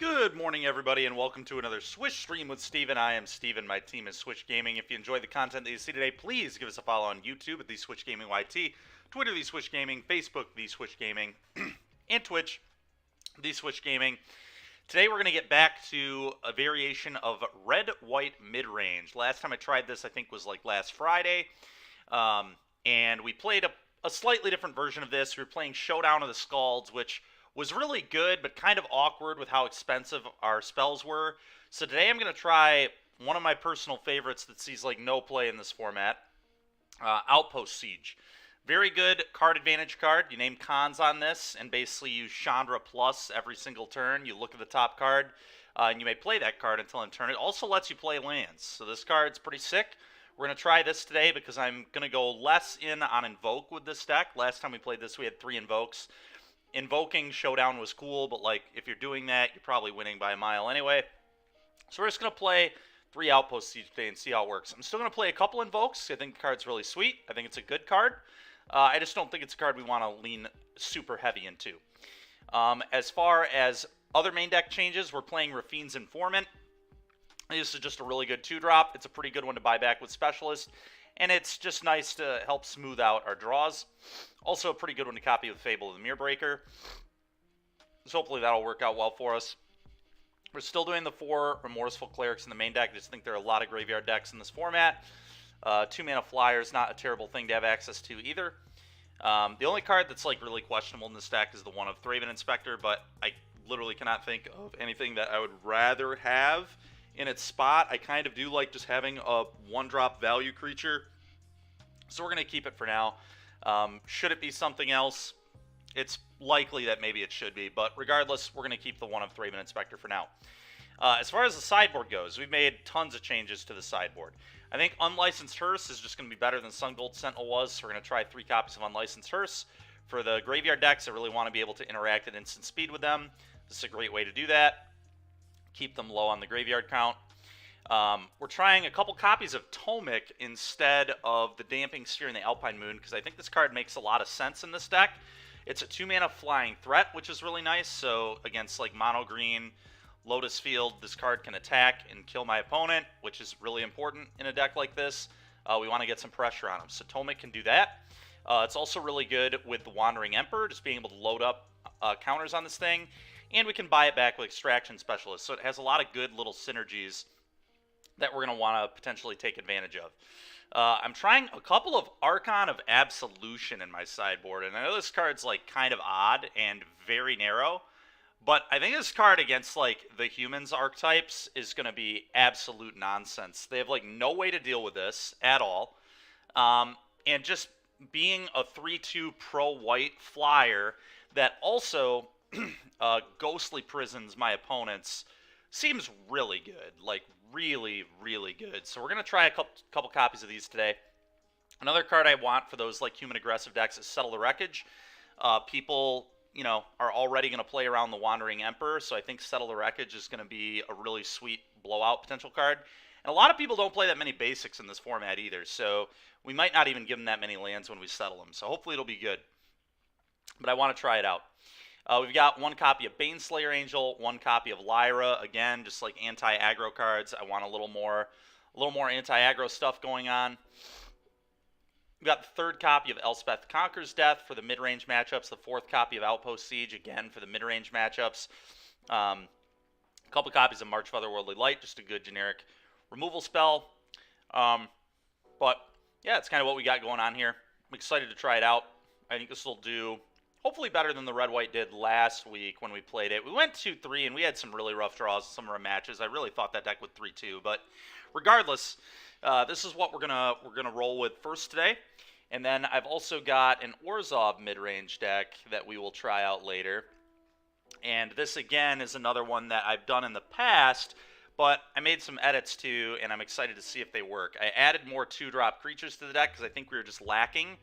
Good morning, everybody, and welcome to another Swish stream with Steven. I am Steven. My team is Swish Gaming. If you enjoy the content that you see today, please give us a follow on YouTube at The Swish Gaming YT, Twitter, The Swish Gaming, Facebook, The Swish Gaming, and Twitch, The Swish Gaming. Today, we're going to get back to a variation of red-white mid-range. Last time I tried this, I think, was like last Friday, and we played a slightly different version of this. We were playing Showdown of the Scalds, which was really good, but kind of awkward with how expensive our spells were. So today I'm going to try one of my personal favorites that sees like no play in this format, Outpost Siege. Very good card advantage card. You name cons on this and basically use Chandra Plus every single turn. You look at the top card, and you may play that card until end turn. It also lets you play lands. So this card's pretty sick. We're going to try this today because I'm going to go less in on Invoke with this deck. Last time we played this, we had 3 Invokes. Invoking Showdown was cool, but like if you're doing that, you're probably winning by a mile anyway. So we're just going to play 3 Outpost Siege today and see how it works. I'm still going to play a couple Invokes. I think the card's really sweet. I think it's a good card. I just don't think it's a card we want to lean super heavy into. As far as other main deck changes, we're playing Rafine's Informant. This is just a really good 2-drop. It's a pretty good one to buy back with Specialist. And it's just nice to help smooth out our draws. Also a pretty good one to copy with Fable of the Mirror Breaker. So hopefully that'll work out well for us. We're still doing the 4 Remorseful Clerics in the main deck. I just think there are a lot of graveyard decks in this format. 2-mana Flyer is not a terrible thing to have access to either. The only card that's like really questionable in this deck is the one of Thraben Inspector, but I literally cannot think of anything that I would rather have in its spot. I kind of do like just having a 1-drop value creature, so we're going to keep it for now. Should it be something else, it's likely that maybe it should be, but regardless, we're going to keep the one of Thraben Inspector for now. As far as the sideboard goes, we've made tons of changes to the sideboard. I think Unlicensed Hearse is just going to be better than Sun Gold Sentinel was, so we're going to try 3 copies of Unlicensed Hearse. For the graveyard decks, I really want to be able to interact at instant speed with them. This is a great way to do that. Keep them low on the graveyard count. We're trying a couple copies of Tomic instead of the Damping Sphere and the Alpine Moon, because I think this card makes a lot of sense in this deck. It's a 2-mana flying threat, which is really nice. So against like mono green, Lotus Field, this card can attack and kill my opponent, which is really important in a deck like this. We want to get some pressure on them. So Tomic can do that. It's also really good with the Wandering Emperor, just being able to load up counters on this thing. And we can buy it back with Extraction Specialist. So it has a lot of good little synergies that we're going to want to potentially take advantage of. I'm trying a couple of Archon of Absolution in my sideboard. And I know this card's like kind of odd and very narrow. But I think this card against like the humans archetypes is going to be absolute nonsense. They have like no way to deal with this at all. And just being a 3-2 pro-white flyer that also ghostly prisons my opponents seems really good. Like really, really good. So we're going to try a couple copies of these today. Another card I want for those like human aggressive decks is Settle the Wreckage. People, you know, are already going to play around the Wandering Emperor, so I think Settle the Wreckage is going to be a really sweet blowout potential card. And a lot of people don't play that many basics in this format either, so we might not even give them that many lands when we settle them. So hopefully it'll be good. But I want to try it out. We've got 1 copy of Baneslayer Angel, 1 copy of Lyra. Again, just like anti-aggro cards. I want a little more anti-aggro stuff going on. We've got the 3rd copy of Elspeth Conquers Death for the mid-range matchups. The 4th copy of Outpost Siege, again, for the mid-range matchups. A couple copies of March of Otherworldly Light, just a good generic removal spell. But, yeah, it's kind of what we got going on here. I'm excited to try it out. I think this will do hopefully better than the red-white did last week when we played it. We went 2-3, and we had some really rough draws in some of our matches. I really thought that deck would 3-2, but regardless, this is what we're gonna roll with first today. And then I've also got an Orzhov mid-range deck that we will try out later. And this, again, is another one that I've done in the past, but I made some edits to, and I'm excited to see if they work. I added more 2-drop creatures to the deck because I think we were just lacking.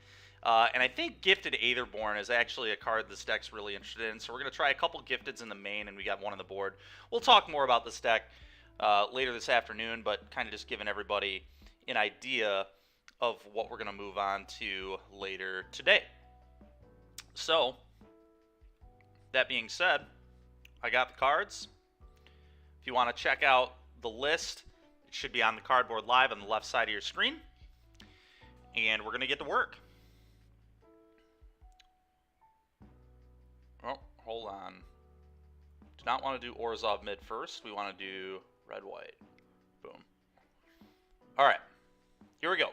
And I think Gifted Aetherborn is actually a card this deck's really interested in. So we're going to try a couple Gifteds in the main, and we got 1 on the board. We'll talk more about this deck later this afternoon, but kind of just giving everybody an idea of what we're going to move on to later today. So, that being said, I got the cards. If you want to check out the list, it should be on the cardboard live on the left side of your screen. And we're going to get to work. Oh, hold on. Do not want to do Orzhov mid first. We want to do red-white. Boom. All right. Here we go.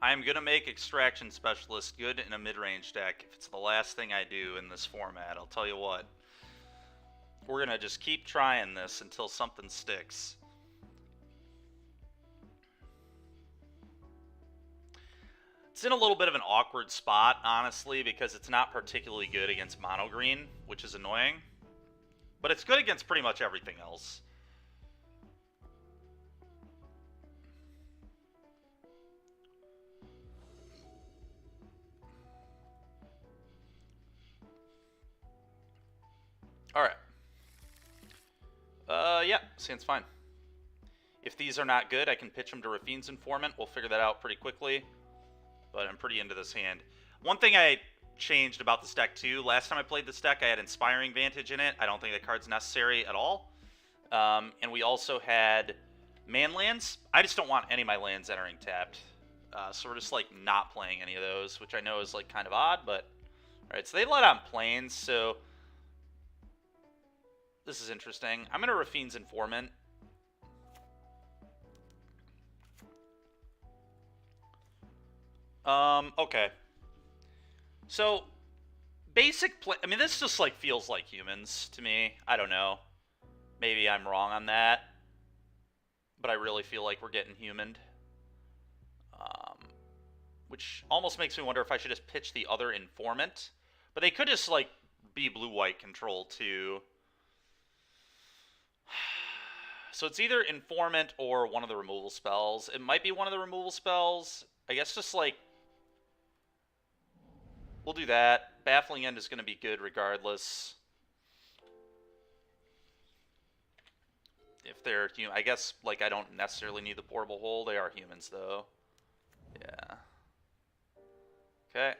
I am going to make Extraction Specialist good in a mid-range deck. If it's the last thing I do in this format, I'll tell you what. We're going to just keep trying this until something sticks. It's in a little bit of an awkward spot, honestly, because it's not particularly good against mono green, which is annoying. But it's good against pretty much everything else. Alright. Yeah, seems fine. If these are not good, I can pitch them to Rafine's Informant. We'll figure that out pretty quickly. But I'm pretty into this hand. One thing I changed about this deck, too. Last time I played this deck, I had Inspiring Vantage in it. I don't think that card's necessary at all. And we also had man lands. I just don't want any of my lands entering tapped. So we're just, like, not playing any of those, which I know is, like, kind of odd, but... Alright, so they let on planes, so... This is interesting. I'm going to Rafine's Informant. Okay. So, basic play... I mean, this just, like, feels like humans to me. I don't know. Maybe I'm wrong on that. But I really feel like we're getting humaned. Which almost makes me wonder if I should just pitch the other Informant. But they could just, like, be blue-white control, too. So it's either Informant or one of the removal spells. It might be one of the removal spells. I guess just, like... We'll do that. Baffling End is going to be good regardless. If they're human... I guess, like, I don't necessarily need the Portable Hole. They are humans, though. Yeah. Okay.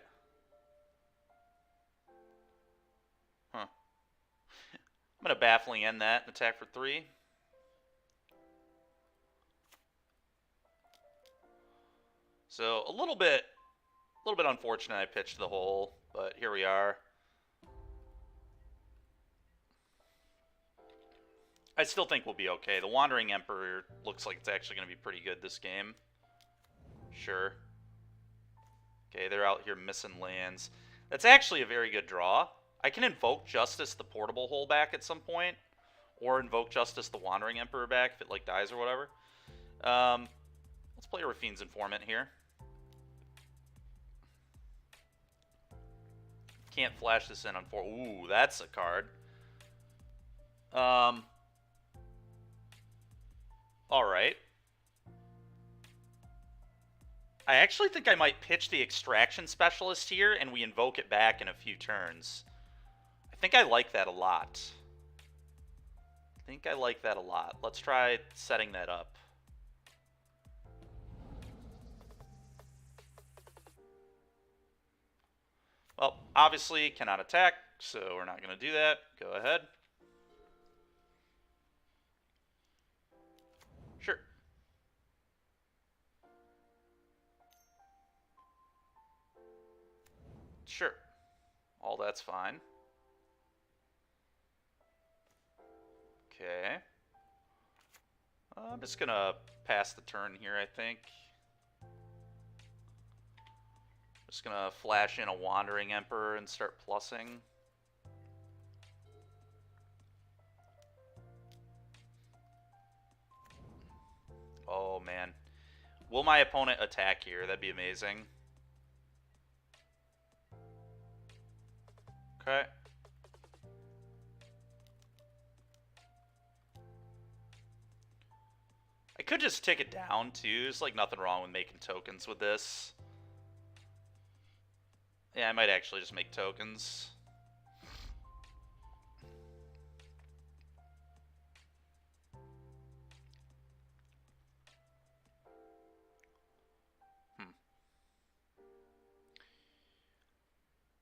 Huh. I'm going to Baffling End that and attack for 3. So, a little bit unfortunate I pitched the hole, but here we are. I still think we'll be okay. The Wandering Emperor looks like it's actually going to be pretty good this game. Sure. Okay, they're out here missing lands. That's actually a very good draw. I can invoke Justice the Portable Hole back at some point, or invoke Justice the Wandering Emperor back if it, like, dies or whatever. Let's play Rafine's Informant here. Can't flash this in on 4. Ooh, that's a card. Alright. I actually think I might pitch the Extraction Specialist here, and we invoke it back in a few turns. I think I like that a lot. Let's try setting that up. Well, obviously cannot attack, so we're not going to do that. Go ahead. Sure. Sure. All that's fine. Okay. I'm just going to pass the turn here, I think. Just going to flash in a Wandering Emperor and start plussing. Oh, man. Will my opponent attack here? That'd be amazing. Okay. I could just take it down, too. There's, like, nothing wrong with making tokens with this. Yeah, I might actually just make tokens.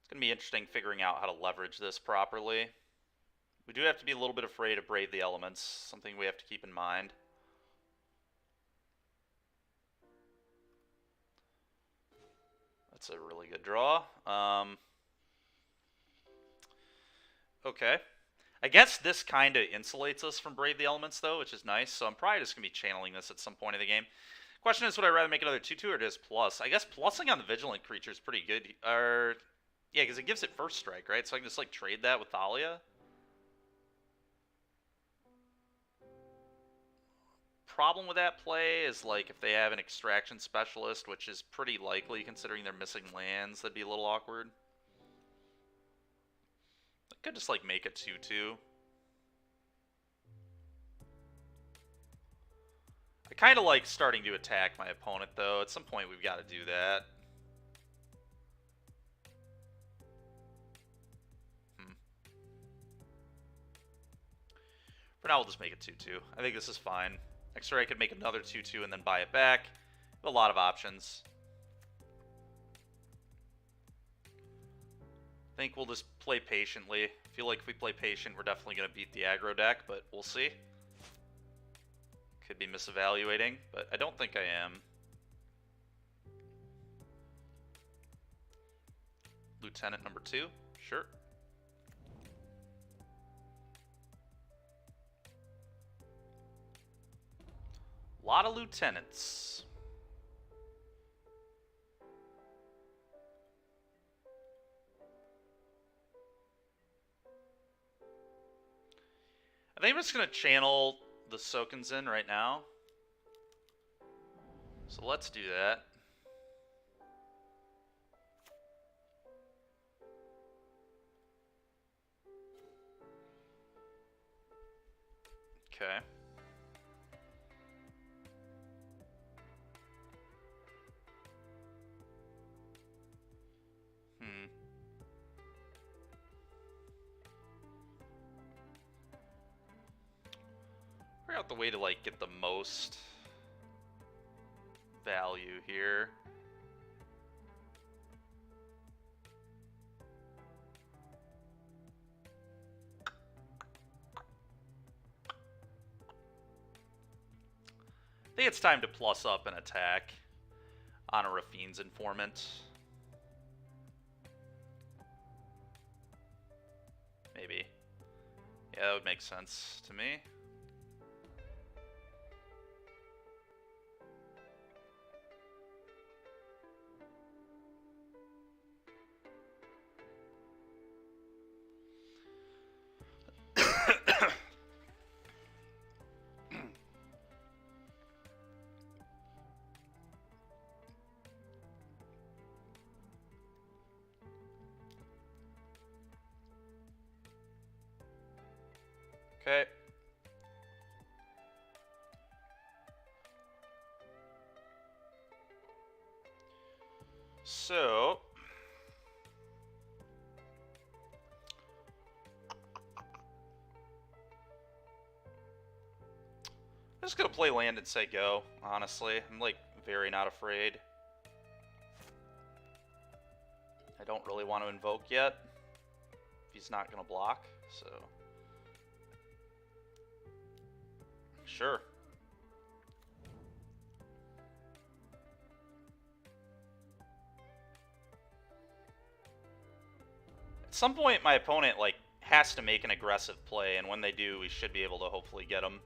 It's going to be interesting figuring out how to leverage this properly. We do have to be a little bit afraid of Brave the Elements, something we have to keep in mind. That's a really good draw. Okay. I guess this kind of insulates us from Brave the Elements, though, which is nice. So I'm probably just going to be channeling this at some point in the game. Question is, would I rather make another 2-2 or just plus? I guess plussing on the Vigilant creature is pretty good. Yeah, because it gives it first strike, right? So I can just, like, trade that with Thalia. Problem with that play is, like, if they have an extraction specialist, which is pretty likely considering they're missing lands, that'd be a little awkward. I could just, like, make a 2-2. I kind of like starting to attack my opponent, though. At some point, we've got to do that. For now, we'll just make it 2-2. I think this is fine. Next turn, I could make another 2-2 and then buy it back. A lot of options. I think we'll just play patiently. I feel like if we play patient, we're definitely going to beat the aggro deck, but we'll see. Could be misevaluating, but I don't think I am. Lieutenant number 2, sure. A lot of lieutenants. I think I'm just going to channel the Sokenzen right now. So let's do that. Okay. Figure out the way to, like, get the most value here. I think it's time to plus up an attack on a Rafine's Informant. Maybe. Yeah, that would make sense to me. Okay. So, I'm just gonna play land and say go, honestly. I'm, like, very not afraid. I don't really want to invoke yet. He's not gonna block, so... Sure. At some point, my opponent, like, has to make an aggressive play, and when they do, we should be able to hopefully get them.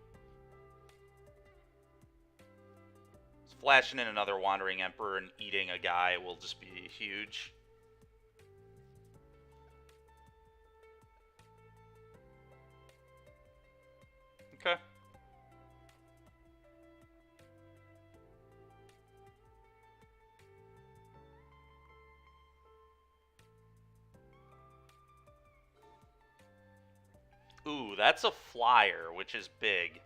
Flashing in another Wandering Emperor and eating a guy will just be huge. Okay. Ooh, that's a flyer, which is big.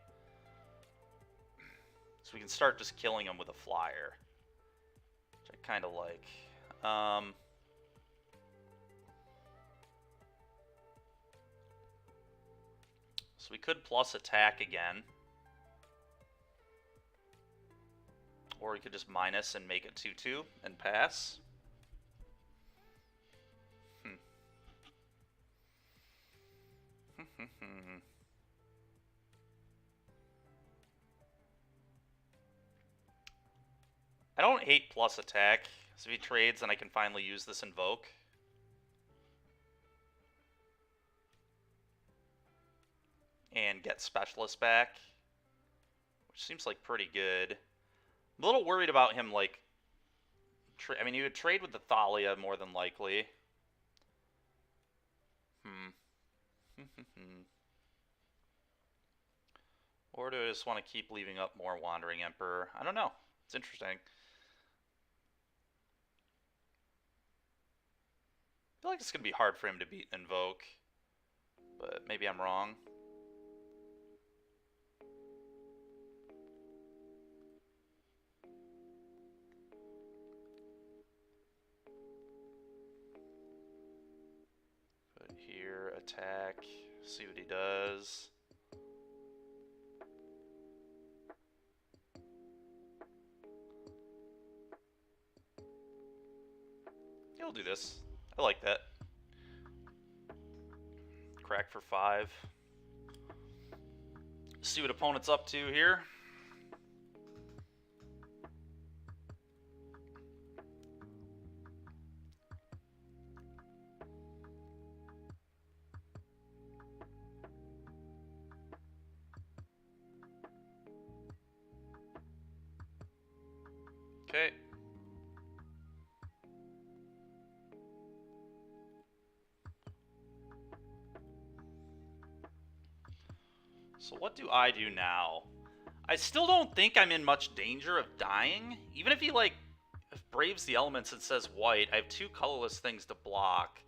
So we can start just killing him with a flyer, which I kind of like. So we could plus attack again. Or we could just minus and make it 2-2 and pass. I don't hate plus attack. So if he trades, then I can finally use this Invoke. And get Specialist back. Which seems like pretty good. I'm a little worried about him, like... I mean, he would trade with the Thalia more than likely. Or do I just want to keep leaving up more Wandering Emperor? I don't know. It's interesting. I feel like it's going to be hard for him to beat Invoke. But maybe I'm wrong. Put here, attack, see what he does. He'll do this. I like that. Crack for 5. See what opponent's up to here. Okay. So what do I do now? I still don't think I'm in much danger of dying. Even if he, like, braves the elements and says white, I have 2 colorless things to block.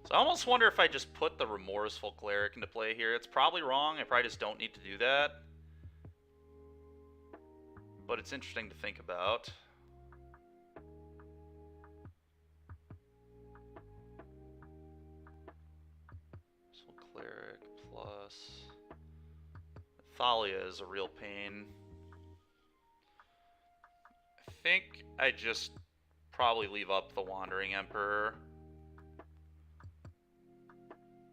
So I almost wonder if I just put the Remorseful Cleric into play here. It's probably wrong. I probably just don't need to do that. But it's interesting to think about. So Cleric plus... Thalia is a real pain. I think I just probably leave up the Wandering Emperor.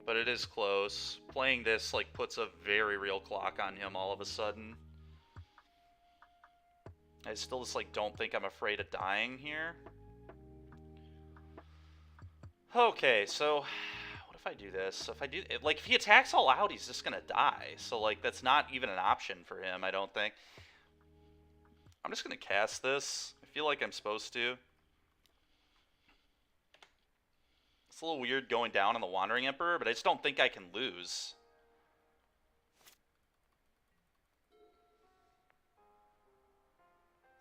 But it is close. Playing this, like, puts a very real clock on him all of a sudden. I still just, like, don't think I'm afraid of dying here. Okay, so... what if I do this? So if I do... like, if he attacks all out, he's just gonna die. So, like, that's not even an option for him, I don't think. I'm just gonna cast this. I feel like I'm supposed to. It's a little weird going down on the Wandering Emperor, but I just don't think I can lose.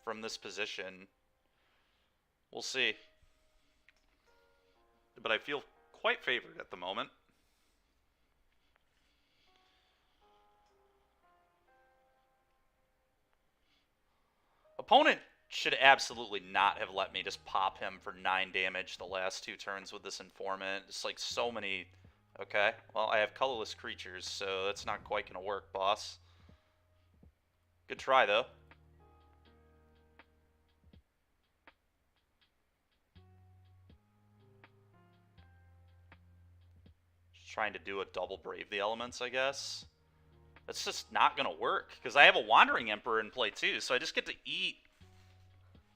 From this position. We'll see. But I feel quite favored at the moment. Opponent should absolutely not have let me just pop him for 9 damage the last 2 turns with this Informant. It's like so many... okay, well, I have colorless creatures, so that's not quite going to work, boss. Good try, though. Just trying to do a double Brave the Elements, I guess. That's just not going to work, because I have a Wandering Emperor in play, too, so I just get to eat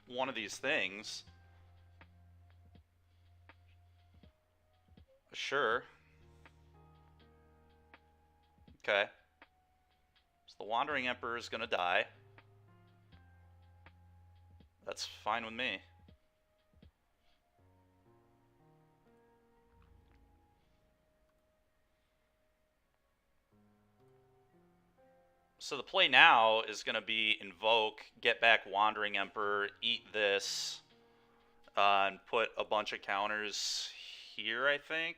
one of these things. Sure. Okay. So the Wandering Emperor is going to die. That's fine with me. So the play now is going to be Invoke, get back Wandering Emperor, eat this, and put a bunch of counters here, I think.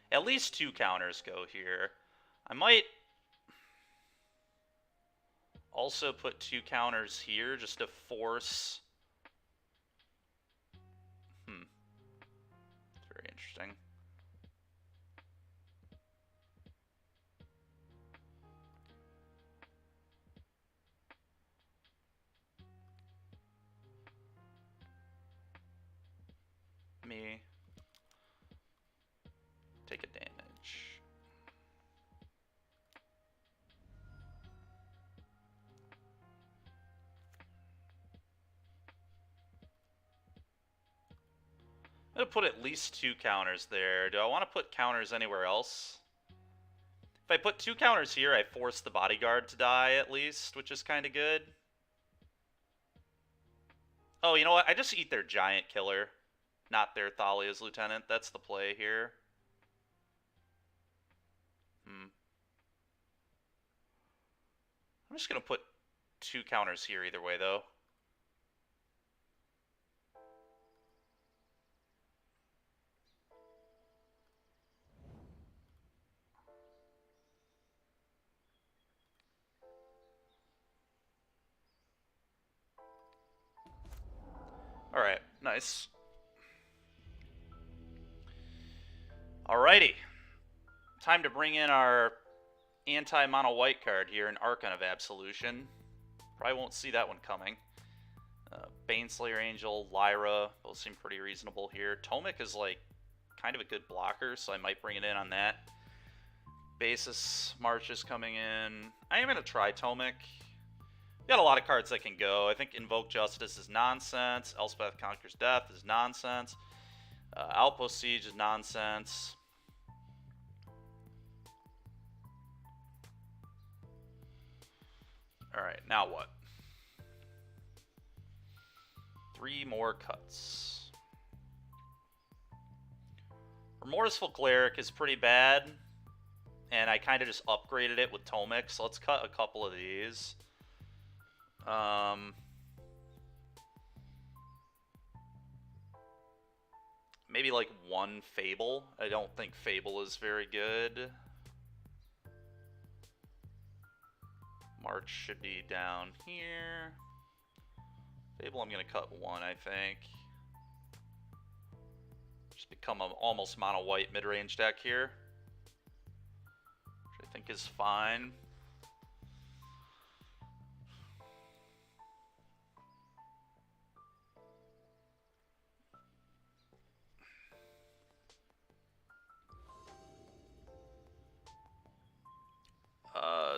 At least 2 counters go here. I might also put 2 counters here just to force... Very interesting. Me take a damage. I'm gonna put at least 2 counters there. Do I want to put counters anywhere else? If I put 2 counters here, I force the bodyguard to die at least, which is kind of good. Oh, you know what? I just eat their giant killer, not their Thalia's lieutenant. That's the play here. I'm just going to put 2 counters here either way, though. Alright, nice. Alrighty. Time to bring in our anti-mono white card here, an Archon of Absolution. Probably won't see that one coming. Baneslayer Angel, Lyra, both seem pretty reasonable here. Tomic is like kind of a good blocker, so I might bring it in on that basis. March is coming in. I am going to try Tomic. We got a lot of cards that can go. I think Invoke Justice is nonsense. Elspeth Conquers Death is nonsense. Outpost Siege is nonsense. Alright, now what? 3 more cuts. Remorseful Cleric is pretty bad, and I kind of just upgraded it with Tomic, so let's cut a couple of these. Maybe like 1 Fable. I don't think Fable is very good. March should be down here. Fable, I'm going to cut 1, I think. Just become an almost mono-white mid-range deck here, which I think is fine.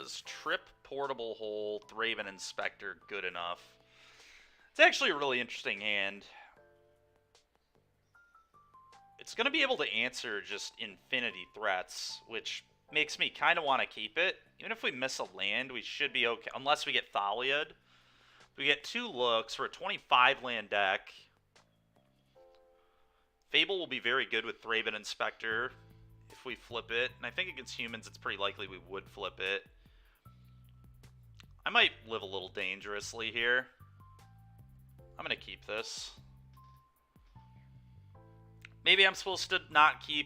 Is Trip, Portable Hole, Thraben Inspector good enough? It's actually a really interesting hand. It's going to be able to answer just infinity threats, which makes me kind of want to keep it. Even if we miss a land, we should be okay, unless we get Thalia'd. We get 2 looks for a 25 land deck. Fable will be very good with Thraben Inspector if we flip it. And I think against humans, it's pretty likely we would flip it. I might live a little dangerously here. I'm going to keep this. Maybe I'm supposed to not keep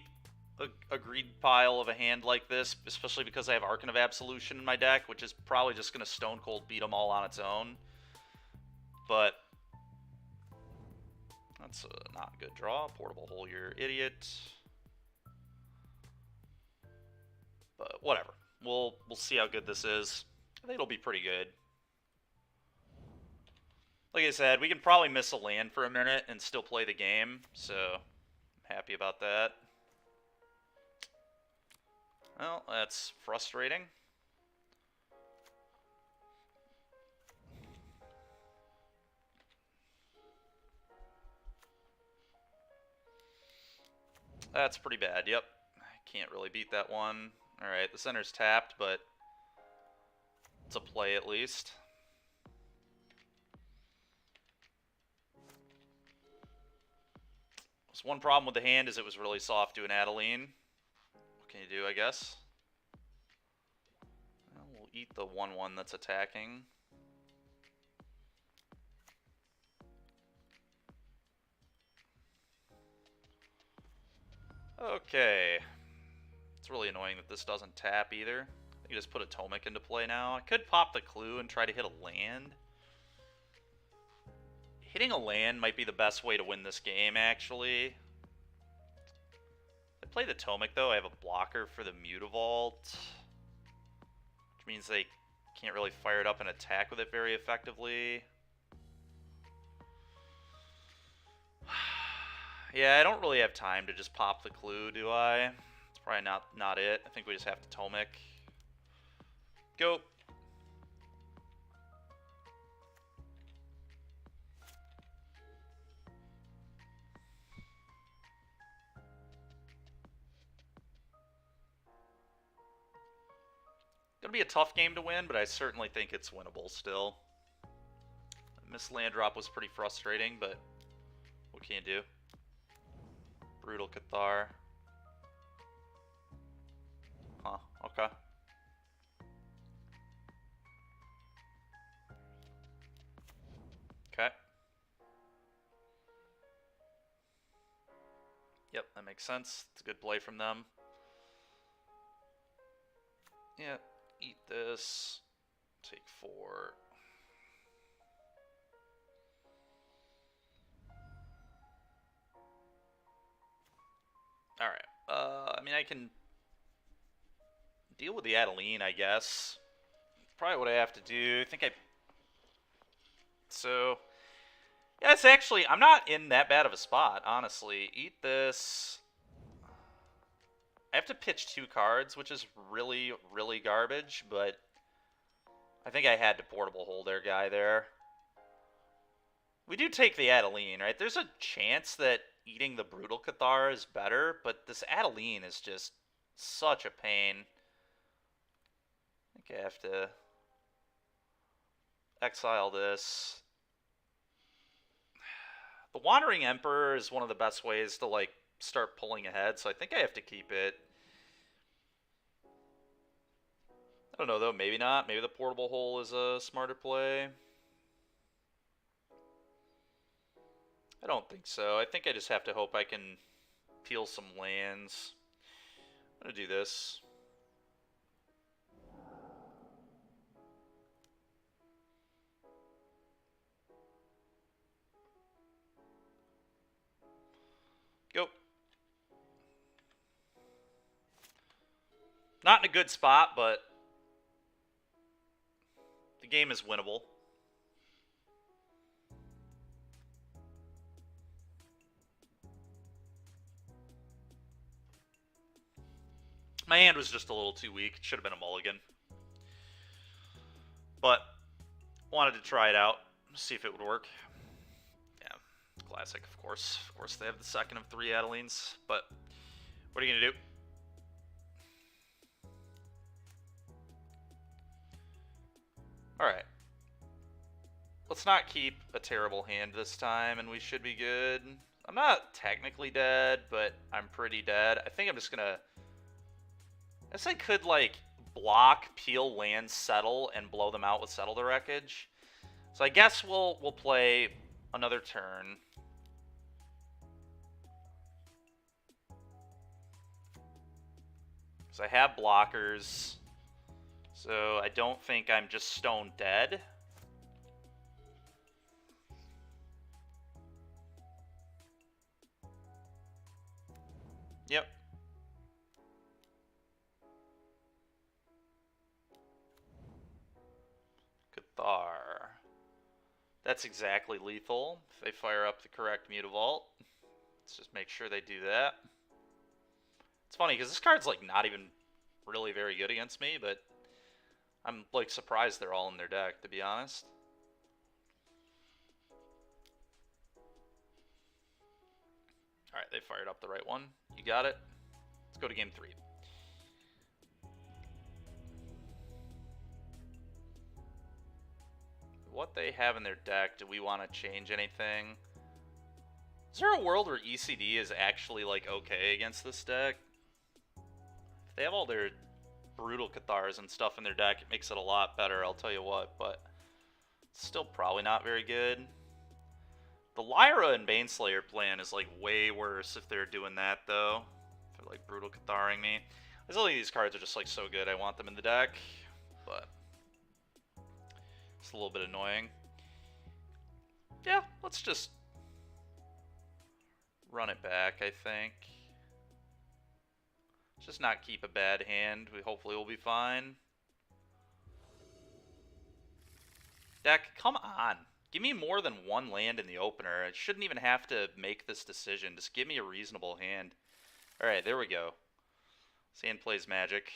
a greed pile of a hand like this, especially because I have Archon of Absolution in my deck, which is probably just going to Stone Cold beat them all on its own. But that's a not good draw. Portable Hole, you're idiot. But whatever. We'll see how good this is. I think it'll be pretty good. Like I said, we can probably miss a land for a minute and still play the game, so I'm happy about that. Well, that's frustrating. That's pretty bad, yep. I can't really beat that one. Alright, the center's tapped, but it's a play at least. There's one problem with the hand is it was really soft to an Adeline. What can you do, I guess? Well, we'll eat the 1/1 that's attacking. Okay. It's really annoying that this doesn't tap either. I can just put a Tomic into play now. I could pop the Clue and try to hit a land. Hitting a land might be the best way to win this game, actually. If I play the Tomic, though, I have a blocker for the Mutavault, which means they can't really fire it up and attack with it very effectively. Yeah, I don't really have time to just pop the Clue, do I? It's probably not it. I think we just have to Tomic. Go. Gonna be a tough game to win, but I certainly think it's winnable still. Miss land drop was pretty frustrating, but what can you do? Brutal Cathar. Huh, okay. Okay. Yep, that makes sense. It's a good play from them. Yeah, eat this. Take 4. Alright. I mean, I can deal with the Adeline, I guess. Probably what I have to do. I think I... So... Yeah, it's actually... I'm not in that bad of a spot, honestly. Eat this. I have to pitch 2 cards, which is really, really garbage, but... I think I had to portable hold their guy there. We do take the Adeline, right? There's a chance that eating the Brutal Cathar is better, but this Adeline is just such a pain. I think I have to exile this. The Wandering Emperor is one of the best ways to, like, start pulling ahead, so I think I have to keep it. I don't know, though. Maybe not. Maybe the portable hole is a smarter play. I don't think so. I think I just have to hope I can peel some lands. I'm going to do this. Go. Not in a good spot, but the game is winnable. My hand was just a little too weak. It should have been a mulligan. But wanted to try it out, see if it would work. Yeah, classic, of course. Of course, they have the second of 3 Adelines. But what are you going to do? Alright. Let's not keep a terrible hand this time, and we should be good. I'm not technically dead, but I'm pretty dead. I think I'm just going to... I guess I could, like, block, peel, land, settle, and blow them out with Settle the Wreckage. So I guess we'll play another turn. Because I have blockers. So I don't think I'm just stone dead. Yep. Cathar. That's exactly lethal if they fire up the correct Mutavault. Let's just make sure they do that. It's funny because this card's like not even really very good against me, but I'm like surprised they're all in their deck, to be honest. Alright, they fired up the right one. You got it. Let's go to game 3. What they have in their deck, do we want to change anything? Is there a world where ECD is actually, like, okay against this deck? If they have all their Brutal Cathars and stuff in their deck, it makes it a lot better, I'll tell you what, but it's still probably not very good. The Lyra and Baneslayer plan is, like, way worse if they're doing that, though. If they're, like, Brutal Catharing me. I still think these cards are just like so good. I want them in the deck, but it's a little bit annoying. Yeah, let's just run it back, I think. Let's just not keep a bad hand. We hopefully will be fine. Deck, come on. Give me more than one land in the opener. I shouldn't even have to make this decision. Just give me a reasonable hand. Alright, there we go. Sand plays magic.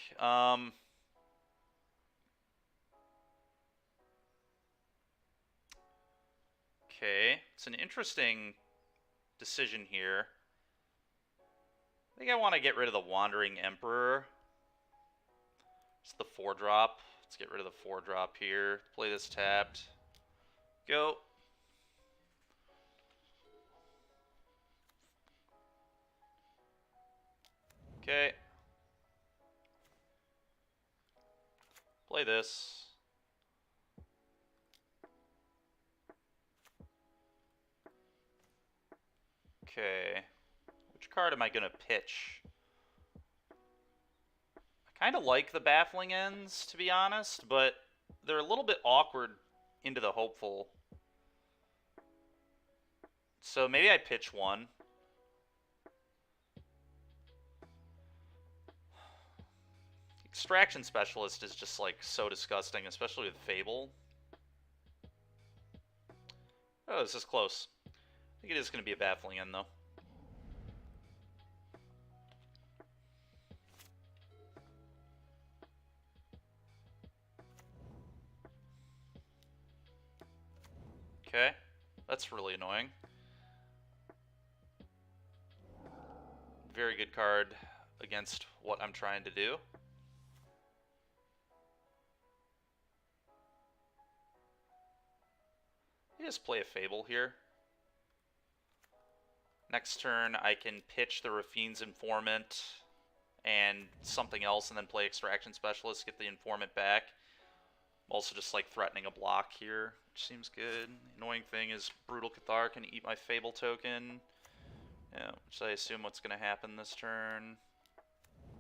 Okay, it's an interesting decision here. I think I want to get rid of the Wandering Emperor. It's the 4-drop. Let's get rid of the 4-drop here. Play this tapped. Go. Okay. Play this. Okay. Which card am I going to pitch? I kind of like the Baffling Ends, to be honest, but they're a little bit awkward into the Hopeful. So maybe I pitch one. Extraction Specialist is just like so disgusting, especially with Fable. Oh, this is close. I think it is going to be a Baffling End, though. Okay, that's really annoying. Very good card against what I'm trying to do. I just play a Fable here. Next turn, I can pitch the Rafine's Informant and something else, and then play Extraction Specialist, get the Informant back. I'm also just like threatening a block here, which seems good. The annoying thing is Brutal Cathar can eat my Fable token. Yeah, which I assume what's going to happen this turn.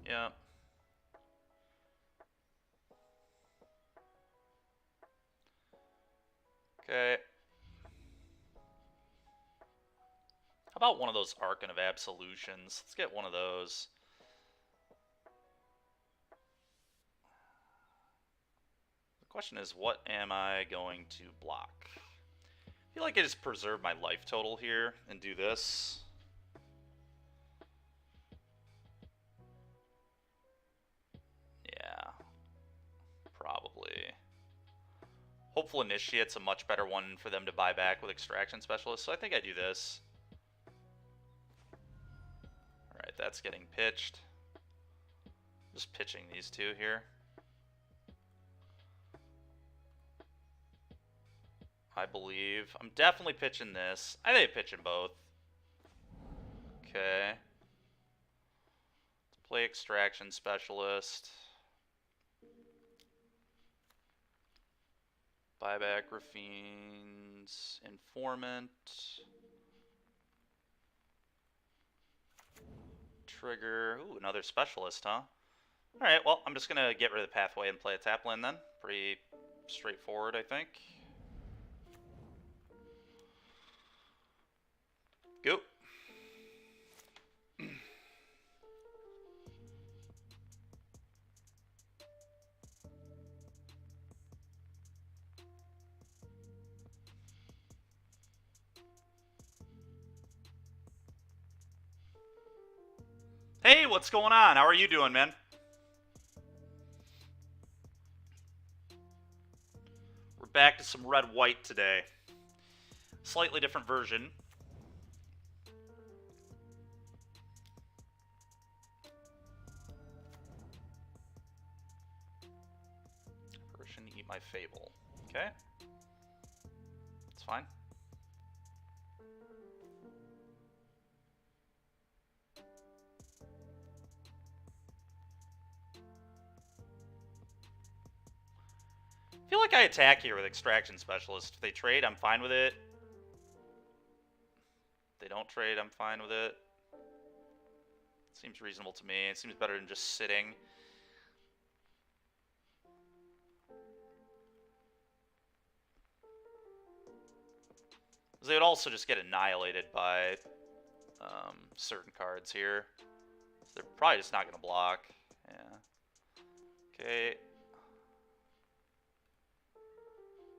Yeah. Okay. How about one of those Archon of Absolutions? Let's get one of those. The question is, what am I going to block? I feel like I just preserve my life total here and do this. Yeah. Probably. Hopeful Initiate's a much better one for them to buy back with Extraction Specialist, so I think I do this. Alright, that's getting pitched. Just pitching these two here. I believe. I'm definitely pitching this. I think I'm pitching both. Okay. Let's play Extraction Specialist. Buyback Rafine's Informant. Trigger. Ooh, another Specialist, huh? Alright, well, I'm just going to get rid of the Pathway and play a tap land then. Pretty straightforward, I think. Go. Hey, what's going on? How are you doing, man? We're back to some red-white today. Slightly different version. Persian eat my Fable. Okay. That's fine. I feel like I attack here with Extraction Specialist. If they trade, I'm fine with it. If they don't trade, I'm fine with it. Seems reasonable to me. It seems better than just sitting. They would also just get annihilated by certain cards here. They're probably just not going to block. Yeah. Okay.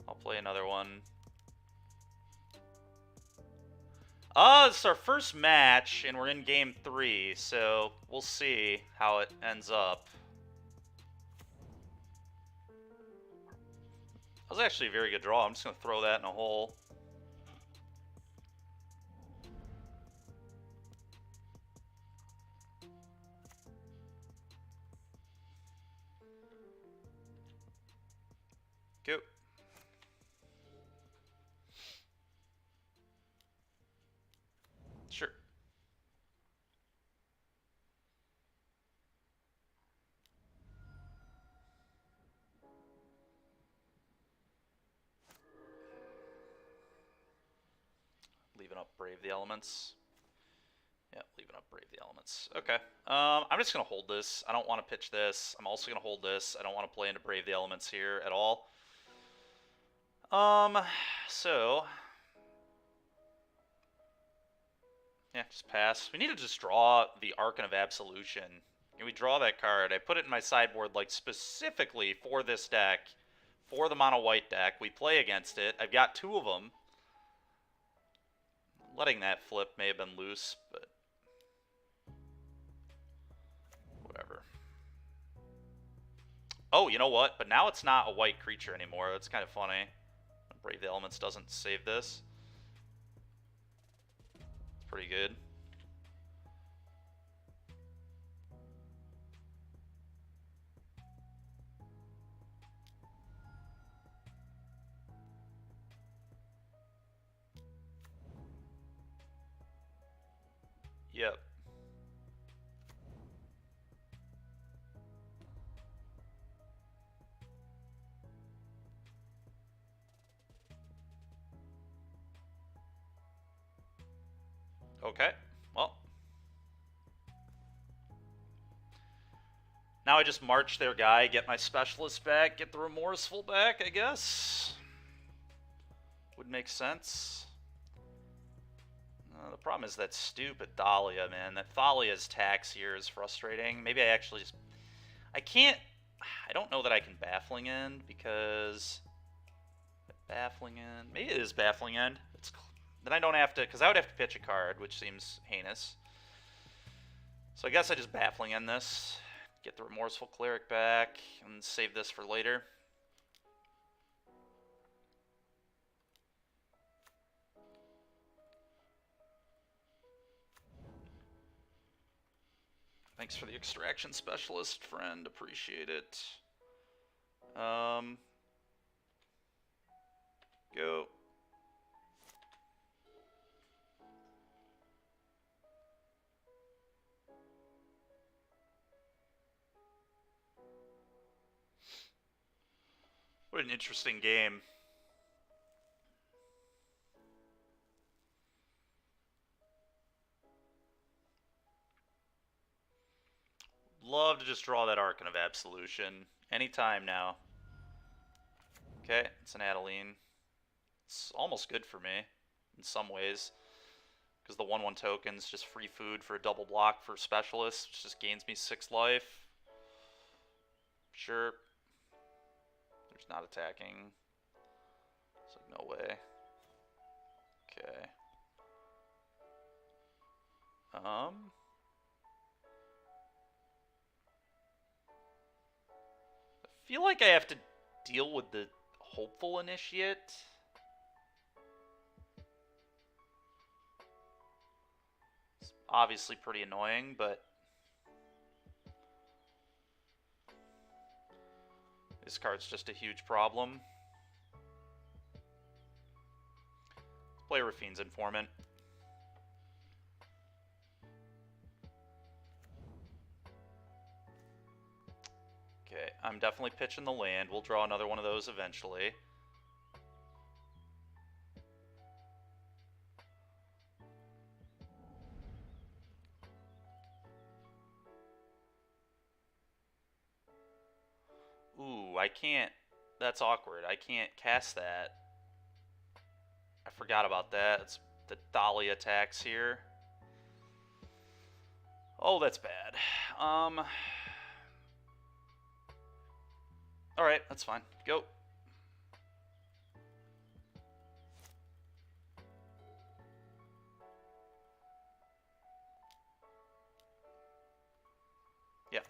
I'll play another one. It's our first match, and we're in game 3, so we'll see how it ends up. That was actually a very good draw. I'm just going to throw that in a hole. Go. Sure. Leaving up Brave the Elements. Yeah, leaving up Brave the Elements. Okay. I'm just going to hold this. I don't want to pitch this. I'm also going to hold this. I don't want to play into Brave the Elements here at all. So... yeah, just pass. We need to just draw the Archon of Absolution. And we draw that card. I put it in my sideboard like specifically for this deck. For the mono-white deck. We play against it. I've got 2 of them. Letting that flip may have been loose, but... whatever. Oh, you know what? But now it's not a white creature anymore. That's kind of funny. Brave the Elements doesn't save this. It's pretty good. Yep. Okay, well. Now I just march their guy, get my specialist back, get the remorseful back, I guess. Would make sense. The problem is that stupid Dahlia, man. That Thalia's tax here is frustrating. Maybe I actually just... I can't... I don't know that I can Baffling End, because... Baffling End... Maybe it is Baffling End. It's... Then I don't have to... Because I would have to pitch a card, which seems heinous. So I guess I just Baffling End this. Get the Remorseful Cleric back, and save this for later. Thanks for the extraction specialist, friend. Appreciate it. Go. What an interesting game. Love to just draw that Archon of Absolution. Anytime now. Okay, it's an Adeline. It's almost good for me, in some ways. Because the 1/1 token's just free food for a double block for Specialist, which just gains me 6 life. Sure. There's not attacking. It's like, no way. Okay. I feel like I have to deal with the Hopeful Initiate. It's obviously pretty annoying, but this card's just a huge problem. Let's play Rafine's Informant. Okay, I'm definitely pitching the land. We'll draw another one of those eventually. Ooh, I can't. That's awkward. I can't cast that. I forgot about that. It's the Dahlia attacks here. Oh, that's bad. Alright, that's fine. Go. Yeah.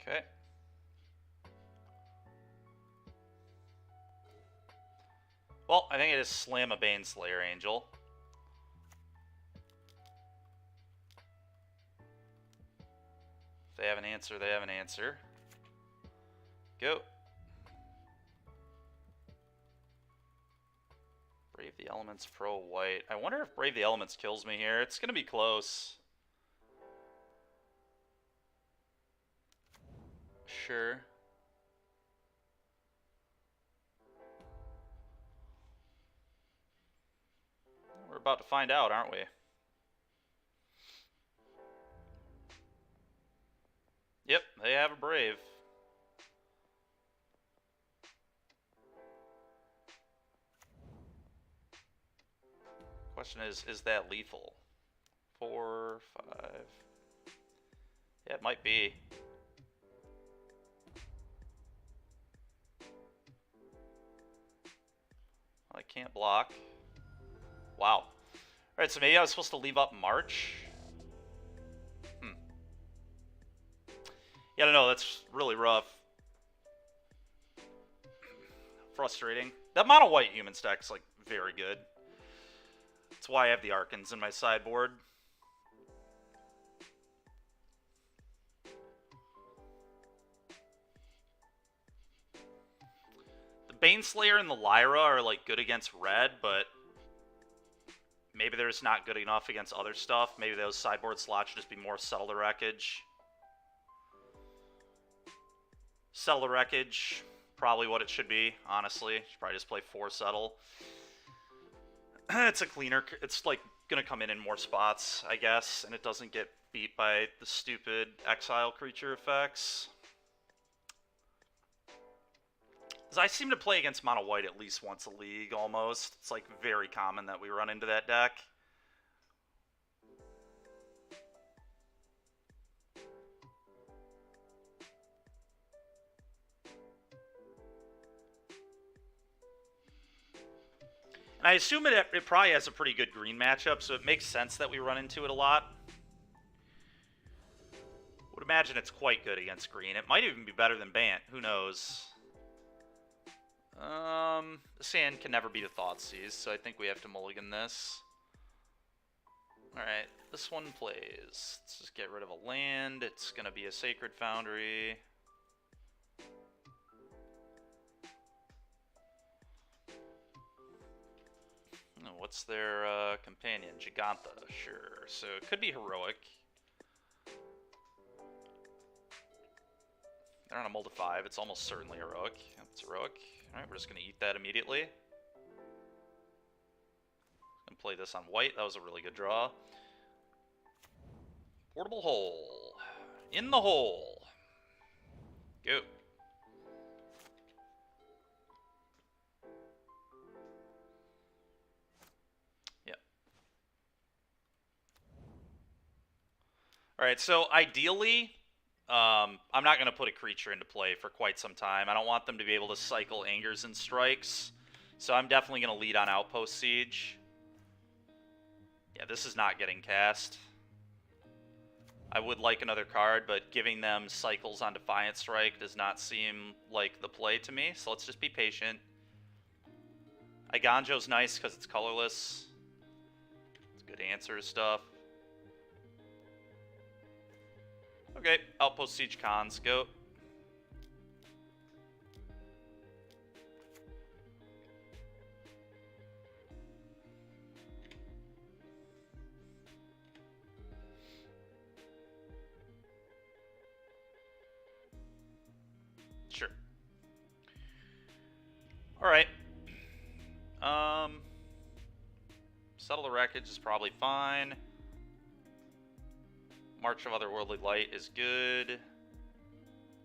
Okay. Well, I think it is slam a Baneslayer Angel. If they have an answer, they have an answer. Go. Brave the Elements pro white. I wonder if Brave the Elements kills me here. It's going to be close. Sure. We're about to find out, aren't we? Yep, they have a Brave. Question is that lethal? 4, 5. Yeah, it might be. I can't block. Wow. Alright, so maybe I was supposed to leave up March? Yeah, I don't know, that's really rough. Frustrating. That mono white human stack's like very good. That's why I have the Arkans in my sideboard. The Baneslayer and the Lyra are like good against red, but maybe they're just not good enough against other stuff. Maybe those sideboard slots should just be more Settle the Wreckage. Settle the Wreckage, probably what it should be, honestly. Should probably just play 4 Settle. It's a cleaner, it's like gonna come in more spots, I guess, and it doesn't get beat by the stupid exile creature effects. Because I seem to play against mono white at least once a league, almost. It's like very common that we run into that deck. And I assume it probably has a pretty good green matchup, so it makes sense that we run into it a lot. Would imagine it's quite good against green. It might even be better than Bant. Who knows? The sand can never beat a Thoughtseize, so I think we have to mulligan this. Alright, this one plays. Let's just get rid of a land. It's going to be a Sacred Foundry. What's their companion? Giganta, sure. So it could be heroic. They're on a mold of 5. It's almost certainly heroic. Yep, it's heroic. Alright, we're just going to eat that immediately. And play this on white. That was a really good draw. Portable hole. In the hole. Go. Alright, so ideally, I'm not going to put a creature into play for quite some time. I don't want them to be able to cycle Angers and Strikes, so I'm definitely going to lead on Outpost Siege. Yeah, this is not getting cast. I would like another card, but giving them cycles on Defiant Strike does not seem like the play to me, so let's just be patient. Iganjo's nice because it's colorless. It's good answer stuff. Okay, Outpost Siege cons, go. Alright. Settle the Wreckage is probably fine. March of Otherworldly Light is good.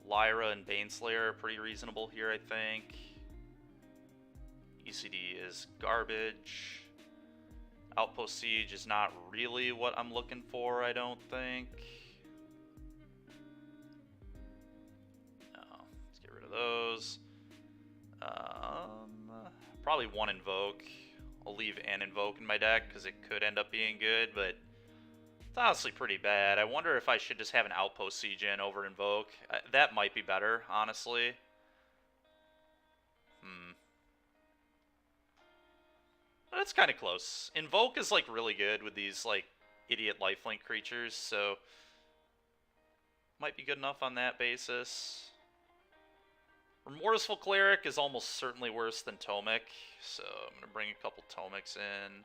Lyra and Baneslayer are pretty reasonable here, I think. ECD is garbage. Outpost Siege is not really what I'm looking for, I don't think. No, let's get rid of those. Probably one Invoke. I'll leave an Invoke in my deck because it could end up being good, but it's honestly pretty bad. I wonder if I should just have an Outpost Siege in over Invoke. That might be better, honestly. That's kind of close. Invoke is, like, really good with these, like, idiot lifelink creatures, so might be good enough on that basis. Remorseful Cleric is almost certainly worse than Tomic, so I'm going to bring a couple Tomics in.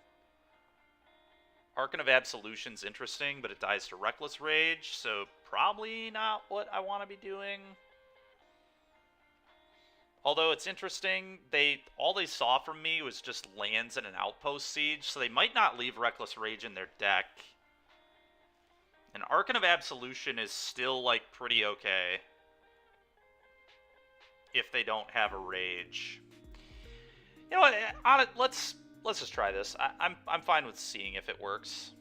Archon of Absolution's interesting, but it dies to Reckless Rage, so probably not what I want to be doing. Although it's interesting, all they saw from me was just lands and an Outpost Siege, so they might not leave Reckless Rage in their deck. And Archon of Absolution is still, like, pretty okay if they don't have a Rage. You know what? Let's just try this. I'm fine with seeing if it works.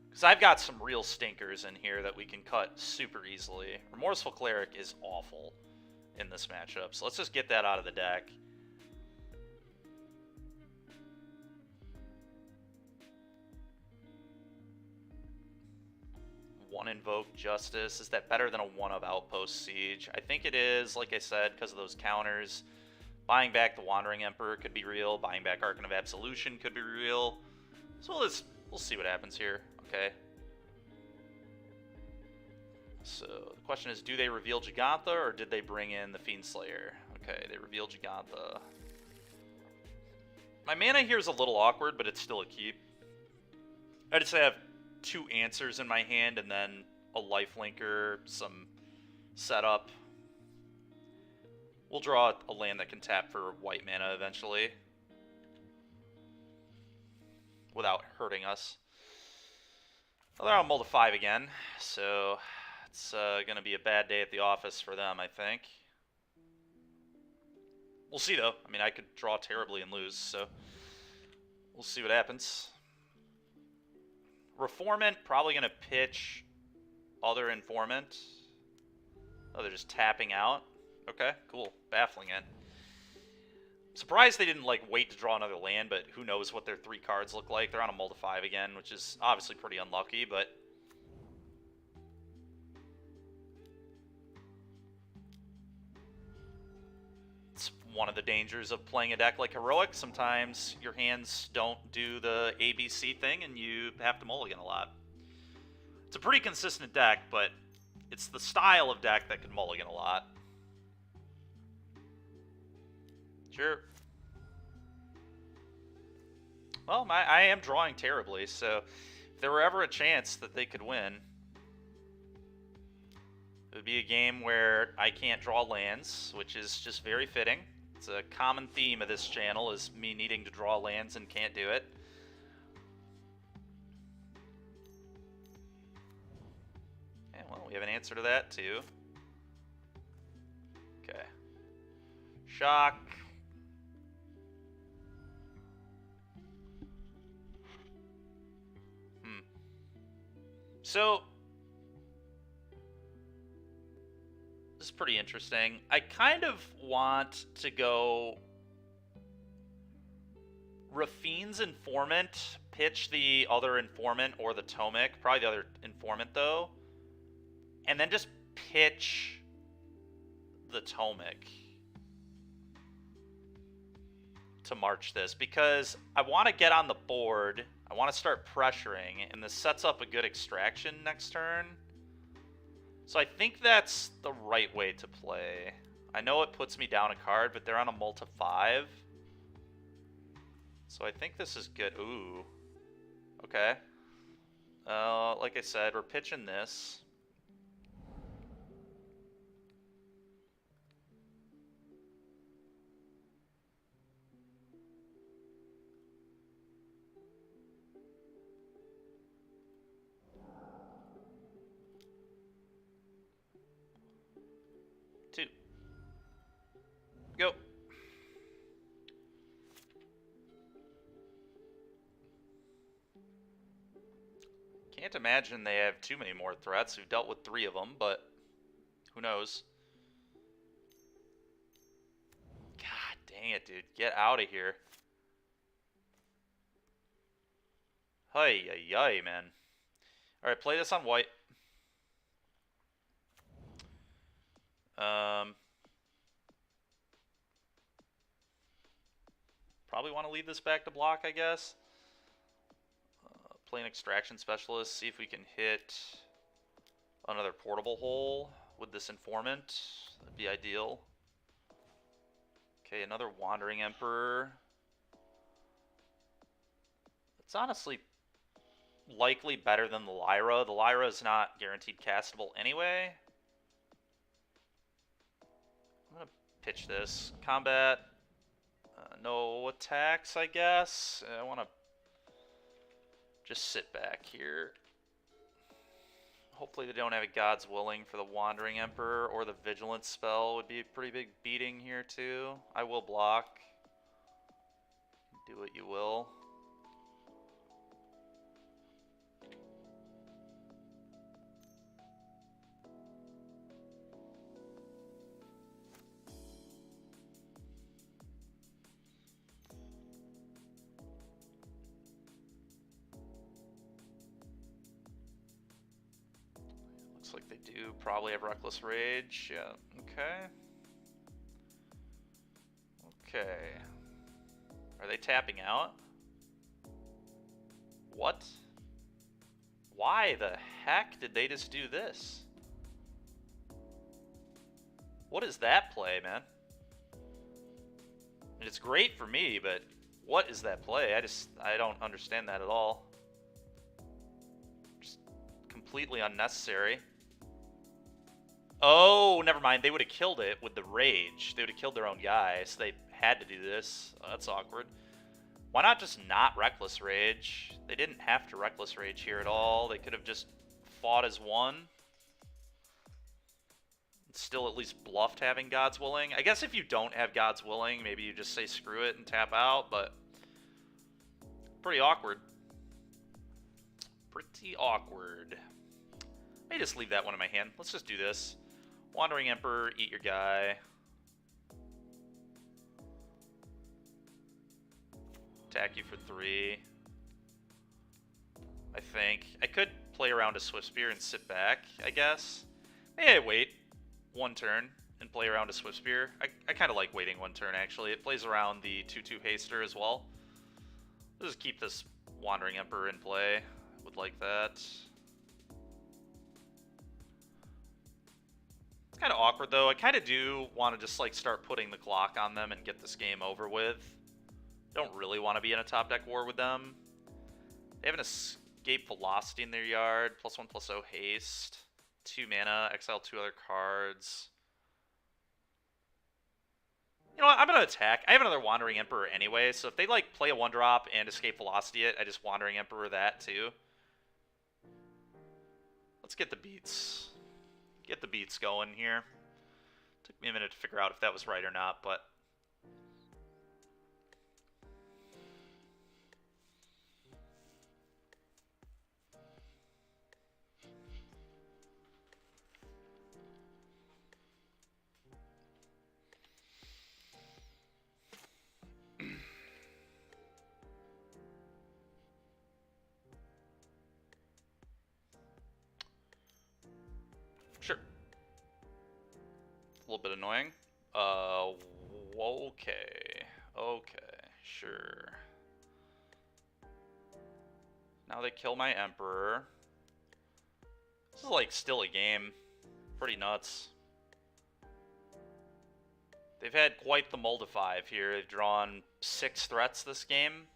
Because I've got some real stinkers in here that we can cut super easily. Remorseful Cleric is awful in this matchup, so let's just get that out of the deck. One Invoke Justice. Is that better than a one of Outpost Siege? I think it is, like I said, because of those counters. Buying back the Wandering Emperor could be real. Buying back Archon of Absolution could be real. So we'll see what happens here. Okay. So the question is, do they reveal Gigantha or did they bring in the Fiend Slayer? Okay, they reveal Gigantha. My mana here is a little awkward, but it's still a keep. I just have two answers in my hand and then a lifelinker, some setup. We'll draw a land that can tap for white mana eventually without hurting us. Well, they're on mull to 5 again, so it's going to be a bad day at the office for them, I think. We'll see, though. I mean, I could draw terribly and lose, so we'll see what happens. Reformant, probably going to pitch other Informant. Oh, they're just tapping out. Okay, cool. Baffling it. Surprised they didn't, like, wait to draw another land, but who knows what their 3 cards look like. They're on a mull to 5 again, which is obviously pretty unlucky, but it's one of the dangers of playing a deck like Heroic. Sometimes your hands don't do the ABC thing, and you have to mulligan a lot. It's a pretty consistent deck, but it's the style of deck that can mulligan a lot. Sure. Well, I am drawing terribly, so if there were ever a chance that they could win, it would be a game where I can't draw lands, which is just very fitting. It's a common theme of this channel, is me needing to draw lands and can't do it. Yeah, well, we have an answer to that, too. Okay. Shock. So, this is pretty interesting. I kind of want to go Rafine's Informant, pitch the other Informant or the Tomic, probably the other Informant though, and then just pitch the Tomic to march this, because I want to get on the board. I want to start pressuring, and this sets up a good extraction next turn. So I think that's the right way to play. I know it puts me down a card, but they're on a mull to 5. So I think this is good. Ooh. Okay. Like I said, we're pitching this. Can't imagine they have too many more threats. We've dealt with 3 of them, but who knows? God dang it, dude. Get out of here. Hey, man. Alright, play this on white. Probably want to leave this back to block, I guess. Play an extraction specialist, see if we can hit another portable hole with this informant. That'd be ideal. Okay, another Wandering Emperor. It's honestly likely better than the Lyra. The Lyra is not guaranteed castable anyway. I'm gonna pitch this. Combat. No attacks, I guess. I want to just sit back here. Hopefully they don't have a God's Willing for the Wandering Emperor, or the Vigilance spell would be a pretty big beating here too. I will block. Do what you will. Looks like they do probably have Reckless Rage. Yeah, okay. Okay. Are they tapping out? What? Why the heck did they just do this? What is that play, man? I mean, it's great for me, but what is that play? I don't understand that at all. Just completely unnecessary. Oh, never mind. They would have killed it with the rage. They would have killed their own guy, so they had to do this. Oh, that's awkward. Why not just not Reckless Rage? They didn't have to Reckless Rage here at all. They could have just fought as one. Still at least bluffed having God's Willing. I guess if you don't have God's Willing, maybe you just say screw it and tap out, but pretty awkward. Pretty awkward. May just leave that one in my hand. Let's just do this. Wandering Emperor, eat your guy. Attack you for 3. I think. I could play around a Swift Spear and sit back, I guess. Maybe I wait 1 turn and play around a Swift Spear. I kind of like waiting 1 turn, actually. It plays around the 2/2 Haster as well. Let's just keep this Wandering Emperor in play. Would like that. It's kind of awkward, though. I kind of do want to just like start putting the clock on them and get this game over with. Don't really want to be in a top deck war with them. They have an Escape Velocity in their yard. +1/+0 haste. 2 mana. Exile 2 other cards. You know what? I'm going to attack. I have another Wandering Emperor anyway, so if they like play a 1-drop and Escape Velocity it, I just Wandering Emperor that too. Let's get the beats. Get the beats going here. Took me a minute to figure out if that was right or not, but sure. A little bit annoying. Okay. Okay, sure. Now they kill my Emperor. This is like still a game. Pretty nuts. They've had quite the Moldify here. They've drawn 6 threats this game.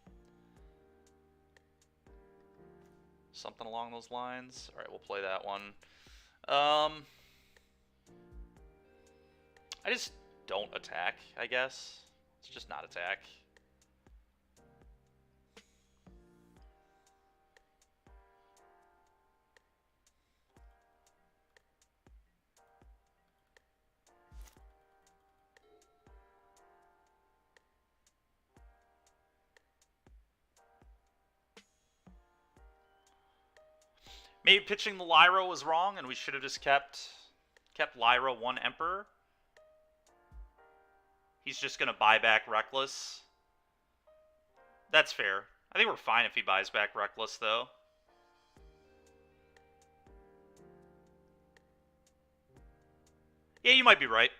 Something along those lines. Alright, we'll play that one. I just don't attack, I guess. Let's just not attack. Maybe pitching the Lyra was wrong, and we should have just kept Lyra 1 Emperor. He's just going to buy back Reckless. That's fair. I think we're fine if he buys back Reckless, though. Yeah, you might be right.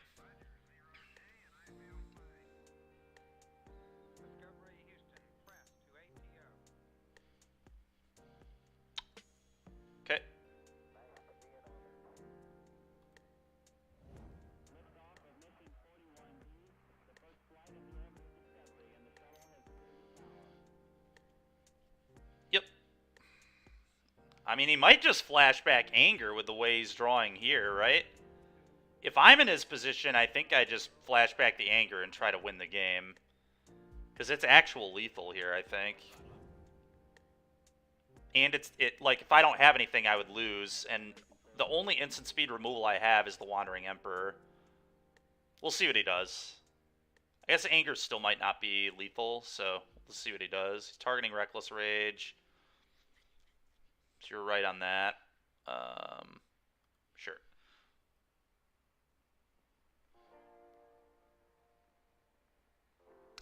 Okay. Yep. I mean, he might just flash back Anger with the way he's drawing here, right? If I'm in his position, I think I just flash back the Anger and try to win the game. Because it's actual lethal here, I think. And like, if I don't have anything, I would lose. And the only instant speed removal I have is the Wandering Emperor. We'll see what he does. I guess Anger still might not be lethal, so let's see what he does. He's targeting Reckless Rage. So you're right on that. Sure.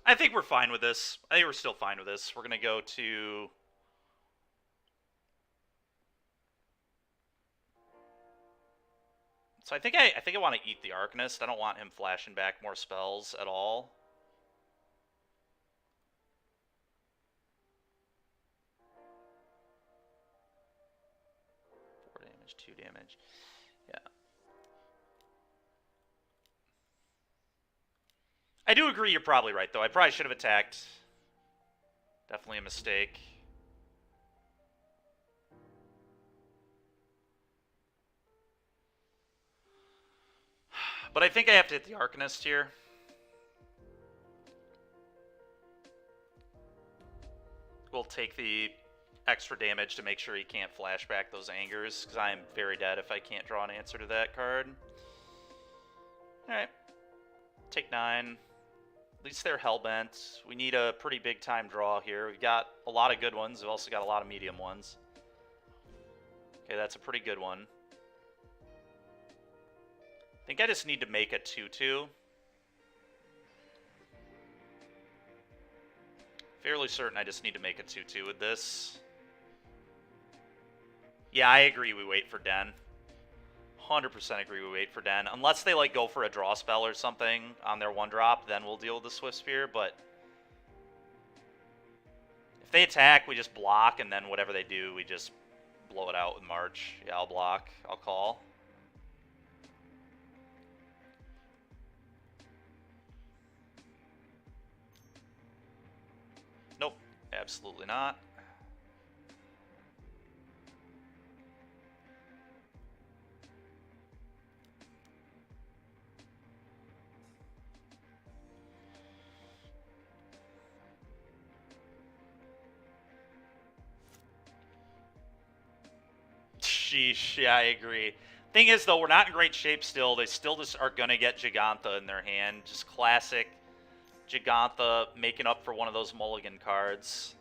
I think we're fine with this. I think we're still fine with this. We're going to go to... So I think I want to eat the Arcanist. I don't want him flashing back more spells at all. Damage, 2 damage. Yeah. I do agree you're probably right, though. I probably should have attacked. Definitely a mistake. But I think I have to hit the Arcanist here. We'll take the extra damage to make sure he can't flash back those Angers, because I am very dead if I can't draw an answer to that card. Alright. Take 9. At least they're Hellbent. We need a pretty big time draw here. We've got a lot of good ones. We've also got a lot of medium ones. Okay, that's a pretty good one. I think I just need to make a 2-2. Fairly certain I just need to make a 2-2 with this. Yeah, I agree we wait for Den. 100% agree we wait for Den. Unless they, like, go for a draw spell or something on their 1-drop, then we'll deal with the Swift Spear, but... If they attack, we just block, and then whatever they do, we just blow it out with March. Yeah, I'll block. I'll call. Nope. Absolutely not. Sheesh, yeah, I agree. Thing is, though, we're not in great shape still. They still just are going to get Gigantha in their hand. Just classic Gigantha making up for one of those mulligan cards.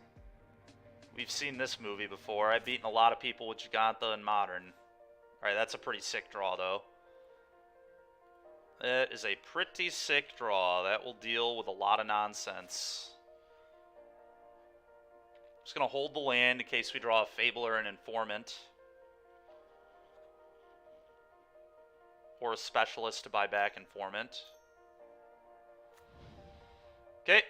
We've seen this movie before. I've beaten a lot of people with Gigantha in Modern. Alright, that's a pretty sick draw, though. That is a pretty sick draw. That will deal with a lot of nonsense. Just going to hold the land in case we draw a Fable or an Informant. Or a Specialist to buy back Informant. Okay.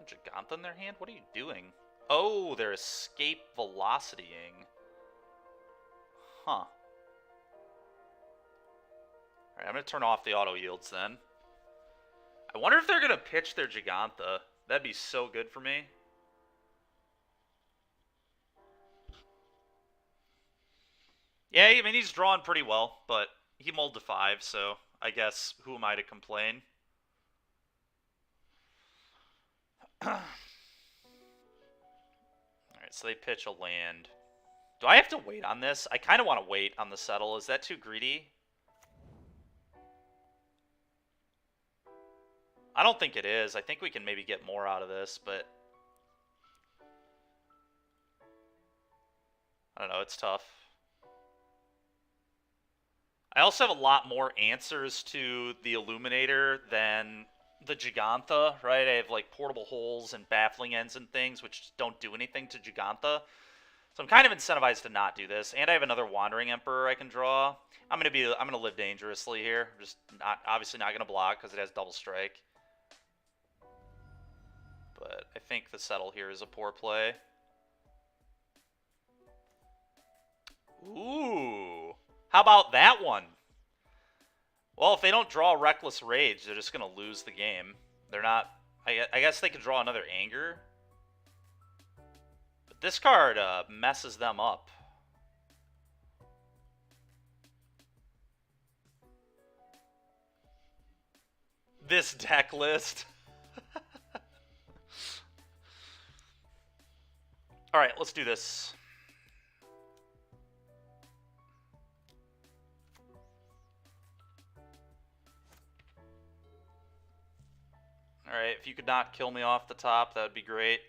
Gigantha in their hand? What are you doing? Oh, they're escape velocitying. Huh. Alright, I'm going to turn off the auto yields then. I wonder if they're going to pitch their Gigantha. That'd be so good for me. Yeah, I mean, he's drawn pretty well, but he mulled to 5, so I guess who am I to complain? Alright, so they pitch a land. Do I have to wait on this? I kind of want to wait on the settle. Is that too greedy? I don't think it is. I think we can maybe get more out of this, but I don't know. It's tough. I also have a lot more answers to the Illuminator than the Gigantha, right? I have like portable holes and baffling ends and things, which don't do anything to Gigantha. So I'm kind of incentivized to not do this, and I have another Wandering Emperor I can draw. I'm gonna live dangerously here. Just obviously not gonna block because it has double strike. But I think the settle here is a poor play. Ooh. How about that one? Well, if they don't draw Reckless Rage, they're just going to lose the game. They're not... I guess they could draw another Anger. But this card messes them up. This deck list. Alright, let's do this. Alright, if you could not kill me off the top, that would be great.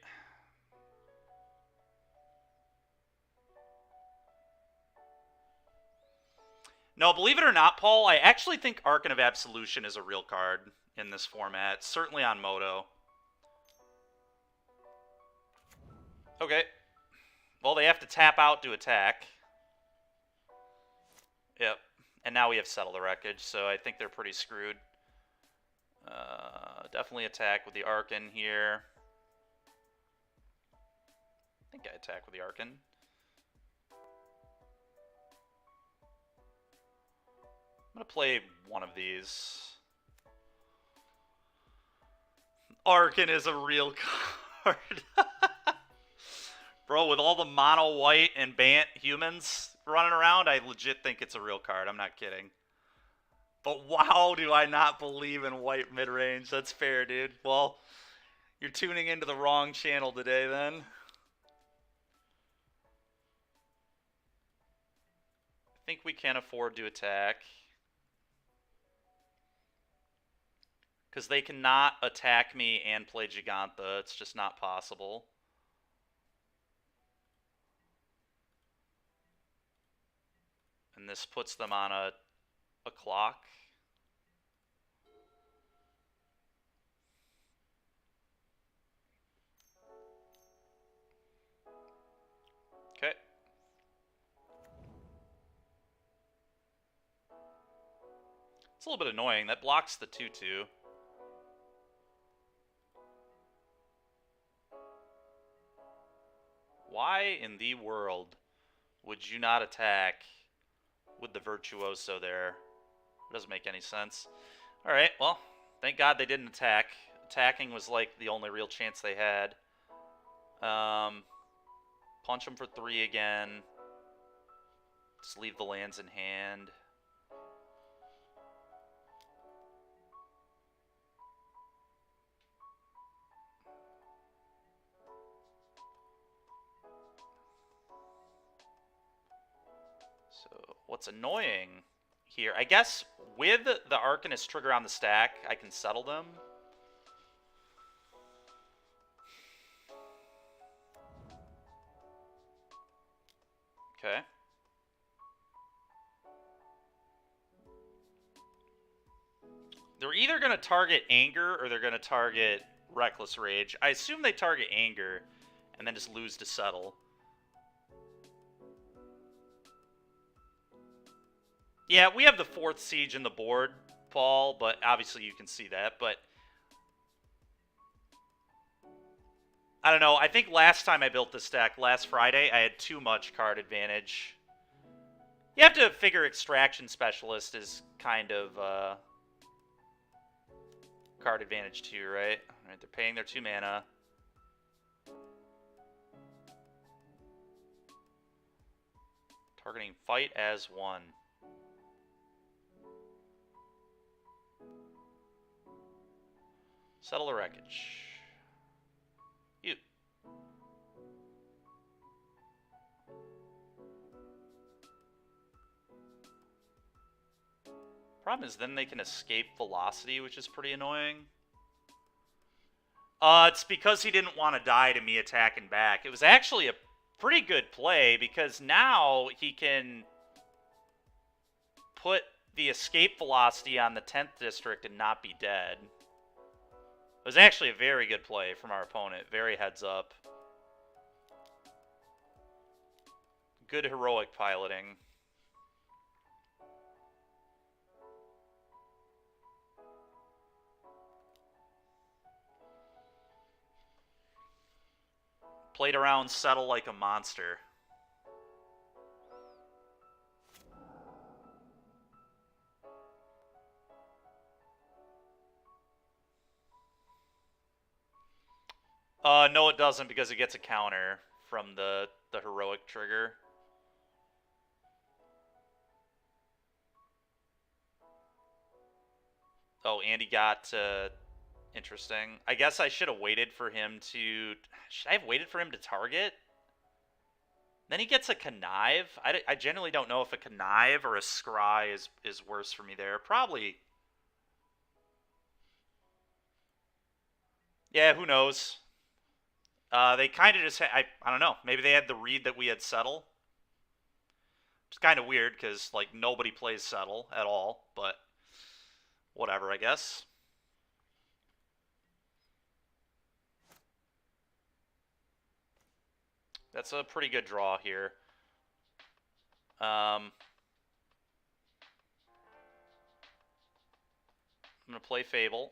No, believe it or not, Paul, I actually think Archon of Absolution is a real card in this format. Certainly on Moto. Okay. Well, they have to tap out to attack. Yep. And now we have Settle the Wreckage, so I think they're pretty screwed. Definitely attack with the Archon here. I think I attack with the Archon. I'm going to play one of these. Archon is a real card. Bro, with all the mono white and Bant humans running around, I legit think it's a real card. I'm not kidding. But wow, do I not believe in white mid-range. That's fair, dude. Well, you're tuning into the wrong channel today, then. I think we can afford to attack. Because they cannot attack me and play Gigantha. It's just not possible. And this puts them on a clock. Okay. It's a little bit annoying. That blocks the 2/2. Why in the world would you not attack with the Virtuoso there? It doesn't make any sense. Alright, well, thank God they didn't attack. Attacking was like the only real chance they had. Punch them for 3 again. Just leave the lands in hand. So, what's annoying here, I guess with the Arcanist trigger on the stack, I can settle them. Okay. They're either going to target Anger or they're going to target Reckless Rage. I assume they target Anger and then just lose to Settle. Yeah, we have the 4th Siege in the board, Paul, but obviously you can see that, but I don't know. I think last time I built this deck, last Friday, I had too much card advantage. You have to figure Extraction Specialist is kind of card advantage too, right? Alright, they're paying their 2 mana. Targeting fight as 1. Settle the Wreckage. You. Problem is then they can escape Velocity, which is pretty annoying. It's because he didn't want to die to me attacking back. It was actually a pretty good play because now he can put the escape velocity on the 10th district and not be dead. It was actually a very good play from our opponent. Very heads up. Good heroic piloting. Played around, settle like a monster. No, it doesn't because it gets a counter from the heroic trigger. Oh, and he got interesting. I guess I should have waited for him to. Should I have waited for him to target? Then he gets a connive. I generally don't know if a connive or a scry is worse for me there. Probably. Yeah, who knows? They kind of just I don't know. Maybe they had the read that we had settle. It's kind of weird because like nobody plays settle at all, but whatever, I guess. That's a pretty good draw here. I'm going to play Fable.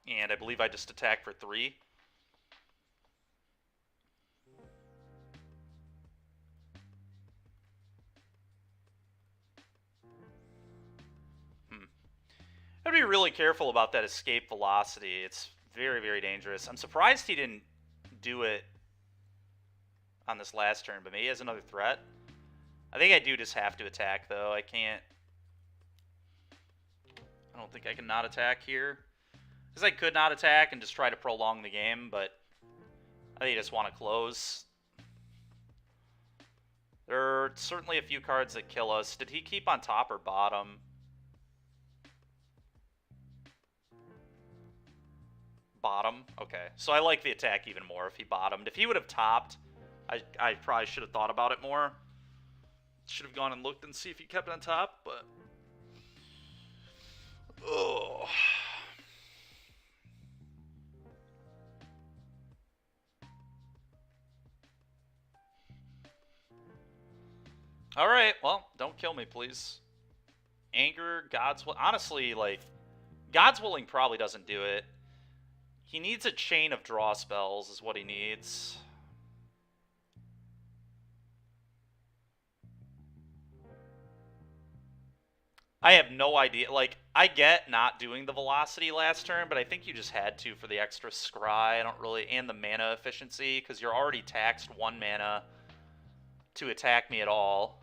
And I believe I just attack for 3. I'd be really careful about that escape velocity. It's very, very dangerous. I'm surprised he didn't do it on this last turn, but maybe he has another threat. I think I do just have to attack, though. I can't... I don't think I can not attack here. Because I could not attack and just try to prolong the game, but I think I just want to close. There are certainly a few cards that kill us. Did he keep on top or bottom? Bottom? Okay. So I like the attack even more if he bottomed. If he would have topped, I probably should have thought about it more. Should have gone and looked and see if he kept on top, but... Oh... Alright, well, don't kill me, please. Anger, God's Will... Honestly, like, God's Willing probably doesn't do it. He needs a chain of draw spells is what he needs. I have no idea. Like, I get not doing the velocity last turn, but I think you just had to for the extra scry. I don't really... And the mana efficiency, because you're already taxed 1 mana to attack me at all.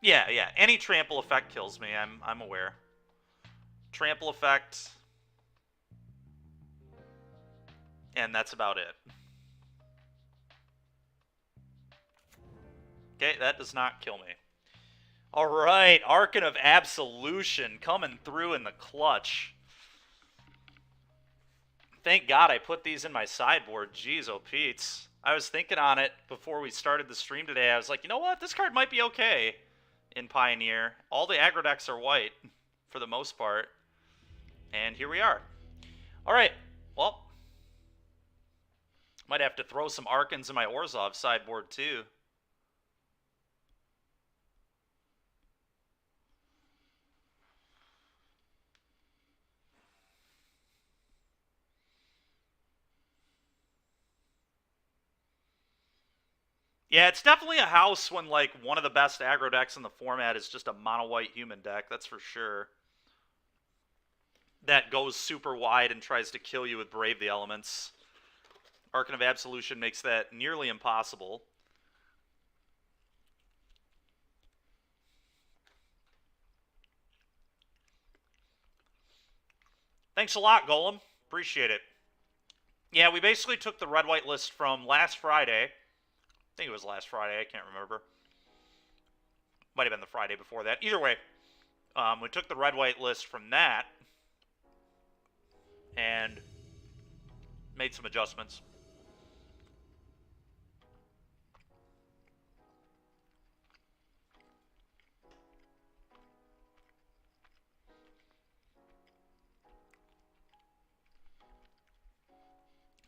Yeah, yeah. Any trample effect kills me. I'm aware. Trample effect. And that's about it. Okay, that does not kill me. Alright, Archon of Absolution coming through in the clutch. Thank God I put these in my sideboard. Jeez, oh Pete's. I was thinking on it before we started the stream today. I was like, you know what? This card might be okay in Pioneer. All the aggro decks are white for the most part. And here we are. Alright, well. Might have to throw some Archons in my Orzhov sideboard too. Yeah, it's definitely a house when, like, one of the best aggro decks in the format is just a mono-white human deck, that's for sure. That goes super wide and tries to kill you with Brave the Elements. Archon of Absolution makes that nearly impossible. Thanks a lot, Golem. Appreciate it. Yeah, we basically took the red-white list from last Friday. I think it was last Friday. I can't remember. Might have been the Friday before that. Either way, we took the red-white list from that and made some adjustments.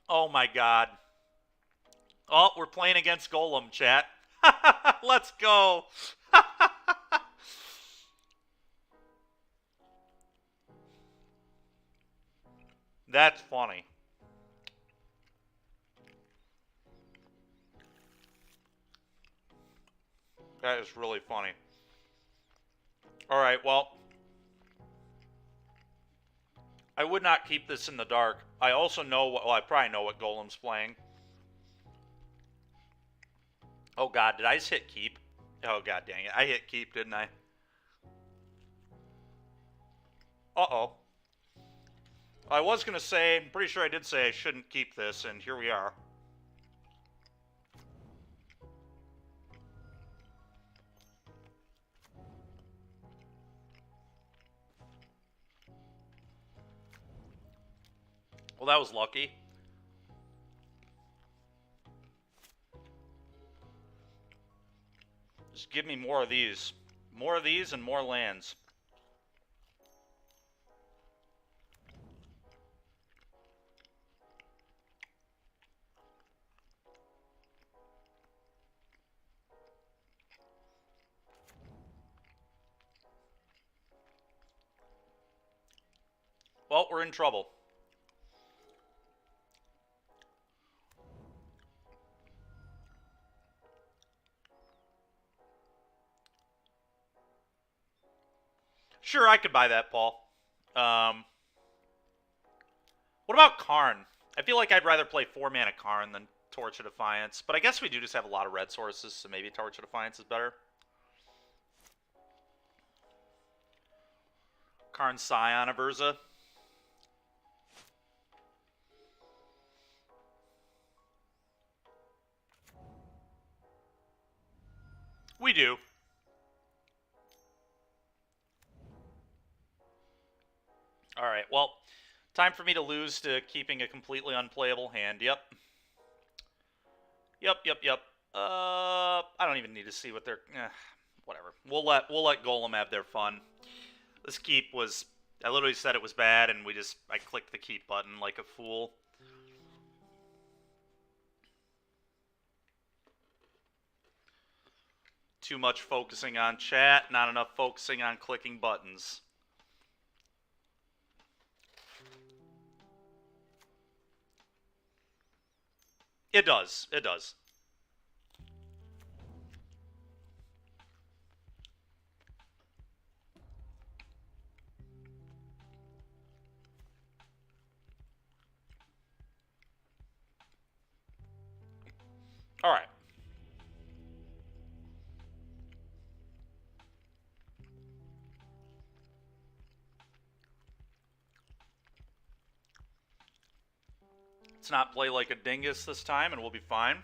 Oh my god. Oh, we're playing against Golem, chat. Let's go. That's funny. That is really funny. All right, well, I would not keep this in the dark. I also know what, well, I probably know what Golem's playing. Oh god, did I just hit keep? Oh god dang it. I hit keep, didn't I? Uh-oh. I was going to say, I'm pretty sure I did say I shouldn't keep this, and here we are. Well, that was lucky. Just give me more of these. More of these and more lands. Well, we're in trouble. Sure, I could buy that, Paul. What about Karn? I feel like I'd rather play 4-mana Karn than Torch of Defiance, but I guess we do just have a lot of red sources, so maybe Torch of Defiance is better. Karn Scion of Urza. We do. Alright, well, time for me to lose to keeping a completely unplayable hand. Yep. Yep. I don't even need to see what they're... whatever. We'll let Golem have their fun. This keep was... I literally said it was bad, and I clicked the keep button like a fool. Too much focusing on chat, not enough focusing on clicking buttons. It does. It does. All right. Let's not play like a dingus this time, and we'll be fine.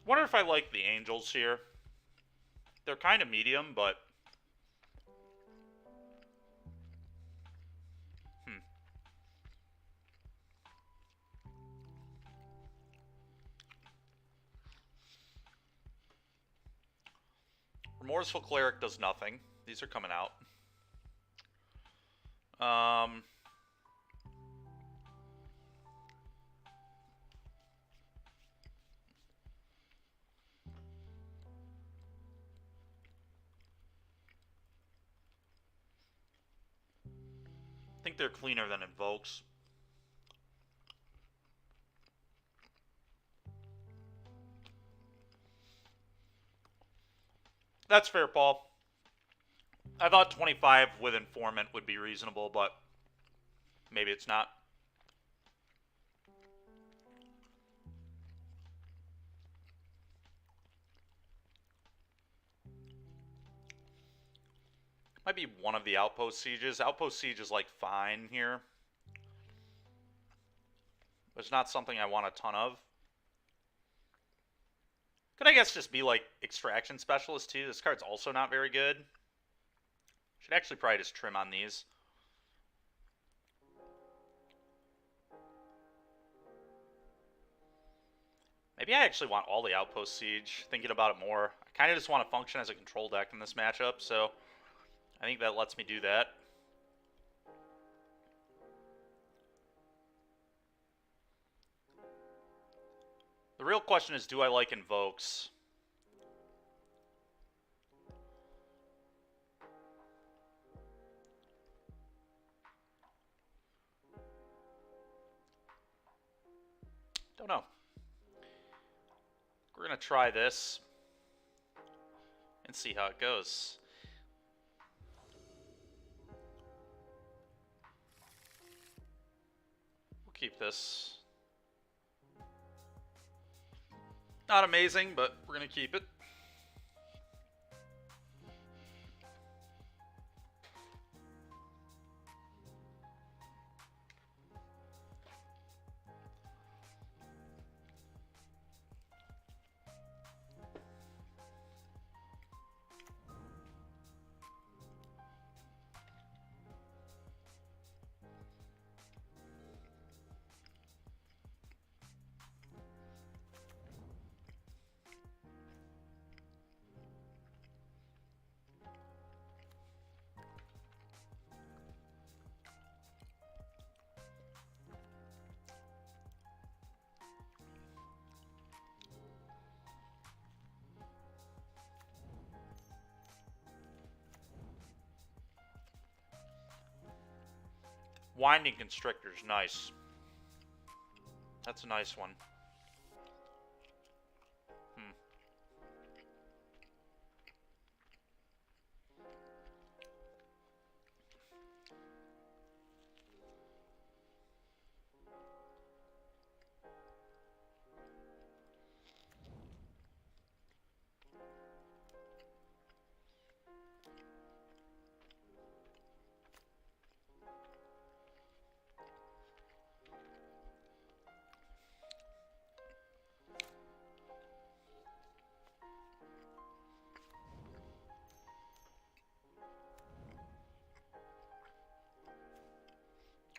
Wonder if I like the Angels here. They're kind of medium, but... Remorseful Cleric does nothing. These are coming out. I think they're cleaner than Invokes. That's fair, Paul. I thought 25 with Informant would be reasonable, but maybe it's not. Might be one of the Outpost Sieges. Outpost Siege is, like, fine here. But it's not something I want a ton of. Could, I guess, just be, like, Extraction Specialist, too. This card's also not very good. Should actually probably just trim on these. Maybe I actually want all the Outpost Siege, thinking about it more. I kind of just want to function as a control deck in this matchup, so I think that lets me do that. The real question is, do I like Invokes? Don't know. We're going to try this and see how it goes. We'll keep this. Not amazing, but we're going to keep it. Winding Constrictor's nice. That's a nice one.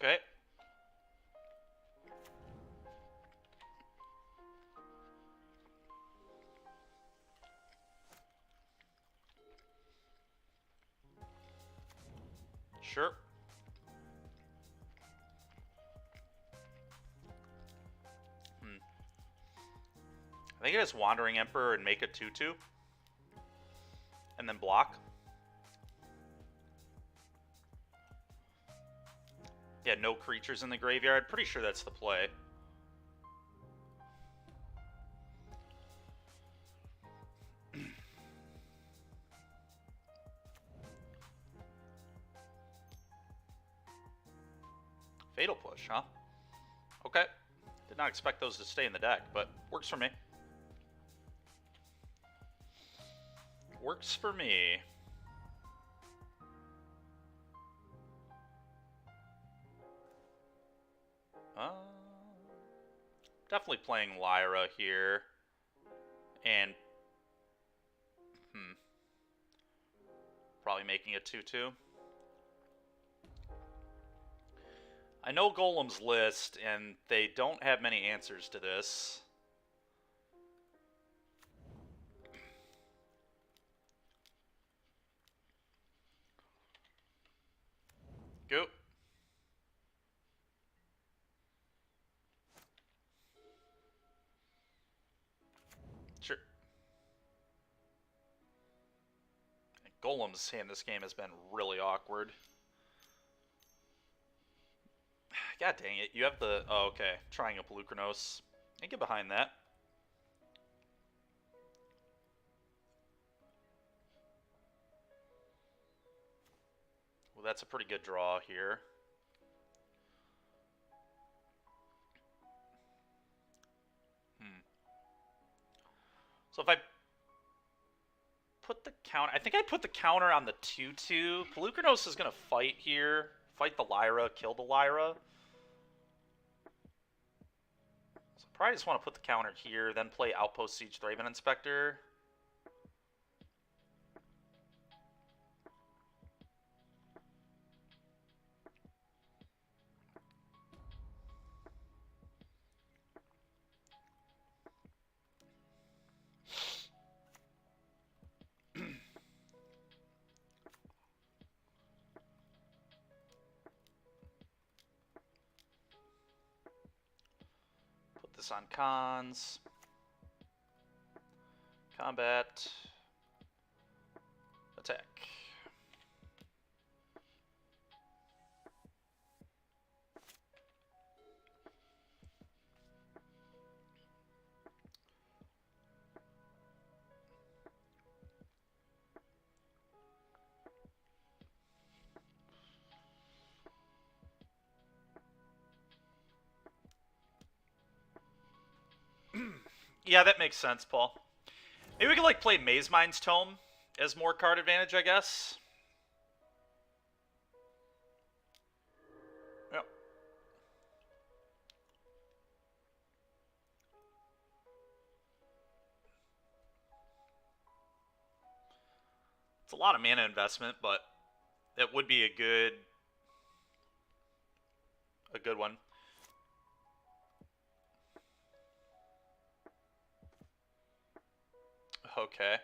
Okay. Sure. I think it is Wandering Emperor and make a 2/2. And then block. Yeah, no creatures in the graveyard. Pretty sure that's the play. Fatal Push, huh? Okay. Did not expect those to stay in the deck, but works for me. Works for me. Definitely playing Lyra here. And probably making a 2/2. I know Golem's list, and they don't have many answers to this. Go. Sure. Golem's hand this game has been really awkward. God dang it. You have the... Oh, okay. Trying up Lukranos. I get behind that. that's a pretty good draw here. So if I put the counter... I think I put the counter on the 2-2. Pelucranos is going to fight here. Fight the Lyra, kill the Lyra. So I probably just want to put the counter here, then play Outpost Siege Thraben Inspector. On cons, combat, attack. Yeah, that makes sense, Paul. Maybe we could, like, play Maze Mind's Tome as more card advantage, I guess. Yep. It's a lot of mana investment, but it would be a good one. Okay.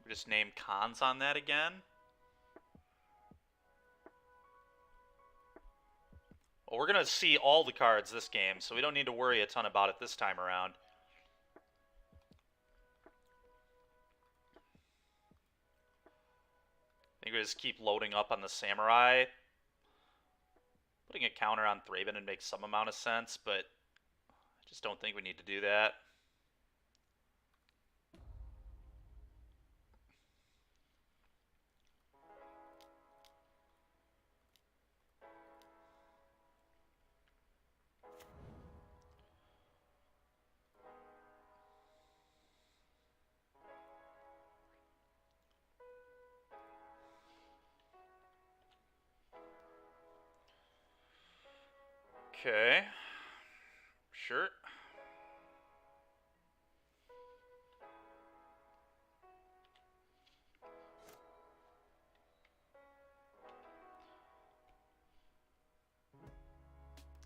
We just name cons on that again. Well, we're gonna see all the cards this game, so we don't need to worry a ton about it this time around. I think we just keep loading up on the Samurai. Putting a counter on Thraben would make some amount of sense, but I just don't think we need to do that. Okay. Sure.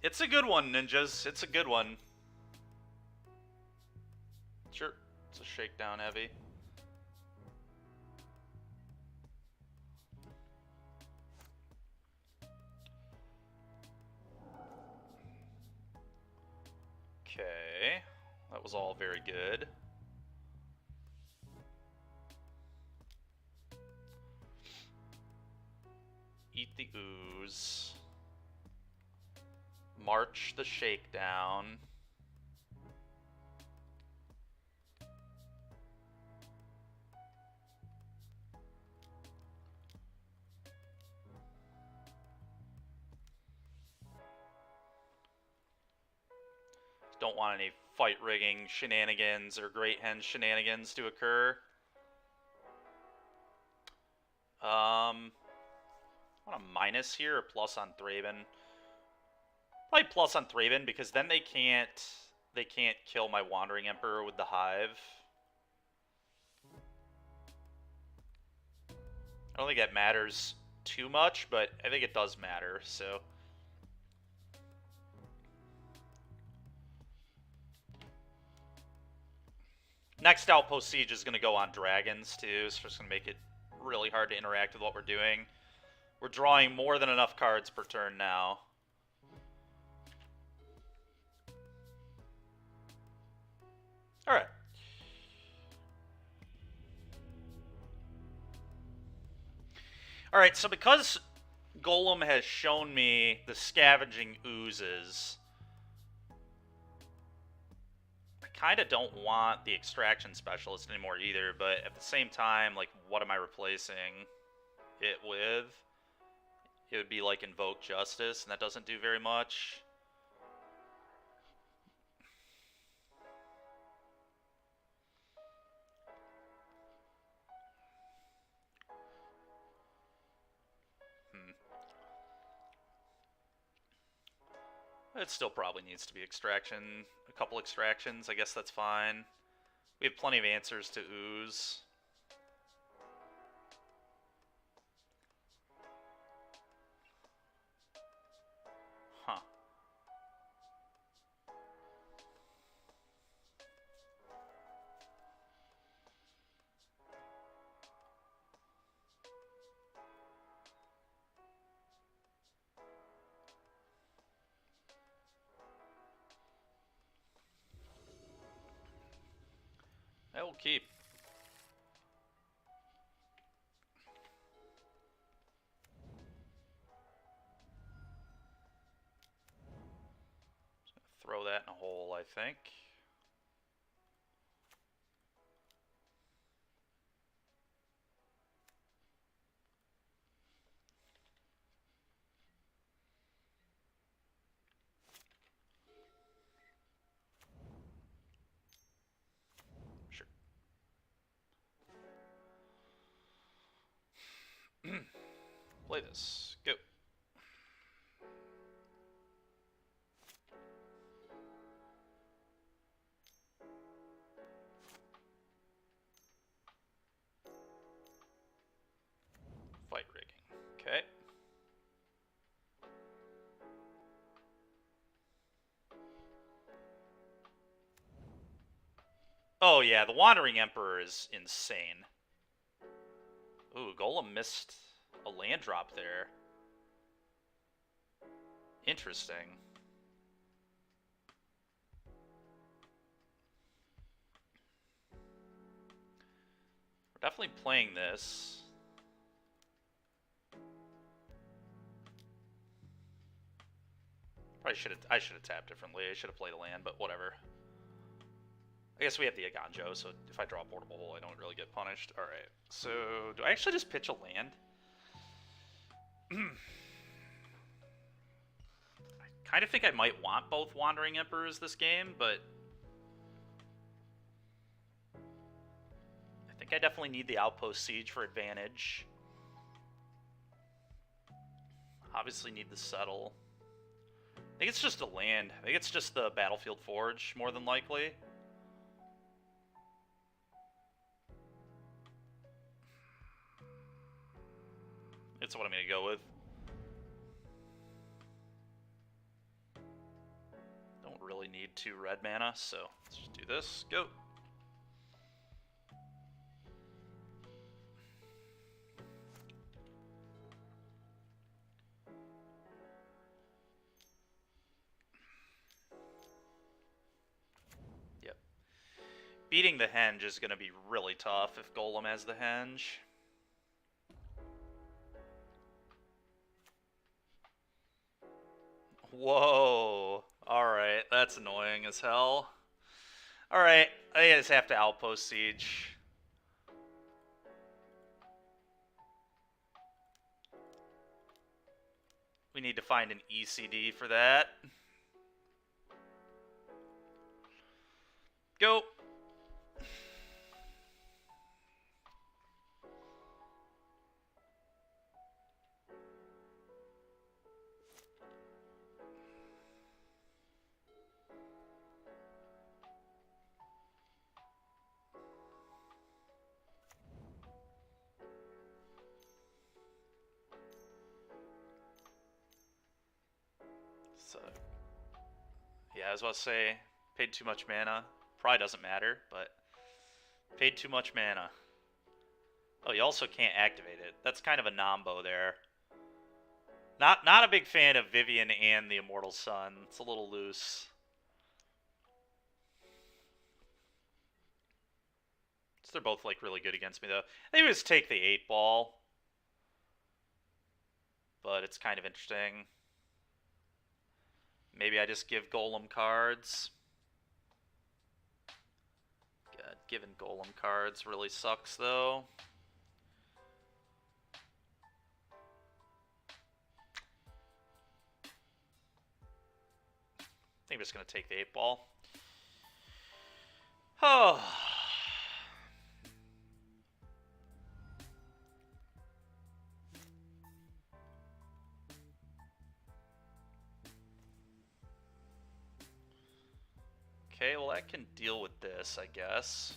It's a good one, ninjas. It's a good one. Sure. It's a shakedown heavy. Okay. That was all very good. Eat the ooze. March the shakedown. Don't want any fight rigging shenanigans or Great Hen shenanigans to occur. Want a minus here or plus on Thraben? Probably plus on Thraben because then they can't kill my Wandering Emperor with the Hive. I don't think that matters too much, but I think it does matter, so. Next Outpost Siege is going to go on dragons, too, so it's going to make it really hard to interact with what we're doing. We're drawing more than enough cards per turn now. Alright. Alright, so because Golem has shown me the Scavenging Oozes, kind of don't want the extraction specialist anymore either, but at the same time, like, what am I replacing it with? It would be like Invoke Justice, and that doesn't do very much. It still probably needs to be extraction. A couple extractions, I guess that's fine. We have plenty of answers to ooze. Huh. I will keep. Throw that in a hole, I think. Sure. Play this. Go. Fight rigging. Okay. Oh yeah, the Wandering Emperor is insane. Ooh, Golem missed a land drop there. Interesting. We're definitely playing this. I should have tapped differently. I should have played a land, but whatever. I guess we have the Aganjo, so if I draw a portable hole, I don't really get punished. Alright, so do I actually just pitch a land? I kind of think I might want both Wandering Emperors this game, but I think I definitely need the Outpost Siege for advantage. Obviously need the Settle. I think it's just a land. I think it's just the Battlefield Forge, more than likely. It's what I'm going to go with. Don't really need 2 red mana, so let's just do this. Go. Yep. Beating the Henge is going to be really tough if Golem has the Henge. Whoa. Alright, that's annoying as hell. Alright, I just have to Outpost Siege. We need to find an ECD for that. Go. So, yeah, I was about to say, paid too much mana. Probably doesn't matter, but paid too much mana. Oh, you also can't activate it. That's kind of a nombo there. Not a big fan of Vivian and the Immortal Sun. It's a little loose. So they're both like really good against me though. They just take the 8-ball. But it's kind of interesting. Maybe I just give Golem cards. Giving golem cards really sucks, though. I think I'm just going to take the 8-ball. Oh. Okay, well that can deal with this, I guess.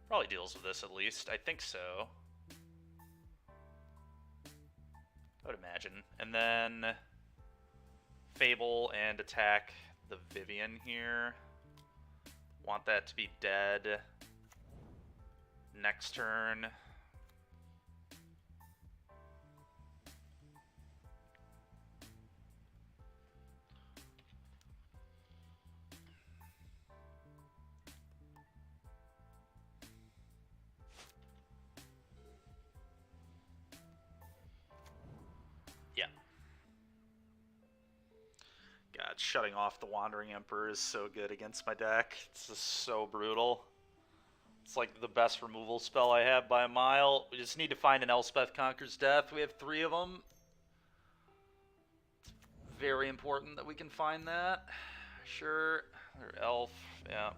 Probably deals with this at least. I think so. I would imagine. And then Fable and attack the Vivian here. Want that to be dead next turn. Yeah. God, shutting off the Wandering Emperor is so good against my deck. It's just so brutal. It's like the best removal spell I have by a mile. We just need to find an Elspeth Conquers Death. We have 3 of them. It's very important that we can find that. Sure. Or Elf. Yeah.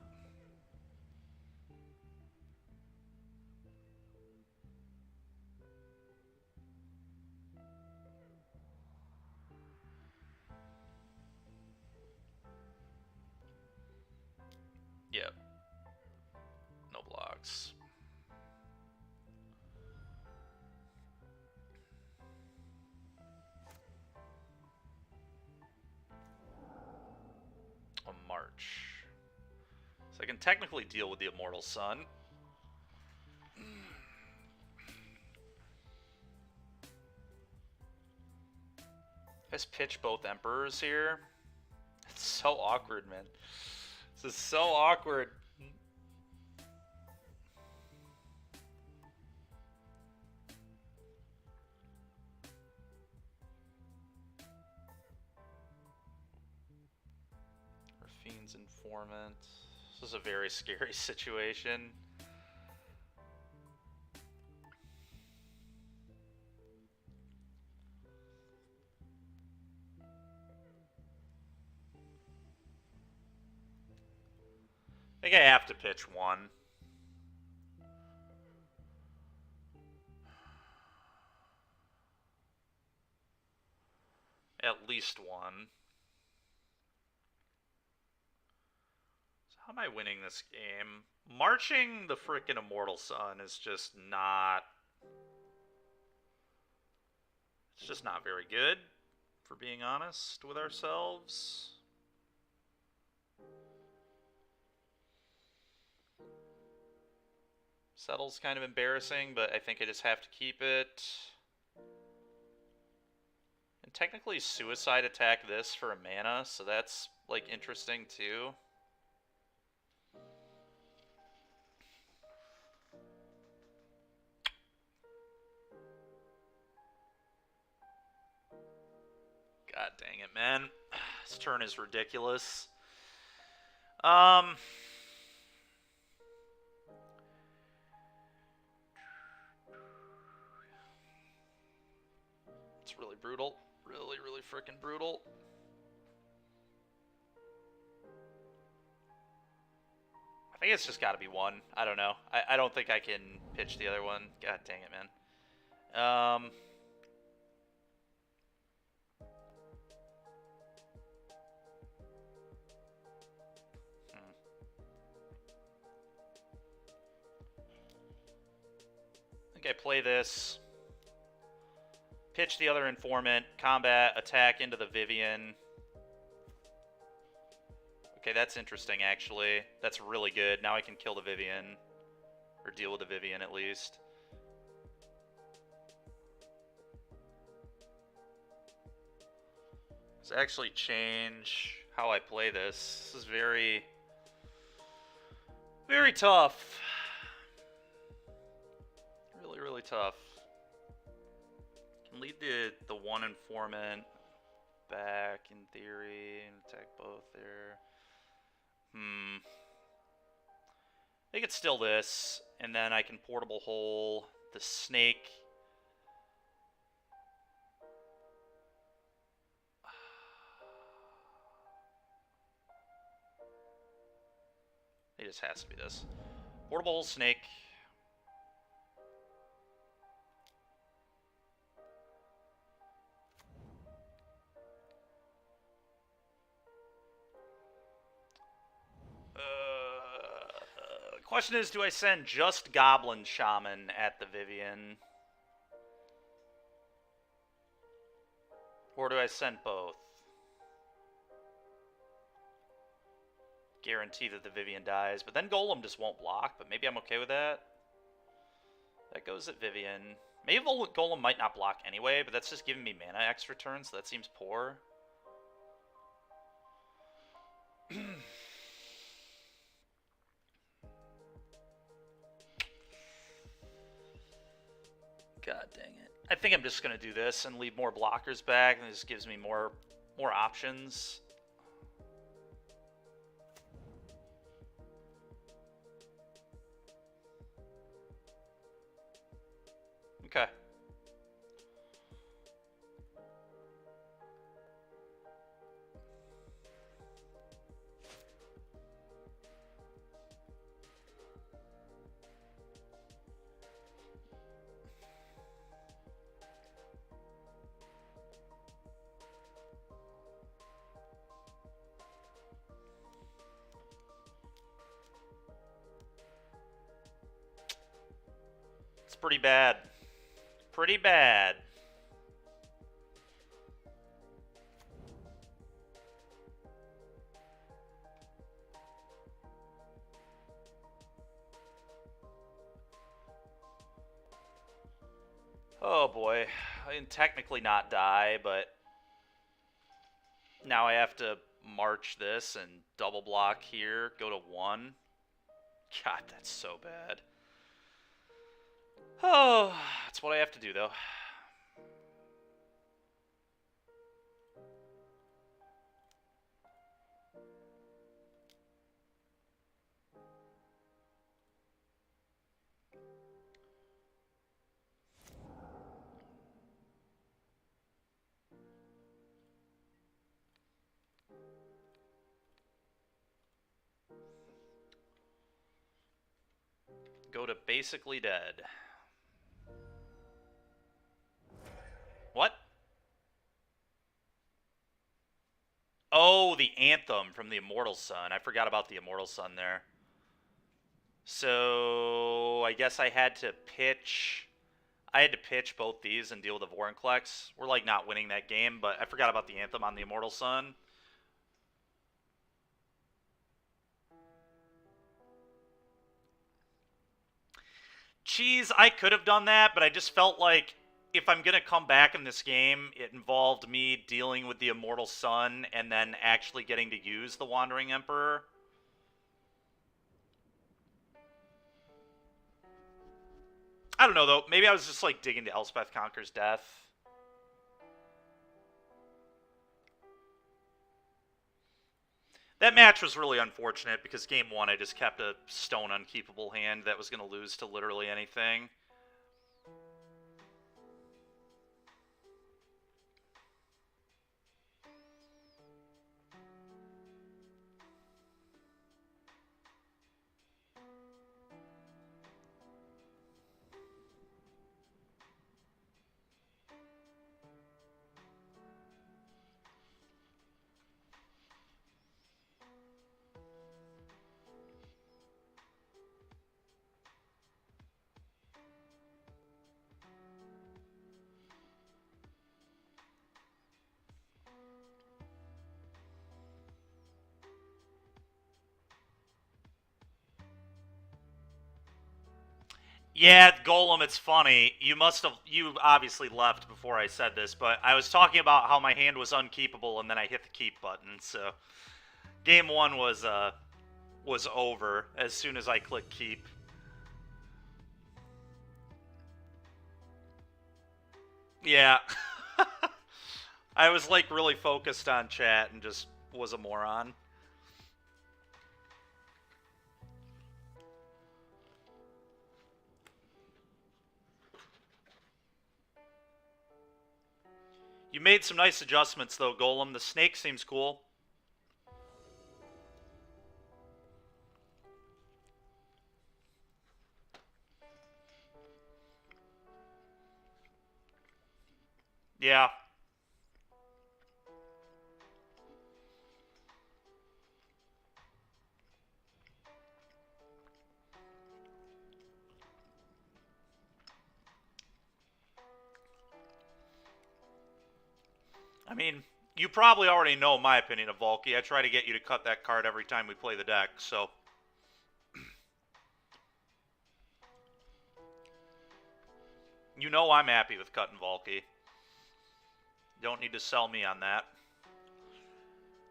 Yep. No blocks. A March. So I can technically deal with the Immortal Sun. Let's pitch both Emperors here. It's so awkward, man. This is so awkward. Raffine's Informant. This is a very scary situation. I think I have to pitch one. At least one. So how am I winning this game? Marching the frickin' Immortal Sun is just not... It's just not very good, for being honest with ourselves. Settle's kind of embarrassing, but I think I just have to keep it. And technically Suicide attack this for a mana, so that's, like, interesting too. God dang it, man. This turn is ridiculous. It's really brutal. Really, really freaking brutal. I think it's just got to be one. I don't know. I don't think I can pitch the other one. God dang it, man. I think I play this. Pitch the other Informant. Combat. Attack into the Vivian. Okay, that's interesting, actually. That's really good. Now I can kill the Vivian. Or deal with the Vivian, at least. Let's actually change how I play this. This is very... very tough. Really, really tough. Lead the one informant back in theory and attack both there. I think it's still this, and then I can portable hole the snake. It just has to be this. Portable hole snake. Question is, do I send just Goblin Shaman at the Vivian? Or do I send both? Guarantee that the Vivian dies, but then Golem just won't block, but maybe I'm okay with that. That goes at Vivian. Maybe Golem might not block anyway, but that's just giving me mana extra turns, so that seems poor. God dang it. I think I'm just going to do this and leave more blockers back, and this gives me more options. Okay. It's pretty bad. Pretty bad. Oh boy. I can technically not die, but now I have to march this and double block here, go to 1. God, that's so bad. Oh, that's what I have to do, though. Go to basically dead. What? Oh, the anthem from the Immortal Sun. I forgot about the Immortal Sun there. So I guess I had to pitch both these and deal with the Vorinclex. We're like not winning that game, but I forgot about the anthem on the Immortal Sun. Jeez, I could have done that, but I just felt like if I'm going to come back in this game, it involved me dealing with the Immortal Sun and then actually getting to use the Wandering Emperor. I don't know, though. Maybe I was just, like, digging to Elspeth Conquers Death. That match was really unfortunate because game 1 I just kept a stone unkeepable hand that was going to lose to literally anything. Yeah, Golem, it's funny. You obviously left before I said this, but I was talking about how my hand was unkeepable, and then I hit the keep button, so game 1 was over as soon as I clicked keep. Yeah. I was like really focused on chat and just was a moron. You made some nice adjustments though, Golem. The snake seems cool. Yeah. I mean, you probably already know my opinion of Valky. I try to get you to cut that card every time we play the deck, so. You know I'm happy with cutting Valky. Don't need to sell me on that.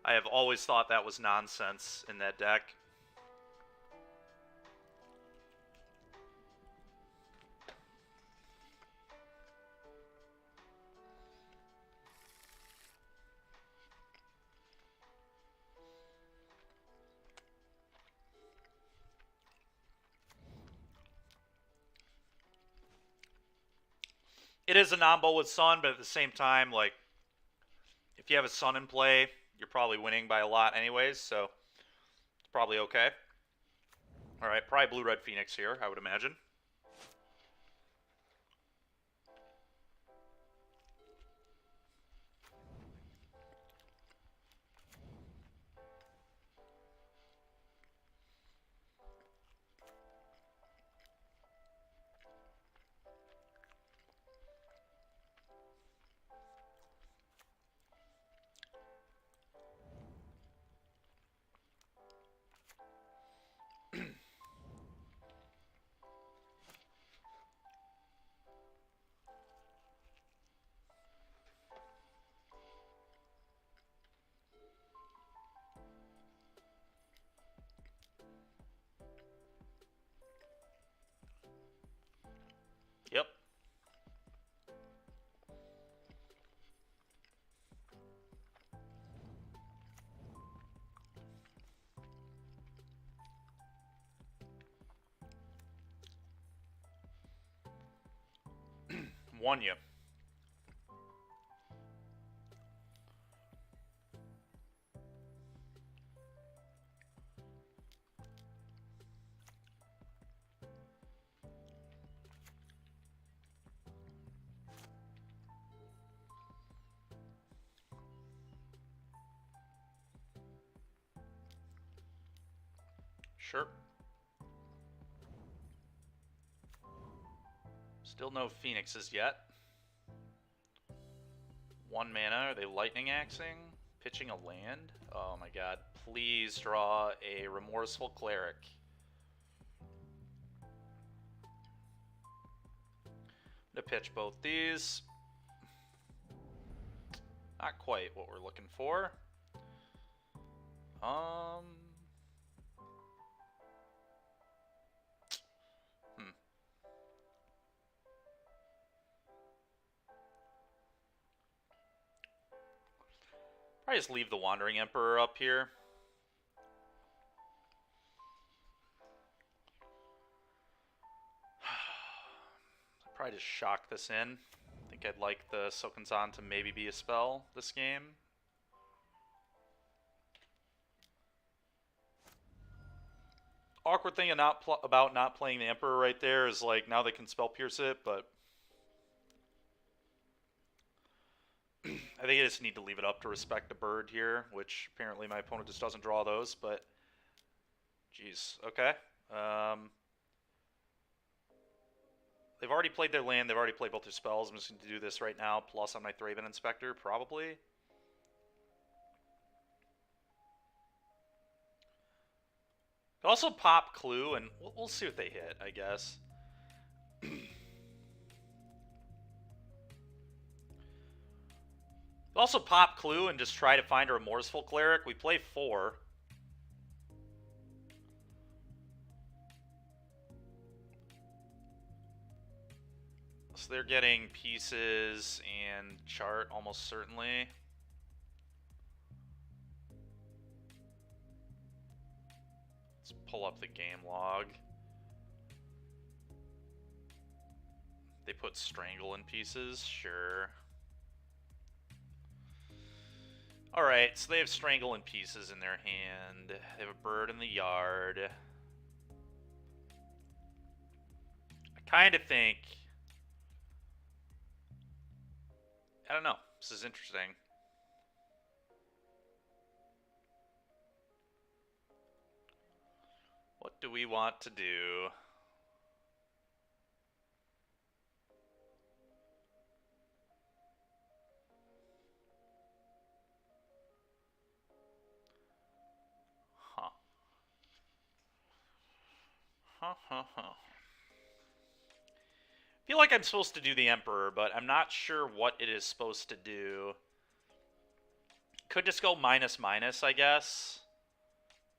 I have always thought that was nonsense in that deck. It is a non-bow with Sun, but at the same time, like, if you have a Sun in play, you're probably winning by a lot anyways, so it's probably okay. Alright, probably Blue-Red Phoenix here, I would imagine. Yep. Won you. Sure. Still no Phoenixes yet. 1 mana. Are they lightning axing? Pitching a land? Oh my god. Please draw a Remorseful Cleric. I'm gonna pitch both these. Not quite what we're looking for. Probably just leave the Wandering Emperor up here. Probably just shock this in. I think I'd like the Sokenzan to maybe be a spell this game. Awkward thing about not playing the Emperor right there is, like, now they can spell pierce it, but I think I just need to leave it up to respect the bird here, which apparently my opponent just doesn't draw those, but jeez, okay. They've already played their land, they've already played both their spells. I'm just going to do this right now, plus on my Thraben Inspector, probably. Also pop Clue, and we'll see what they hit, I guess. Also pop Clue and just try to find a Remorseful Cleric. We play 4. So they're getting pieces and chart almost certainly. Let's pull up the game log. They put strangle in pieces, sure. Alright, so they have strangle in pieces in their hand. They have a bird in the yard. I kind of think... I don't know. This is interesting. What do we want to do? Huh. I feel like I'm supposed to do the Emperor, but I'm not sure what it is supposed to do. Could just go minus, I guess.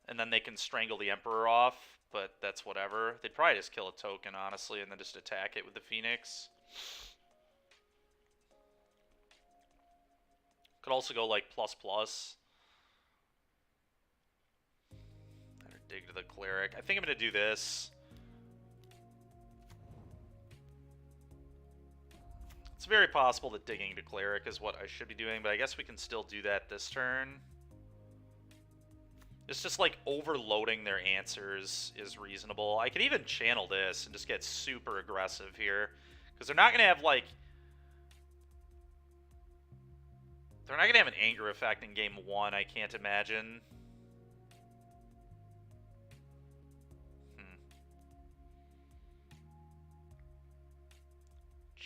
And then they can strangle the Emperor off, but that's whatever. They'd probably just kill a token, honestly, and then just attack it with the Phoenix. Could also go, like, ++. Dig to the Cleric. I think I'm going to do this. It's very possible that digging to Cleric is what I should be doing, but I guess we can still do that this turn. It's just like overloading their answers is reasonable. I could even channel this and just get super aggressive here. Because they're not going to have like... They're not going to have an anger effect in game 1, I can't imagine.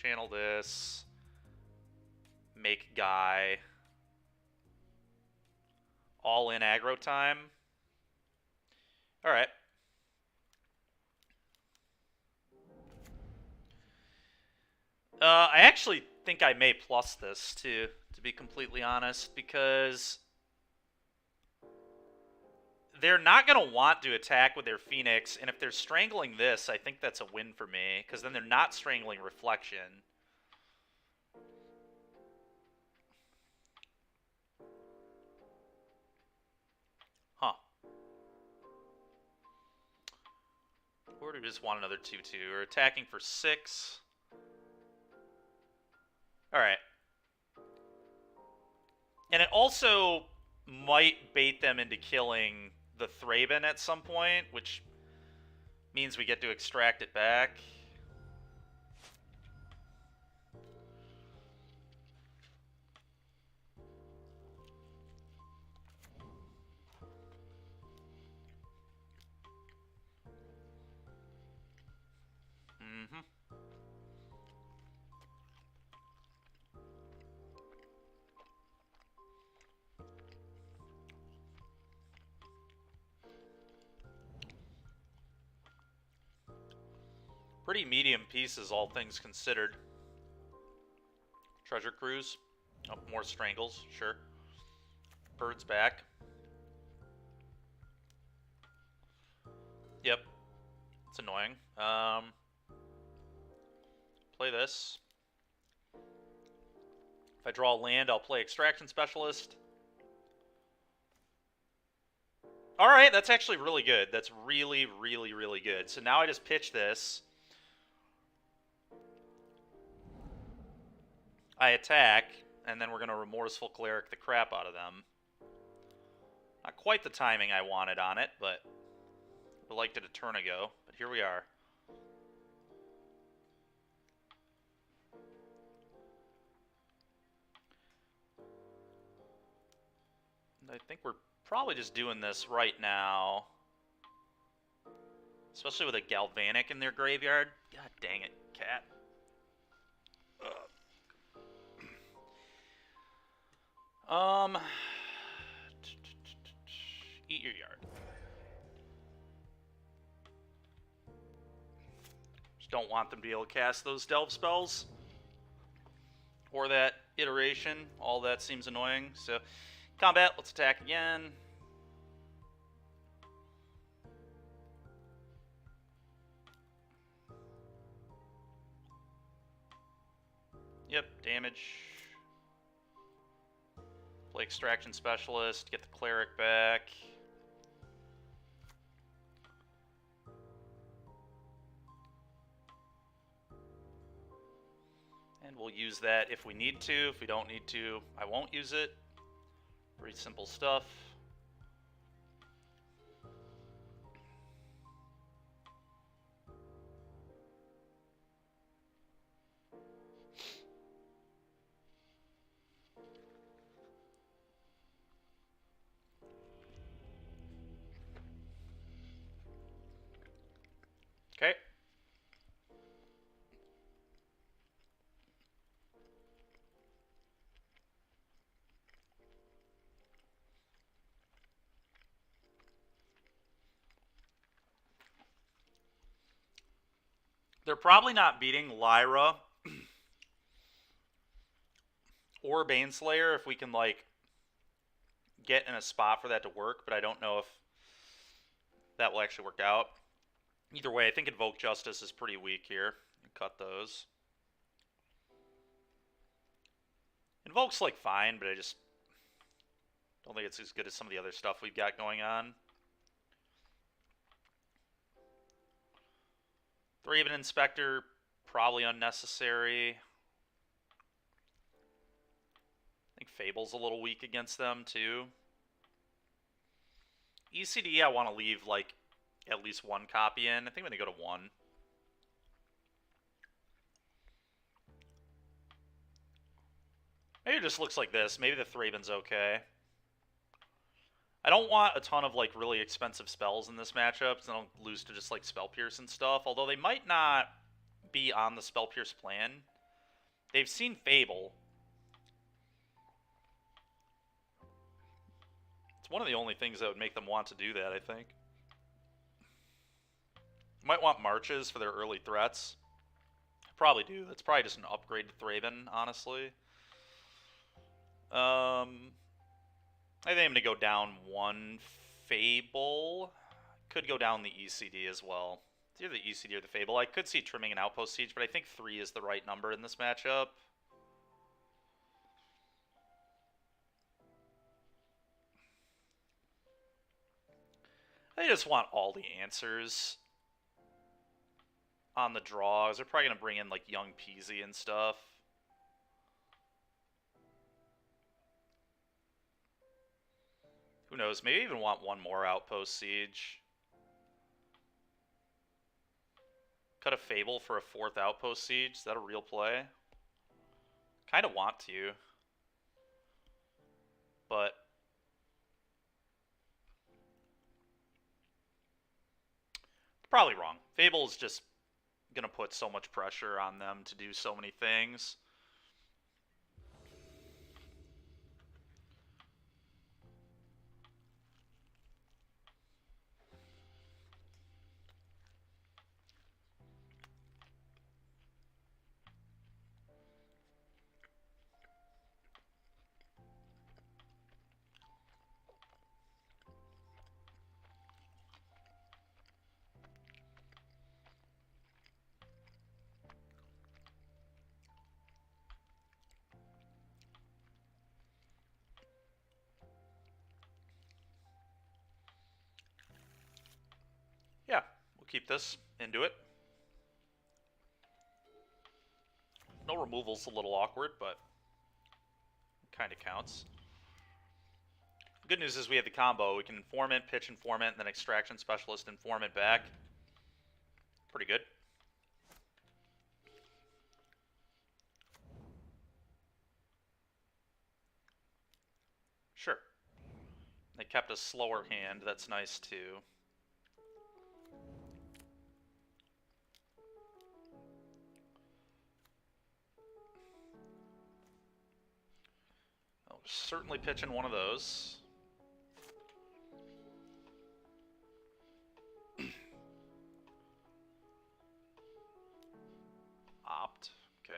Channel this. Make Guy. All in aggro time. Alright. I actually think I may plus this, too, to be completely honest, because they're not going to want to attack with their Phoenix, and if they're strangling this, I think that's a win for me, because then they're not strangling Reflection. Huh. Or do we just want another 2-2? We're attacking for 6. Alright. And it also might bait them into killing the Thraben at some point, which means we get to extract it back. Pretty medium pieces, all things considered. Treasure Cruise. Oh, more strangles, sure. Bird's back. Yep. It's annoying. Play this. If I draw a land, I'll play Extraction Specialist. Alright, that's actually really good. That's really, really, really good. So now I just pitch this. I attack, and then we're going to Remorseful Cleric the crap out of them. Not quite the timing I wanted on it, but I liked it a turn ago. But here we are. I think we're probably just doing this right now. Especially with a Galvanic in their graveyard. God dang it, cat. Eat your yard. Just don't want them to be able to cast those delve spells. Or that iteration. All that seems annoying. So, combat, let's attack again. Yep, damage. Play Extraction Specialist, get the Cleric back. And we'll use that if we need to. If we don't need to, I won't use it. Pretty simple stuff. Okay. They're probably not beating Lyra or Baneslayer if we can, like, get in a spot for that to work, but I don't know if that will actually work out. Either way, I think Invoke Justice is pretty weak here. Cut those. Invoke's, like, fine, but I just don't think it's as good as some of the other stuff we've got going on. Thraven Inspector, probably unnecessary. I think Fable's a little weak against them, too. ECD, I want to leave, like, at least one copy in. I think I'm going to go to 1. Maybe it just looks like this. Maybe the Thraven's okay. I don't want a ton of, like, really expensive spells in this matchup, so I don't lose to just, like, Spell Pierce and stuff. Although they might not be on the Spell Pierce plan. They've seen Fable. It's one of the only things that would make them want to do that, I think. Might want Marches for their early threats. Probably do. That's probably just an upgrade to Thraven, honestly. I think I'm going to go down 1 Fable. Could go down the ECD as well. It's either the ECD or the Fable. I could see trimming an Outpost Siege, but I think 3 is the right number in this matchup. I just want all the answers on the draws. They're probably going to bring in, like, Young Peasy and stuff. Who knows? Maybe even want 1 more Outpost Siege. Cut a Fable for a 4th Outpost Siege. Is that a real play? Kind of want to. But probably wrong. Fable is just going to put so much pressure on them to do so many things. Yeah, we'll keep this into it. No removal's a little awkward, but kind of counts. The good news is we have the combo. We can Informant, pitch Informant, and then Extraction Specialist, Informant back. Pretty good. Sure. They kept a slower hand. That's nice, too. I'll certainly pitch in one of those. Opt. Okay.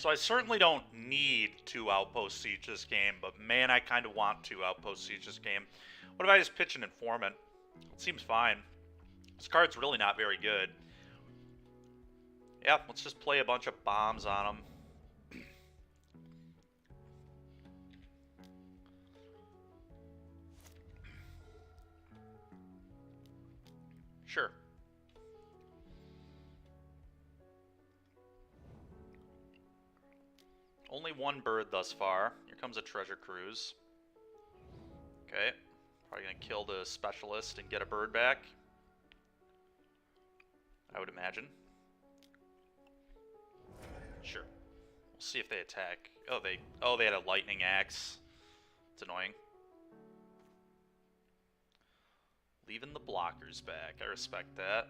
So I certainly don't need 2 Outpost Siege this game, but man, I kind of want 2 Outpost Siege this game. What if I just pitch an Informant? It seems fine. This card's really not very good. Yeah, let's just play a bunch of bombs on him. Sure. Only 1 bird thus far. Here comes a treasure cruise. Okay. Probably gonna kill the specialist and get a bird back, I would imagine. Sure. We'll see if they attack. Oh, they had a lightning axe. It's annoying. Leaving the blockers back. I respect that.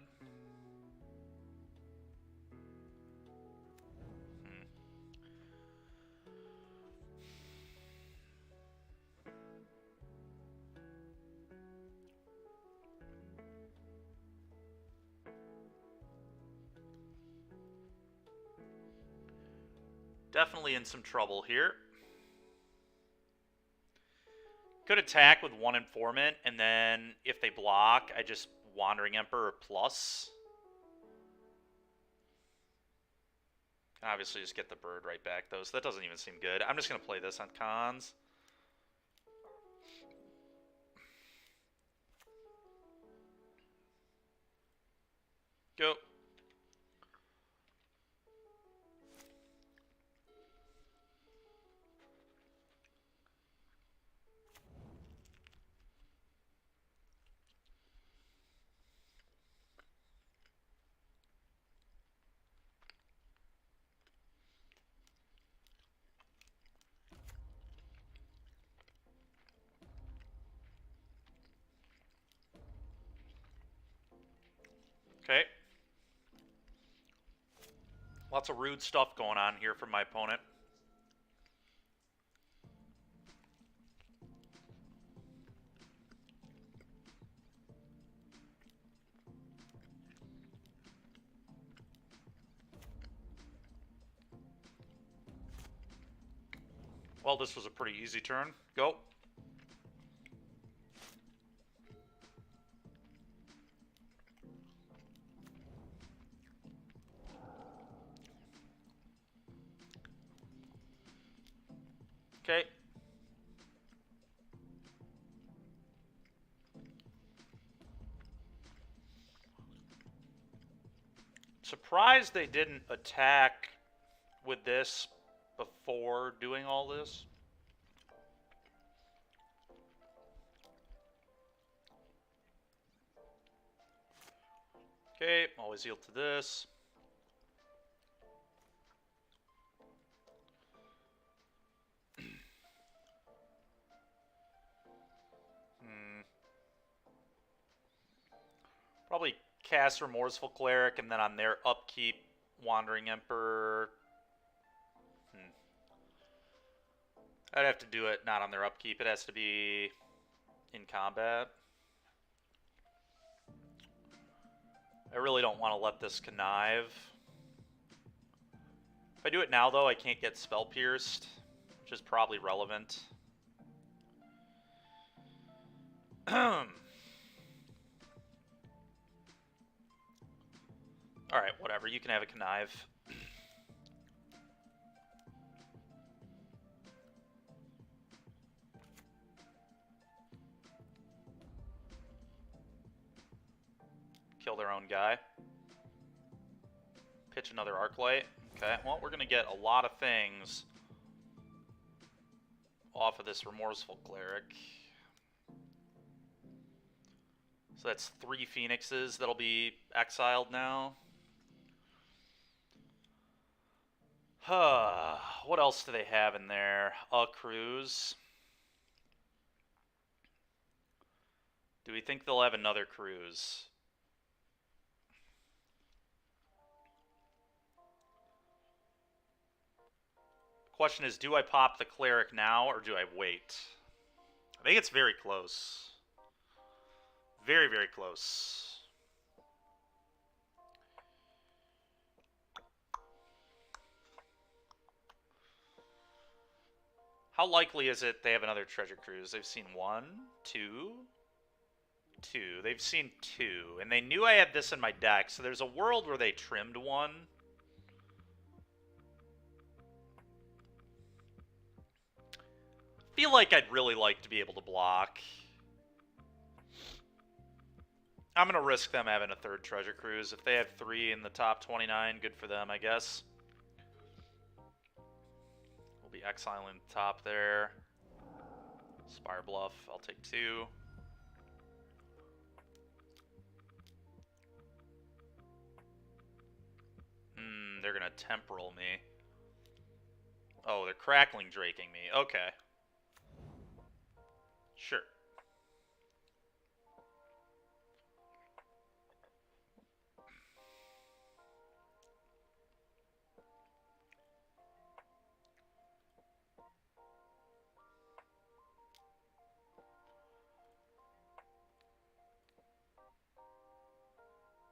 Definitely in some trouble here. Could attack with 1 Informant, and then if they block, I just Wandering Emperor plus. Can obviously just get the bird right back, though, so that doesn't even seem good. I'm just going to play this on cons. Go. Okay. Lots of rude stuff going on here from my opponent. Well, this was a pretty easy turn. Go. Okay. Surprised they didn't attack with this before doing all this. Okay, always yield to this. Probably cast Remorseful Cleric, and then on their upkeep, Wandering Emperor. I'd have to do it not on their upkeep. It has to be in combat. I really don't want to let this connive. If I do it now, though, I can't get Spell Pierced, which is probably relevant. Alright, whatever. You can have a connive. Kill their own guy. Pitch another Arclight. Okay, well, we're going to get a lot of things off of this Remorseful Cleric. So that's 3 Phoenixes that'll be exiled now. What else do they have in there? A cruise. Do we think they'll have another cruise? Question is, do I pop the Cleric now or do I wait? I think it's very close. Very, very close. How likely is it they have another treasure cruise? They've seen 1, 2, 2. They've seen 2. And they knew I had this in my deck, so there's a world where they trimmed 1. Feel like I'd really like to be able to block. I'm going to risk them having a third treasure cruise. If they have 3 in the top 29, good for them, I guess. We'll be exiling the top there. Spire Bluff, I'll take 2. They're going to temporal me. Oh, they're crackling draking me. Okay. Sure.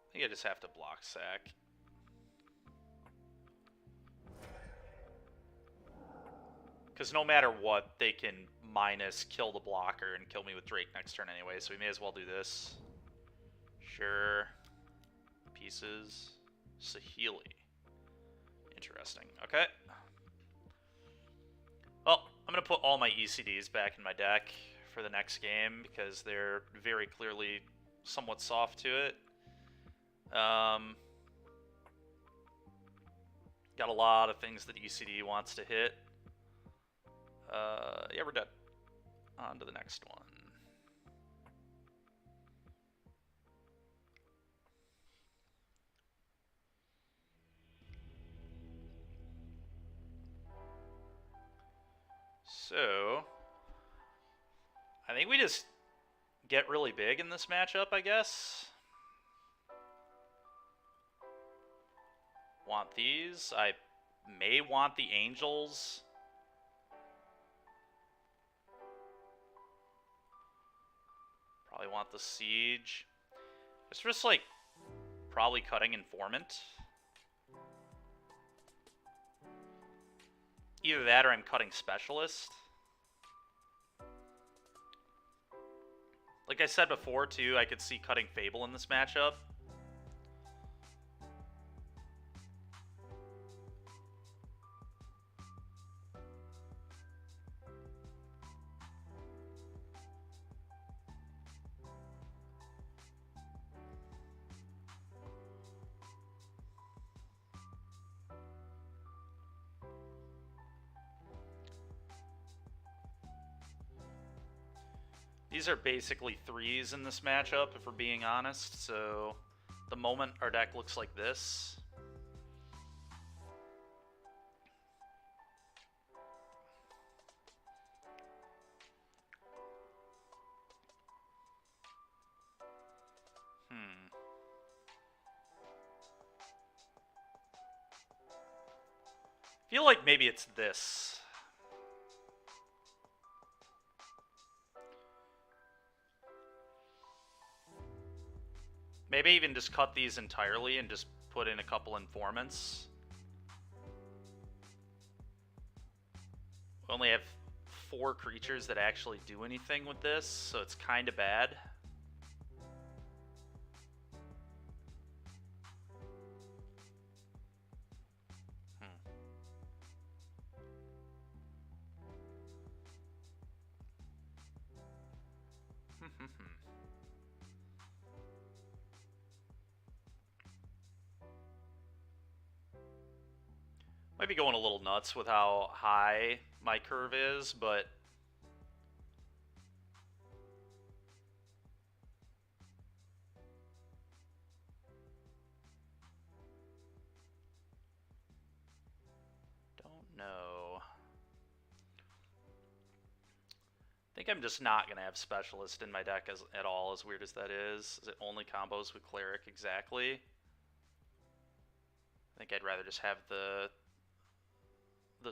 I think I just have to block sack. Because no matter what, they can minus kill the blocker and kill me with Drake next turn anyway, so we may as well do this. Sure. Pieces. Sahili. Interesting. Okay. Well, I'm going to put all my ECDs back in my deck for the next game because they're very clearly somewhat soft to it. Got a lot of things that ECD wants to hit. Yeah, we're dead. On to the next one. So, I think we just get really big in this matchup, I guess. Want these. I may want the Angels. Probably want the Siege. It's just like probably cutting Informant. Either that or I'm cutting Specialist. Like I said before, too, I could see cutting Fable in this matchup. These are basically 3s in this matchup, if we're being honest, so the moment our deck looks like this. Feel like maybe it's this. Maybe even just cut these entirely and just put in a couple Informants. We only have 4 creatures that actually do anything with this, so it's kind of bad. Might be going a little nuts with how high my curve is, but don't know. I think I'm just not going to have Specialist in my deck at all, as weird as that is. It only combos with Cleric exactly. I think I'd rather just have the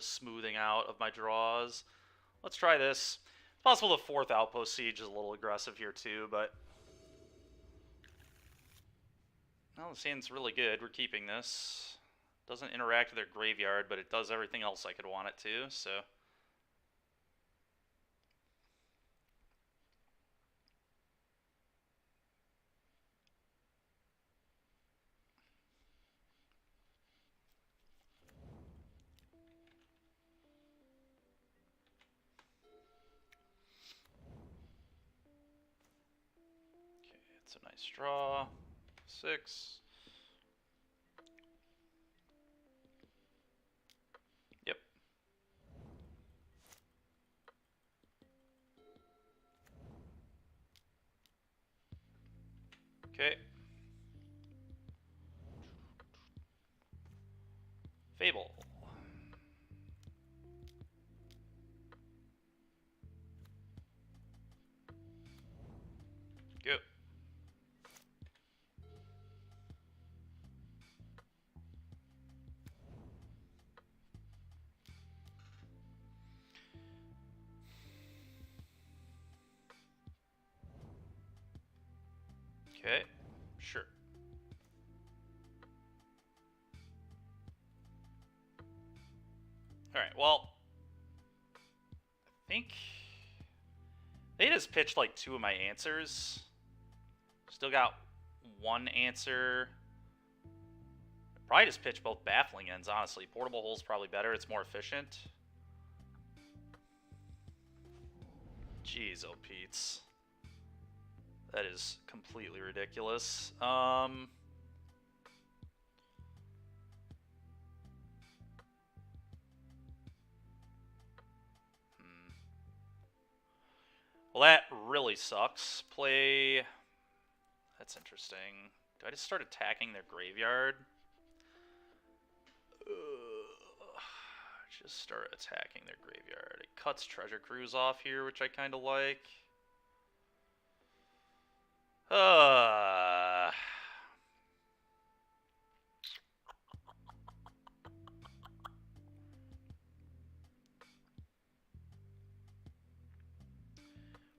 smoothing out of my draws. Let's try this. It's possible the 4th Outpost Siege is a little aggressive here too, but no, the sand's really good. We're keeping this. Doesn't interact with their graveyard, but it does everything else I could want it to, so That's a nice draw. 6. Yep. Okay. Fable. Go. Okay. Sure. Alright, well, I think they just pitched like 2 of my answers. Still got 1 answer. Probably just pitch both baffling ends, honestly. Portable hole's probably better. It's more efficient. Jeez, oh Pete's. That is completely ridiculous. Well, that really sucks. Play... That's interesting. Do I just start attacking their graveyard? Just start attacking their graveyard. It cuts Treasure Cruise off here, which I kind of like.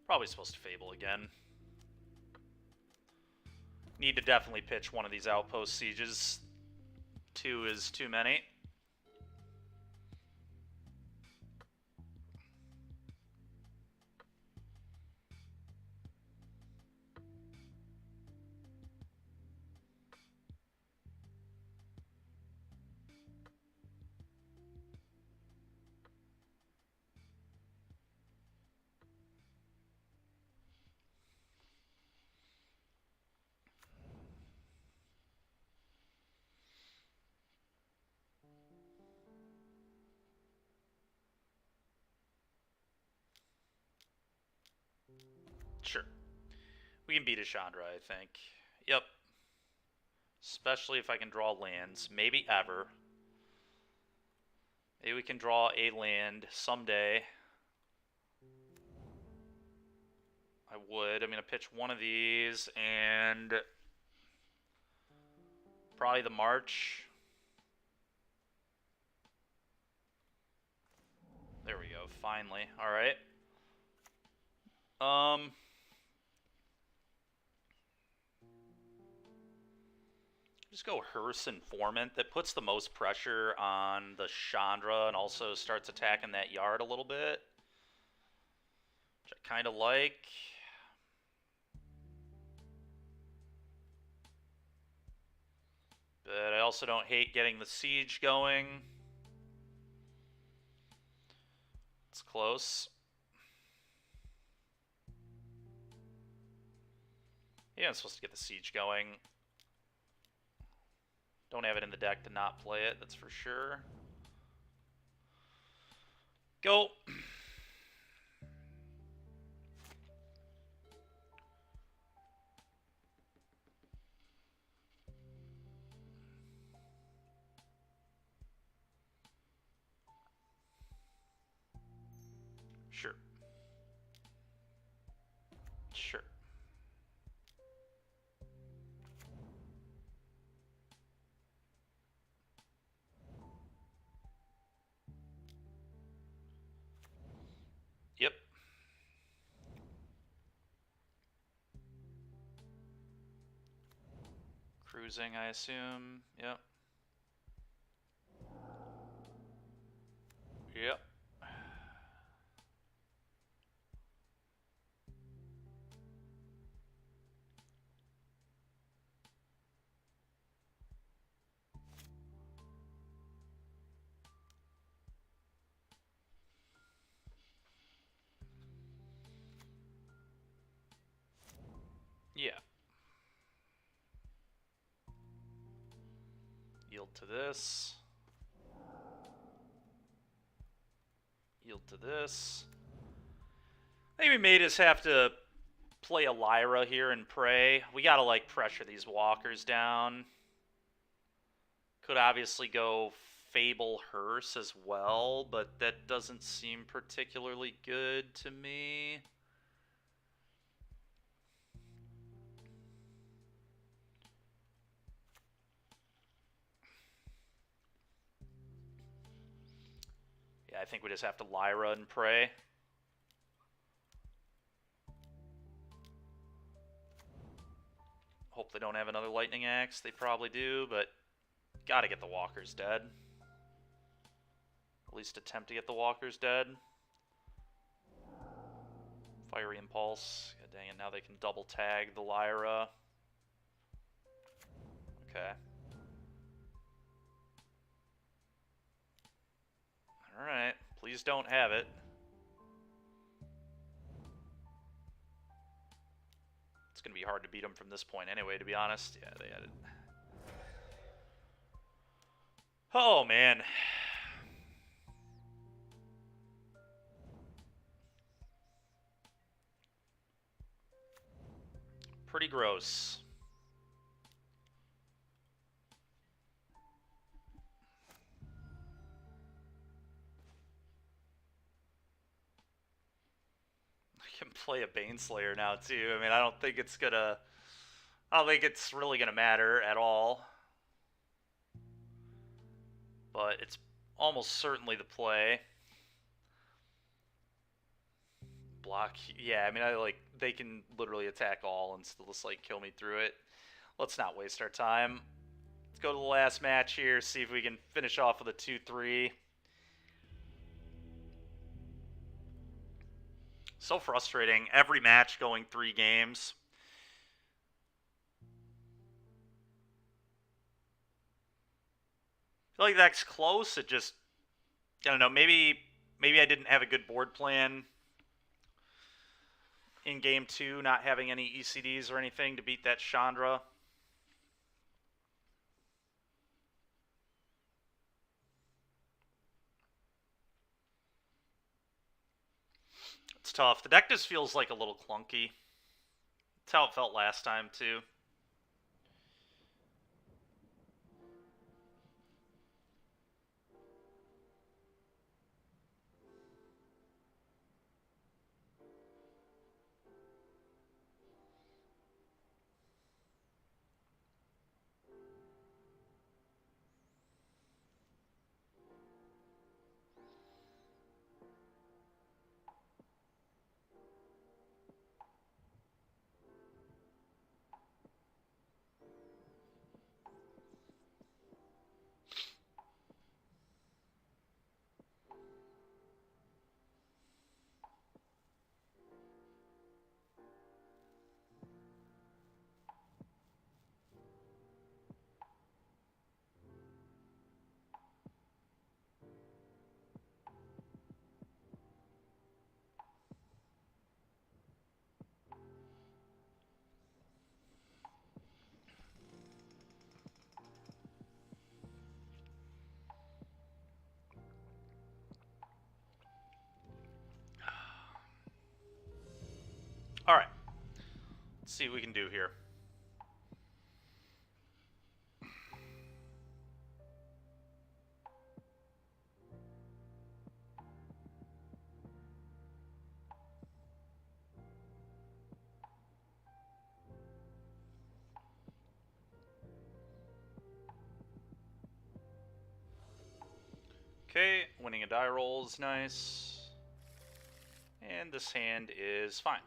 Probably supposed to Fable again. Need to definitely pitch one of these outpost sieges. 2 is too many. Sure. We can beat a Chandra, I think. Yep. Especially if I can draw lands. Maybe ever. Maybe we can draw a land someday. I would. I'm going to pitch one of these and probably the March. There we go. Finally. All right. Just go Hearse Informant. That puts the most pressure on the Chandra and also starts attacking that yard a little bit, which I kind of like. But I also don't hate getting the siege going. It's close. Yeah, I'm supposed to get the siege going. Don't have it in the deck to not play it, that's for sure. Go. Sure. Sure. Yep. Cruising, I assume. Yep. Yep. Yeah. Yield to this. Yield to this. Maybe made us have to play a Lyra here and pray. We gotta, like, pressure these walkers down. Could obviously go Fable Hearse as well, but that doesn't seem particularly good to me. Yeah, I think we just have to Lyra and pray. Hope they don't have another Lightning Axe. They probably do, but gotta get the walkers dead. At least attempt to get the walkers dead. Fiery Impulse. God dang it, now they can double tag the Lyra. Okay. Alright, please don't have it. It's gonna be hard to beat them from this point anyway, to be honest. Yeah, they had it. Oh, man. Pretty gross. I can play a Baneslayer now, too. I mean, I don't think it's really gonna matter at all. But it's almost certainly the play. Block, yeah, I mean, they can literally attack all and still just, like, kill me through it. Let's not waste our time. Let's go to the last match here, see if we can finish off with a 2-3. So frustrating. Every match going 3 games. I feel like that's close. It just, I don't know, maybe I didn't have a good board plan in game 2, not having any ECDs or anything to beat that Chandra. It's tough. The deck just feels like a little clunky. That's how it felt last time, too. All right. Let's see what we can do here. Okay, winning a die roll is nice. And this hand is fine.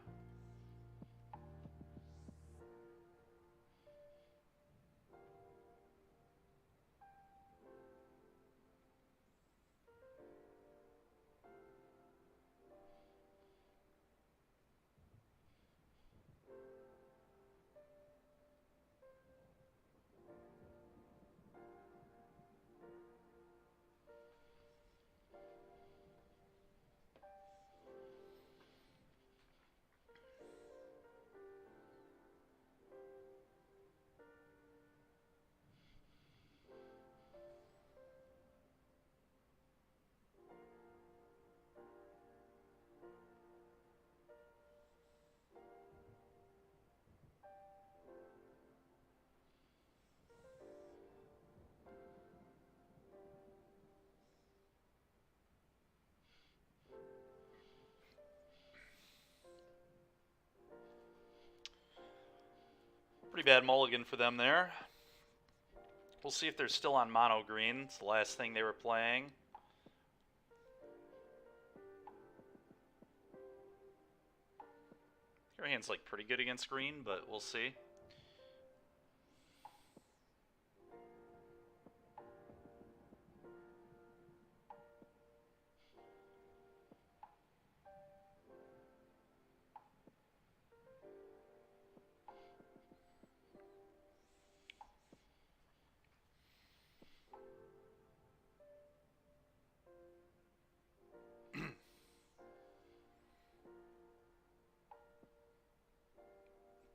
bad mulligan for them there. We'll see if they're still on mono green. It's the last thing they were playing. Your hand's like pretty good against green, but we'll see.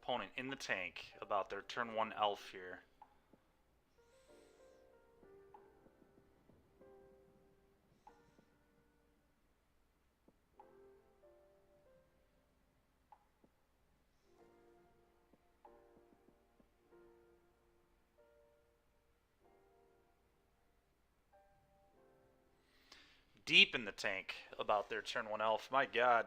Opponent in the tank about their turn 1 elf here. Deep in the tank about their turn 1 elf. My god.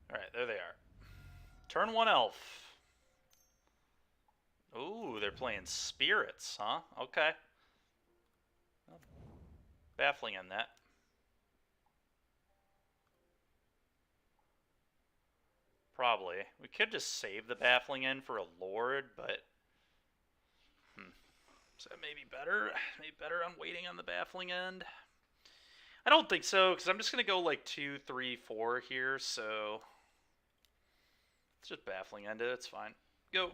Alright, there they are. Turn 1 elf. Ooh, they're playing spirits, huh? Okay. Baffling on that. Probably. We could just save the baffling in for a lord, but... So maybe better? Maybe better on waiting on the baffling end? I don't think so, because I'm just going to go like 2, 3, 4 here, so... It's just baffling end it, it's fine. Go!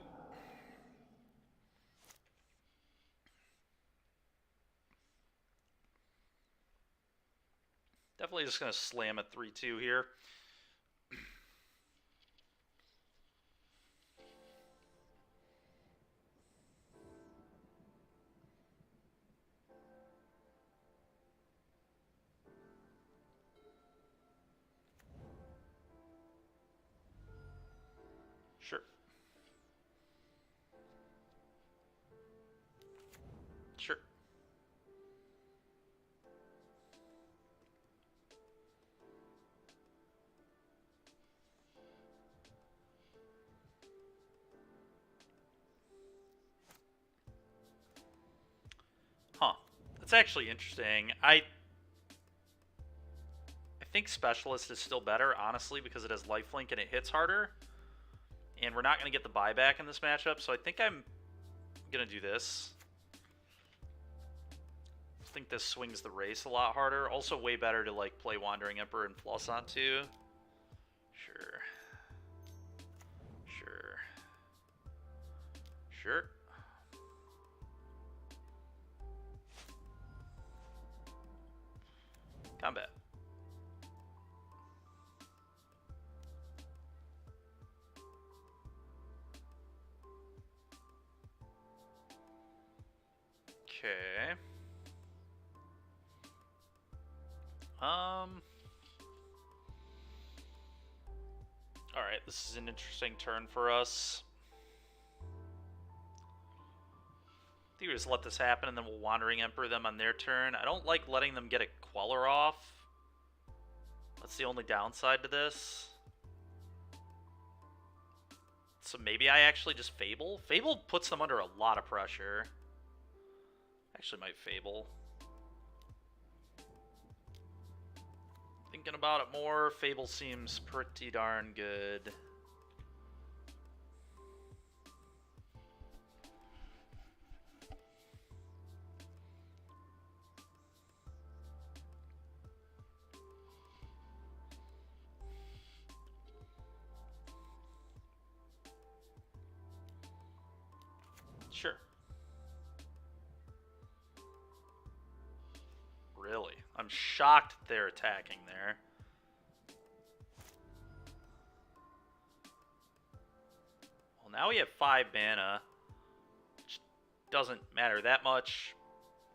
Definitely just going to slam a 3-2 here. Sure. Sure. Huh. That's actually interesting. I think Specialist is still better, honestly, because it has lifelink and it hits harder. And we're not going to get the buyback in this matchup, so I think I'm going to do this. I think this swings the race a lot harder. Also way better to like play Wandering Emperor and plus on too. Sure. Sure. Sure. Combat. Okay. Alright, this is an interesting turn for us. I think we just let this happen and then we'll Wandering Emperor them on their turn. I don't like letting them get a Queller off. That's the only downside to this. So maybe I actually just Fable? Fable puts them under a lot of pressure. Actually might Fable. Thinking about it more, Fable seems pretty darn good. Sure. Really? I'm shocked they're attacking there. Well, now we have 5 mana, which doesn't matter that much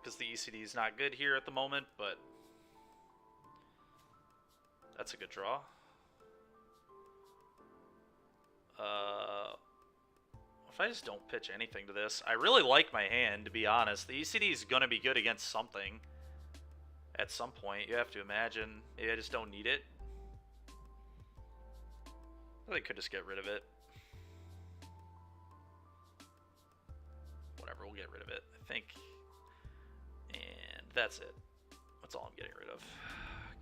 because the ECD is not good here at the moment, but That's a good draw. If I just don't pitch anything to this, I really like my hand, to be honest. The ECD is going to be good against something. At some point, you have to imagine. Maybe I just don't need it. They could just get rid of it. Whatever, we'll get rid of it, I think. And that's it. That's all I'm getting rid of.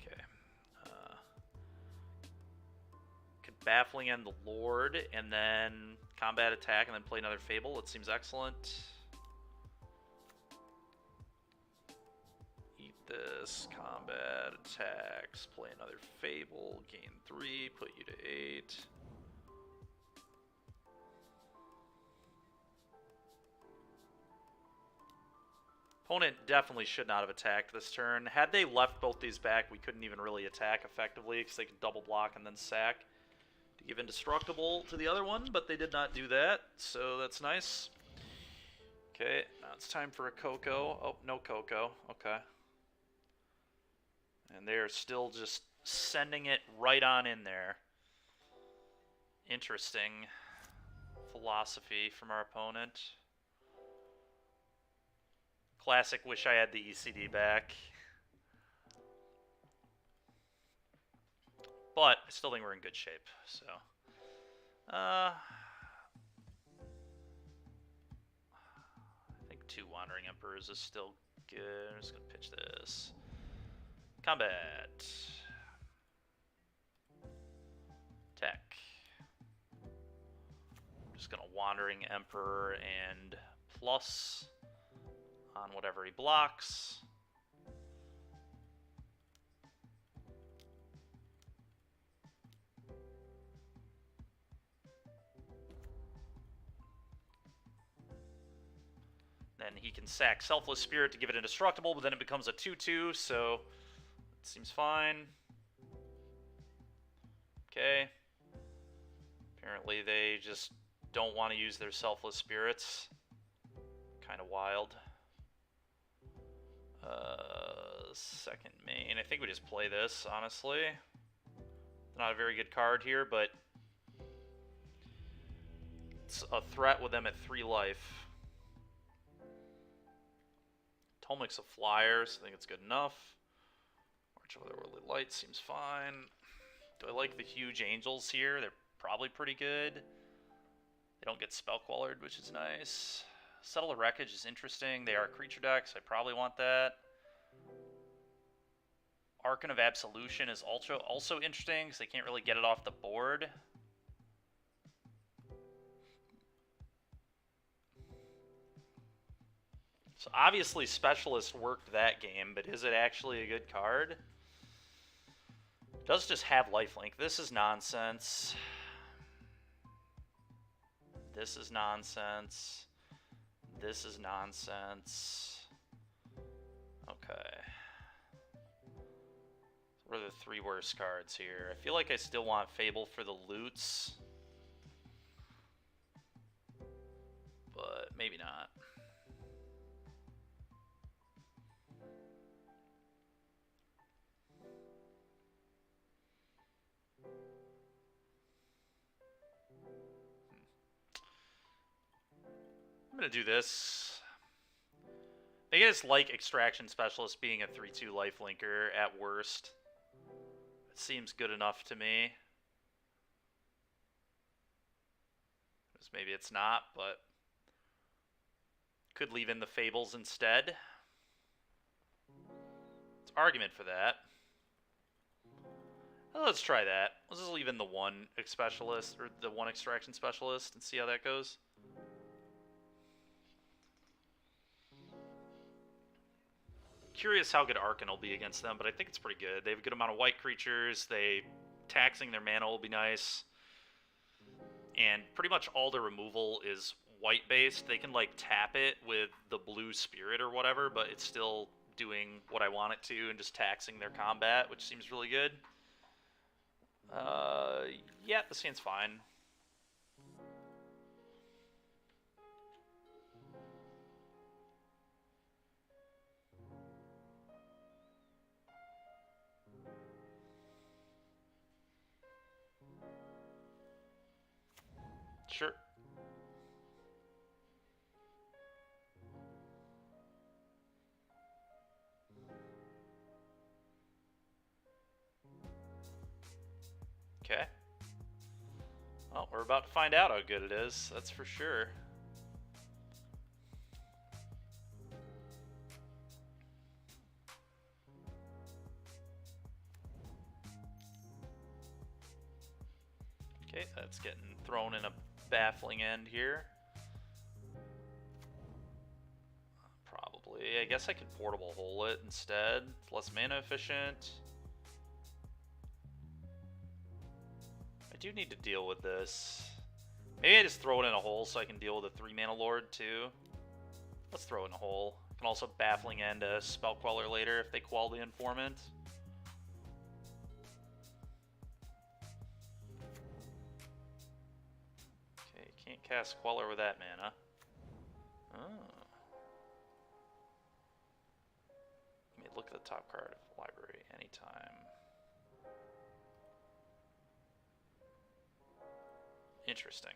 Okay. Could Baffling End the Lord, and then combat attack, and then play another Fable. It seems excellent. Eat this, combat attacks, play another Fable, gain 3, put you to 8. Opponent definitely should not have attacked this turn. Had they left both these back, we couldn't even really attack effectively because they could double block and then sack to give Indestructible to the other one, but they did not do that, so that's nice. Okay, now it's time for a Coco. Oh, no Coco. Okay. And they're still just sending it right on in there. Interesting philosophy from our opponent. Classic, wish I had the ECD back. But I still think we're in good shape, so. I think 2 Wandering Emperors is still good. I'm just going to pitch this. Combat. Tech. I'm just going to Wandering Emperor and plus on whatever he blocks. Then he can sack Selfless Spirit to give it Indestructible, but then it becomes a 2-2, so it seems fine. Okay. Apparently they just don't want to use their Selfless Spirits. Kind of wild. Second main. I think we just play this, honestly. Not a very good card here, but it's a threat with them at 3 life. Tolmic's a flyer, so I think it's good enough. March of the Worldly Light seems fine. Do I like the huge angels here? They're probably pretty good. They don't get Spellquallered, which is nice. Settle the Wreckage is interesting. They are creature decks. I probably want that. Archon of Absolution is also interesting because they can't really get it off the board. So obviously Specialist worked that game, but is it actually a good card? It does just have lifelink. This is nonsense. This is nonsense. This is nonsense. Okay. What are the 3 worst cards here? I feel like I still want Fable for the loots. But maybe not. I'm going to do this. I guess like Extraction Specialist being a 3-2 lifelinker at worst. It seems good enough to me. Maybe it's not, but could leave in the Fables instead. It's argument for that. Well, let's try that. Let's just leave in the 1 Specialist, or the 1 Extraction Specialist, and see how that goes. Curious how good Archon will be against them, but I think it's pretty good. They have a good amount of white creatures. Taxing their mana will be nice. And pretty much all their removal is white-based. They can, like, tap it with the blue spirit or whatever, but it's still doing what I want it to and just taxing their combat, which seems really good. Yeah, this hand's fine. Sure. Okay. Well, we're about to find out how good it is, that's for sure. Okay, that's getting thrown in a baffling end here. Probably. I guess I could portable hole it instead. It's less mana efficient. I do need to deal with this. Maybe I just throw it in a hole so I can deal with a 3-mana lord too. Let's throw it in a hole. I can also baffling end a spell queller later if they quell the informant. Okay, can't cast queller with that mana. Oh. Let me look at the top card of library anytime. Interesting.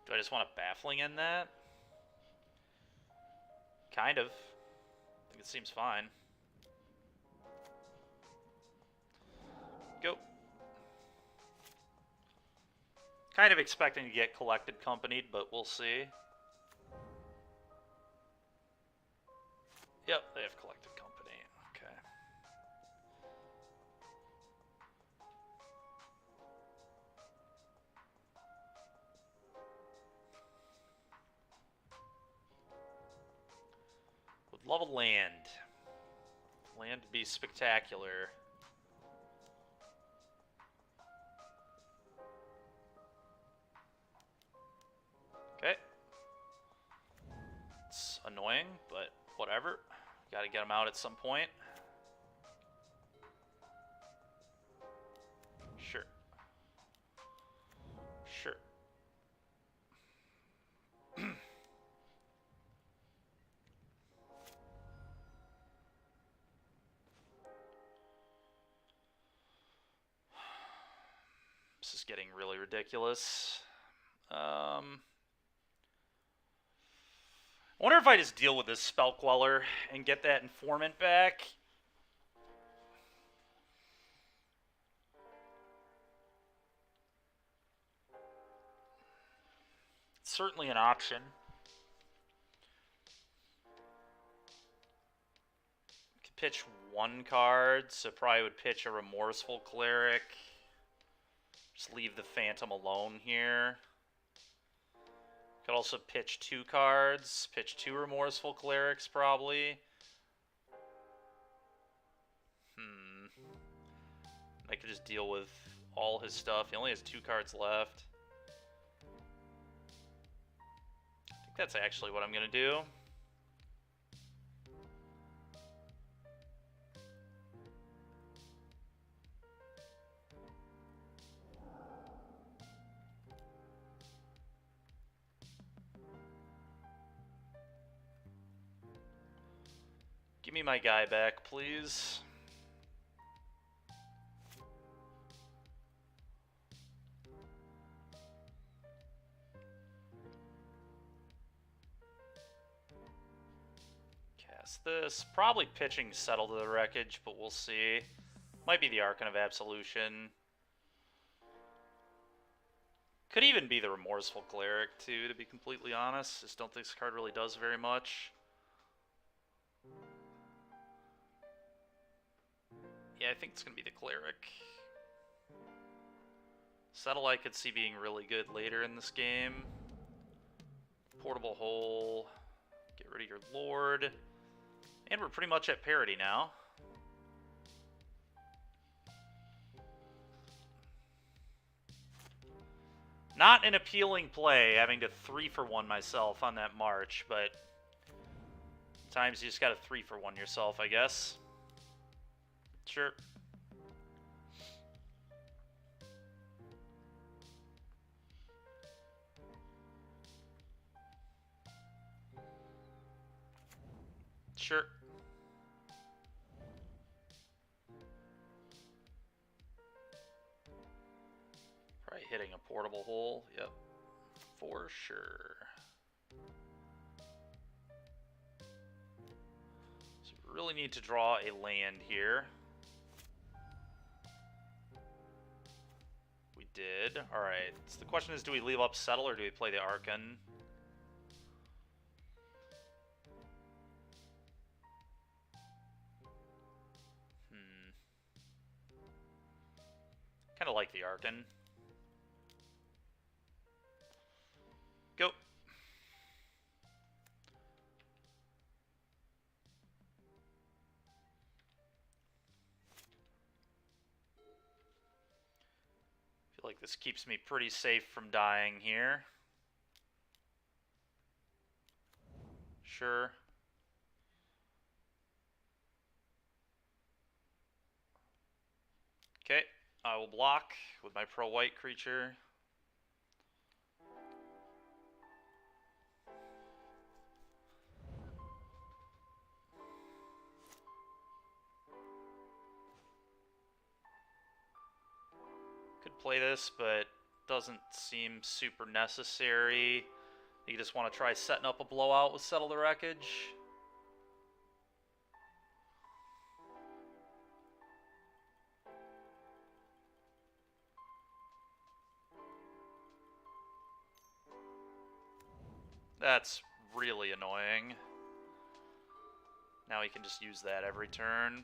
Do I just want a baffling in that? Kind of. I think it seems fine. Go. Kind of expecting to get collected companied, but we'll see. Yep, they have collected company. Okay. Would love a land. Land to be spectacular. Okay. It's annoying, but whatever. Gotta get them out at some point. Sure. Sure. This is getting really ridiculous. I wonder if I just deal with this spell queller and get that informant back. It's certainly an option. Could pitch one card, so probably would pitch a remorseful cleric. Just leave the phantom alone here. Could also pitch 2 cards, pitch 2 remorseful clerics probably. I could just deal with all his stuff. He only has 2 cards left. I think that's actually what I'm gonna do. Give me my guy back, please. Cast this. Probably pitching Settle to the Wreckage, but we'll see. Might be the Archon of Absolution. Could even be the Remorseful Cleric, too, to be completely honest. Just don't think this card really does very much. Yeah, I think it's going to be the Cleric. Settle I could see being really good later in this game. Portable Hole. Get rid of your Lord. And we're pretty much at parity now. Not an appealing play, having to 3-for-1 myself on that March, but sometimes you just gotta 3-for-1 yourself, I guess. Sure. Sure. hitting a portable hole. Yep, for sure. So we really need to draw a land here. We did. Alright, so the question is, do we leave up Settle or do we play the Archon? Kind of like the Archon. Go. Feel like this keeps me pretty safe from dying here. Sure. Okay, I will block with my pro-white creature. Could play this, but doesn't seem super necessary. You just want to try setting up a blowout with Settle the Wreckage. That's really annoying. Now he can just use that every turn.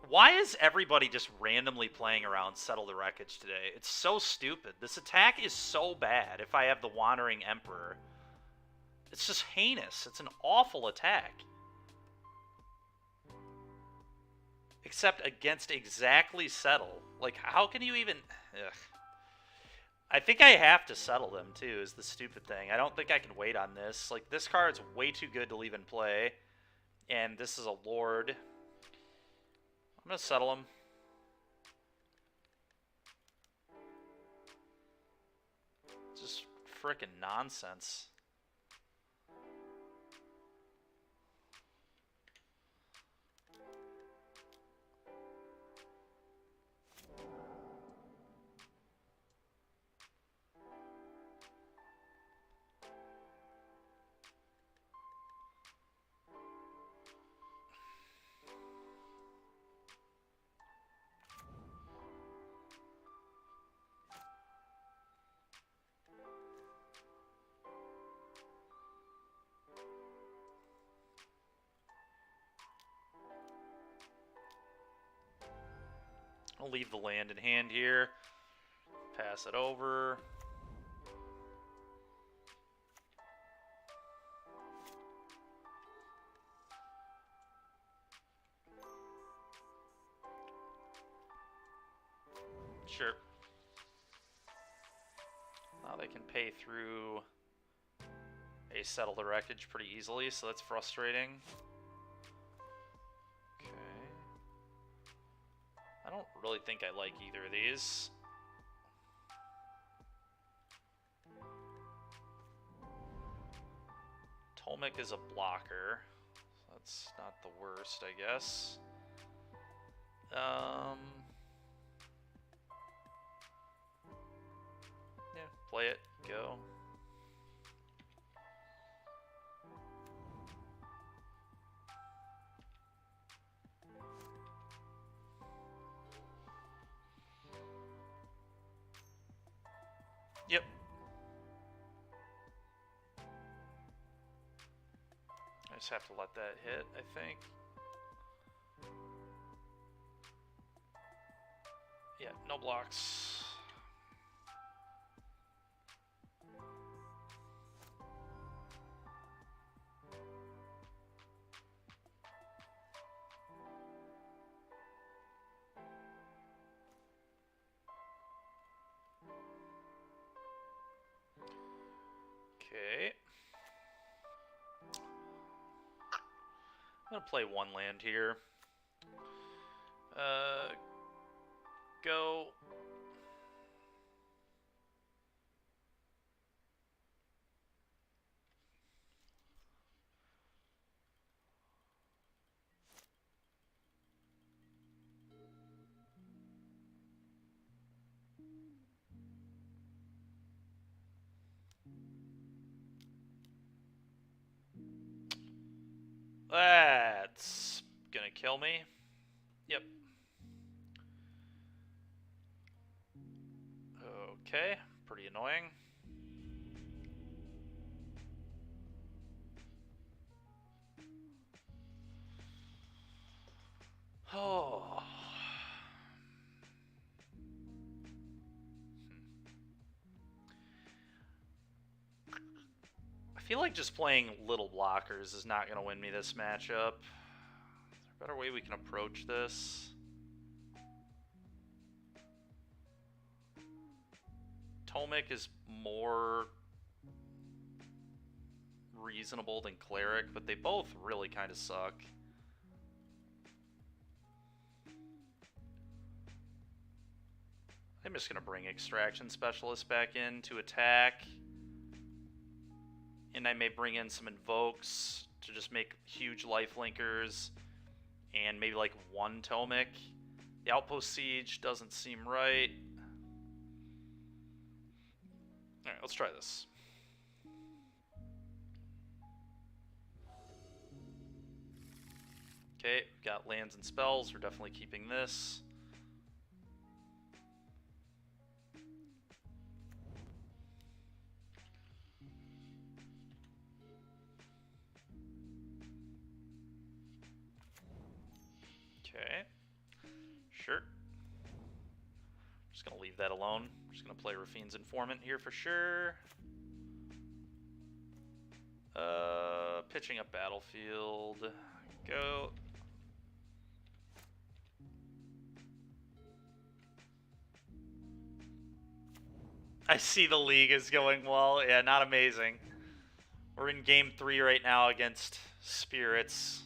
Why is everybody just randomly playing around Settle the Wreckage today? It's so stupid. This attack is so bad if I have the Wandering Emperor. It's just heinous. It's an awful attack. Except against exactly Settle. Like, how can you even... Ugh. I think I have to settle them, too, is the stupid thing. I don't think I can wait on this. Like, this card's way too good to leave in play. And this is a Lord. I'm going to settle him. Just frickin' nonsense. I'll leave the land in hand here. Pass it over. Sure. Now they can pay through a Settle the Wreckage pretty easily, so that's frustrating. Okay. I don't really think I like either of these. Tolmec is a blocker. So that's not the worst, I guess. Yeah, play it. Go. Yep. I just have to let that hit, I think. Yeah, no blocks. Okay. I'm gonna play one land here. Go. That's gonna kill me. Yep. Okay, pretty annoying. Oh. I feel like just playing little blockers is not going to win me this matchup. Is there a better way we can approach this? Tomic is more reasonable than Cleric, but they both really kind of suck. I'm just going to bring Extraction Specialist back in to attack. And I may bring in some Invokes to just make huge lifelinkers. And maybe like one Tomic. The Outpost Siege doesn't seem right. Alright, let's try this. Okay, got lands and spells. We're definitely keeping this. Okay. Sure. Just gonna leave that alone. Just gonna play Rafine's Informant here for sure. Pitching up Battlefield. Go. I see the league is going well. Yeah, not amazing. We're in game 3 right now against Spirits.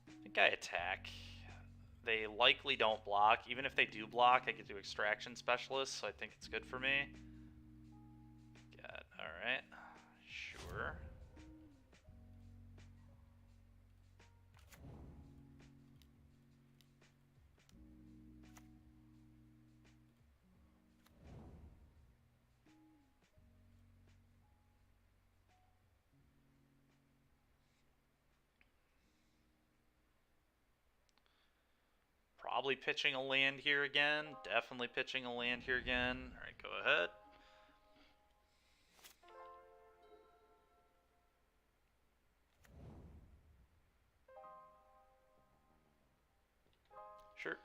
I think I attack. They likely don't block. Even if they do block, I get to Extraction Specialist, so I think it's good for me. Alright. Sure. Probably pitching a land here again. Definitely pitching a land here again. Alright, go ahead. Sure.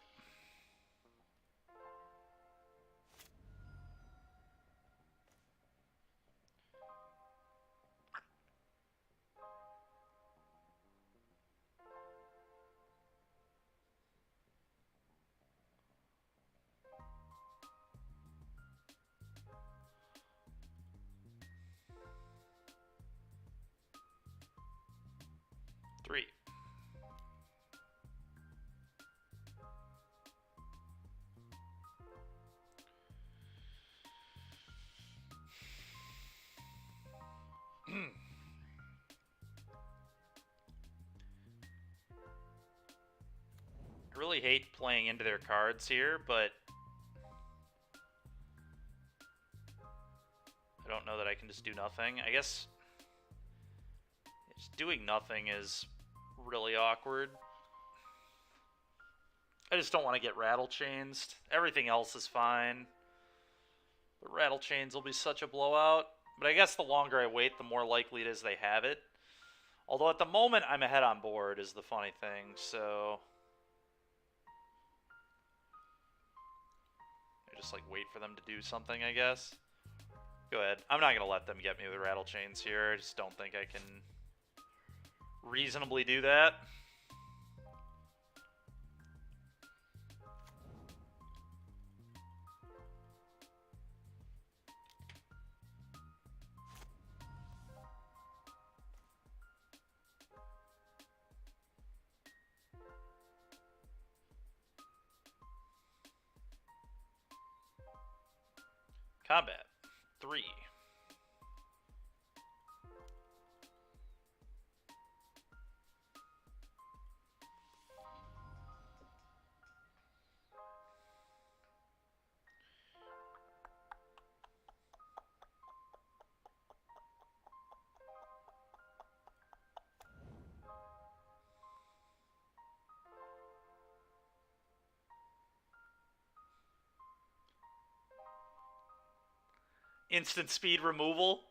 Three. I really hate playing into their cards here, but I don't know that I can just do nothing. I guess just doing nothing is really awkward. I just don't want to get rattle chainsed. Everything else is fine. The rattle chains will be such a blowout. But I guess the longer I wait, the more likely it is they have it. Although at the moment, I'm ahead on board is the funny thing, so I just like wait for them to do something, I guess. Go ahead. I'm not going to let them get me with rattle chains here. I just don't think I can reasonably do that. Combat 3. Instant speed removal.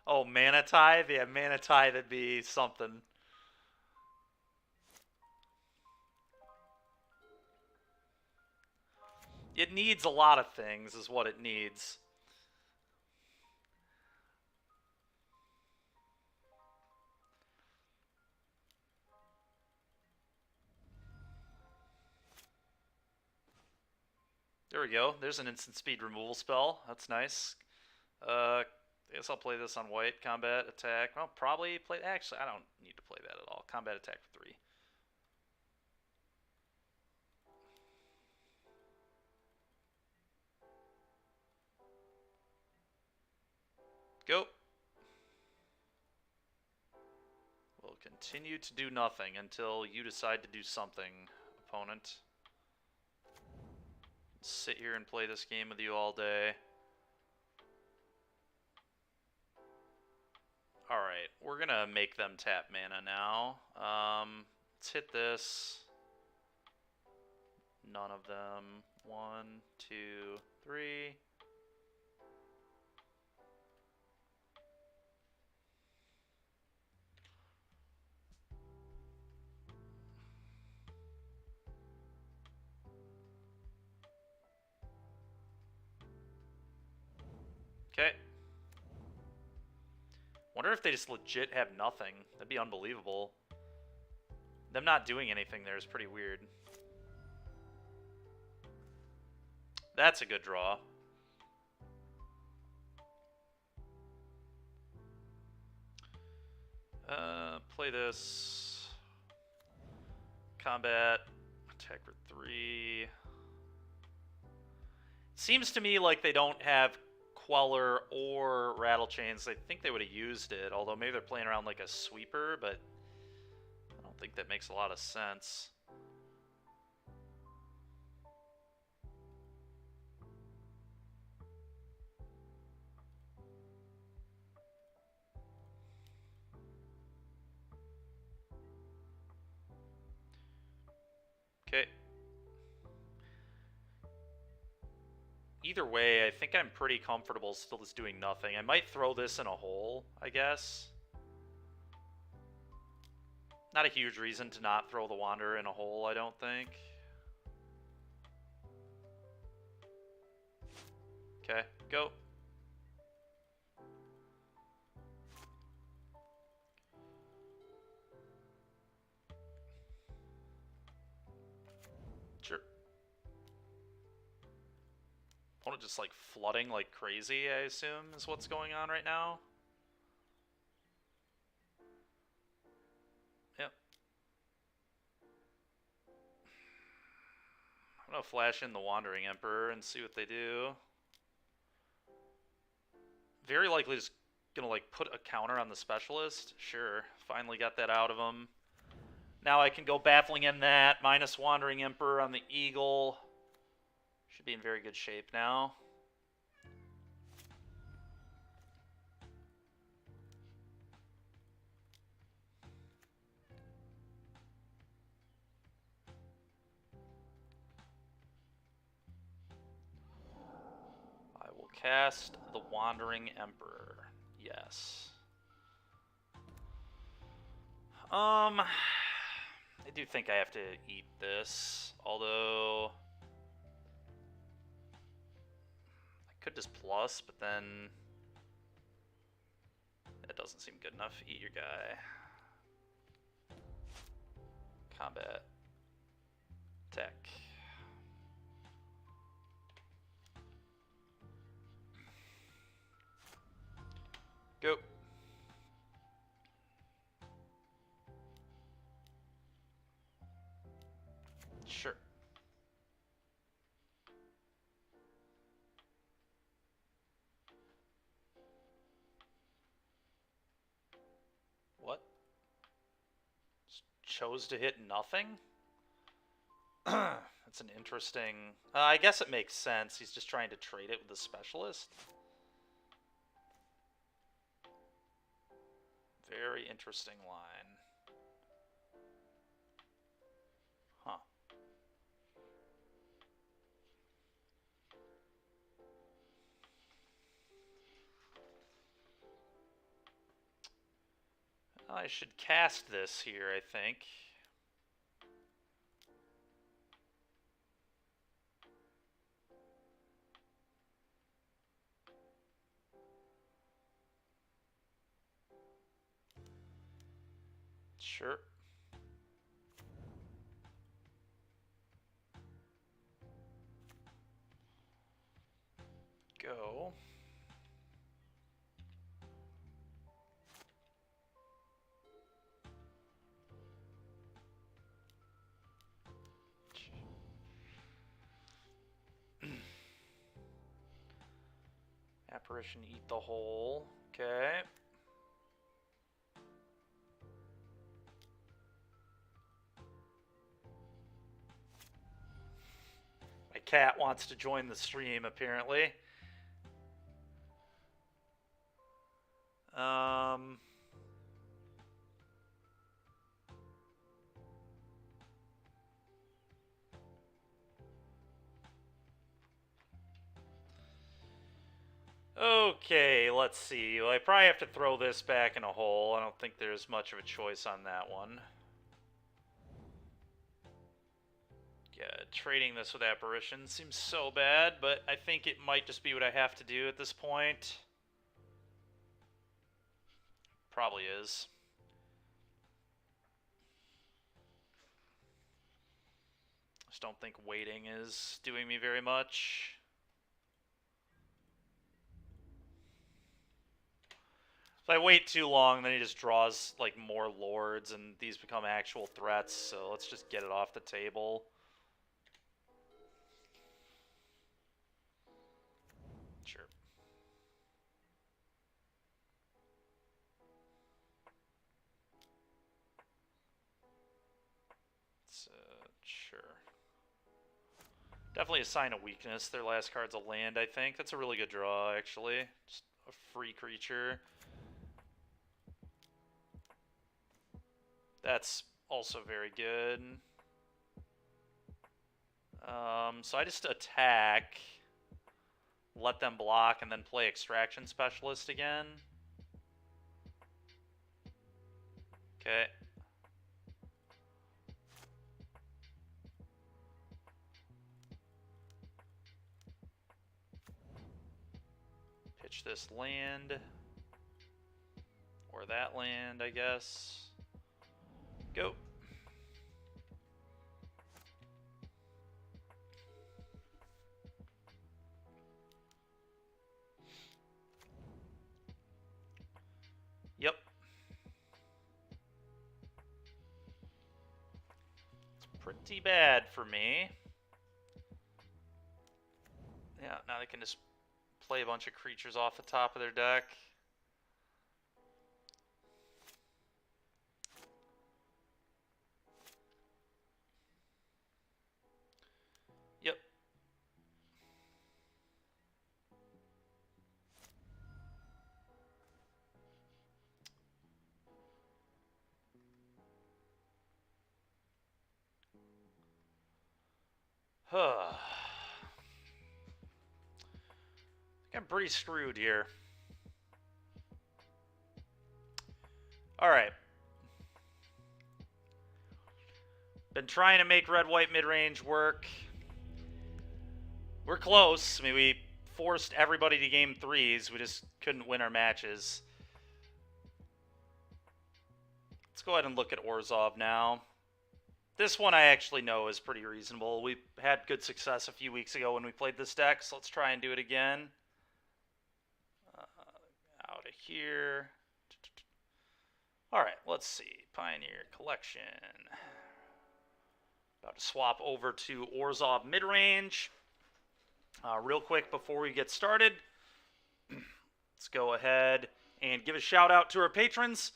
Oh, Mana Tithe? Yeah, Mana Tithe would be something. It needs a lot of things, is what it needs. There we go. There's an instant speed removal spell. That's nice. I guess I'll play this on white. Combat, attack. Well, probably play... Actually, I don't need to play that at all. Combat, attack for 3. Go. We'll continue to do nothing until you decide to do something, opponent. Sit here and play this game with you all day. Alright, we're gonna make them tap mana now. Let's hit this. None of them. 1, 2, 3. Okay. Wonder if they just legit have nothing. That'd be unbelievable. Them not doing anything there is pretty weird. That's a good draw. Play this. Combat. Attack for 3. Seems to me like they don't have Queller or Rattle Chains. I think they would have used it, although maybe they're playing around like a sweeper, but I don't think that makes a lot of sense. Okay. Either way, I think I'm pretty comfortable still just doing nothing. I might throw this in a hole, I guess. Not a huge reason to not throw the Wanderer in a hole, I don't think. Okay, go. Sure. Opponent just like flooding like crazy, I assume, is what's going on right now. Yep. I'm gonna flash in the Wandering Emperor and see what they do. Very likely just gonna like put a counter on the Specialist. Sure, finally got that out of him. Now I can go Baffling in that, minus Wandering Emperor on the Eagle. Should be in very good shape now. I will cast the Wandering Emperor. Yes. I do think I have to eat this, although I could just plus, but then that doesn't seem good enough. Eat your guy. Combat. Tech. Go. Sure. What? Chose to hit nothing? That's an interesting... I guess it makes sense. He's just trying to trade it with the specialist. Very interesting line. Huh. I should cast this here, I think. Sure. Go. Apparition, eat the whole. Okay. My cat wants to join the stream, apparently. Okay, let's see. Well, I probably have to throw this back in a hole. I don't think there's much of a choice on that one. Yeah, trading this with Apparition seems so bad, but I think it might just be what I have to do at this point. Probably is. Just don't think waiting is doing me very much. If I wait too long, then he just draws like more lords, and these become actual threats. So let's just get it off the table. Sure. Sure. Definitely a sign of weakness. Their last card's a land, I think. That's a really good draw, actually. Just a free creature. That's also very good. So I just attack, let them block, and then play Extraction Specialist again. Okay. Pitch this land. Or that land, I guess. Go. Yep. It's pretty bad for me. Yeah, now they can just play a bunch of creatures off the top of their deck. Yep. Huh. I'm pretty screwed here. Alright. Been trying to make red-white mid-range work. We're close. I mean, we forced everybody to game threes. We just couldn't win our matches. Let's go ahead and look at Orzhov now. This one I actually know is pretty reasonable. We had good success a few weeks ago when we played this deck, so let's try and do it again. Out of here. Alright, let's see. Pioneer Collection. About to swap over to Orzhov Midrange. Real quick before we get started, let's go ahead and give a shout out to our patrons.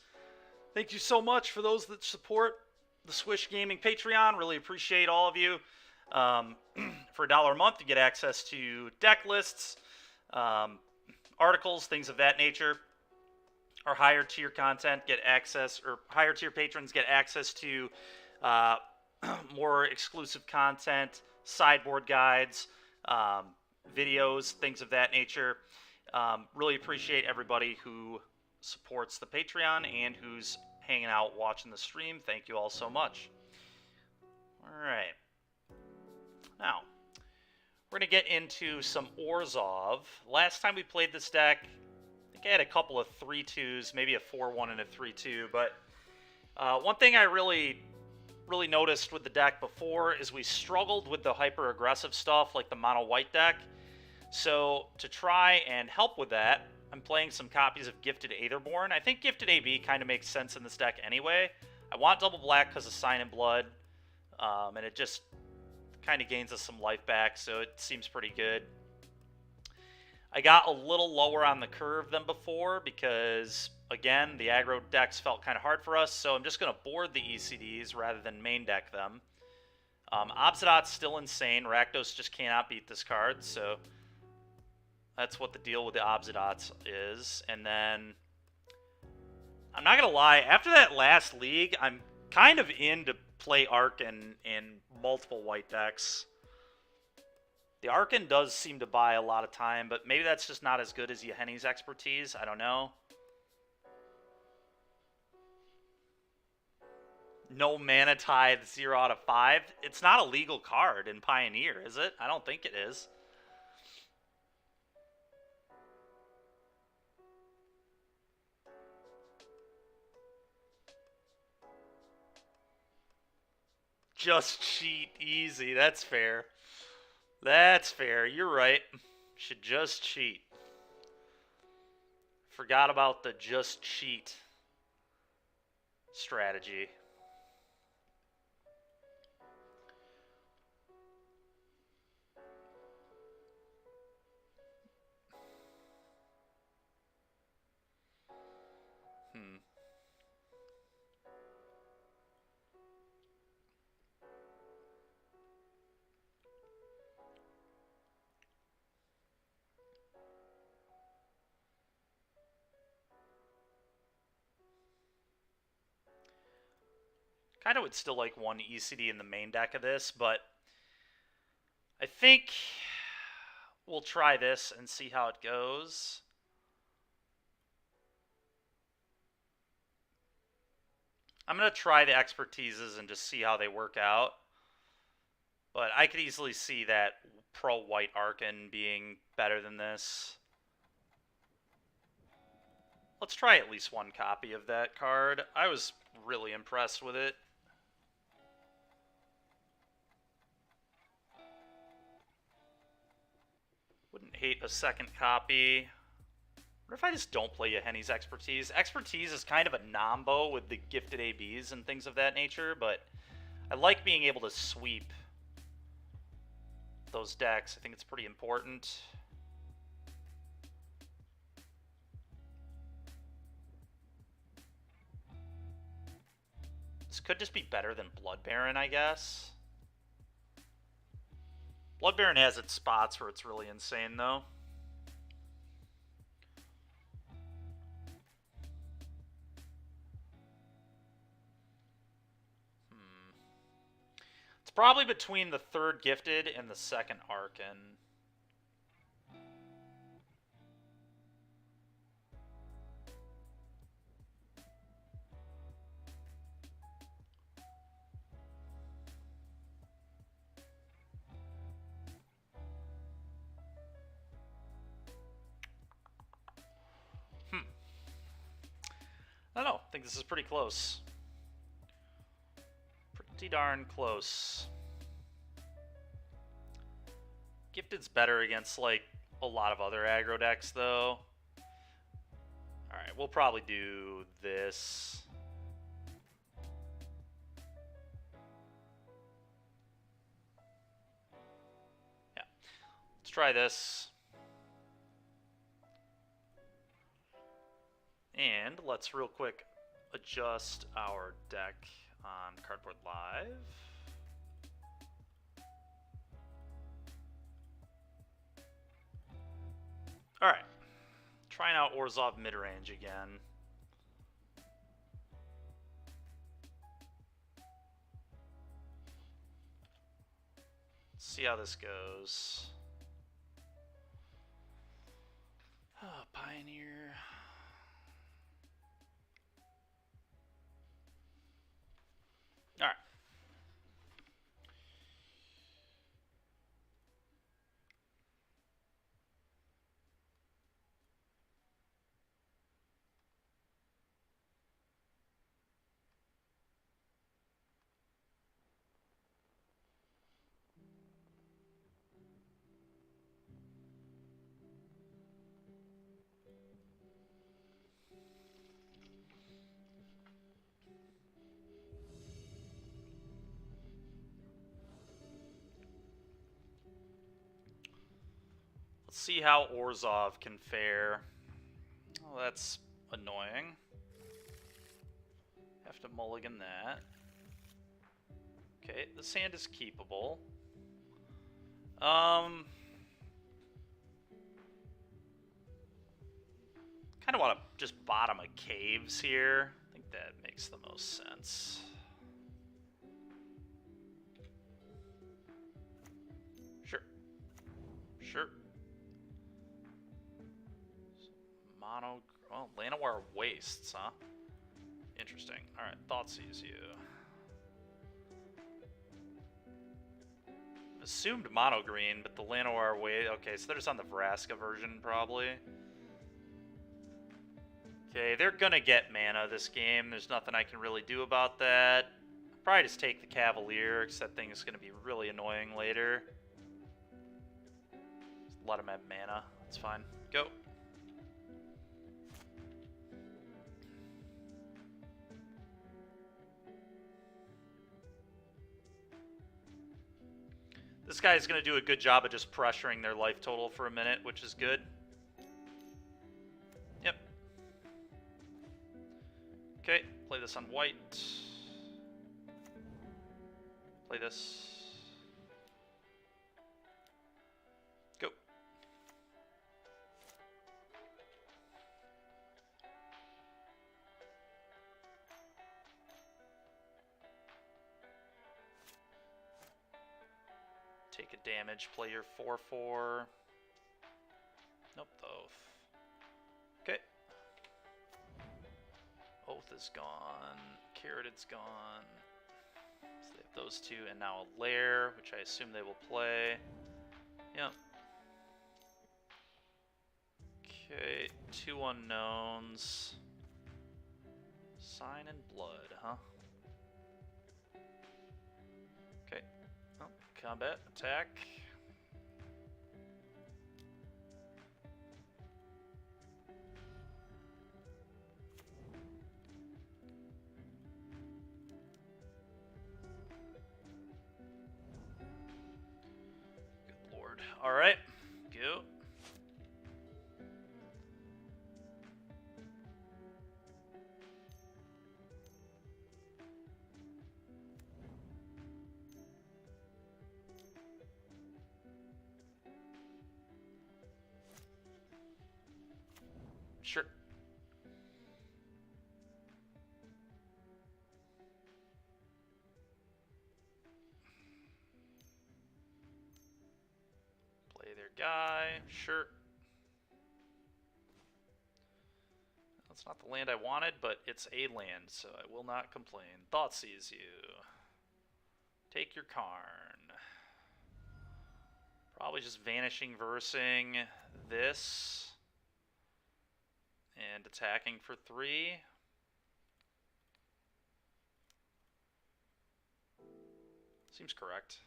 Thank you so much for those that support the Swish Gaming Patreon. Really appreciate all of you. For $1 a month, you get access to deck lists, articles, things of that nature. Our higher tier content get access, or higher tier patrons get access to more exclusive content, sideboard guides, videos, things of that nature. Really appreciate everybody who supports the Patreon and who's hanging out watching the stream. Thank you all so much. Alright. Now, we're going to get into some Orzhov. Last time we played this deck, I think I had a couple of 3-2s, maybe a 4-1 and a 3-2, but one thing I really noticed with the deck before is we struggled with the hyper-aggressive stuff, like the mono-white deck. So, to try and help with that, I'm playing some copies of Gifted Aetherborn. I think Gifted AB kind of makes sense in this deck anyway. I want double black because of Sign in Blood, and it just kind of gains us some life back, so it seems pretty good. I got a little lower on the curve than before because, again, the aggro decks felt kind of hard for us, so I'm just going to board the ECDs rather than main deck them. Obsidian's still insane. Rakdos just cannot beat this card, so that's what the deal with the Obsidians is. And then, I'm not going to lie, after that last league, I'm kind of in to play Arkan in multiple white decks. The Arkan does seem to buy a lot of time, but maybe that's just not as good as Yahenni's expertise. I don't know. No Mana Tithe 0 out of 5. It's not a legal card in Pioneer, is it? I don't think it is. Just cheat easy. That's fair. That's fair. You're right. Should just cheat. Forgot about the just cheat strategy. Kind of would still like one ECD in the main deck of this, but I think we'll try this and see how it goes. I'm going to try the expertises and just see how they work out. But I could easily see that pro-white Arkan being better than this. Let's try at least one copy of that card. I was really impressed with it. Wouldn't hate a second copy. What if I just don't play Yahenni's Expertise? Expertise is kind of a nombo with the Gifted ABs and things of that nature, but I like being able to sweep those decks. I think it's pretty important. This could just be better than Blood Baron, I guess. Blood Baron has its spots where it's really insane, though. It's probably between the third Gifted and the second Arkan. I don't know. I think this is pretty close. Pretty Pretty darn close. Gifted's better against, like, a lot of other aggro decks, though. Alright, we'll probably do this. Yeah. Let's try this. And let's real quick adjust our deck on Cardboard Live. Alright. Trying out Orzhov Midrange again. Let's see how this goes. Pioneer. Alright. Let's see how Orzhov can fare. Oh, that's annoying. Have to mulligan that. Okay, this hand is keepable. Kind of want to just bottom a caves here. I think that makes the most sense. Sure. Sure. Mono... Oh, Llanowar Wastes, huh? Interesting. Alright, Thoughtseize you. Assumed mono green, but the Llanowar Waste... Okay, so they're just on the Vraska version, probably. Okay, they're gonna get mana this game. There's nothing I can really do about that. Probably just take the Cavalier, because that thing is gonna be really annoying later. Just let him have mana. That's fine. Go. This guy's going to do a good job of just pressuring their life total for a minute, which is good. Yep. Okay, play this on white. Play this. Go. Take a damage, play your 4/4. Nope, the Oath. Okay. Oath is gone. Caryatid's gone. So they have those two, and now a Lair, which I assume they will play. Yep. Okay, 2 unknowns. Sign and Blood, huh? Okay. Oh, combat, attack. Good lord. Alright, go. Sure. Play their guy. Sure. That's not the land I wanted, but it's a land, so I will not complain. Thoughtseize you. Take your Karn. Probably just vanishing, versing this. And attacking for 3. Seems correct.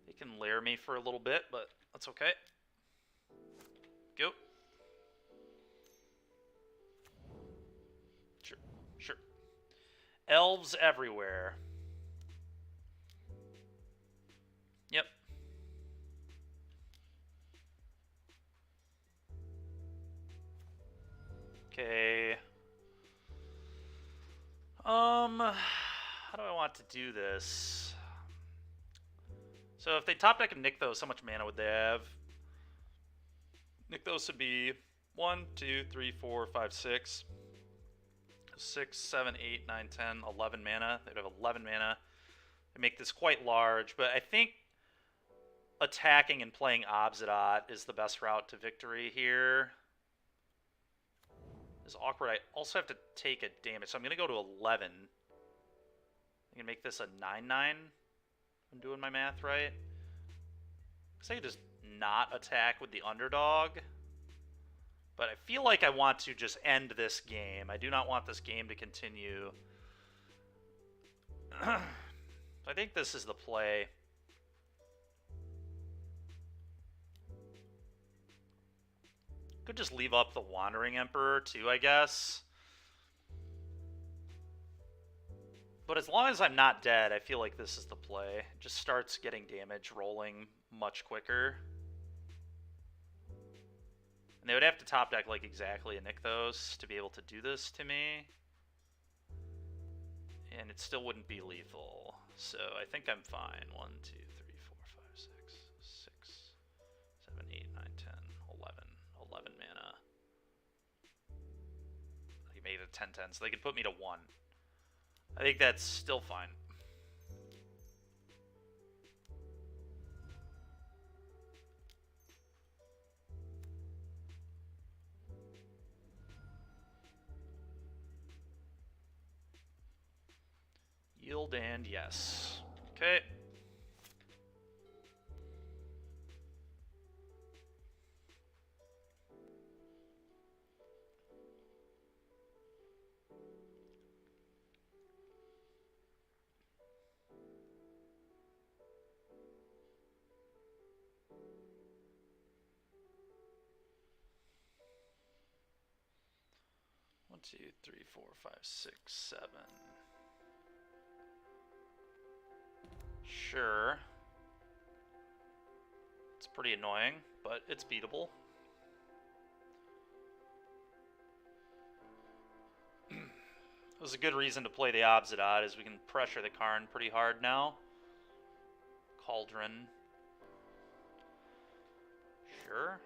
They can lair me for a little bit, but that's okay. Go. Sure, sure. Elves everywhere. Yep. Okay. How do I want to do this? So if they top deck and Nykthos, how much mana would they have? Nykthos would be 1, 2, 3, 4, 5, 6. 6, 7, 8, 9, 10, 11 mana. They'd have 11 mana. They make this quite large, but I think attacking and playing Obsidian is the best route to victory here. It's awkward. I also have to take a damage, so I'm going to go to 11. I'm going to make this a 9-9. I'm doing my math right. Because I could just not attack with the underdog. But I feel like I want to just end this game. I do not want this game to continue. I think this is the play. Could just leave up the Wandering Emperor too, I guess. But as long as I'm not dead, I feel like this is the play. It just starts getting damage rolling much quicker. And they would have to top deck like exactly a Nykthos to be able to do this to me. And it still wouldn't be lethal. So I think I'm fine. 1, 2, 3, 4, 5, 6, 6, 7, 8, 9, 10, 11. 11 mana. They made it 10-10, so they could put me to 1. I think that's still fine. Yield and yes. Okay. One, 2, 3, 4, 5, 6, 7. Sure. It's pretty annoying, but it's beatable. It was a good reason to play the Obsidian, as we can pressure the Karn pretty hard now. Cauldron. Sure.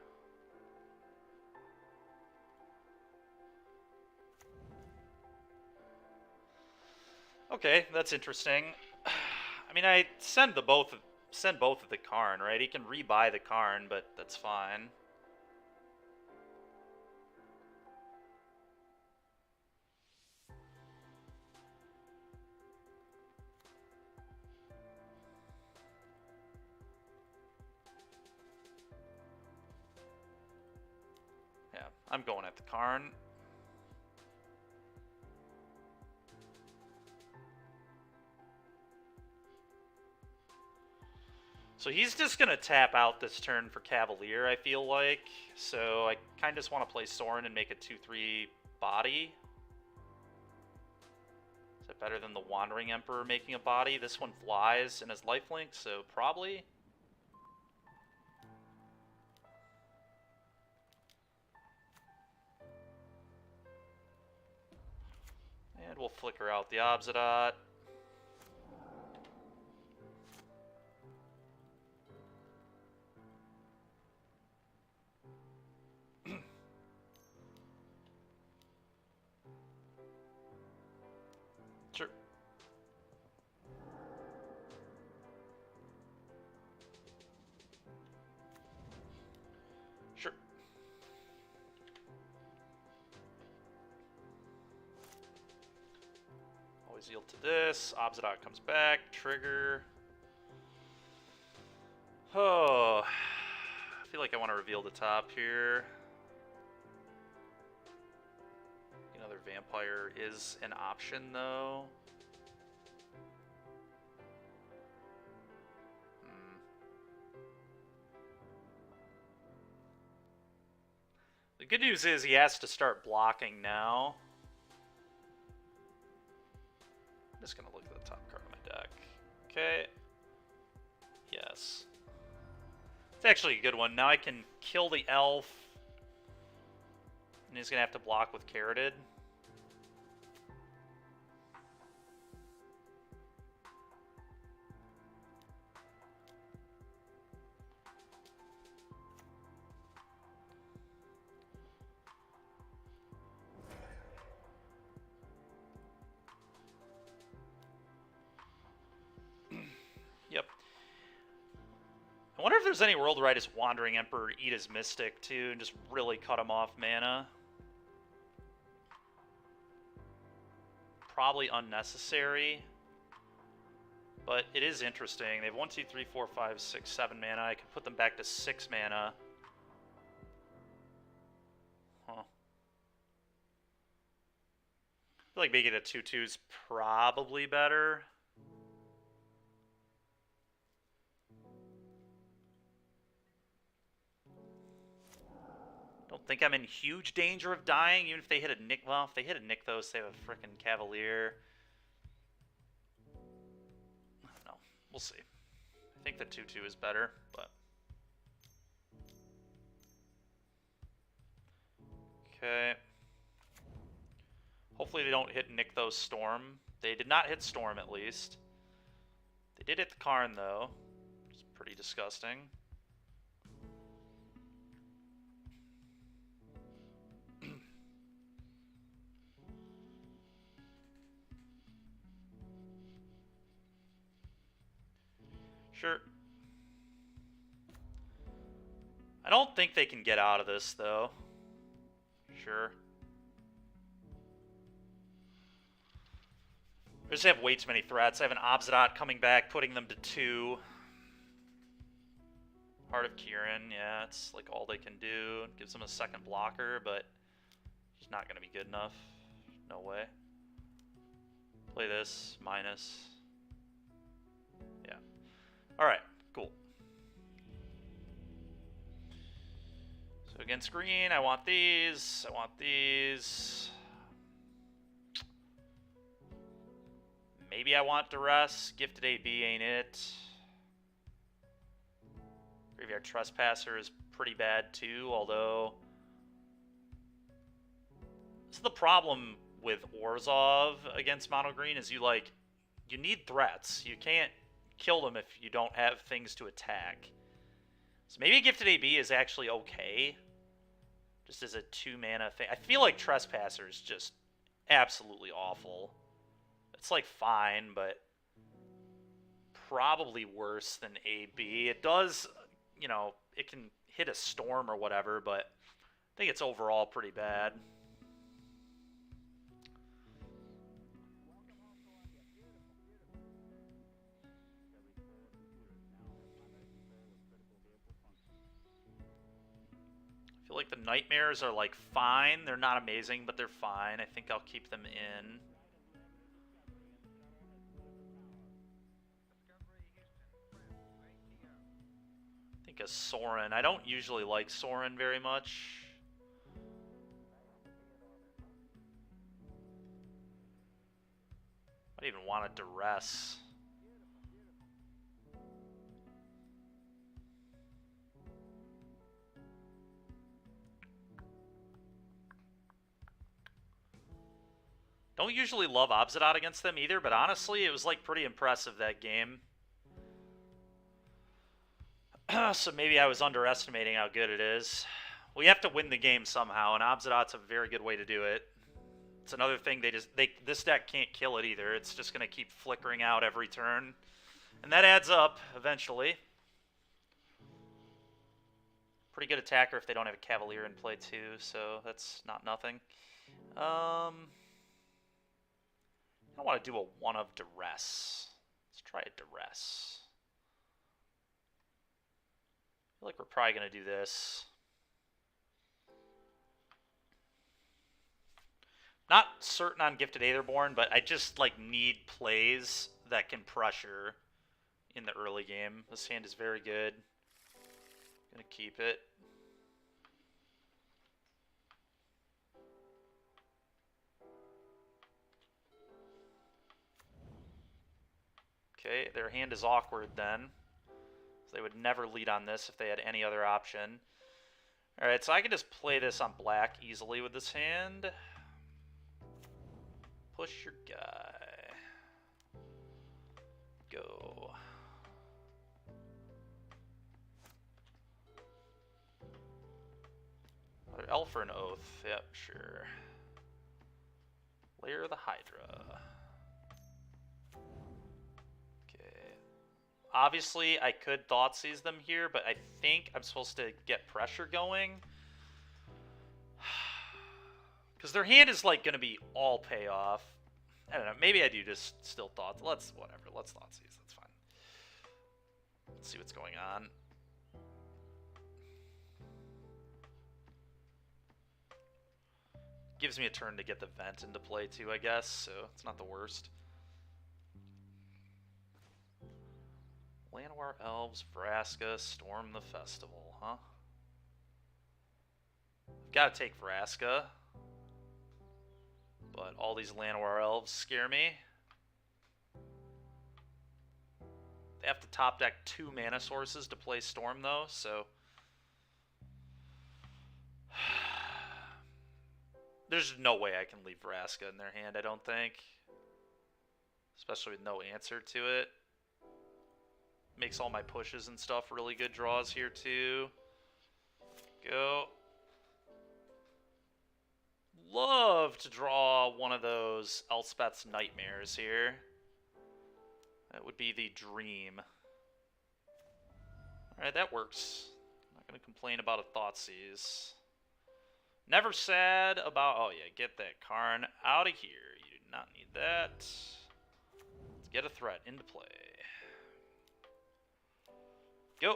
Okay, that's interesting. I mean, I send both of the Karn, right? He can rebuy the Karn, but that's fine. Yeah, I'm going at the Karn. So he's just going to tap out this turn for Cavalier, I feel like. So I kind of just want to play Sorin and make a 2-3 body. Is that better than the Wandering Emperor making a body? This one flies and has lifelink, so probably. And we'll flicker out the Obsidian. Sure. Sure. Always yield to this. Obsidian comes back. Trigger. Oh. I feel like I want to reveal the top here. Another vampire is an option, though. good news is he has to start blocking now. I'm just going to look at the top card of my deck. Okay. Yes. It's actually a good one. Now I can kill the elf. And he's going to have to block with Carroted. Yep. I wonder if there's any world where I just Wandering Emperor, eat his Mystic too, and just really cut him off mana. Probably unnecessary. But it is interesting. They have 1, 2, 3, 4, 5, 6, 7 mana. I could put them back to 6 mana. Huh. I feel like making it a 2/2 is probably better. Don't think I'm in huge danger of dying, even if they hit a Nick. Well, if they hit a Nykthos, they have a frickin' Cavalier. I don't know. We'll see. I think the 2/2 is better, but. Okay. Hopefully they don't hit Nykthos Storm. They did not hit Storm, at least. They did hit the Karn, though. It's pretty disgusting. Sure. I don't think they can get out of this, though. Sure. I just have way too many threats. I have an Obsidian coming back, putting them to 2. Heart of Kieran, yeah, it's like all they can do. It gives them a second blocker, but it's not going to be good enough. No way. Play this, minus. Yeah. Alright, cool. So against green, I want these. I want these. Maybe I want Duress. Gifted AB ain't it. Graveyard Trespasser is pretty bad too, although... This is the problem with Orzhov against Mono Green, is you need threats. You can't kill them if you don't have things to attack. So maybe Gifted AB is actually okay. Just as a 2-mana thing. I feel like Trespasser is just absolutely awful. It's like fine, but probably worse than AB. It does, you know, it can hit a storm or whatever, but I think it's overall pretty bad. I feel like the Nightmares are like fine. They're not amazing, but they're fine. I think I'll keep them in. I think a Sorin. I don't usually like Sorin very much. I don't even want a Duress. Don't usually love Obsidian against them either, but honestly, it was like pretty impressive that game. So maybe I was underestimating how good it is. We have to win the game somehow, and Obsidian's a very good way to do it. It's another thing this deck can't kill it either. It's just going to keep flickering out every turn. And that adds up eventually. Pretty good attacker if they don't have a Cavalier in play too, so that's not nothing. I don't want to do a one of Duress. Let's try a Duress. I feel like we're probably going to do this. Not certain on Gifted Aetherborn, but I just need plays that can pressure in the early game. This hand is very good. Gonna keep it. their hand is awkward then. They would never lead on this if they had any other option. Alright, so I can just play this on black easily with this hand. Push your guy. Go. Another elf or an oath? Yep, sure. Lair the Hydra. Obviously, I could Thoughtseize them here, but I think I'm supposed to get pressure going. Because their hand is, like, going to be all payoff. I don't know. Maybe I do just still Thoughts. Whatever. Let's Thoughtseize. That's fine. Let's see what's going on. Gives me a turn to get the Vent into play, too, I guess. So, it's not the worst. Llanowar Elves, Vraska, Storm the Festival, huh? Gotta take Vraska. But all these Llanowar Elves scare me. They have to top deck 2 mana sources to play Storm, though, so... There's no way I can leave Vraska in their hand, I don't think. Especially with no answer to it. Makes all my pushes and stuff really good draws here, too. Go. Love to draw one of those Elspeth's Nightmares here. That would be the dream. Alright, that works. I'm not going to complain about a Thoughtseize. Never sad about... Oh, yeah, get that Karn out of here. You do not need that. Let's get a threat into play. Go.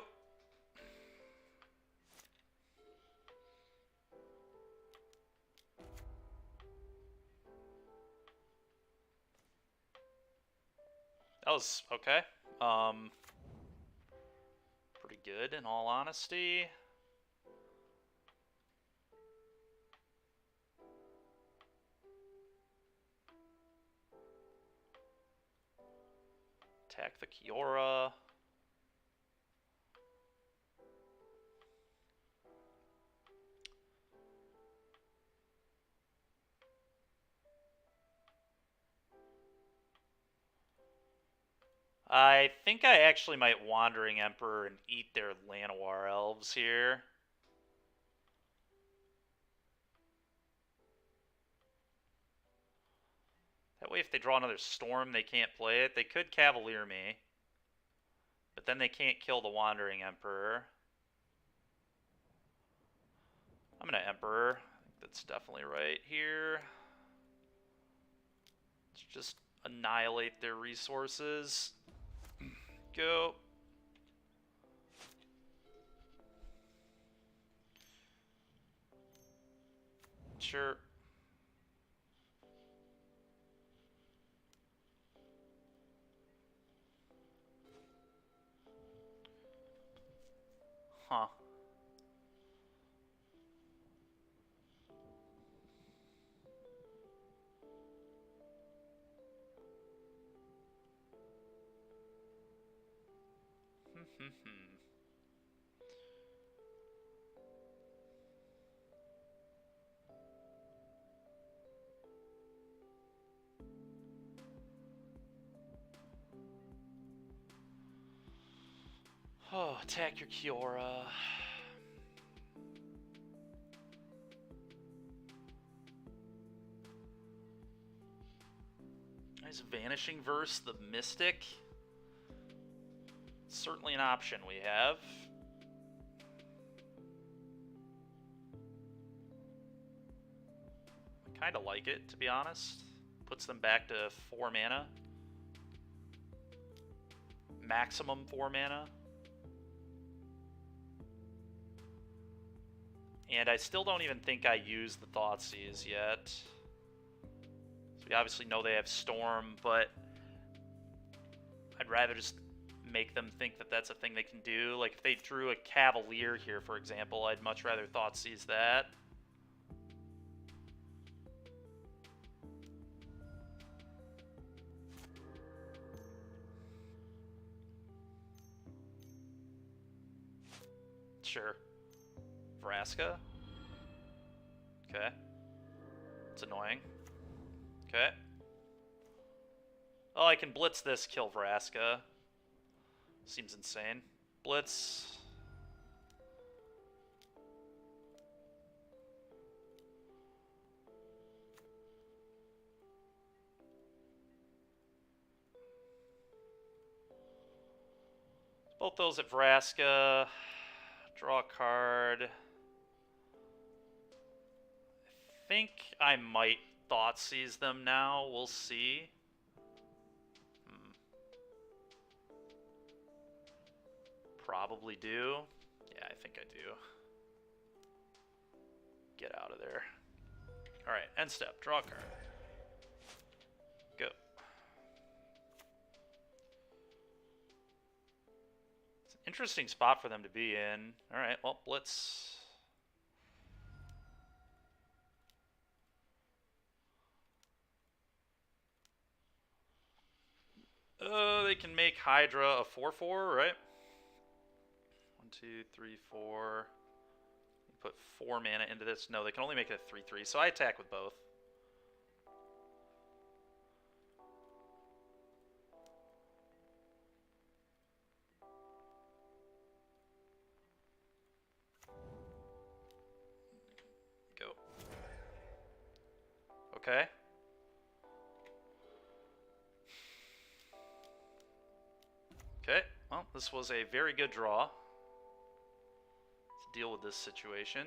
That was okay. Pretty good in all honesty. Attack the Kiora. I think I actually might Wandering Emperor and eat their Llanowar Elves here. That way if they draw another Storm, they can't play it. They could Cavalier me. But then they can't kill the Wandering Emperor. I'm going to Emperor. I think that's definitely right here. Let's just annihilate their resources. Go. Sure. Huh. Oh, attack your Kiora. Is Vanishing Verse the Mystic? Certainly an option we have. I kind of like it, to be honest. Puts them back to 4 mana. Maximum 4 mana. And I still don't even think I used the Thoughtseize yet. So we obviously know they have Storm, but I'd rather just make them think that that's a thing they can do. Like, if they drew a Cavalier here, for example, I'd much rather Thoughtseize that. Sure. Vraska. Okay. It's annoying. Okay. Oh, I can blitz this, kill Vraska. Seems insane. Blitz. Both those at Vraska. Draw a card. I think I might Thought Seize them now. We'll see. Probably do. Yeah, I think I do. Get out of there. Alright, end step. Draw a card. Go. It's an interesting spot for them to be in. Alright, well, Blitz. They can make Hydra a 4/4, right? 1, 2, 3, 4. Put 4 mana into this. No, they can only make it a 3/3, so I attack with both. Go. Okay. Okay, well, this was a very good draw. Let's deal with this situation.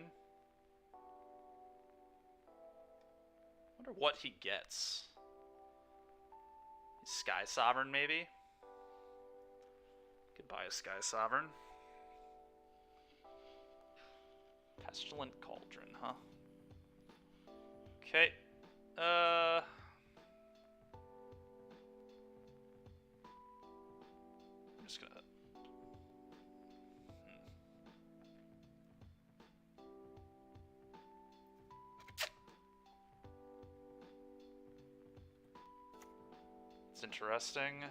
Wonder what he gets. Sky Sovereign, maybe? Could buy a Sky Sovereign. Pestilent Cauldron, huh? Okay. I'm just gonna... It's interesting.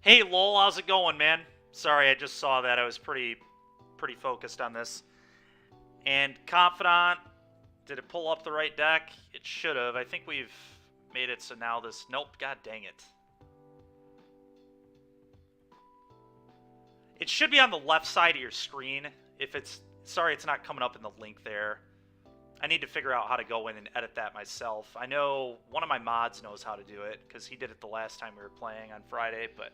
Hey, lol, how's it going, man? Sorry, I just saw that. I was pretty focused on this. And Confidant, did it pull up the right deck? It should have. I think we've made it so now this... Nope, god dang it. It should be on the left side of your screen. If it's... Sorry, it's not coming up in the link there. I need to figure out how to go in and edit that myself. I know one of my mods knows how to do it, because he did it the last time we were playing on Friday, but...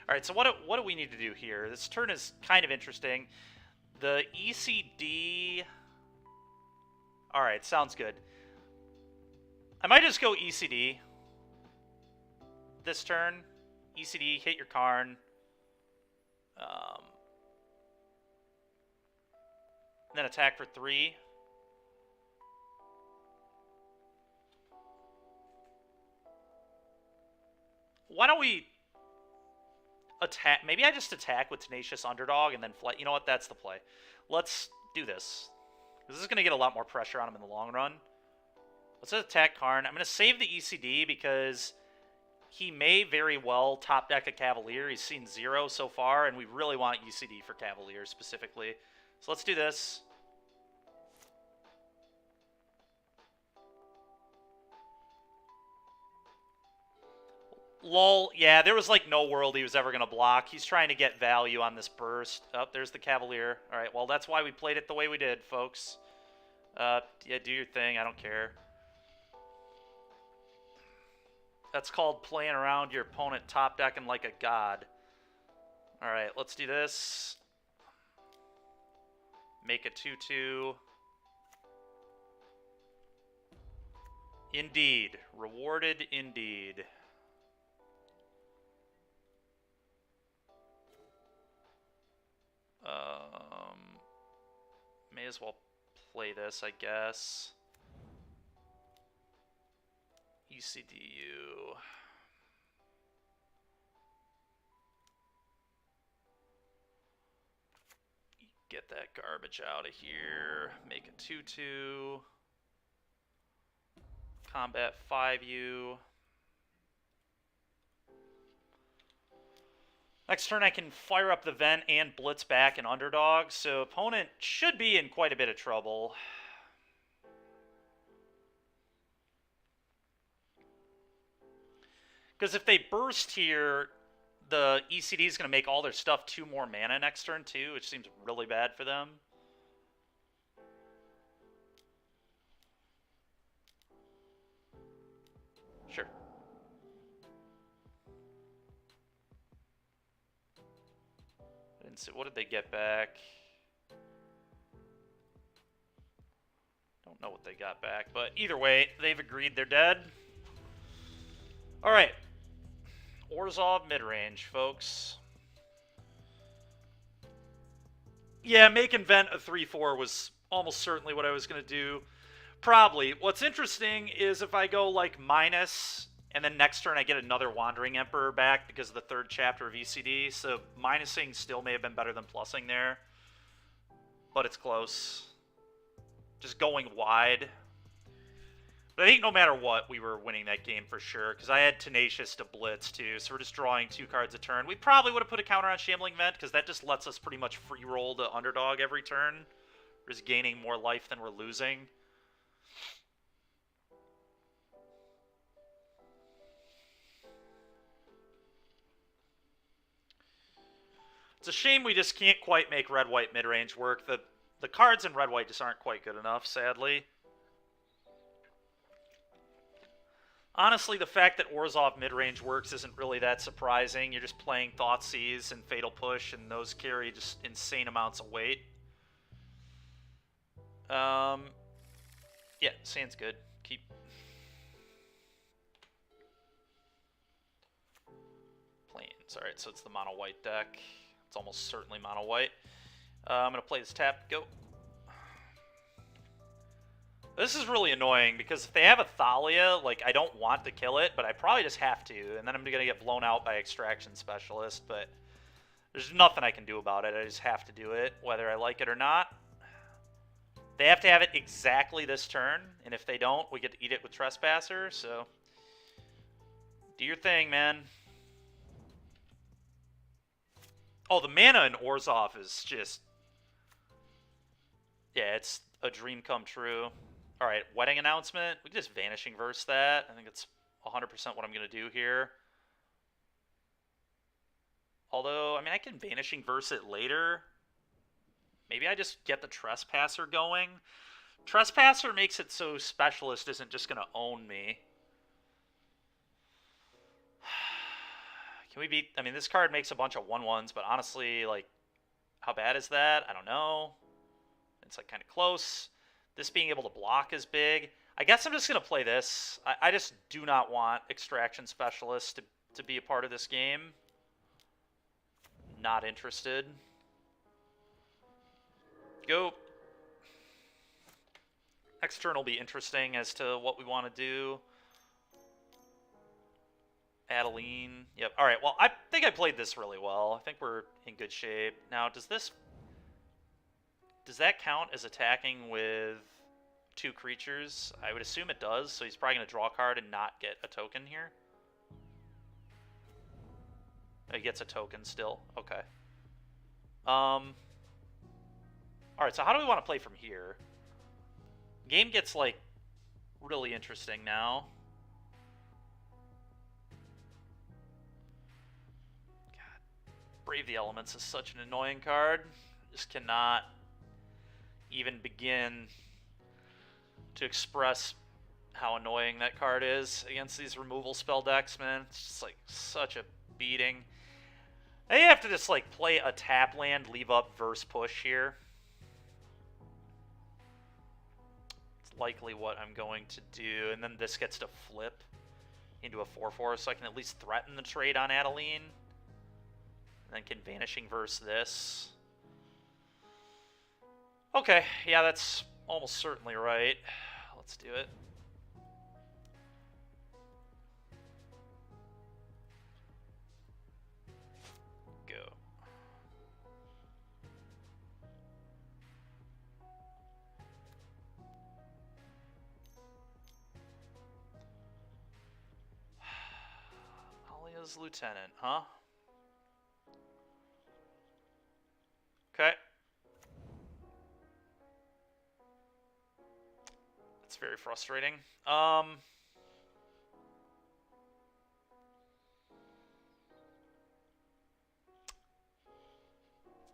Alright, so what do we need to do here? This turn is kind of interesting. The ECD... Alright, sounds good. I might just go ECD this turn. ECD, hit your Karn. Then attack for 3. Why don't we attack? Maybe I just attack with Tenacious Underdog and then flight. You know what? That's the play. Let's do this. This is going to get a lot more pressure on him in the long run. Let's attack Karn. I'm going to save the ECD because he may very well top deck a Cavalier. He's seen 0 so far, and we really want ECD for Cavalier specifically. So let's do this. Lol, yeah, there was like no world he was ever going to block. He's trying to get value on this burst. Oh, there's the Cavalier. All right, well, that's why we played it the way we did, folks. Yeah, do your thing. I don't care. That's called playing around your opponent top decking like a god. All right, let's do this. Make a 2/2. Indeed. Rewarded indeed. May as well play this, I guess. ECDU. Get that garbage out of here. Make a 2/2. Combat 5U. Next turn I can fire up the vent and blitz back an underdog, so opponent should be in quite a bit of trouble. Because if they burst here, the ECD is going to make all their stuff 2 more mana next turn too, which seems really bad for them. Sure. What did they get back? Don't know what they got back, but either way, they've agreed they're dead. All right. Orzhov midrange, folks. Yeah, making Vent a 3-4 was almost certainly what I was going to do. Probably. What's interesting is if I go like minus, and then next turn I get another Wandering Emperor back because of the 3rd chapter of ECD, so minusing still may have been better than plussing there. But it's close. Just going wide. But I think no matter what, we were winning that game for sure, because I had Tenacious to blitz too, so we're just drawing 2 cards a turn. We probably would have put a counter on Shambling Vent, because that just lets us pretty much free roll to underdog every turn. We're just gaining more life than we're losing. It's a shame we just can't quite make red-white midrange work. The cards in red-white just aren't quite good enough, sadly. Honestly, the fact that Orzhov midrange works isn't really that surprising. You're just playing Thoughtseize and Fatal Push, and those carry just insane amounts of weight. Yeah, Sand's good. Keep... Plains. Alright, so it's the mono-white deck. It's almost certainly mono-white. I'm going to play this tap. Go. This is really annoying, because if they have a Thalia, like, I don't want to kill it, but I probably just have to, and then I'm going to get blown out by Extraction Specialist, but there's nothing I can do about it. I just have to do it, whether I like it or not. They have to have it exactly this turn, and if they don't, we get to eat it with Trespasser, so do your thing, man. Oh, the mana in Orzhov is just... Yeah, it's a dream come true. Alright, Wedding Announcement. We can just Vanishing Verse that. I think it's 100% what I'm going to do here. Although, I mean, I can Vanishing Verse it later. Maybe I just get the Trespasser going. Trespasser makes it so Specialist isn't just going to own me. Can we beat... I mean, this card makes a bunch of 1/1s, but honestly, like, how bad is that? I don't know. It's, like, kind of close. This being able to block is big. I guess I'm just going to play this. I just do not want Extraction Specialist to be a part of this game. Not interested. Go. Next turn will be interesting as to what we want to do. Adeline. Yep. All right. Well, I think I played this really well. I think we're in good shape. Now, does that count as attacking with 2 creatures? I would assume it does, so he's probably going to draw a card and not get a token here. He gets a token still. Okay. Alright, so how do we want to play from here? Game gets, like, really interesting now. God. Brave the Elements is such an annoying card. Just cannot even begin to express how annoying that card is against these removal spell decks, man. It's just like such a beating. Now you have to just like play a tap land, leave up verse push here. It's likely what I'm going to do, and then this gets to flip into a 4/4, so I can at least threaten the trade on Adeline. And then can Vanishing Verse this. Okay, yeah, that's almost certainly right. Let's do it. Go. Alia's Lieutenant, huh? Okay. That's very frustrating.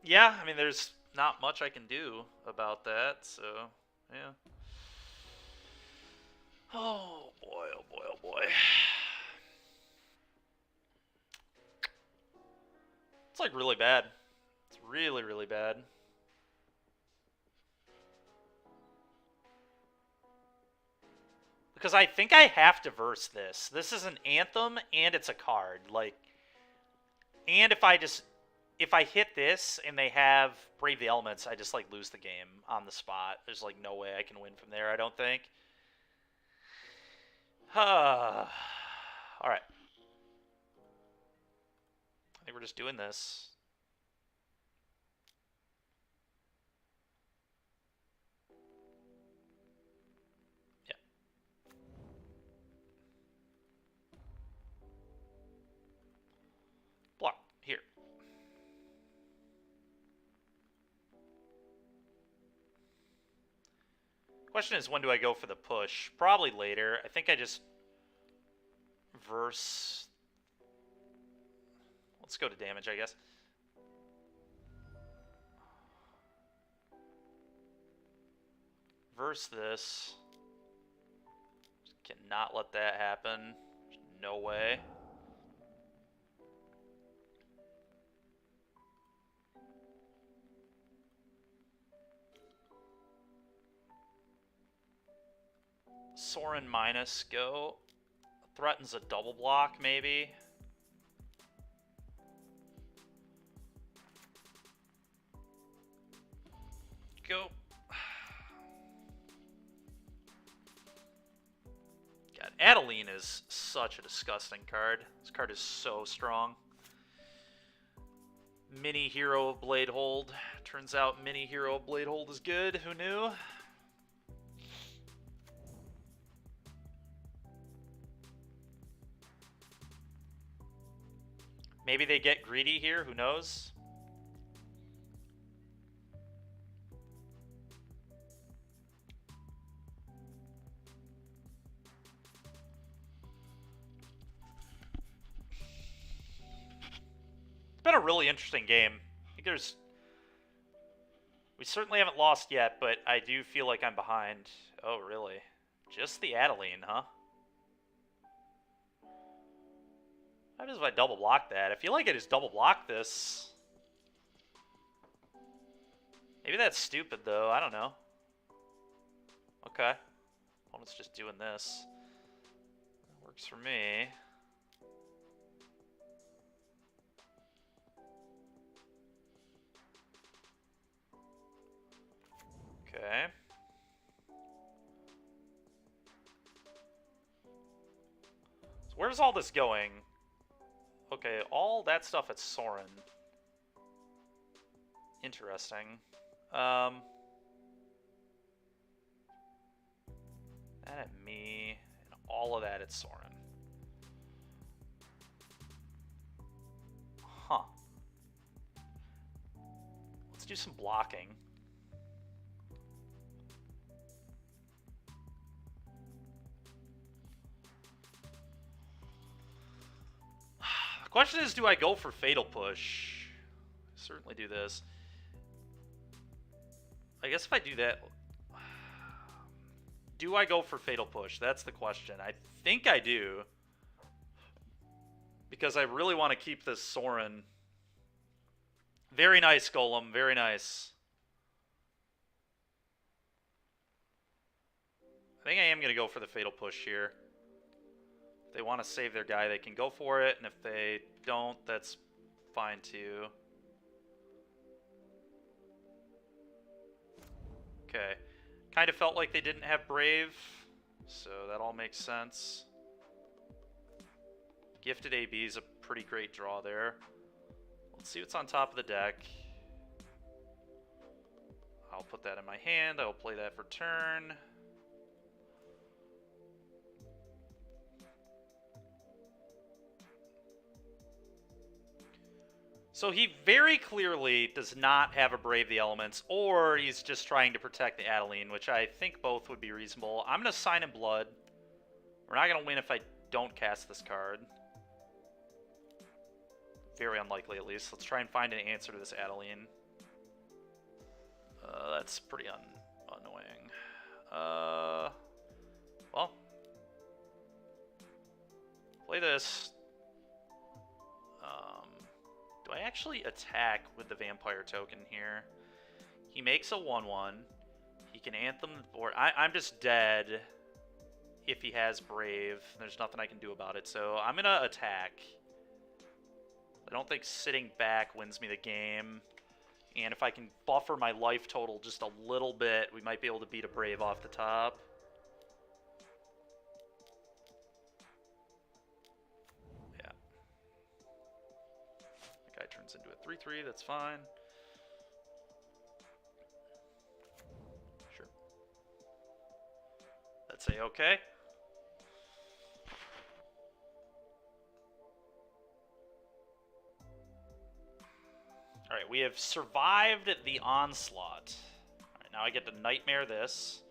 Yeah, I mean, there's not much I can do about that, so, yeah. Oh, boy, oh, boy, oh, boy. It's, like, really bad. It's really, really bad. Because I think I have to verse this. This is an anthem, and it's a card. Like, and if I hit this and they have Brave the Elements, I just, like, lose the game on the spot. There's, like, no way I can win from there, I don't think. Alright. I think we're just doing this. Yeah. Block. Here. Question is, when do I go for the push? Probably later. I think I just verse. Let's go to damage, I guess. Verse this. Just cannot let that happen. No way. Soren minus, go. Threatens a double block, maybe. Go. God, Adeline is such a disgusting card. This card is so strong. Mini Hero of Blade Hold. Turns out Mini Hero of Blade Hold is good. Who knew? Maybe they get greedy here. Who knows? It's been a really interesting game. I think there's... We certainly haven't lost yet, but I do feel like I'm behind. Oh, really? Just the Adeline, huh? How does if I double block that? I feel like I just double block this. Maybe that's stupid, though. I don't know. Okay. Opponent's just doing this. That works for me. Okay. So where's all this going? Okay, all that stuff at Soren. Interesting. That at me, and all of that at Soren. Huh. Let's do some blocking. The question is, do I go for Fatal Push? I certainly do this. I guess if I do that... Do I go for Fatal Push? That's the question. I think I do. Because I really want to keep this Soren. Very nice, Golem. Very nice. I think I am going to go for the Fatal Push here. If they want to save their guy, they can go for it. And if they don't, that's fine too. Okay. Kind of felt like they didn't have Brave, so that all makes sense. Gifted AB is a pretty great draw there. Let's see what's on top of the deck. I'll put that in my hand. I'll play that for turn. So he very clearly does not have a Brave the Elements, or he's just trying to protect the Adeline, which I think both would be reasonable. I'm going to sign in Blood. We're not going to win if I don't cast this card. Very unlikely, at least. Let's try and find an answer to this Adeline. That's pretty annoying. Well. Play this. Do I actually attack with the Vampire token here? He makes a 1/1. He can Anthem the board. I'm just dead if he has Brave. There's nothing I can do about it, so I'm going to attack. I don't think sitting back wins me the game. And if I can buffer my life total just a little bit, we might be able to beat a Brave off the top. Yeah. The guy turns into a 3/3, that's fine. Sure. That's A-okay. Alright, we have survived the onslaught. Alright, now I get to Nightmare this.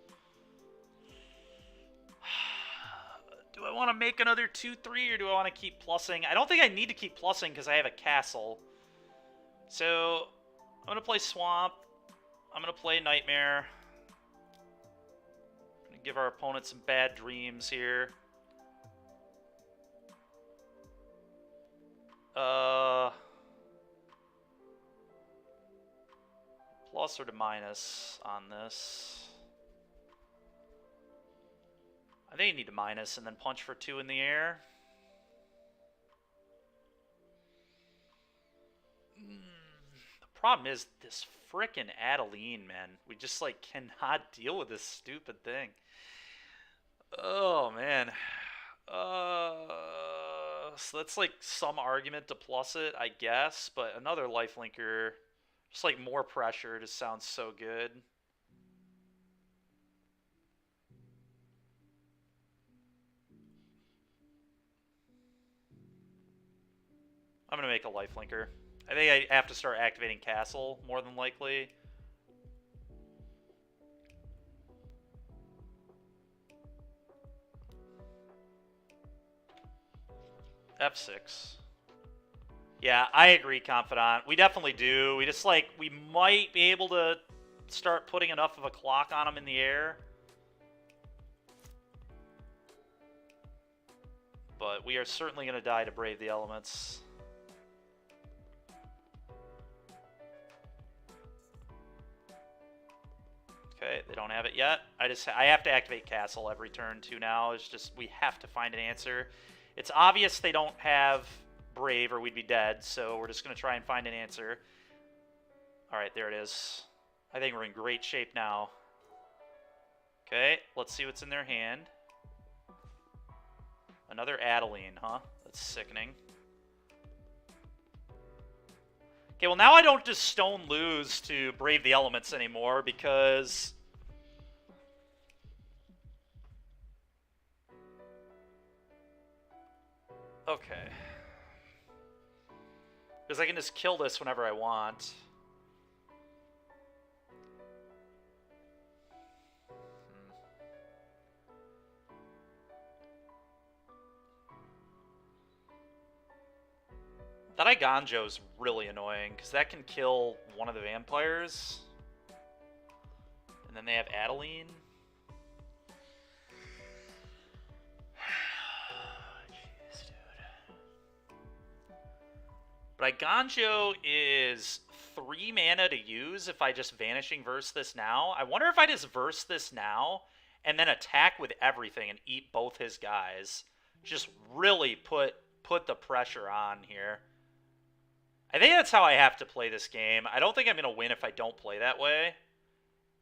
Do I want to make another 2/3 or do I want to keep plussing? I don't think I need to keep plussing because I have a castle. So, I'm going to play Swamp. I'm going to play Nightmare. I'm going to give our opponent some bad dreams here. Plus or to minus on this? I think you need to minus and then punch for 2 in the air. The problem is this frickin' Adeline, man. We just, like, cannot deal with this stupid thing. Oh, man. So that's, like, some argument to plus it, I guess. But another lifelinker... Just like more pressure just sounds so good. I'm going to make a lifelinker. I think I have to start activating Castle, more than likely. F6. Yeah, I agree, Confidant. We definitely do. We just, like, we might be able to start putting enough of a clock on him in the air. But we are certainly going to die to Brave the Elements. Okay, they don't have it yet. I have to activate Castle every turn, too, now. It's just, we have to find an answer. It's obvious they don't have Brave or we'd be dead, so we're just going to try and find an answer. Alright, there it is. I think we're in great shape now. Okay, let's see what's in their hand. Another Adeline, huh? That's sickening. Okay, well now I don't just stone lose to Brave the Elements anymore because... Okay. Because I can just kill this whenever I want. That Iganjo's really annoying, because that can kill one of the vampires. And then they have Adeline. Jeez, dude. But Iganjo is 3 mana to use if I just Vanishing Verse this now. I wonder if I just Verse this now, and then attack with everything and eat both his guys. Just really put the pressure on here. I think that's how I have to play this game. I don't think I'm going to win if I don't play that way.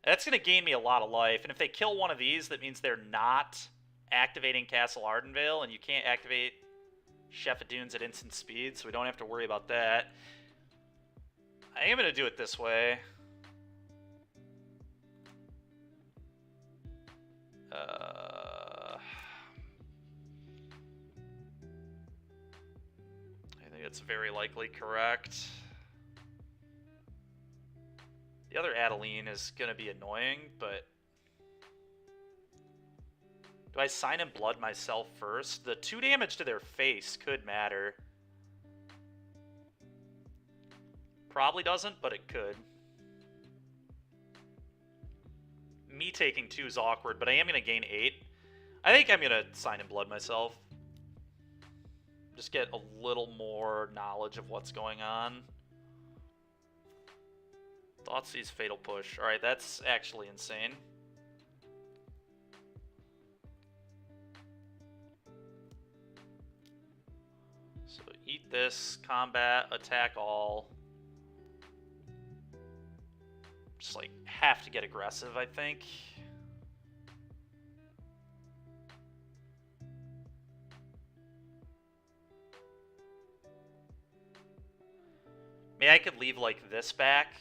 That's going to gain me a lot of life. And if they kill one of these, that means they're not activating Castle Ardenvale, and you can't activate Chef of Dunes at instant speed, so we don't have to worry about that. I am going to do it this way. I think it's very likely correct. The other Adeline is going to be annoying, but... Do I sign in blood myself first? The 2 damage to their face could matter. Probably doesn't, but it could. Me taking 2 is awkward, but I am going to gain 8. I think I'm going to sign in blood myself. Just get a little more knowledge of what's going on. Thoughtseize Fatal Push. Alright, that's actually insane. So eat this, combat, attack all. Just like have to get aggressive, I think. Maybe I could leave like this back.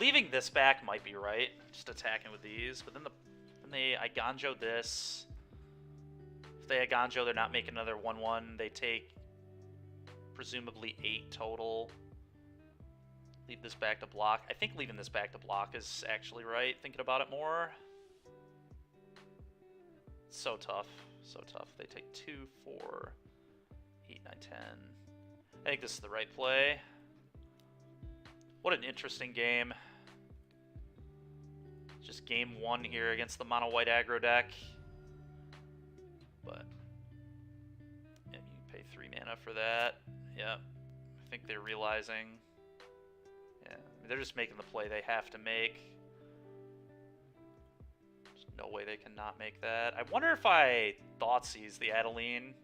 Leaving this back might be right. Just attacking with these, but then they Iganjo this. If they Iganjo, they're not making another 1/1. They take presumably 8 total. Leave this back to block. I think leaving this back to block is actually right, thinking about it more. So tough. So tough. They take 2, 4, 8, 9, 10. I think this is the right play. What an interesting game. Just game 1 here against the mono white aggro deck. But and you pay 3 mana for that. Yeah. I think they're realizing. Yeah. I mean, they're just making the play they have to make. There's no way they can not make that. I wonder if I Thoughtseize the Adeline.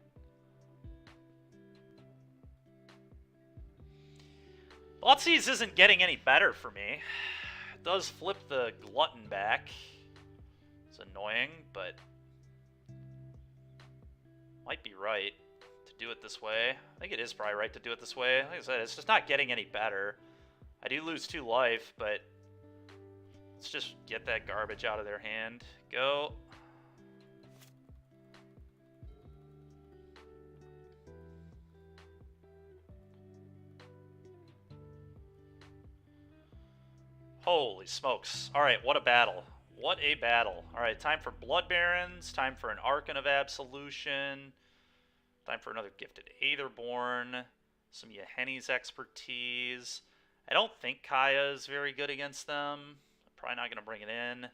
Thoughtseize isn't getting any better for me. It does flip the Glutton back. It's annoying, but might be right to do it this way. I think it is probably right to do it this way. Like I said, it's just not getting any better. I do lose 2 life, but let's just get that garbage out of their hand. Go. Holy smokes. Alright, what a battle. What a battle. Alright, time for Blood Barons, time for an Archon of Absolution, time for another Gifted Aetherborn, some Yahenni's Expertise. I don't think Kaya is very good against them. I'm probably not going to bring it in.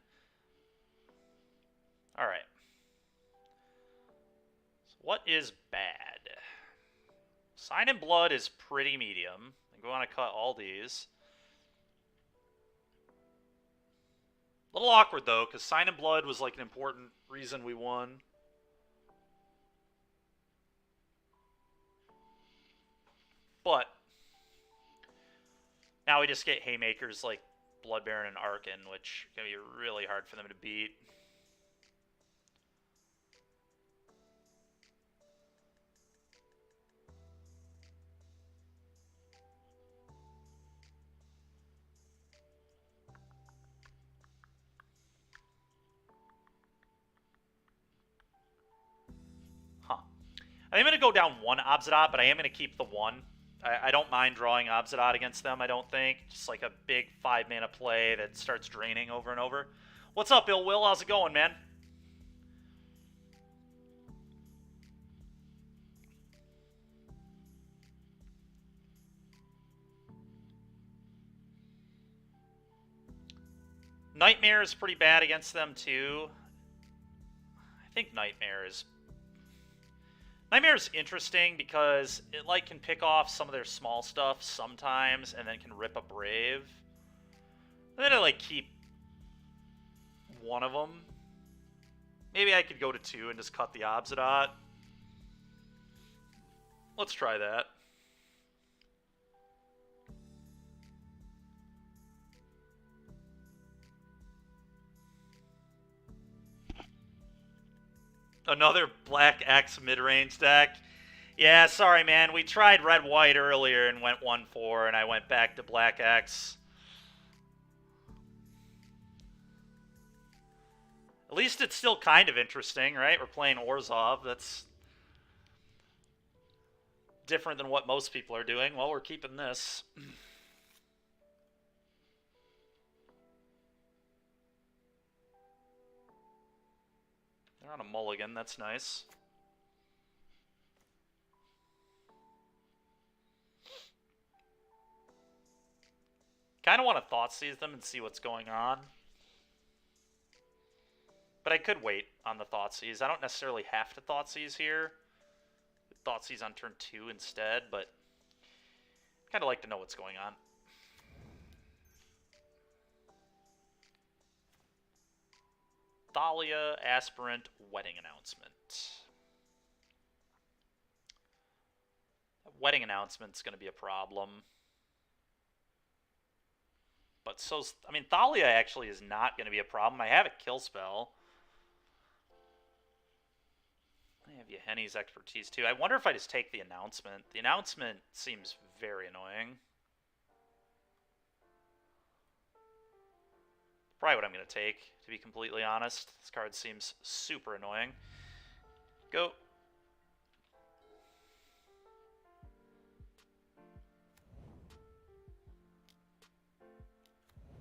Alright. So what is bad? Sign in Blood is pretty medium. I think we want to cut all these. A little awkward, though, because Sign in Blood was, like, an important reason we won. But now we just get Haymakers like Blood Baron and Archon, which is going to be really hard for them to beat. I'm going to go down 1 Obsidian, but I am going to keep the 1. I don't mind drawing Obsidian against them, I don't think. Just like a big 5-mana play that starts draining over and over. What's up, Ill Will? How's it going, man? Nightmare is pretty bad against them, too. I think Nightmare is interesting because it like can pick off some of their small stuff sometimes and then can rip a Brave. And then I like keep one of them. Maybe I could go to 2 and just cut the Obsidian. Let's try that. Another Black X mid-range deck. Yeah, sorry, man. We tried Red-White earlier and went 1-4, and I went back to Black X. At least it's still kind of interesting, right? We're playing Orzhov. That's different than what most people are doing. Well, we're keeping this. They're on a mulligan, that's nice. Kind of want to Thoughtseize them and see what's going on. But I could wait on the Thoughtseize. I don't necessarily have to Thoughtseize here. Thoughtseize on turn 2 instead, but kind of like to know what's going on. Thalia, Aspirant, Wedding Announcement. Wedding Announcement's going to be a problem. But so, I mean, Thalia actually is not going to be a problem. I have a kill spell. I have Yahenni's expertise too. I wonder if I just take the announcement. The announcement seems very annoying. Probably what I'm going to take, to be completely honest. This card seems super annoying. Go.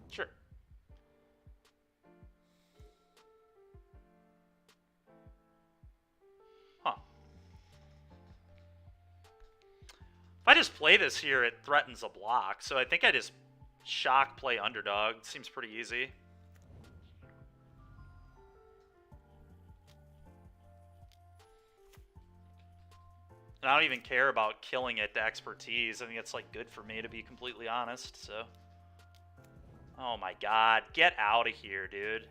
Sure. Huh. If I just play this here, it threatens a block, so I think I just shock play underdog. Seems pretty easy. And I don't even care about killing it to expertise. I think it's like good for me, to be completely honest, so. Oh my god, get out of here, dude.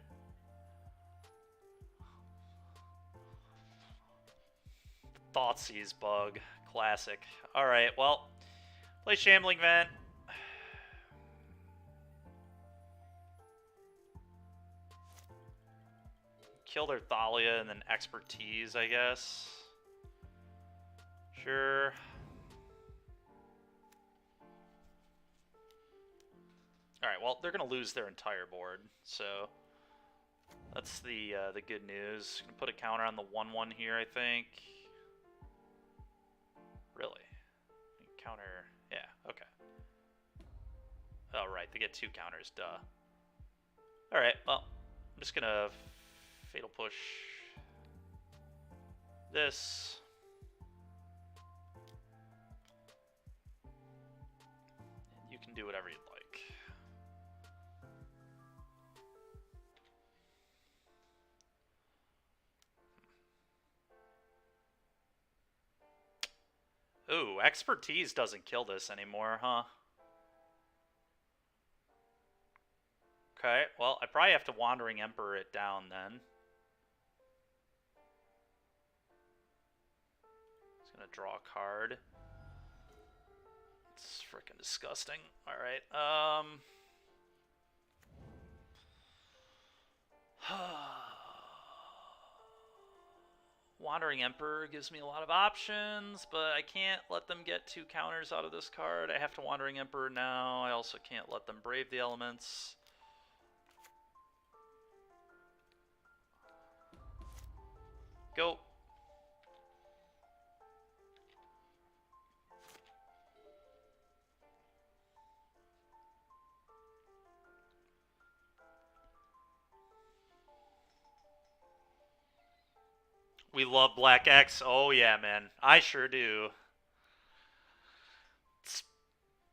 Thoughtseize bug. Classic. Alright, well, play Shambling Vent. Kill their Thalia and then expertise, I guess. Sure. Alright, well, they're going to lose their entire board, so that's the good news. Gonna put a counter on the 1/1 here, I think. Really? Counter, yeah, okay. Oh, right, they get 2 counters, duh. Alright, well, I'm just gonna Fatal Push this. You can do whatever you'd like. Ooh, expertise doesn't kill this anymore, huh? Okay, well, I probably have to Wandering Emperor it down then. It's gonna draw a card. It's freaking disgusting. Alright, Wandering Emperor gives me a lot of options, but I can't let them get 2 counters out of this card. I have to Wandering Emperor now. I also can't let them Brave the Elements. Go. We love Black X. Oh yeah, man. I sure do. It's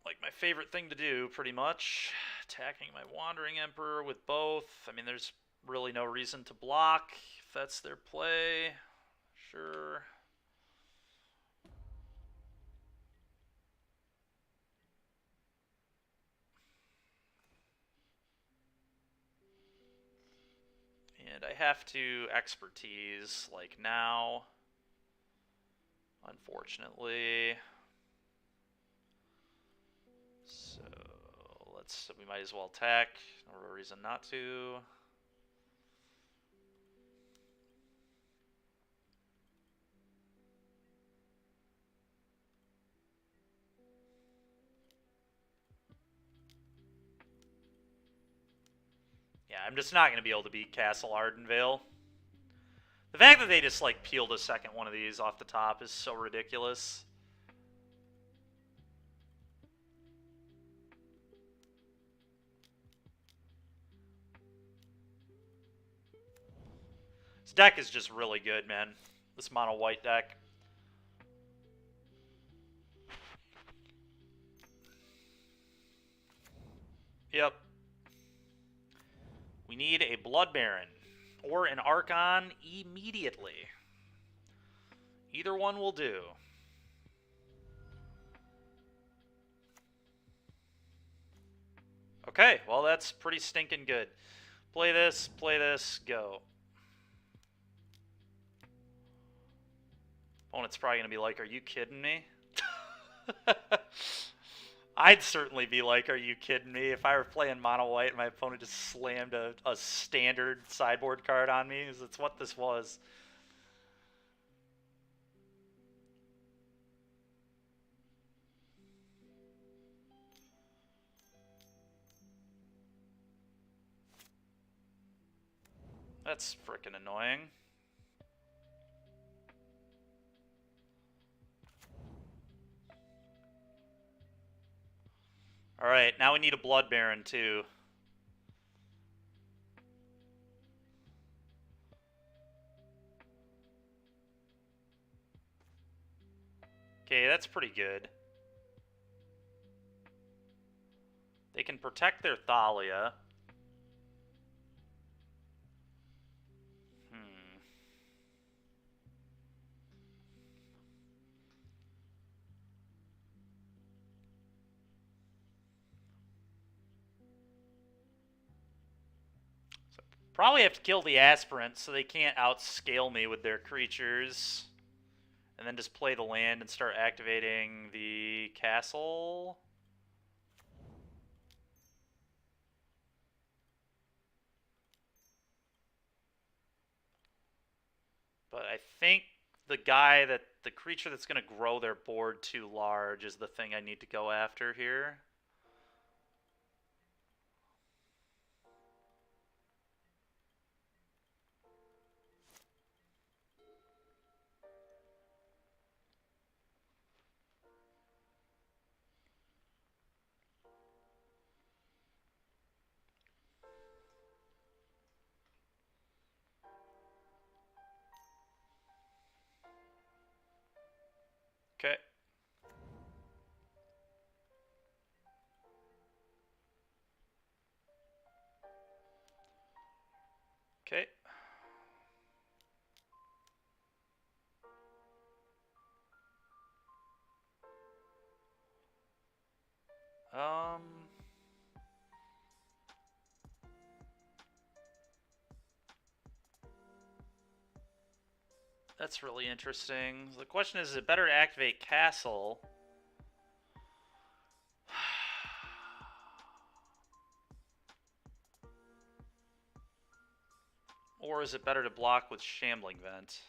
like my favorite thing to do, pretty much. Attacking my Wandering Emperor with both. I mean, there's really no reason to block if that's their play. Sure. And I have to expertise, like, now. Unfortunately. So, we might as well attack. No reason not to. Yeah, I'm just not going to be able to beat Castle Ardenvale. The fact that they just, like, peeled a second one of these off the top is so ridiculous. deck is just really good, man. This mono white deck. Yep. We need a Blood Baron or an Archon immediately. Either one will do. Okay, well that's pretty stinking good. Play this, go. Opponent's probably going to be like, are you kidding me? I'd certainly be like, are you kidding me? If I were playing mono white and my opponent just slammed a standard sideboard card on me, that's what this was. That's frickin' annoying. Alright, now we need a Blood Baron too. Okay, that's pretty good. They can protect their Thalia. Probably have to kill the aspirant so they can't outscale me with their creatures. And then just play the land and start activating the castle. But I think the creature that's going to grow their board too large is the thing I need to go after here. Okay. Okay. That's really interesting. The question is it better to activate castle? Or is it better to block with Shambling Vent?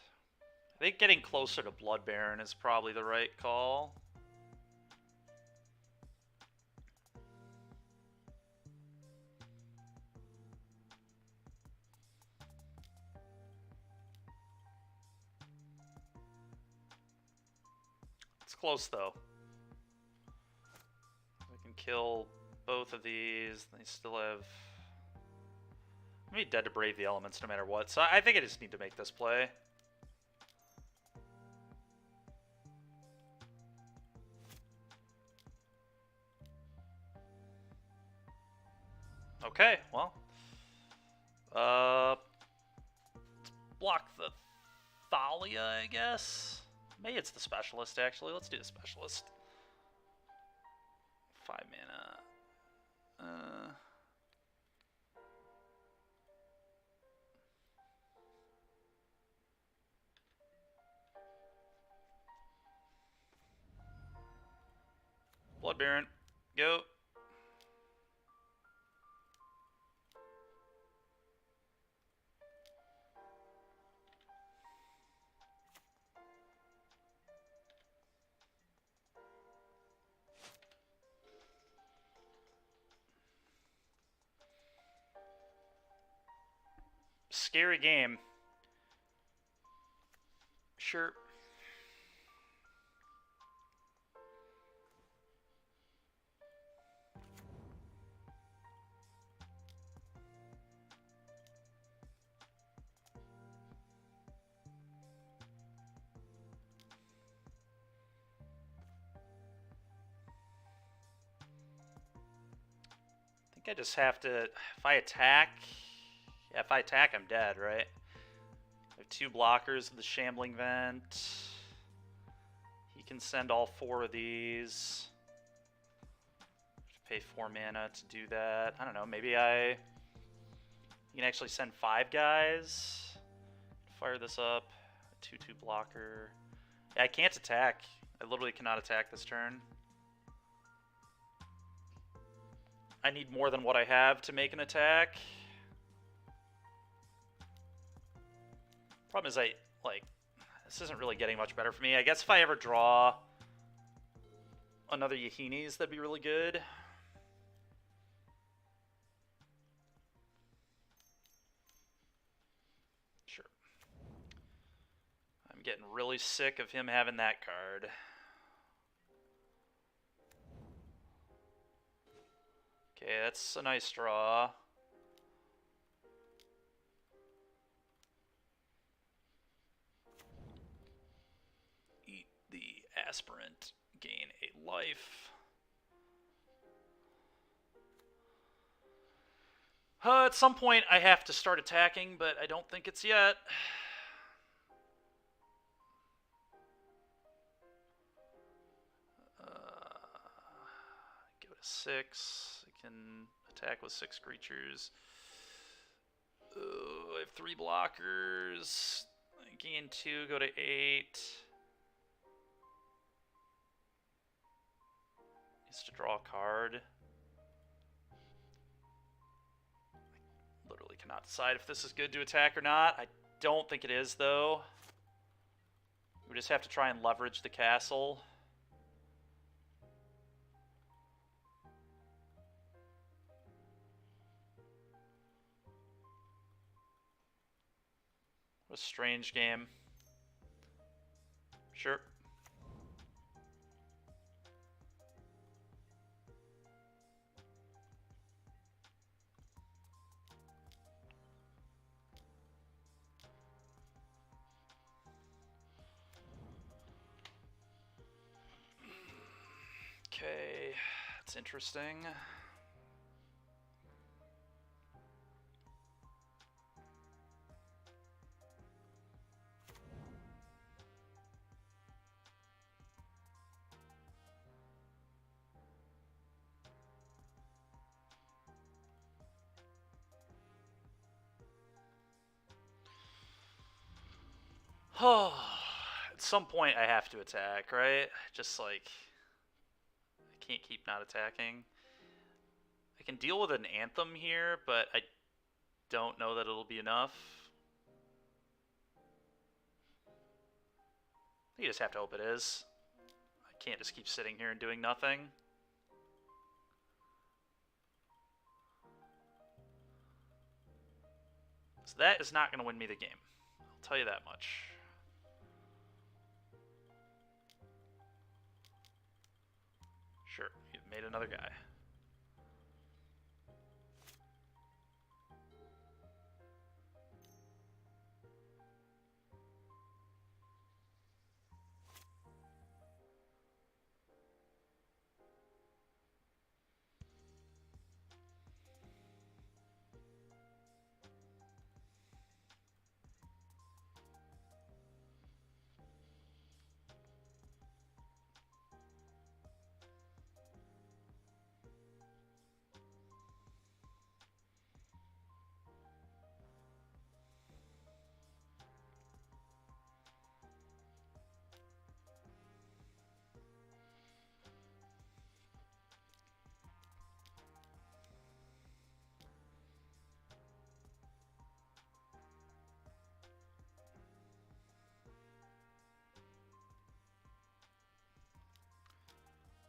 I think getting closer to Blood Baron is probably the right call. It's close, though. I can kill both of these. They still have... I'm going to be dead to Brave the Elements no matter what, so I think I just need to make this play. Okay, well. Let's block the Thalia, I guess. Maybe it's the Specialist, actually. Let's do the Specialist. 5 mana. Blood Baron, go. Scary game. Sure. I just have to... If I attack... Yeah, if I attack, I'm dead, right? I have 2 blockers of the Shambling Vent. He can send all 4 of these. Pay 4 mana to do that. I don't know, maybe I... You can actually send 5 guys. Fire this up. 2/2 blocker. Yeah, I can't attack. I literally cannot attack this turn. I need more than what I have to make an attack. Problem is this isn't really getting much better for me. I guess if I ever draw another Yahinis, that'd be really good. Sure. I'm getting really sick of him having that card. Okay, that's a nice draw. Eat the aspirant, gain a life. At some point I have to start attacking, but I don't think it's yet. Go to 6. I can attack with 6 creatures. I have 3 blockers. I gain 2, go to 8. Needs to draw a card. I literally cannot decide if this is good to attack or not. I don't think it is, though. We just have to try and leverage the castle. What a strange game. Sure. Okay, that's interesting. At some point I have to attack, right? Just like, I can't keep not attacking. I can deal with an Anthem here, but I don't know that it'll be enough. You just have to hope it is. I can't just keep sitting here and doing nothing. So that is not going to win me the game. I'll tell you that much. Sure, you've made another guy.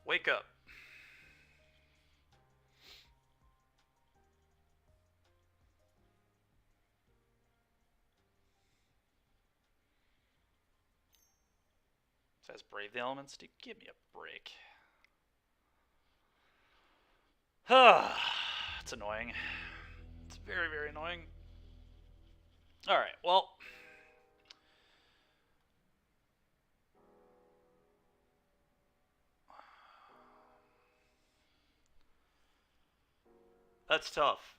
Wake up. Says brave the elements. Dude, give me a break. It's annoying. It's very, very annoying. Alright, well. That's tough.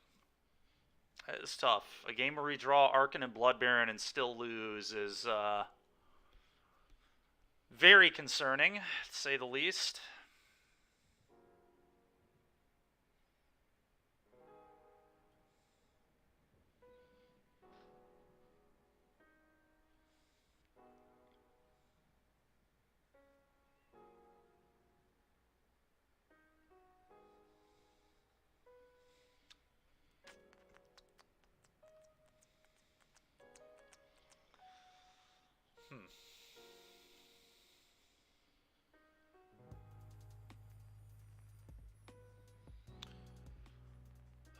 That is tough. A game where we draw Arcan and Blood Baron and still lose is very concerning, to say the least.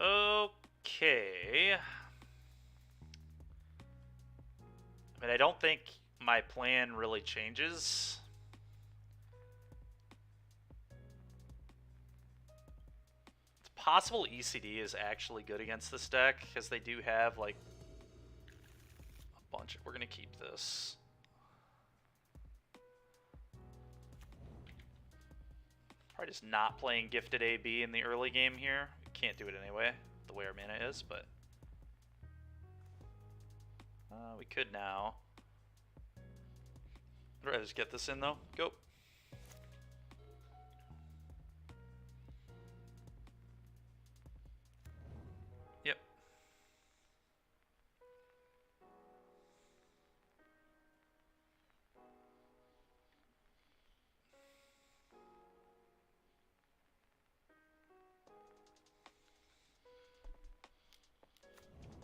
Okay. I mean, I don't think my plan really changes. It's possible ECD is actually good against this deck, because they do have, like, a bunch. We're going to keep this. Probably just not playing Gifted AB in the early game here. We can't do it anyway, the way our mana is, but... we could now. I'd rather just get this in, though. Go. Yep.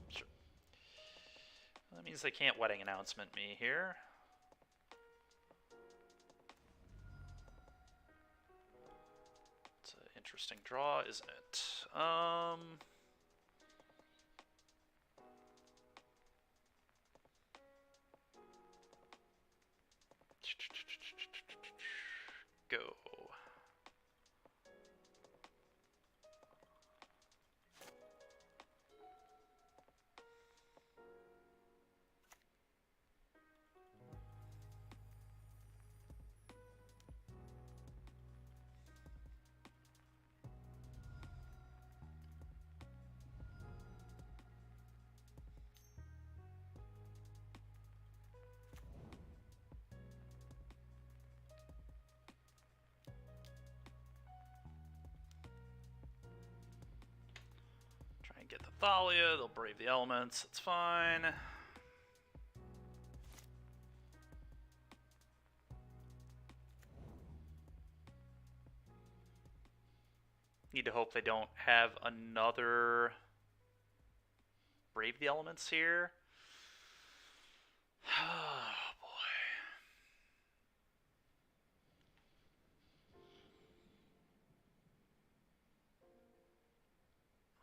Sure. That means they can't wedding announcement me here. It's an interesting draw, isn't it? Go. Try and get the Thalia, they'll brave the elements, that's fine. Need to hope they don't have another brave the elements here. Oh boy.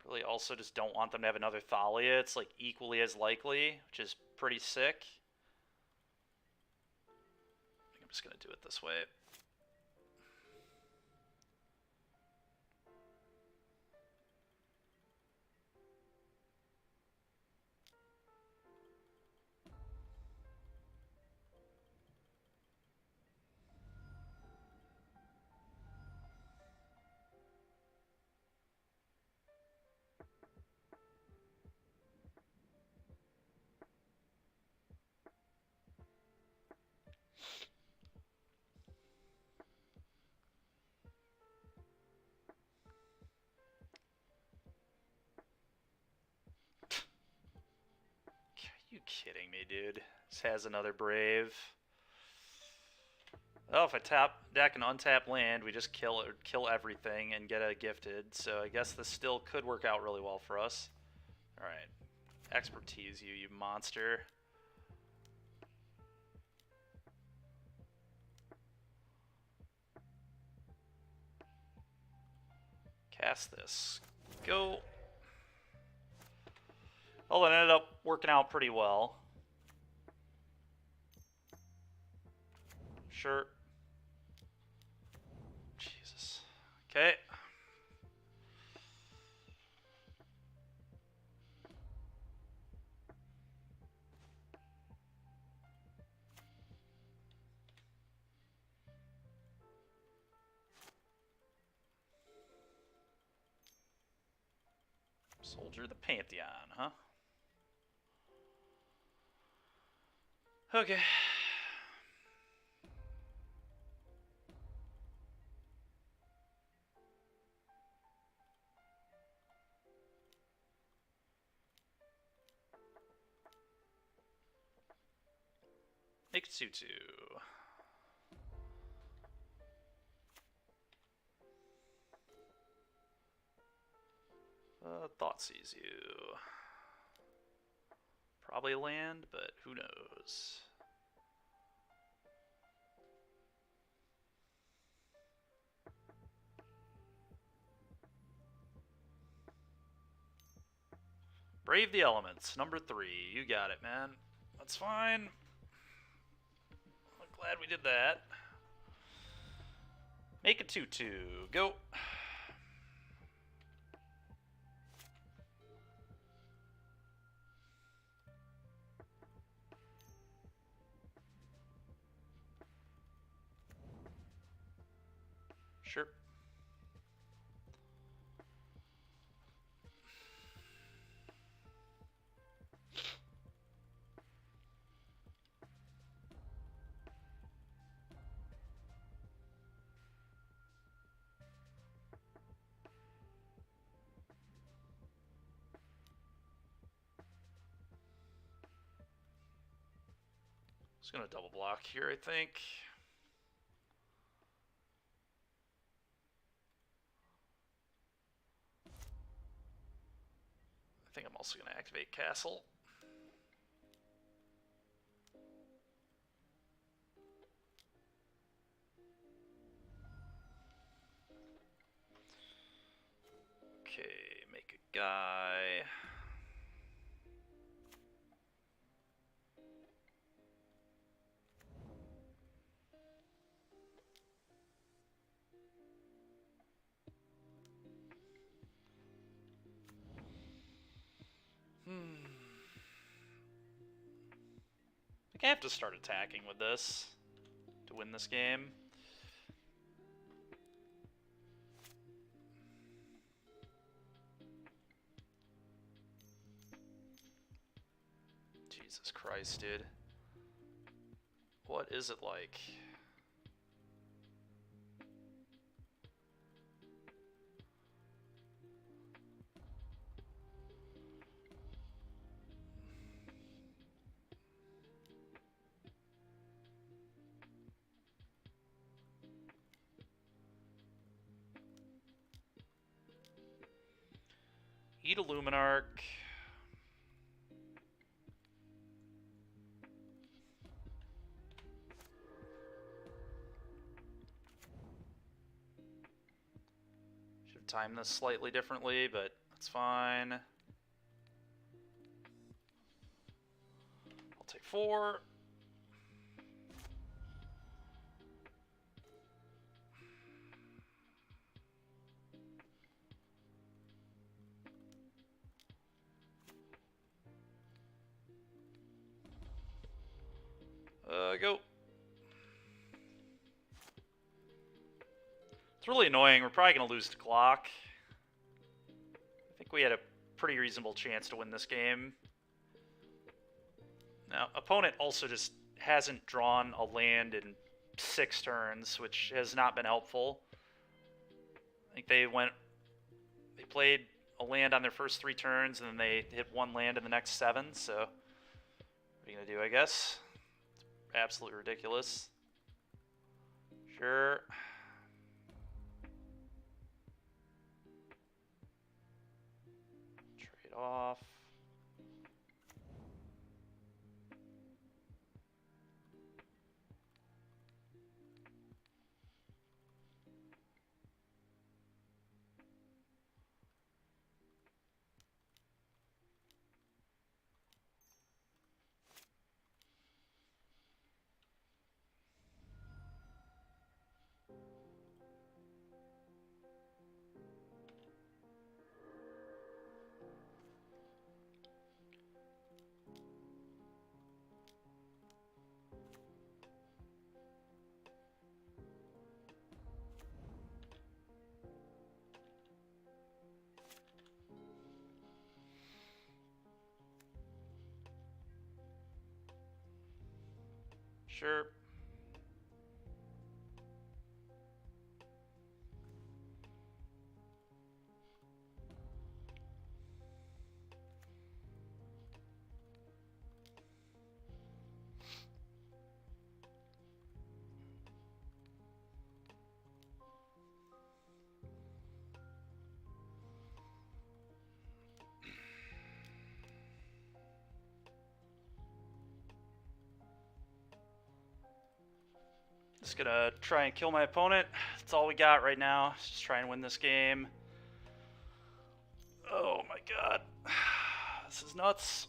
Really also just don't want them to have another Thalia. It's like equally as likely, which is pretty sick. I think I'm just gonna do it this way. Are you kidding me, dude? This has another brave. Oh, if I tap deck and untap land, we just kill everything and get a gifted. So I guess this still could work out really well for us. All right, expertise, you monster. Cast this. Go. Well, it ended up working out pretty well. Sure. Jesus. Okay. Soldier of the Pantheon, huh? Okay. Make it 2-2. Thought sees you. Probably land, but who knows? Brave the elements, number 3. You got it, man. That's fine. I'm glad we did that. Make it 2-2. Go. Sure. Just gonna double block here, I think. I think I'm also gonna activate Castle. Okay, make a guy. I think I have to start attacking with this to win this game. Jesus Christ, dude. What is it like? Eat a Luminarch. Should have timed this slightly differently, but that's fine. I'll take 4. Go. It's really annoying. We're probably going to lose to Glock. I think we had a pretty reasonable chance to win this game. Now, opponent also just hasn't drawn a land in 6 turns, which has not been helpful. I think they played a land on their first 3 turns, and then they hit 1 land in the next 7, so what are you going to do, I guess? It's absolutely ridiculous. Sure. Trade off. Sure. Just gonna try and kill my opponent. That's all we got right now. Just try and win this game. Oh my god. This is nuts.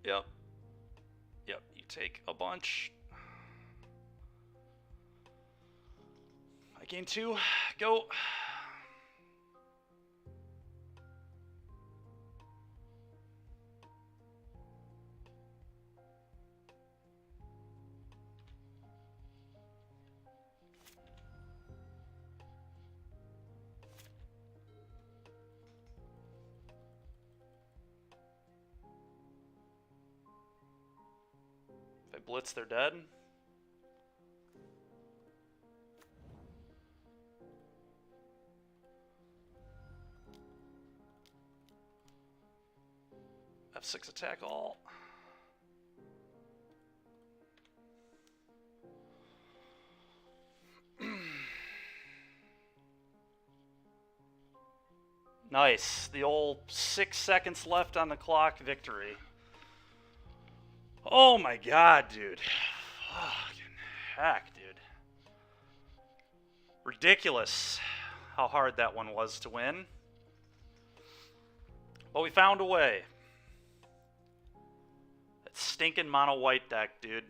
Yep. Yep, you take a bunch. I gain 2. Go. If I blitz, they're dead. F6 attack all. Nice. The old 6 seconds left on the clock victory. Oh my god, dude. Fucking heck, dude. Ridiculous how hard that one was to win. But we found a way. That stinking mono white deck, dude.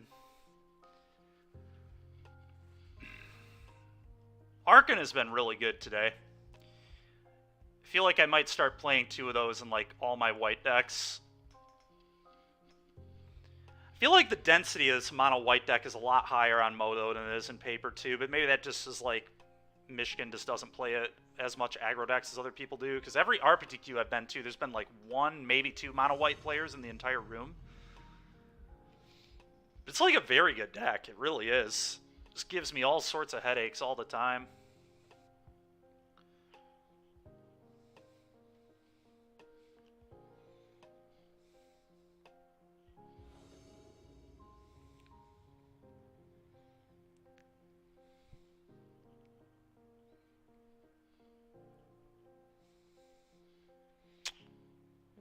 Arkan has been really good today. I feel like I might start playing 2 of those in like all my white decks. I feel like the density of this mono white deck is a lot higher on Moto than it is in paper too, but maybe that just is like Michigan just doesn't play it as much aggro decks as other people do, because every RPTQ I've been to, there's been like 1, maybe 2 mono white players in the entire room. It's like a very good deck, it really is. Just gives me all sorts of headaches all the time.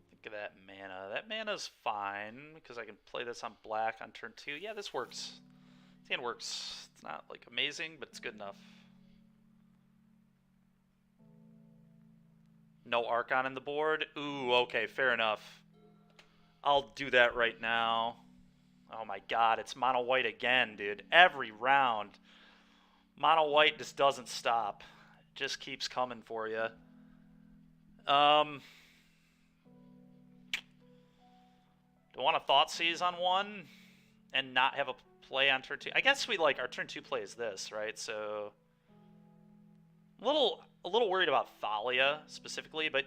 Think of that mana. That mana's fine, because I can play this on black on turn 2. Yeah, this works. This hand works. It's not, like, amazing, but it's good enough. No Archon in the board? Ooh, okay, fair enough. I'll do that right now. Oh my god, it's mono white again, dude. Every round. Mono white just doesn't stop. It just keeps coming for you. Do I want to Thoughtseize on one and not have a play on turn 2? I guess we like our turn 2 play is this, right? So a little worried about Thalia specifically, but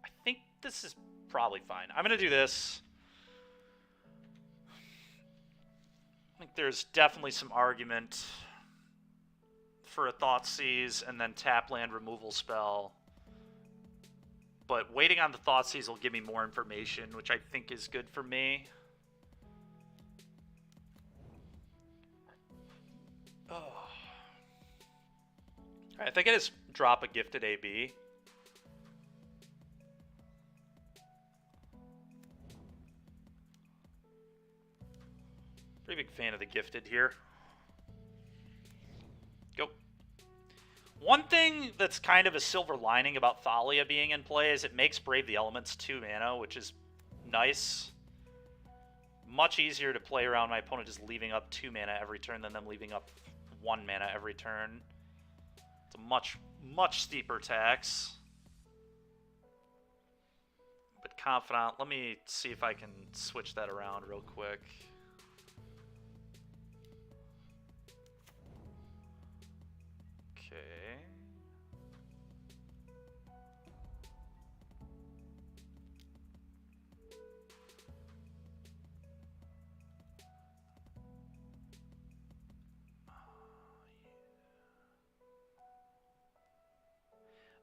I think this is probably fine. I'm gonna do this. I think there's definitely some argument for a Thoughtseize and then tap land removal spell. But waiting on the Thoughtseize will give me more information, which I think is good for me. Oh. Alright, I think I just drop a Gifted AB. Pretty big fan of the Gifted here. Go. One thing that's kind of a silver lining about Thalia being in play is it makes Brave the Elements 2 mana, which is nice. Much easier to play around my opponent just leaving up 2 mana every turn than them leaving up 1 mana every turn. It's a much steeper tax. But Confidant, let me see if I can switch that around real quick. Okay.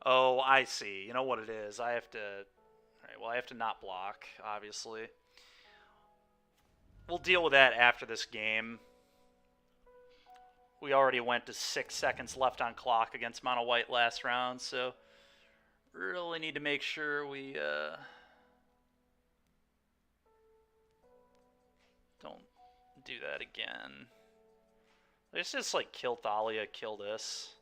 Oh, I see. You know what it is. I have to... Alright, well, I have to not block, obviously. We'll deal with that after this game. We already went to 6 seconds left on clock against Mono White last round, so... Really need to make sure we, don't do that again. Let's just, like, kill Thalia, kill this.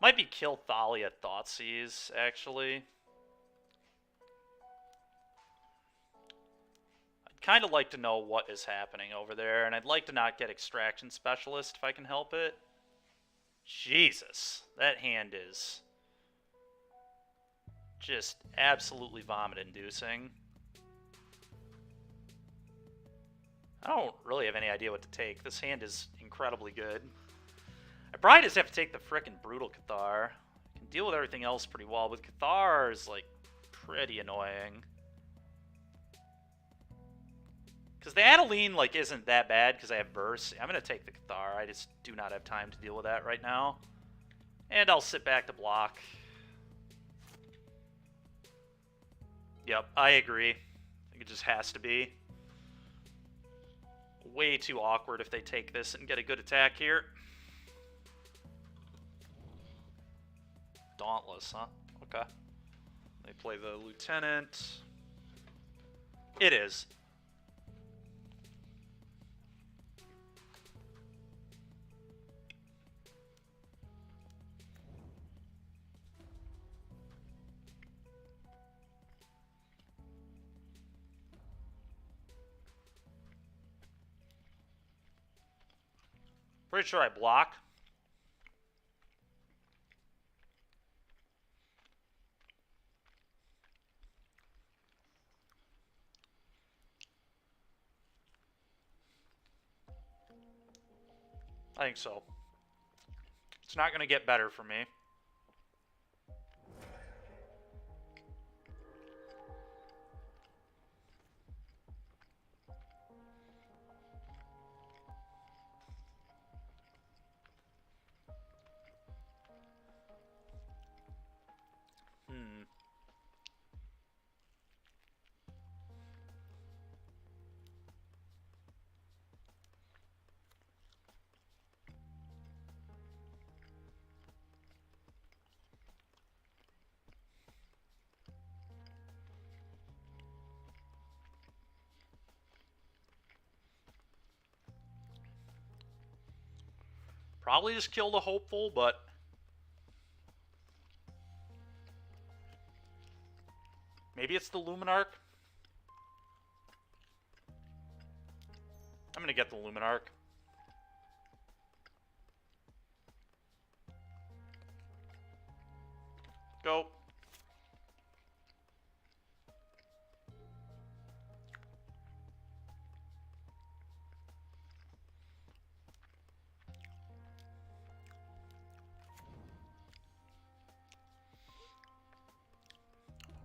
Might be kill Thalia, Thoughtseize, actually. I'd kind of like to know what is happening over there, and I'd like to not get Extraction Specialist if I can help it. Jesus, that hand is just absolutely vomit-inducing. I don't really have any idea what to take. This hand is incredibly good. I probably just have to take the frickin' Brutal Cathar. I can deal with everything else pretty well, but Cathar is, like, pretty annoying. Because the Adeline, like, isn't that bad because I have Verse. I'm going to take the Cathar. I just do not have time to deal with that right now. And I'll sit back to block. Yep, I agree. I think it just has to be. Way too awkward if they take this and get a good attack here. Dauntless, huh? Okay. They play the Lieutenant. It is. Pretty sure I block. I think so. It's not going to get better for me. Probably just kill the Hopeful, but... Maybe it's the Luminarch? I'm gonna get the Luminarch. Go.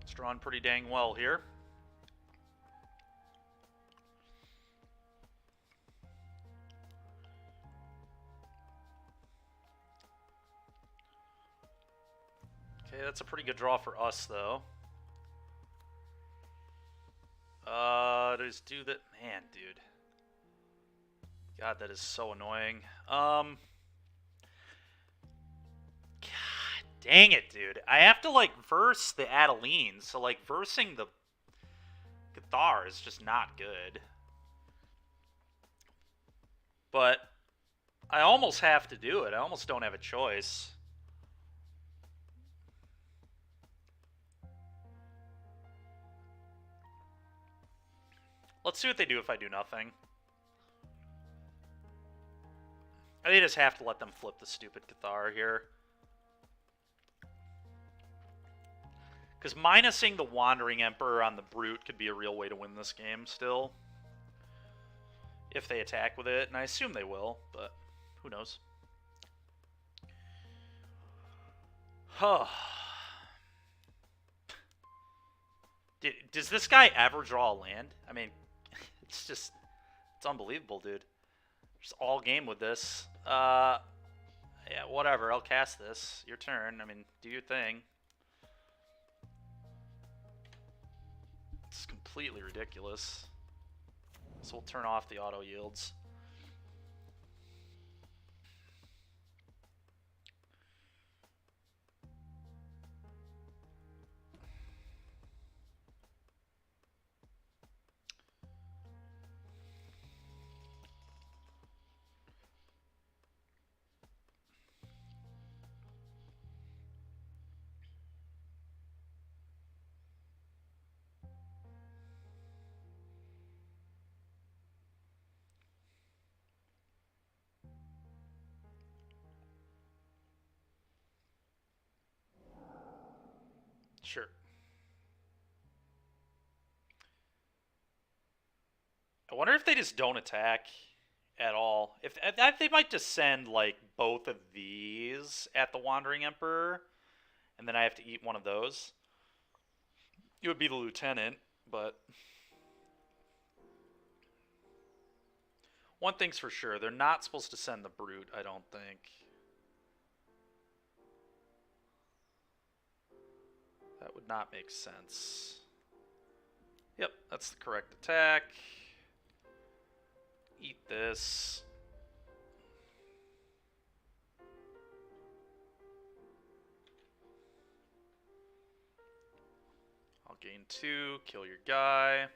It's drawn pretty dang well here. Okay, that's a pretty good draw for us, though. Just do that. Man, dude. God, that is so annoying. God dang it, dude. I have to, like, verse the Adeline, so, like, versing the Cathar is just not good. But I almost have to do it. I almost don't have a choice. Let's see what they do if I do nothing. I just have to let them flip the stupid Cathar here. Because minusing the Wandering Emperor on the Brute could be a real way to win this game still. If they attack with it, and I assume they will, but who knows. Huh. Does this guy ever draw a land? I mean, it's just, it's unbelievable, dude. Just all game with this. Yeah, whatever. I'll cast this. Your turn. I mean, do your thing. It's completely ridiculous. So we'll turn off the auto yields. Sure. I wonder if they just don't attack at all. If they might just send like both of these at the Wandering Emperor, and then I have to eat one of those. It would be the Lieutenant, but one thing's for sure, they're not supposed to send the Brute, I don't think. That would not make sense. Yep, that's the correct attack. Eat this. I'll gain 2, kill your guy.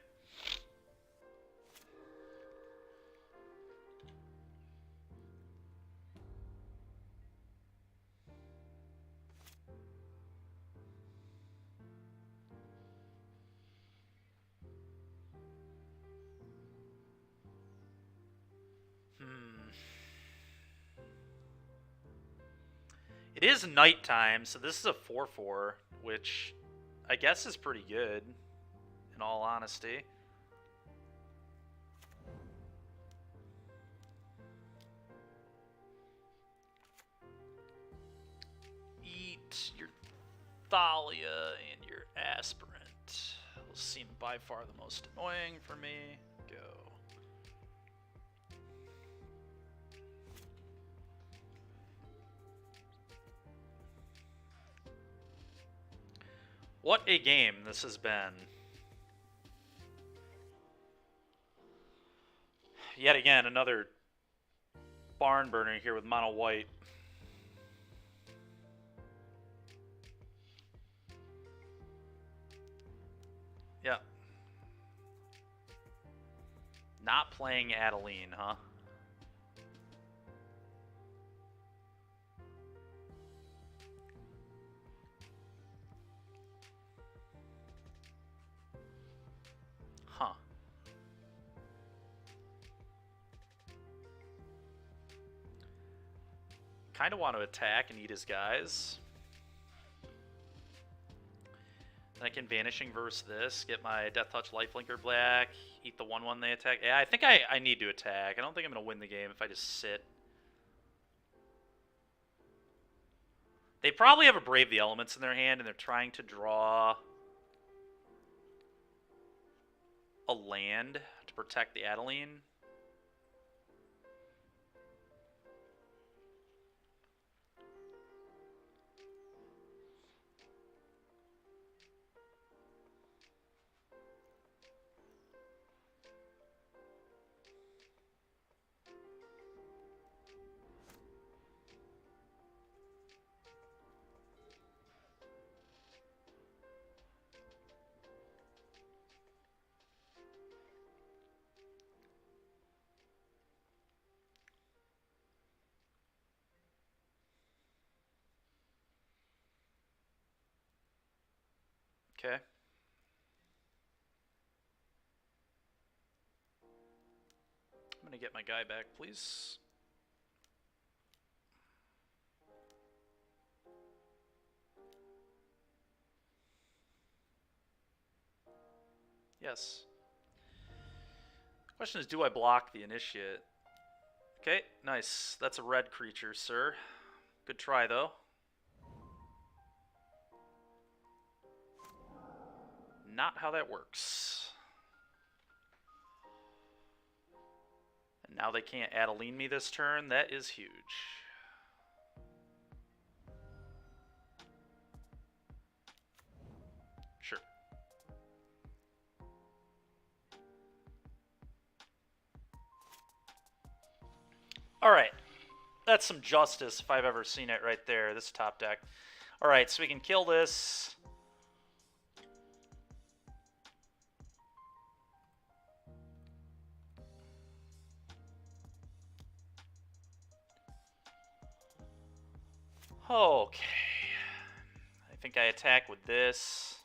It is nighttime, so this is a 4/4, which I guess is pretty good, in all honesty. Eat your Thalia and your Aspirant. Those seem by far the most annoying for me. Go. What a game this has been. Yet again, another barn burner here with mono white. Yeah. Not playing Adeline, huh? Huh. Kind of want to attack and eat his guys. Then I can Vanishing Verse this, get my Death Touch Lifelinker black, eat the 1/1 they attack. Yeah, I think I need to attack. I don't think I'm going to win the game if I just sit. They probably have a Brave the Elements in their hand, and they're trying to draw a land to protect the Adeline. Okay. I'm going to get my guy back, please. Yes. Question is, do I block the Initiate? Okay, nice. That's a red creature, sir. Good try, though. Not how that works. And now they can't Adeline me this turn. That is huge. Alright. That's some justice if I've ever seen it right there, this top deck. Alright, so we can kill this. Okay. I think I attack with this.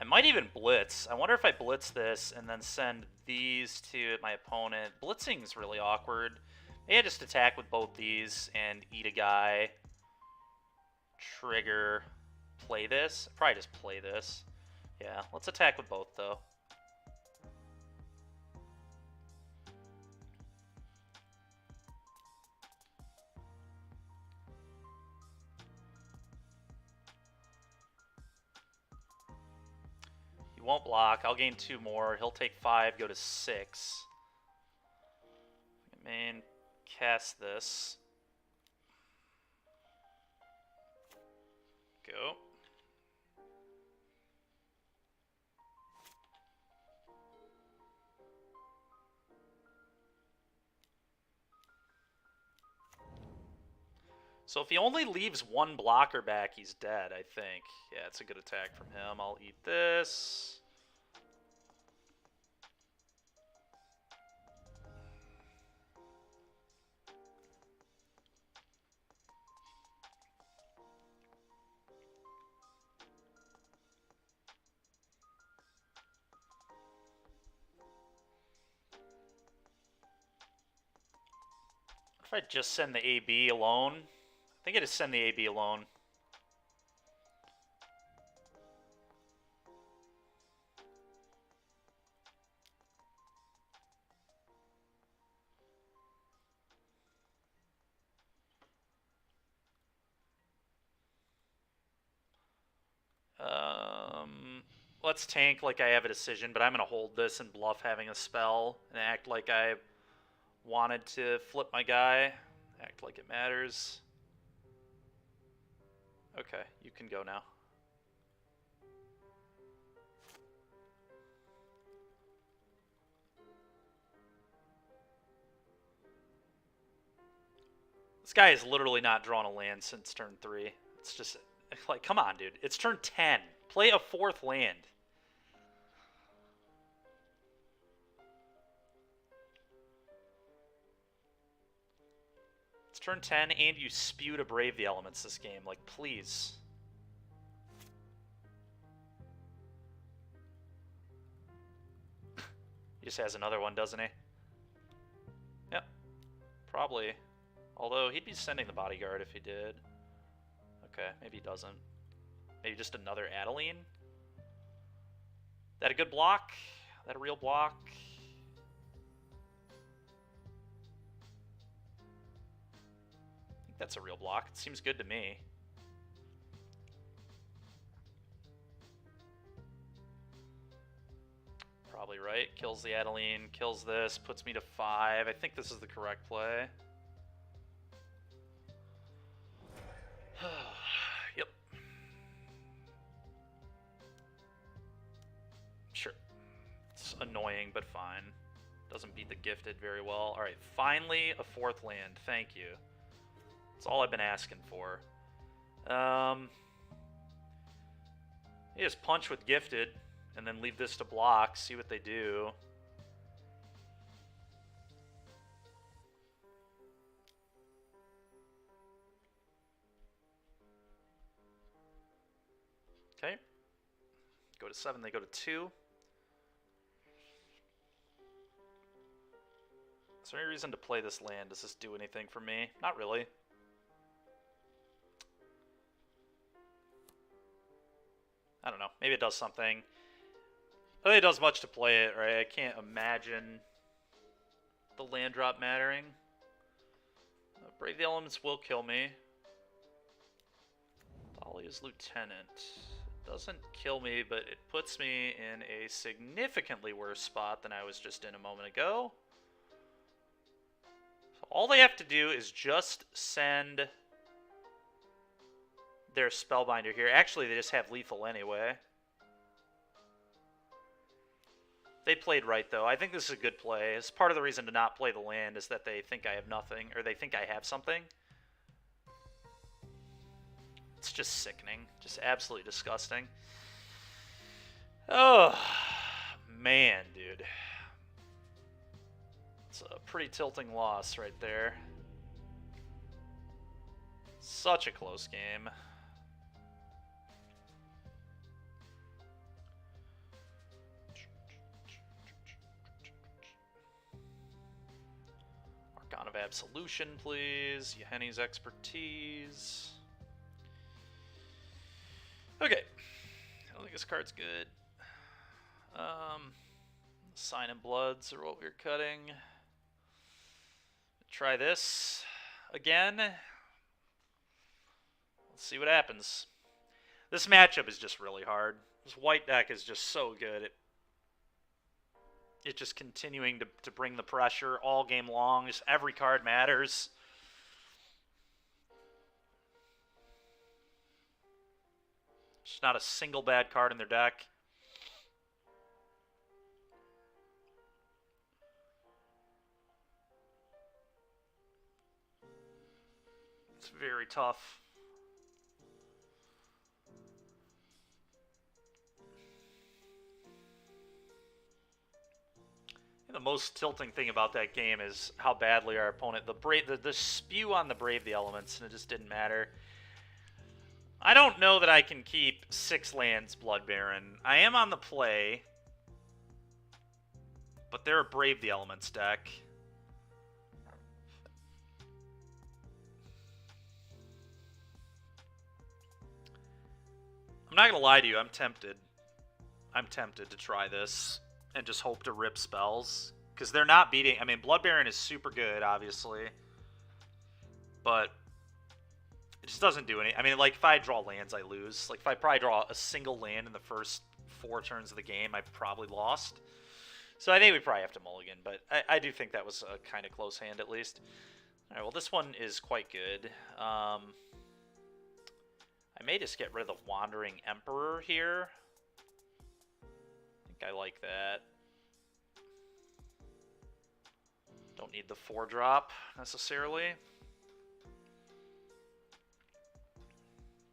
I might even blitz. I wonder if I blitz this and then send these to my opponent. Blitzing's really awkward. Maybe I just attack with both these and eat a guy. Trigger. Play this. Probably just play this. Yeah, let's attack with both, though. He won't block. I'll gain 2 more. He'll take 5, go to 6. Main cast this. Go. So if he only leaves 1 blocker back, he's dead, I think. Yeah, it's a good attack from him. I'll eat this. If I just send the AB alone, I think I just send the AB alone. Let's tank like I have a decision, but I'm going to hold this and bluff having a spell and act like I wanted to flip my guy. Act like it matters. Okay, you can go now. This guy has literally not drawn a land since turn 3. It's just, like, come on, dude. It's turn 10. Play a 4th land. It's turn 10, and you spew to Brave the Elements this game. Like, please. He just has another one, doesn't he? Yep. Probably. Although, he'd be sending the bodyguard if he did. Okay, maybe he doesn't. Maybe just another Adeline? That a good block? That a real block? I think that's a real block. It seems good to me. Probably right. Kills the Adeline, kills this, puts me to 5. I think this is the correct play. Yep. Sure. It's annoying, but fine. Doesn't beat the Gifted very well. Alright, finally a 4th land. Thank you. That's all I've been asking for. You just punch with Gifted, and then leave this to block, see what they do. Okay. Go to 7, they go to 2. Is there any reason to play this land? Does this do anything for me? Not really. I don't know. Maybe it does something. I think it does much to play it, right? I can't imagine the land drop mattering. Brave the Elements will kill me. Dahlia's Lieutenant. Doesn't kill me, but it puts me in a significantly worse spot than I was just in a moment ago. So all they have to do is just send their Spellbinder here. Actually, they just have lethal anyway. They played right, though. I think this is a good play. It's part of the reason to not play the land is that they think I have nothing, or they think I have something. It's just sickening. Just absolutely disgusting. Oh, man, dude. It's a pretty tilting loss right there. Such a close game. Archon of Absolution, please. Yeheni's Expertise. Okay. I don't think this card's good. Sign and Bloods are what we're cutting. Try this again. Let's see what happens. This matchup is just really hard. This white deck is just so good. It's just continuing to bring the pressure all game long. Just every card matters. Just not a single bad card in their deck. It's very tough. The most tilting thing about that game is how badly our opponent, the spew on the Brave the Elements, and it just didn't matter. I don't know that I can keep 6 lands Blood Baron. I am on the play, but they're a Brave the Elements deck. I'm not going to lie to you, I'm tempted. I'm tempted to try this and just hope to rip spells. Because they're not beating... I mean, Blood Baron is super good, obviously. But it just doesn't do any... I mean, like, if I draw lands, I lose. Like, if I probably draw a single land in the first 4 turns of the game, I probably lost. So I think we probably have to mulligan. But I do think that was a kind of close hand, at least. Alright, well, this one is quite good. I may just get rid of the Wandering Emperor here. I think I like that. Don't need the 4-drop, necessarily.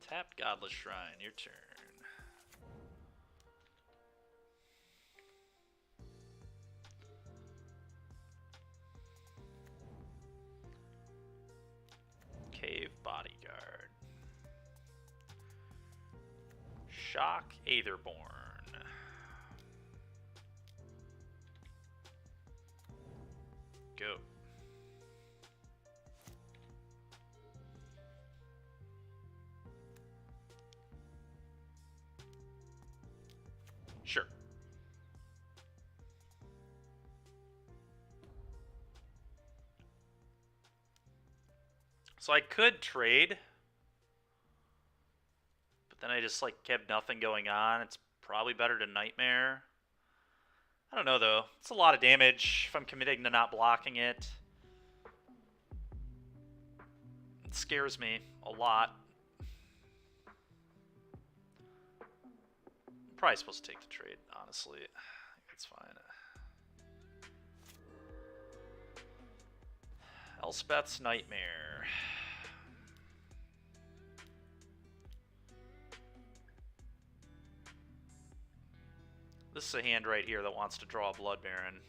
Tapped Godless Shrine, your turn. Cave Bodyguard. Shock Aetherborn. Go. Sure. So I could trade, but then I just like kept nothing going on. It's probably better to Nightmare. I don't know, though. It's a lot of damage if I'm committing to not blocking it. It scares me a lot. I'm probably supposed to take the trade, honestly. I think it's fine. Elspeth's Nightmare. This is a hand right here that wants to draw a Blood Baron.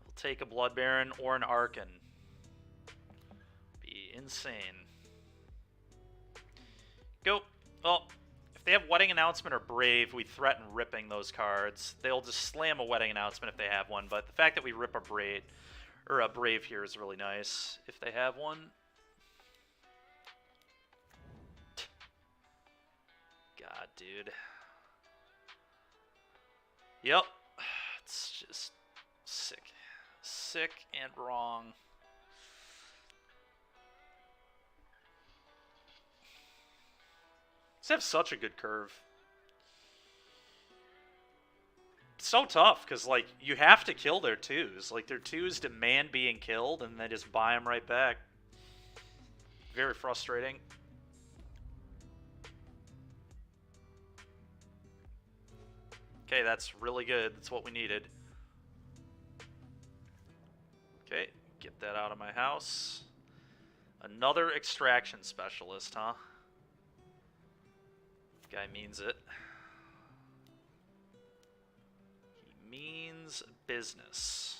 We'll take a Blood Baron or an Archon. Be insane. Go. Well, if they have Wedding Announcement or Brave, we threaten ripping those cards. They'll just slam a Wedding Announcement if they have one, but the fact that we rip a Brave, or a Brave here is really nice if they have one. God, dude. Yep. It's just sick. Sick and wrong. These have such a good curve. It's so tough, because, like, you have to kill their 2s. Like, their 2s demand being killed, and they just buy them right back. Very frustrating. Okay, that's really good. That's what we needed. Okay, get that out of my house. Another extraction specialist, huh? Guy means it. He means business.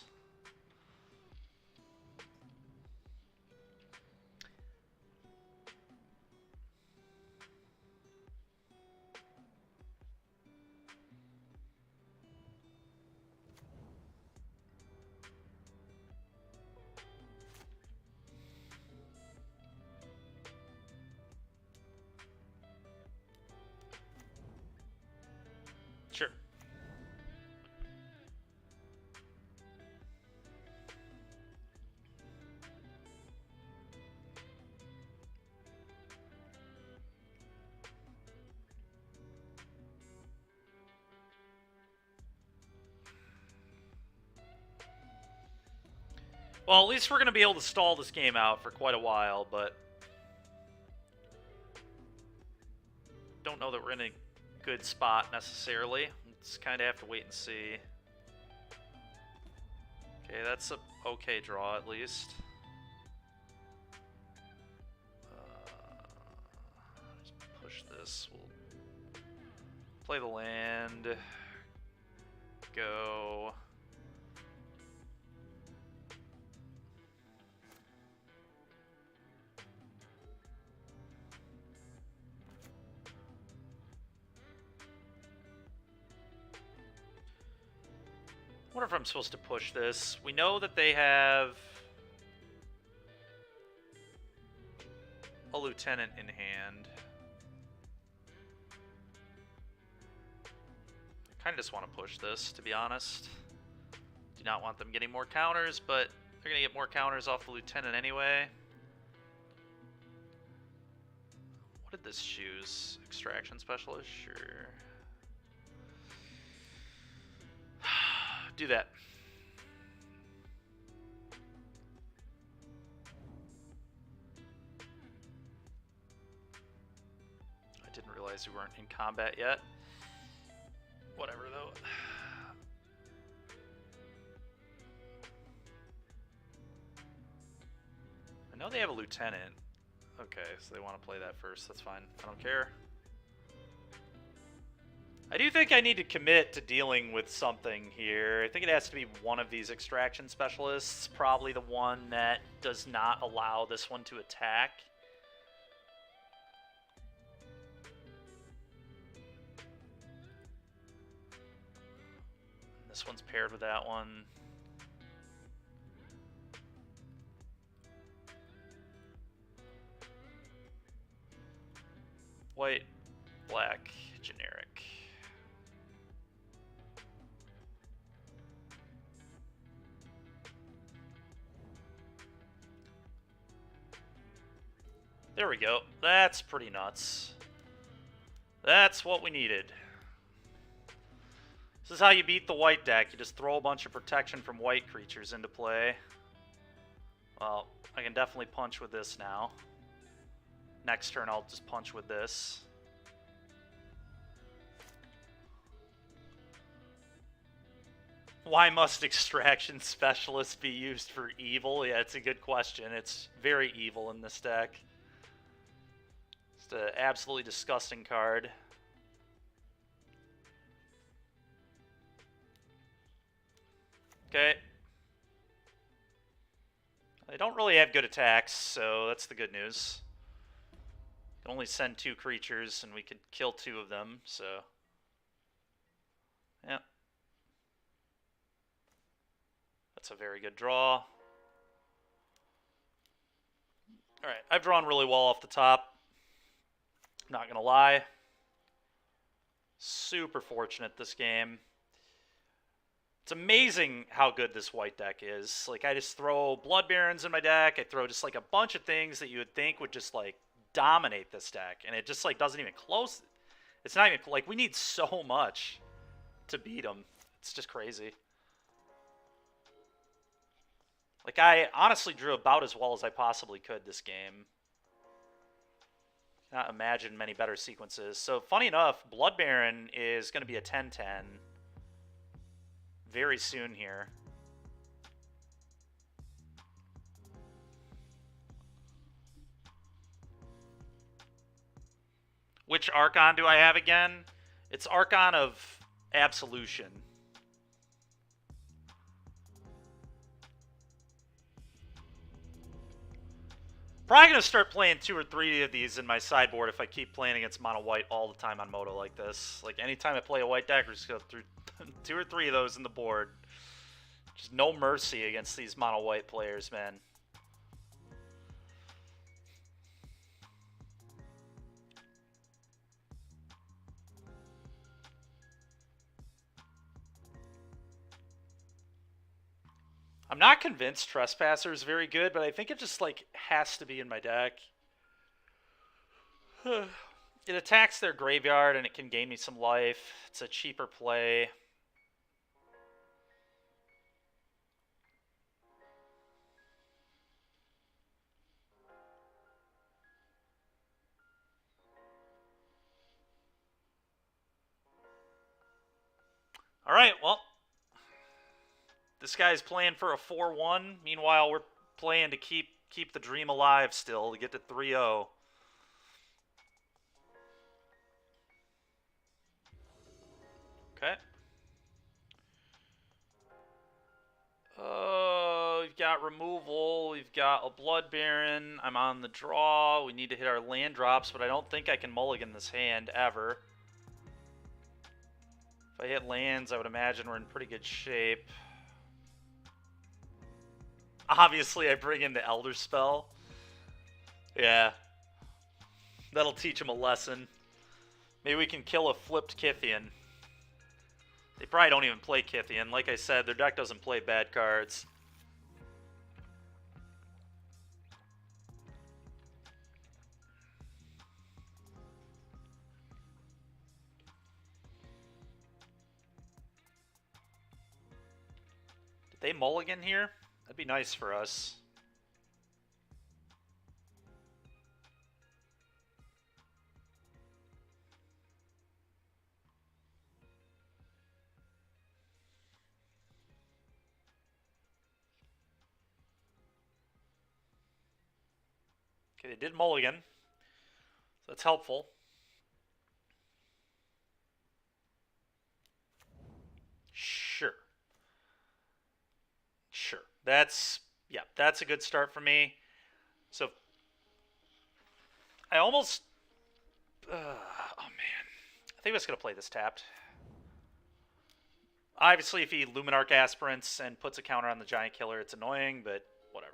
Sure. Well, at least we're going to be able to stall this game out for quite a while, but don't know that we're in a good spot necessarily. Let's kind of have to wait and see. Okay, that's a okay draw at least. Just push this. We'll play the land. Go. I wonder if I'm supposed to push this. We know that they have a lieutenant in hand. I kind of just want to push this, to be honest. Do not want them getting more counters, but they're going to get more counters off the lieutenant anyway. What did this choose? Extraction specialist? Sure. Do that. I didn't realize we weren't in combat yet. Whatever, though. I know they have a lieutenant. Okay, so they want to play that first. That's fine. I don't care. I do think I need to commit to dealing with something here. I think it has to be one of these extraction specialists. Probably the one that does not allow this one to attack. This one's paired with that one. White, black, generic. There we go. That's pretty nuts. That's what we needed. This is how you beat the white deck. You just throw a bunch of protection from white creatures into play. Well, I can definitely punch with this now. Next turn, I'll just punch with this. Why must extraction specialists be used for evil? Yeah, it's a good question. It's very evil in this deck. It's an absolutely disgusting card. Okay. They don't really have good attacks, so that's the good news. Can only send 2 creatures, and we could kill 2 of them, so... yeah. That's a very good draw. Alright, I've drawn really well off the top. Not gonna lie. Super fortunate this game. It's amazing how good this white deck is. Like, I just throw Blood Barons in my deck. I throw just, like, a bunch of things that you would think would just, like, dominate this deck. And it just, like, doesn't even close. It's not even, like, we need so much to beat them. It's just crazy. Like, I honestly drew about as well as I possibly could this game. Cannot imagine many better sequences. So, funny enough, Blood Baron is going to be a 10-10. very soon here. Which Archon do I have again? It's Archon of Absolution. Probably going to start playing 2 or 3 of these in my sideboard if I keep playing against mono white all the time on Moto like this. Like, anytime I play a white deck, we're just going to go through 2 or 3 of those in the board. Just no mercy against these mono white players, man. I'm not convinced Trespasser is very good, but I think it just, like, has to be in my deck. It attacks their graveyard, and it can gain me some life. It's a cheaper play. All right, well, this guy's playing for a 4-1. Meanwhile, we're playing to keep the dream alive still, to get to 3-0. Okay. We've got removal. We've got a Blood Baron. I'm on the draw. We need to hit our land drops, but I don't think I can mulligan this hand ever. If I hit lands, I would imagine we're in pretty good shape. Obviously, I bring in the Elder Spell. Yeah. That'll teach him a lesson. Maybe we can kill a flipped Kythian. They probably don't even play Kythian. Like I said, their deck doesn't play bad cards. Did they mulligan here? That'd be nice for us. Okay, they did mulligan. So that's helpful. Sure. Sure. That's a good start for me. So I almost oh man. I think I'm just going to play this tapped. Obviously, if he Luminarch Aspirants and puts a counter on the Giant Killer, it's annoying, but whatever.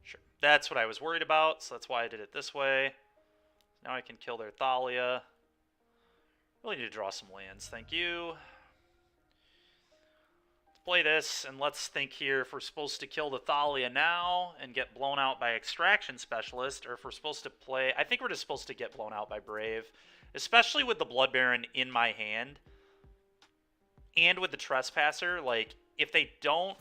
Sure. That's what I was worried about, so that's why I did it this way. Now I can kill their Thalia. Really need to draw some lands, thank you. Let's play this, and let's think here if we're supposed to kill the Thalia now and get blown out by Extraction Specialist, or if we're supposed to play... I think we're just supposed to get blown out by Brave, especially with the Blood Baron in my hand. And with the Trespasser, like, if they don't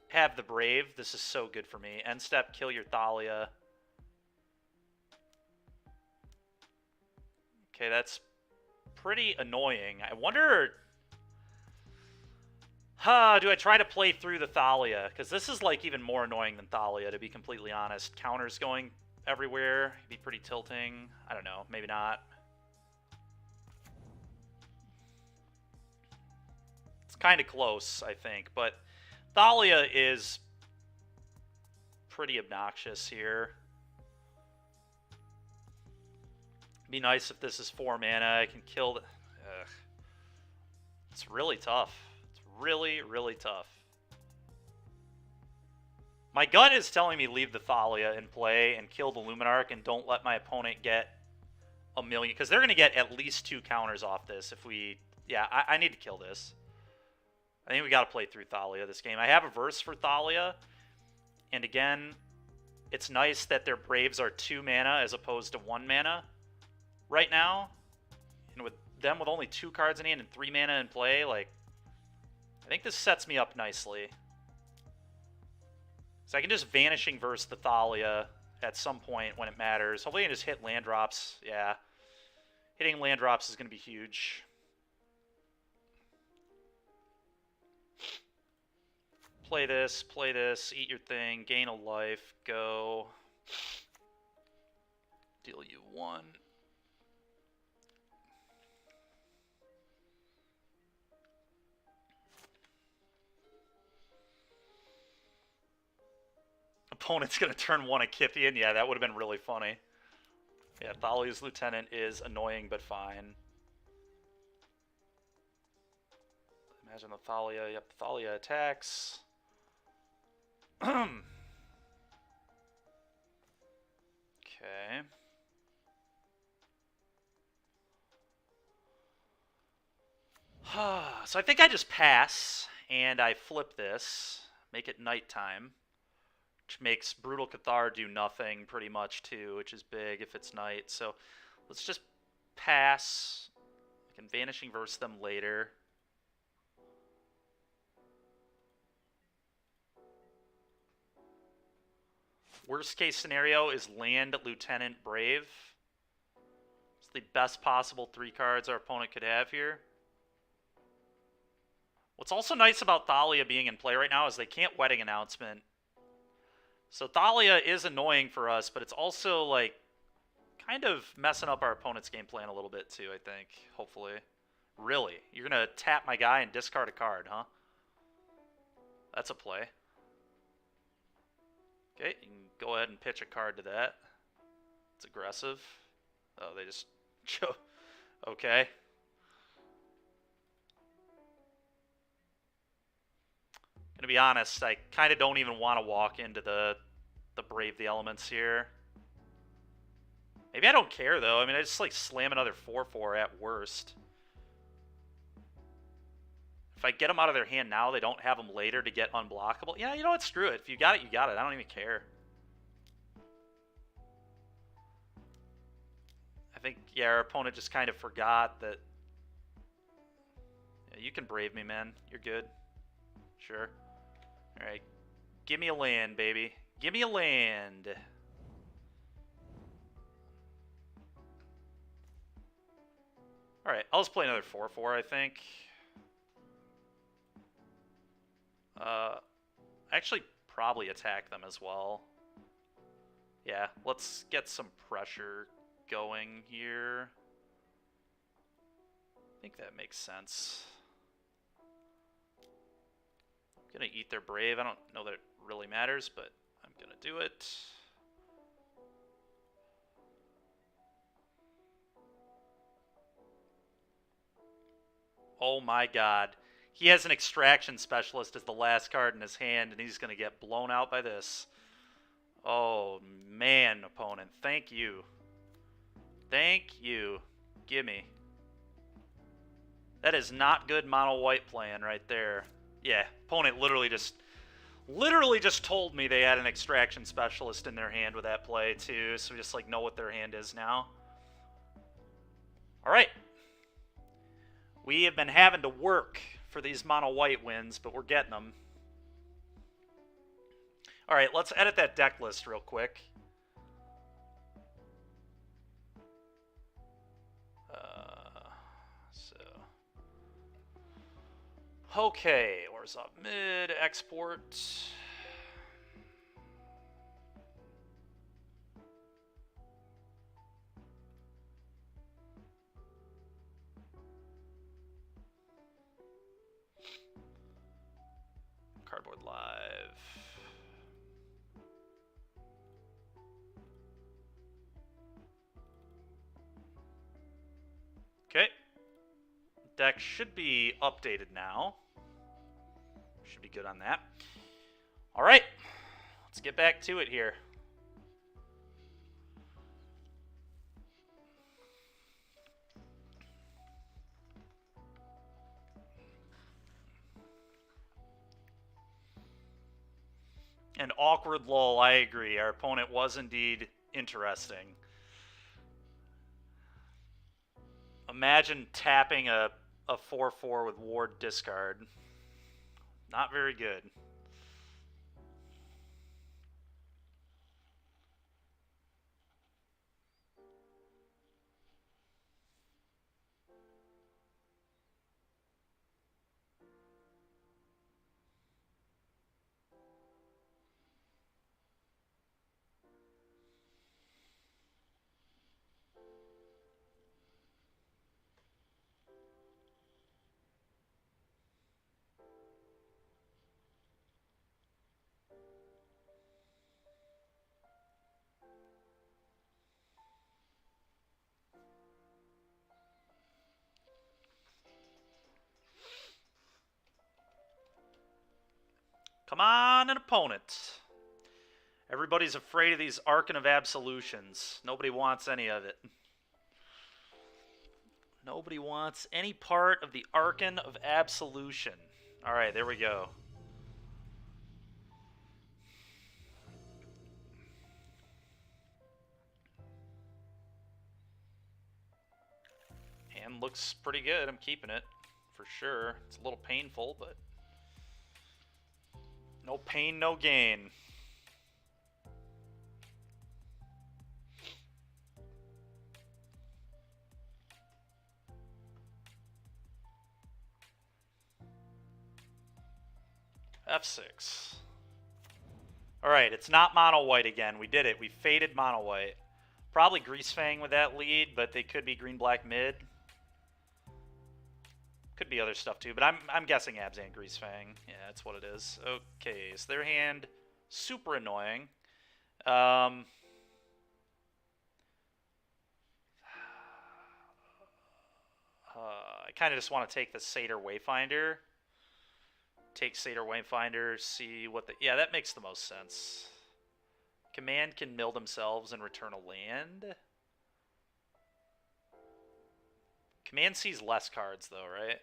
have the Brave, this is so good for me. End step, kill your Thalia. Okay, that's pretty annoying. I wonder... do I try to play through the Thalia? Because this is, like, even more annoying than Thalia, to be completely honest. Counters going everywhere. It'd be pretty tilting. I don't know. Maybe not. It's kind of close, I think. But Thalia is pretty obnoxious here. Be nice if this is 4 mana. I can kill the... Ugh. It's really tough. It's really, really tough. My gut is telling me leave the Thalia in play and kill the Luminarch and don't let my opponent get a million. Because they're going to get at least 2 counters off this if we... Yeah, I need to kill this. I think we got to play through Thalia this game. I have a verse for Thalia. And again, it's nice that their Braves are 2 mana as opposed to 1 mana. Right now, and with them with only 2 cards in hand and 3 mana in play, like, I think this sets me up nicely. So I can just Vanishing Verse the Thalia at some point when it matters. Hopefully you can just hit land drops. Yeah. Hitting land drops is going to be huge. Play this, eat your thing, gain a life, go. Deal you 1. Opponent's going to turn 1 Akithian. Yeah, that would have been really funny. Yeah, Thalia's Lieutenant is annoying but fine. Imagine the Thalia. Yep, Thalia attacks. Okay. So I think I just pass, and I flip this, make it nighttime, which makes Brutal Cathar do nothing pretty much too, which is big if it's night. So let's just pass. I can Vanishing Verse them later. Worst case scenario is land Lieutenant Brave. It's the best possible 3 cards our opponent could have here. What's also nice about Thalia being in play right now is they can't Wedding Announcement. So Thalia is annoying for us, but it's also like kind of messing up our opponent's game plan a little bit too, I think, hopefully. Really? You're going to tap my guy and discard a card, huh? That's a play. Okay, you can go ahead and pitch a card to that. It's aggressive. Oh, they just... Okay. To be honest, I kind of don't even want to walk into the Brave the Elements here. Maybe I don't care, though. I mean, I just, like, slam another 4/4 at worst. If I get them out of their hand now, they don't have them later to get unblockable. Yeah, you know what? Screw it. If you got it, you got it. I don't even care. I think, yeah, our opponent just kind of forgot that... Yeah, you can Brave me, man. You're good. Sure. Alright. Give me a land, baby. Give me a land. Alright, I'll just play another 4/4, I think. Actually, probably attack them as well. Yeah, let's get some pressure going here. I think that makes sense. I'm going to eat their Brave. I don't know that it really matters, but I'm going to do it. Oh my god. He has an Extraction Specialist as the last card in his hand, and he's going to get blown out by this. Oh, man, opponent. Thank you. Thank you. Gimme. That is not good mono white playing right there. Yeah, opponent literally just told me they had an Extraction Specialist in their hand with that play, too, so we just, like, know what their hand is now. Alright. We have been having to work for these mono white wins, but we're getting them. Alright, let's edit that deck list real quick. Okay, where's up? Mid, export. Cardboard Live. Okay. Deck should be updated now. Should be good on that. All right. Let's get back to it here. An awkward lull, I agree. Our opponent was indeed interesting. Imagine tapping a 4/4 with Ward discard. Not very good. Come on, an opponent. Everybody's afraid of these Archon of Absolutions. Nobody wants any of it. Nobody wants any part of the Archon of Absolution. Alright, there we go. Hand looks pretty good. I'm keeping it, for sure. It's a little painful, but no pain, no gain. F6. Alright, it's not mono white again. We did it. We faded mono white. Probably Greasefang with that lead, but they could be green-black mid. Could be other stuff too, but I'm guessing Abzan Greasefang. Yeah, that's what it is. Okay, so their hand, super annoying. I kind of just want to take the Satyr Wayfinder. Take Satyr Wayfinder, see what the... Yeah, that makes the most sense. Command can mill themselves and return a land. Command sees less cards, though, right?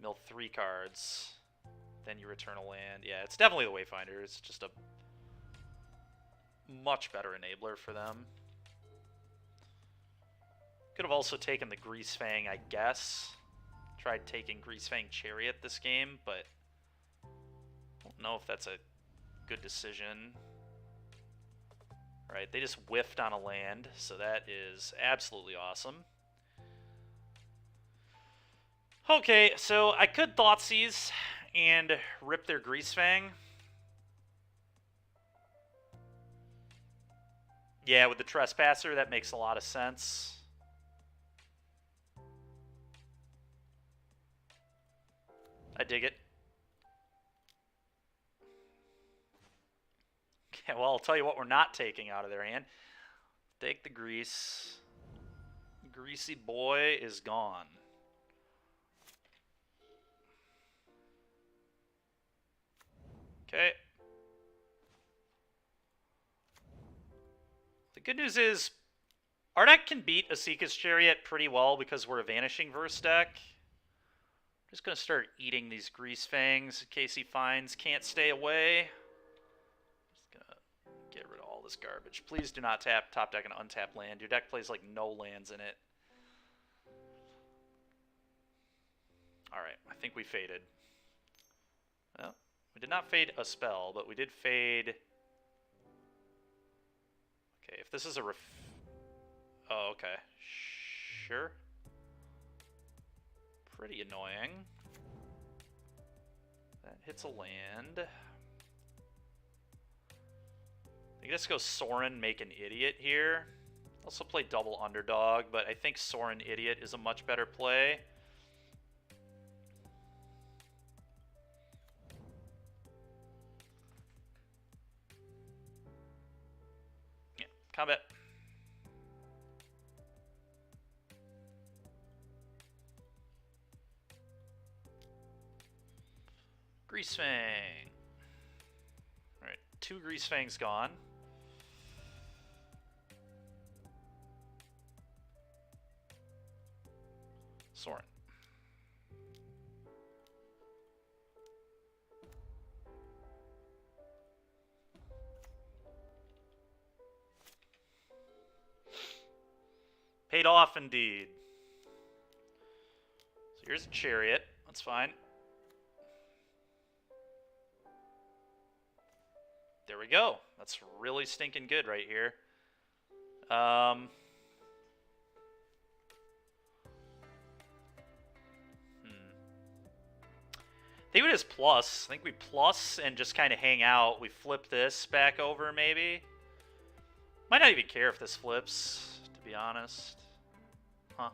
Mill 3 cards. Then you return a land. Yeah, it's definitely the Wayfinder. It's just a much better enabler for them. Could have also taken the Greasefang, I guess. Tried taking Greasefang Chariot this game, but I don't know if that's a good decision. Alright, they just whiffed on a land, so that is absolutely awesome. Okay, so I could Thoughtseize and rip their Greasefang. Yeah, with the Trespasser, that makes a lot of sense. I dig it. Okay, well, I'll tell you what we're not taking out of their hand. Take the Grease. Greasy boy is gone. Okay. The good news is, our deck can beat Asika's Chariot pretty well because we're a Vanishing Verse deck. I'm just going to start eating these Greasefangs in case he finds Can't Stay Away. Just going to get rid of all this garbage. Please do not tap top deck and untap land. Your deck plays like no lands in it. Alright, I think we faded. Well, we did not fade a spell, but we did fade... Okay, if this is a Oh, okay. Sure. Pretty annoying. That hits a land. I guess go Sorin, make an idiot here. Also play double underdog, but I think Sorin Idiot is a much better play. Yeah, combat. Greasefang. Alright, 2 Greasefangs gone. Sorin. Paid off indeed. So here's a Chariot. That's fine. There we go. That's really stinking good right here. I think we just plus. I think we plus and just kind of hang out. We flip this back over, maybe. Might not even care if this flips, to be honest. Huh.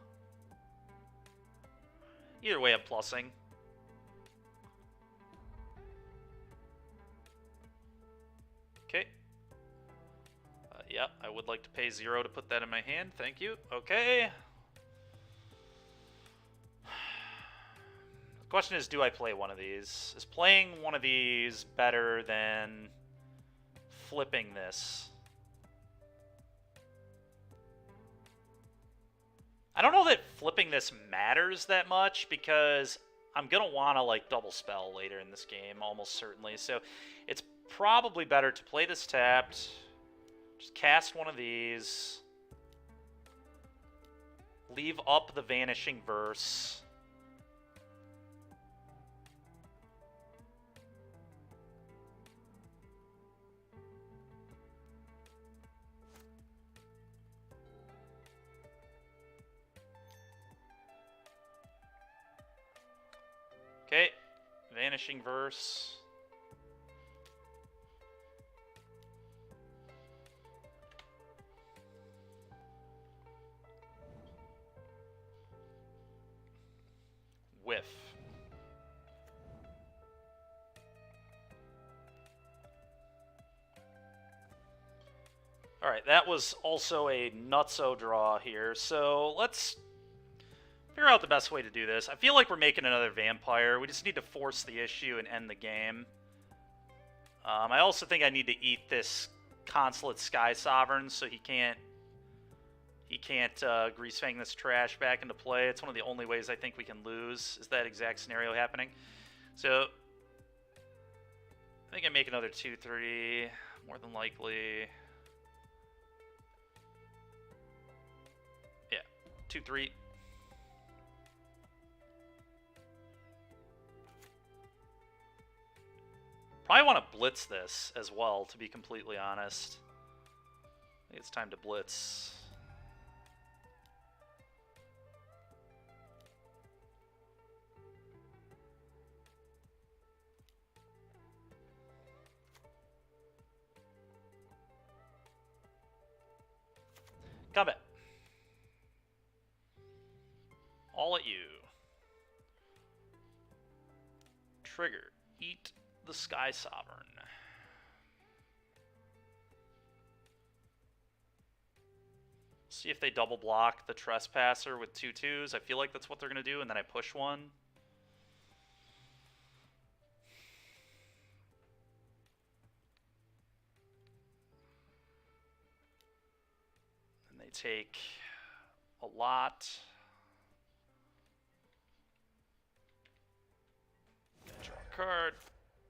Either way, I'm plussing. Okay. Yeah, I would like to pay 0 to put that in my hand. Thank you. Okay. question is, do I play one of these? Is playing one of these better than flipping this? I don't know that flipping this matters that much because I'm going to want to like double spell later in this game, almost certainly. So it's probably better to play this tapped, just cast one of these, leave up the Vanishing Verse. Okay, Vanishing Verse. Whiff. Alright, that was also a nutso draw here, so let's figure out the best way to do this. I feel like we're making another vampire. We just need to force the issue and end the game. I also think I need to eat this Consulate Sky Sovereign so he can't Greasefang this trash back into play. It's one of the only ways I think we can lose, is that exact scenario happening. So I think I make another 2-3, more than likely. Yeah, 2-3. Probably want to blitz this as well, to be completely honest. I think it's time to blitz. Combat. All at you. Trigger. Eat the Sky Sovereign. See if they double block the Trespasser with 2/2s. I feel like that's what they're going to do, and then I push one. And they take a lot. Draw a card.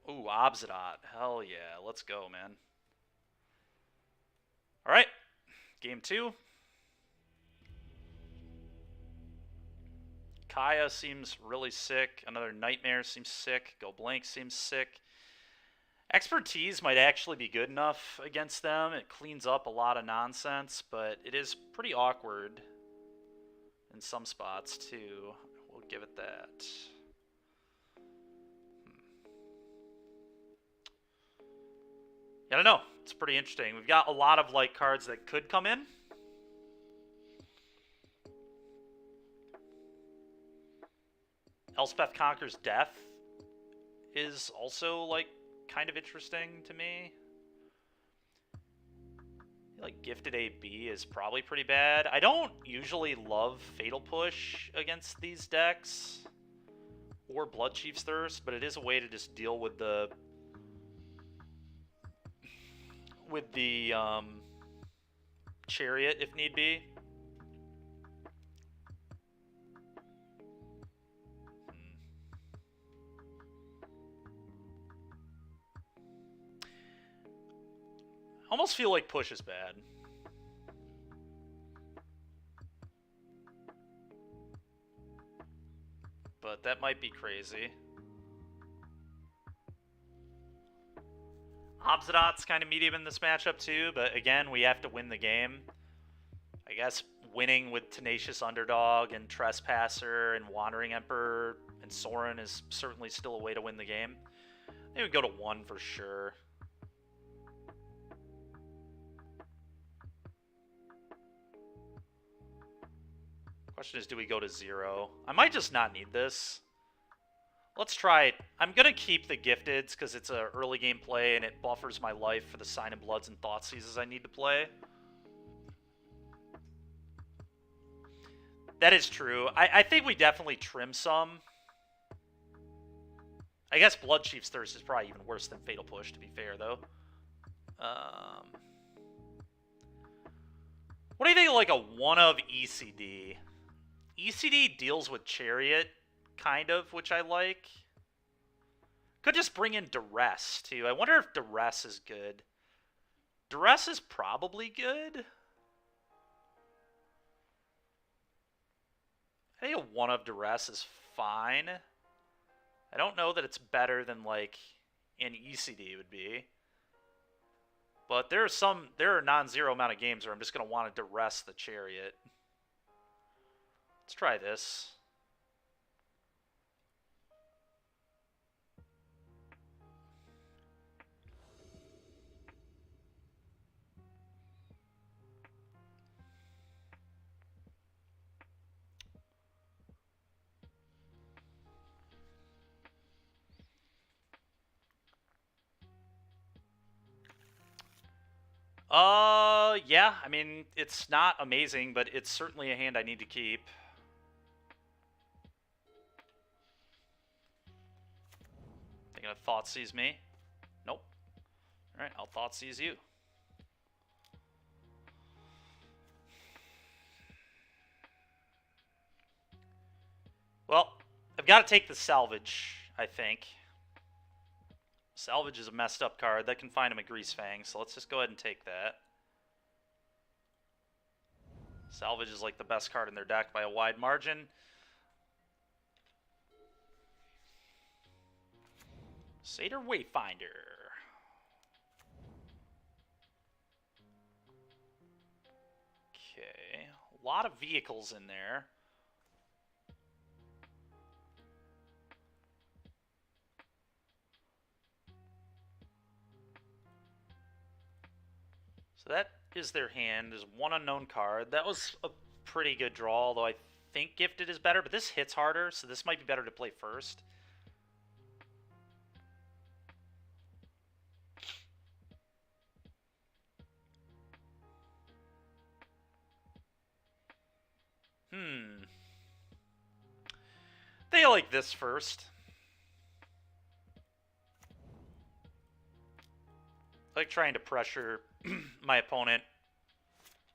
Ooh, Obsidian. Hell yeah. Let's go, man. Alright. Game 2. Kaya seems really sick. Another Nightmare seems sick. Go Blank seems sick. Expertise might actually be good enough against them. It cleans up a lot of nonsense, but it is pretty awkward in some spots, too. We'll give it that. I don't know. It's pretty interesting. We've got a lot of like cards that could come in. Elspeth Conquers Death is also like kind of interesting to me. Like Gifted AB is probably pretty bad. I don't usually love Fatal Push against these decks or Blood Chief's Thirst, but it is a way to just deal with the Chariot if need be. I almost feel like push is bad. But that might be crazy. Obsidat's kind of medium in this matchup too, but again, we have to win the game. I guess winning with Tenacious Underdog and Trespasser and Wandering Emperor and Sorin is certainly still a way to win the game. I think we go to 1 for sure. Question is, do we go to 0? I might just not need this. Let's try it. I'm going to keep the Gifteds because it's an early game play and it buffers my life for the Sign of Bloods and Thoughtseizes I need to play. That is true. I think we definitely trim some. I guess Blood Chief's Thirst is probably even worse than Fatal Push, to be fair, though. What do you think of, like, a 1 of ECD? ECD deals with Chariot, kind of, which I like. Could just bring in Duress, too. I wonder if Duress is good. Duress is probably good. I think a 1 of Duress is fine. I don't know that it's better than, like, an ECD would be. But there are a non-zero amount of games where I'm just going to want to Duress the Chariot. Let's try this. Yeah, I mean, it's not amazing, but it's certainly a hand I need to keep. Thinking of Thoughtseize me? Nope. Alright, I'll Thoughtseize you. Well, I've got to take the Salvage, I think. Salvage is a messed up card. That can find him a Grease Fang, so let's just go ahead and take that. Salvage is like the best card in their deck by a wide margin. Satyr Wayfinder. Okay, a lot of vehicles in there. So that is their hand. There's one unknown card. That was a pretty good draw, although I think Gifted is better, but this hits harder, so this might be better to play first. They like this first. I like trying to pressure my opponent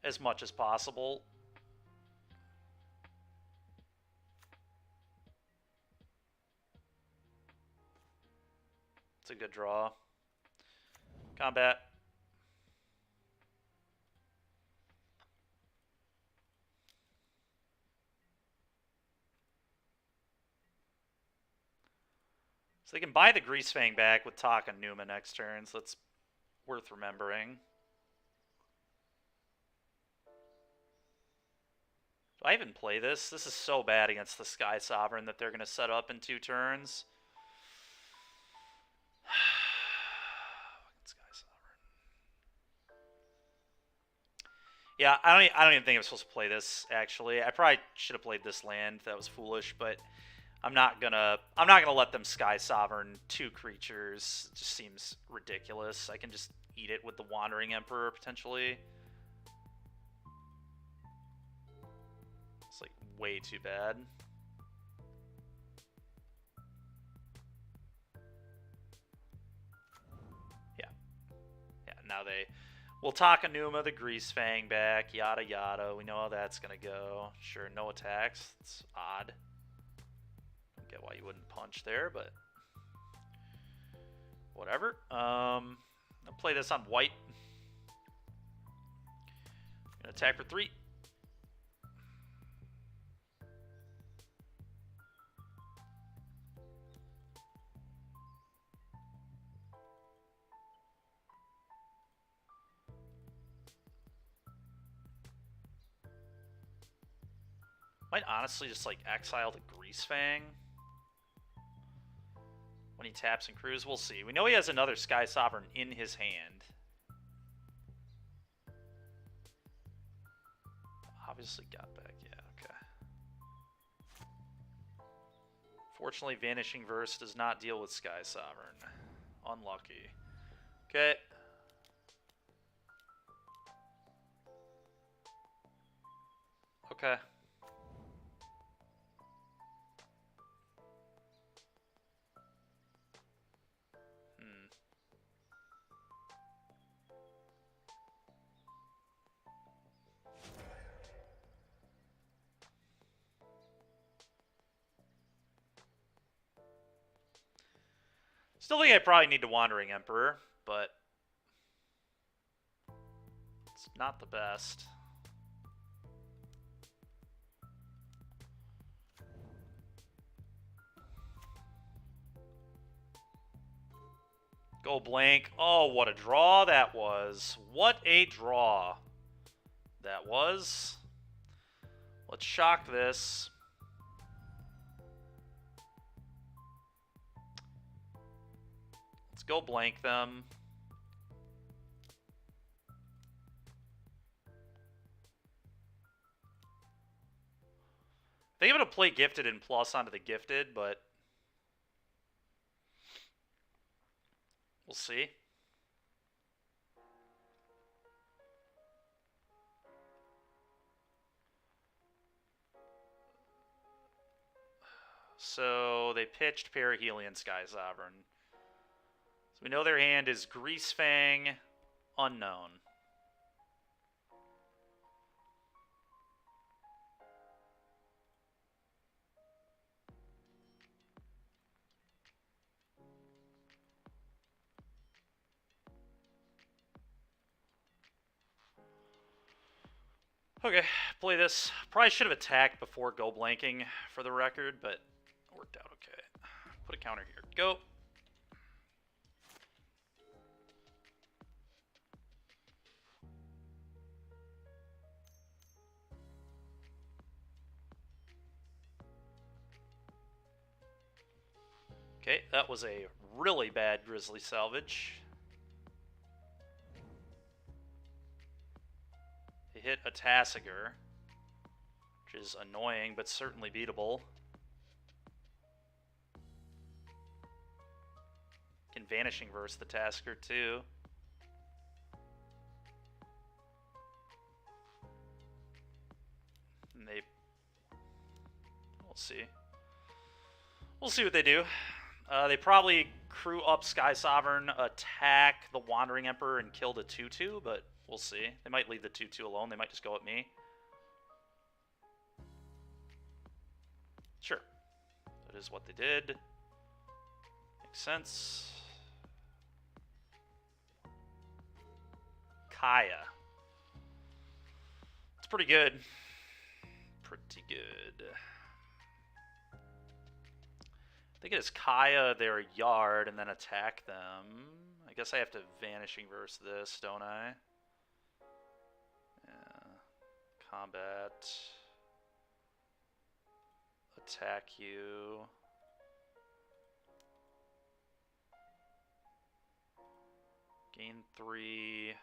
as much as possible. It's a good draw. Combat. So they can buy the Grease Fang back with Taka Numa next turn, so that's worth remembering. Do I even play this? This is so bad against the Sky Sovereign that they're going to set up in 2 turns. Sky Sovereign. Yeah, I don't even think I'm supposed to play this, actually. I probably should have played this land. That was foolish, but I'm not gonna let them Sky Sovereign 2 creatures. It just seems ridiculous. I can just eat it with the Wandering Emperor potentially. It's like way too bad. Yeah, now they will Takanuma the Grease Fang back, yada yada. We know how that's gonna go. Sure, no attacks. It's odd. Don't get why you wouldn't punch there, but whatever. I'll play this on white. Gonna attack for 3. Might honestly just like exile the Grease Fang when he taps and crews. We'll see. We know he has another Sky Sovereign in his hand. Obviously got back. Yeah, okay. Fortunately, Vanishing Verse does not deal with Sky Sovereign. Unlucky. Okay. Okay. Still think I probably need the Wandering Emperor, but it's not the best. Go blank. Oh, what a draw that was. What a draw that was. Let's shock this. Let's go blank them. I think I'm going to play Gifted and plus onto the Gifted, but we'll see. So they pitched Perihelion Sky Sovereign. So we know their hand is Greasefang, Unknown. Okay, play this. Probably should have attacked before go blanking for the record, but it worked out okay. Put a counter here. Go. Okay, that was a really bad Grizzly Salvage. They hit a Tassiger, which is annoying, but certainly beatable. Can Vanishing Verse the Tasker, too. And they... We'll see. We'll see what they do. They probably crew up Sky Sovereign, attack the Wandering Emperor, and kill the 2-2, but we'll see. They might leave the 2-2 alone. They might just go at me. Sure. That is what they did. Makes sense. Kaya. It's pretty good. Pretty good. I think it is Kaya their yard and then attack them. I guess I have to Vanishing Verse this, don't I? Yeah. Combat. Attack you. Gain 3.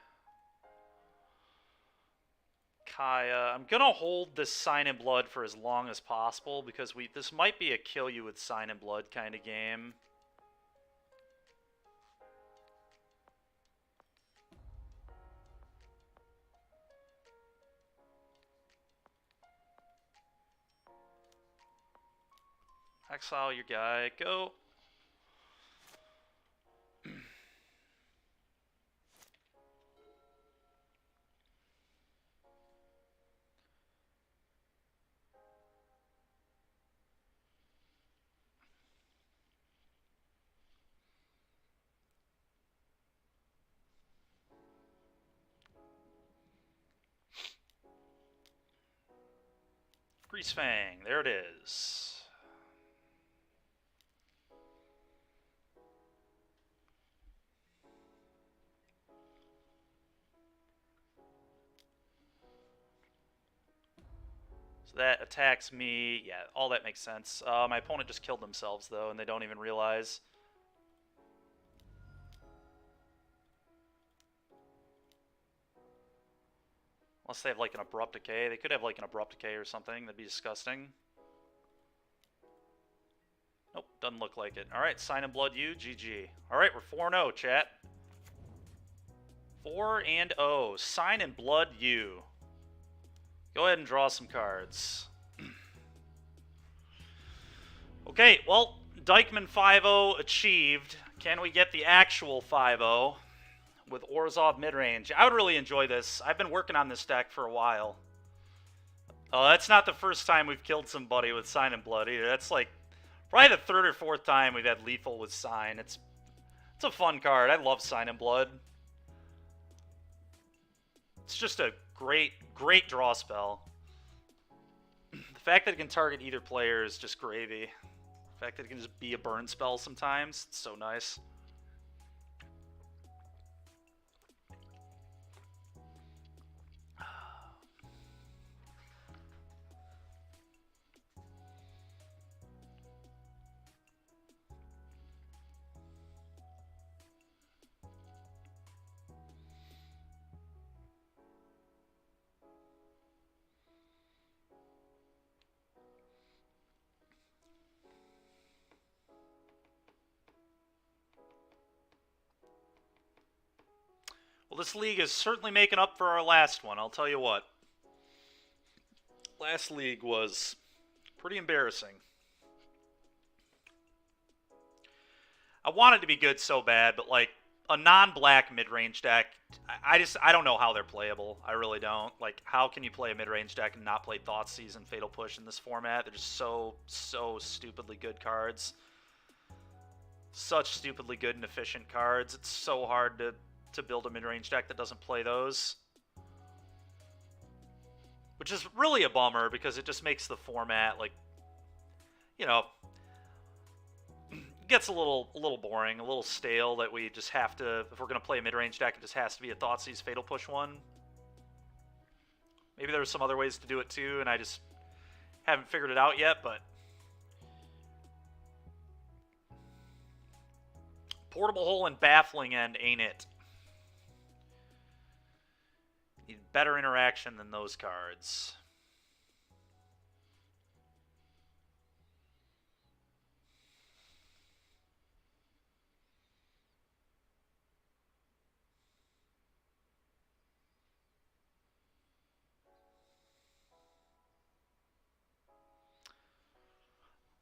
Kaya. I'm gonna hold this Sign in Blood for as long as possible because this might be a kill you with Sign in Blood kind of game. Exile your guy. Go. Greasefang, there it is. So that attacks me. Yeah, all that makes sense. My opponent just killed themselves, though, and they don't even realize. Unless they have, like, an Abrupt Decay. They could have, like, an Abrupt Decay or something. That'd be disgusting. Nope, doesn't look like it. Alright, Sign in Blood you, GG. Alright, we're 4-0, chat. 4-0. Sign in Blood you. Go ahead and draw some cards. Okay, well, Dykeman 5-0 achieved. Can we get the actual 5-0 with Orzhov Midrange? I would really enjoy this. I've been working on this deck for a while. Oh, that's not the first time we've killed somebody with Sign in Blood either. That's like probably the third or fourth time we've had lethal with Sign. It's It's a fun card. I love Sign in Blood. It's just a great draw spell. The fact that it can target either player is just gravy. The fact that it can just be a burn spell sometimes, it's so nice. Well, this league is certainly making up for our last one, I'll tell you what. Last league was pretty embarrassing. I wanted to be good so bad, but like a non-black mid-range deck, I don't know how they're playable. I really don't. Like, how can you play a mid-range deck and not play Thoughtseize and Fatal Push in this format? They're just so stupidly good cards. Such stupidly good and efficient cards. It's so hard to build a mid-range deck that doesn't play those. Which is really a bummer because it just makes the format, like, you know, gets a little boring, a little stale that we just have to, if we're going to play a mid-range deck, it just has to be a Thoughtseize Fatal Push one. Maybe there's some other ways to do it too, and I just haven't figured it out yet, but Portable Hole and Baffling End ain't it. Need better interaction than those cards.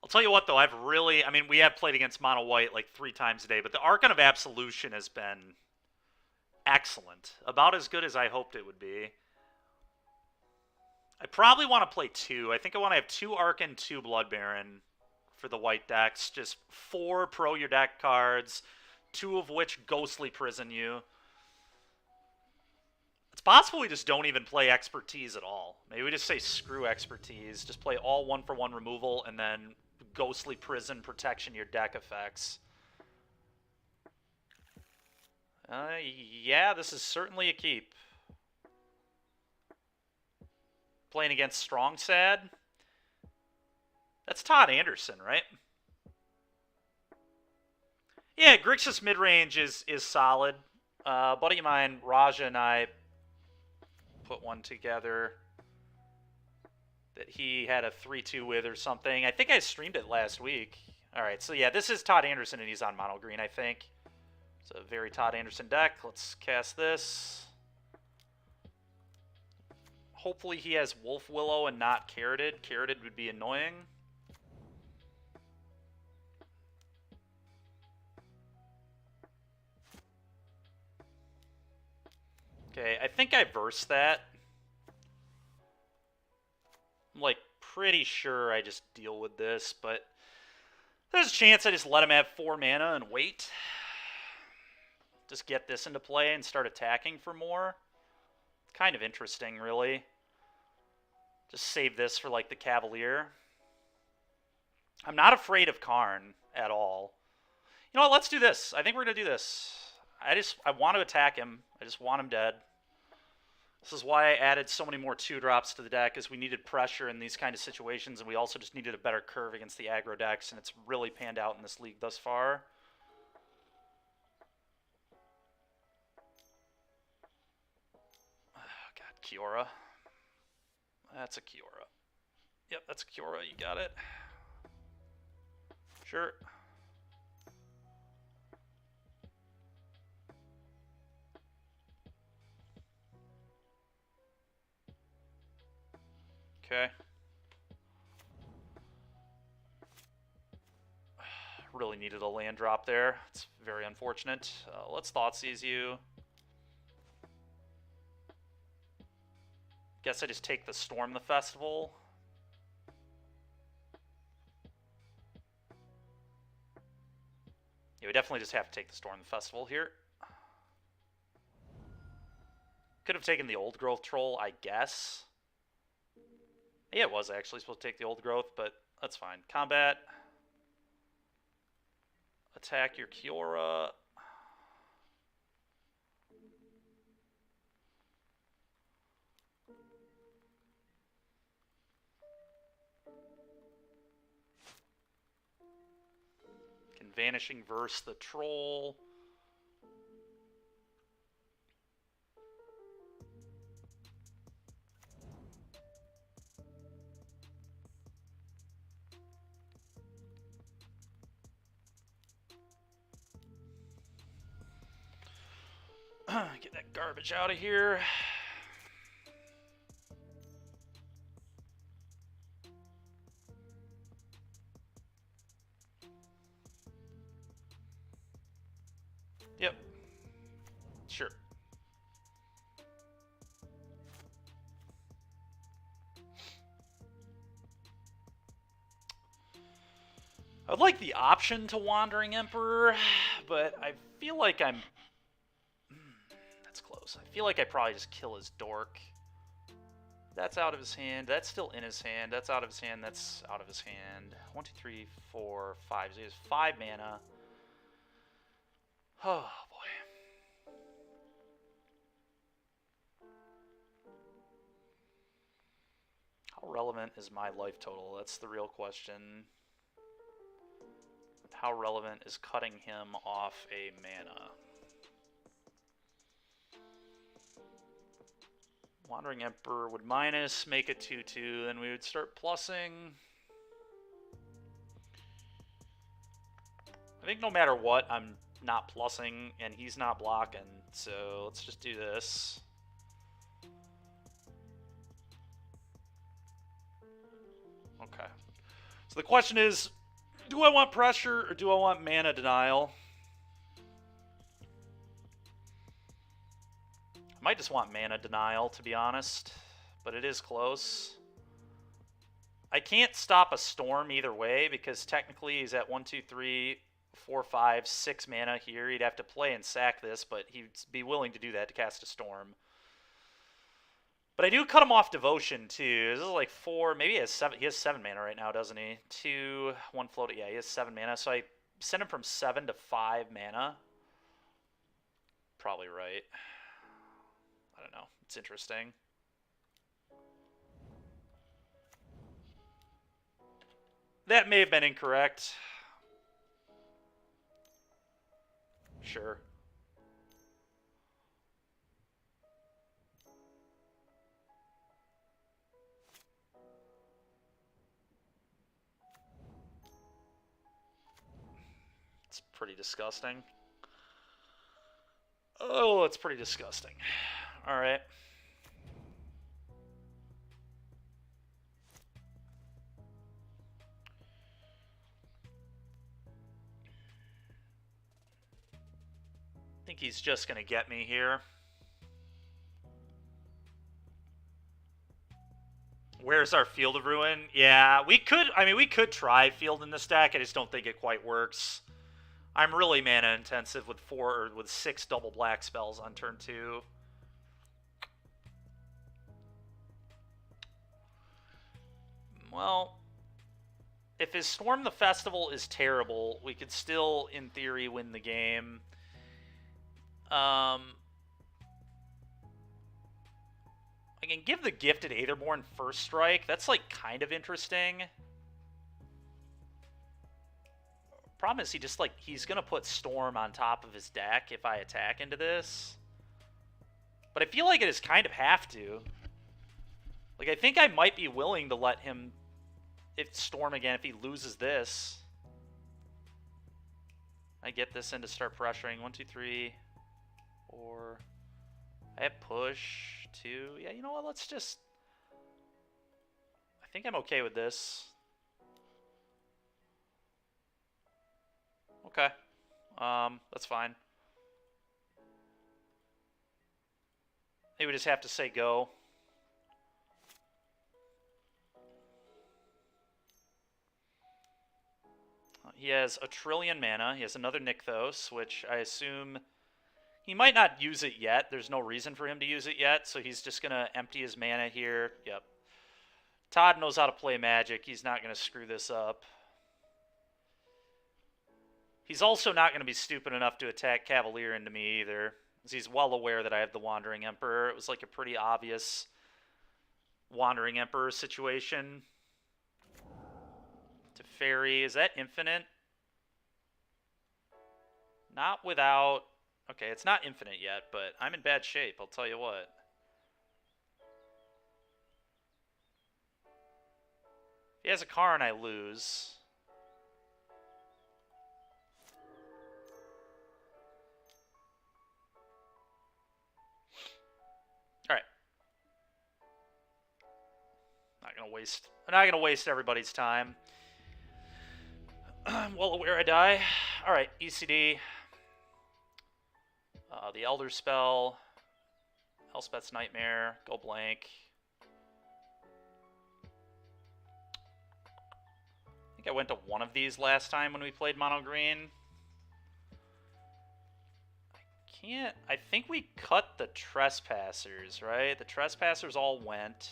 I'll tell you what, though, I mean, we have played against Mono White like 3 times a day, but the Archon of Absolution has been excellent. About as good as I hoped it would be. I probably want to play 2. I think I want to have 2 Archon, 2 Blood Baron for the white decks. Just 4 pro your deck cards, 2 of which Ghostly Prison you. It's possible we just don't even play Expertise at all. Maybe we just say screw Expertise. Just play all 1-for-1 removal and then Ghostly Prison protection your deck effects. Yeah, this is certainly a keep. Playing against Strong Sad. That's Todd Anderson, right? Yeah, Grixis midrange is solid. A buddy of mine, Raja, and I put one together that he had a 3-2 with or something. I think I streamed it last week. All right, so yeah, this is Todd Anderson, and he's on mono green, I think. It's a very Todd Anderson deck. Let's cast this. Hopefully he has Wolf Willow and not Carroted. Carroted would be annoying. Okay, I think I versed that. I'm like pretty sure I just deal with this, but there's a chance I just let him have 4 mana and wait. Just get this into play and start attacking for more. Kind of interesting, really. Just save this for like the Cavalier. I'm not afraid of Karn at all. You know what, let's do this. I think we're going to do this. I want to attack him. I just want him dead. This is why I added so many more 2-drops to the deck, is we needed pressure in these kind of situations, and we also just needed a better curve against the aggro decks, and it's really panned out in this league thus far. Oh, God, Kiora. That's a Kiora. Yep, that's a Kiora. You got it. Sure. Okay. Really needed a land drop there. It's very unfortunate. Let's Thoughtseize you. Guess I just take the Storm the Festival. Yeah, we definitely just have to take the Storm the Festival here. Could have taken the Old Growth Troll, I guess. Yeah, it was actually supposed to take the Old Growth, but that's fine. Combat. Attack your Kiora. Can Vanishing Verse the Troll. Get that garbage out of here. Yep. Sure. I would like the option to Wandering Emperor, but I feel like I'm... That's close. I feel like I probably just kill his Dork. That's out of his hand. That's still in his hand. That's out of his hand. That's out of his hand. 1, 2, 3, 4, 5. So he has 5 mana. Oh, boy. How relevant is my life total? That's the real question. How relevant is cutting him off a mana? Wandering Emperor would minus, make it 2/2, then we would start plussing. I think no matter what, I'm not plussing, and he's not blocking, so let's just do this. Okay. So the question is, do I want pressure, or do I want mana denial? I might just want mana denial, to be honest, but it is close. I can't stop a Storm either way, because technically he's at 1, 2, 3, 4, 5, 6 mana here. He'd have to play and sack this, but he'd be willing to do that to cast a Storm. But I do cut him off Devotion, too. This is like 4, maybe he has 7. He has 7 mana right now, doesn't he? 2, 1 float. Yeah, he has 7 mana. So I send him from 7 to 5 mana. Probably right. I don't know. It's interesting. That may have been incorrect. Sure. It's pretty disgusting. Oh, it's pretty disgusting. All right. I think he's just going to get me here. Where's our Field of Ruin? Yeah, we could, I mean, we could try Field in this deck. I just don't think it quite works. I'm really mana intensive with 6 double black spells on turn 2. Well, if his Storm the Festival is terrible, we could still, in theory, win the game. I can give the Gifted Aetherborn first strike. That's, like, kind of interesting. Problem is, he's going to put Storm on top of his deck if I attack into this. But I feel like I just kind of have to. Like, I think I might be willing to let him Storm again if he loses this. I get this in to start pressuring. 1, 2, 3, 4. I have push, 2. Yeah, you know what? Let's just... I think I'm okay with this. Okay. That's fine. Maybe we just have to say go. He has a trillion mana. He has another Nykthos, which I assume he might not use it yet. There's no reason for him to use it yet, so he's just going to empty his mana here. Yep. Todd knows how to play Magic. He's not going to screw this up. He's also not going to be stupid enough to attack Cavalier into me either, because he's well aware that I have the Wandering Emperor. It was like a pretty obvious Wandering Emperor situation. Teferi, is that infinite? Not without... Okay, it's not infinite yet, but I'm in bad shape, I'll tell you what. If he has a Karn, I lose. Alright. I'm not gonna waste everybody's time. I'm well aware I die. Alright, ECD. The Elder Spell. Elspeth's Nightmare. Go blank. I think I went to one of these last time when we played Mono Green. I think we cut the Trespassers, right? The Trespassers all went.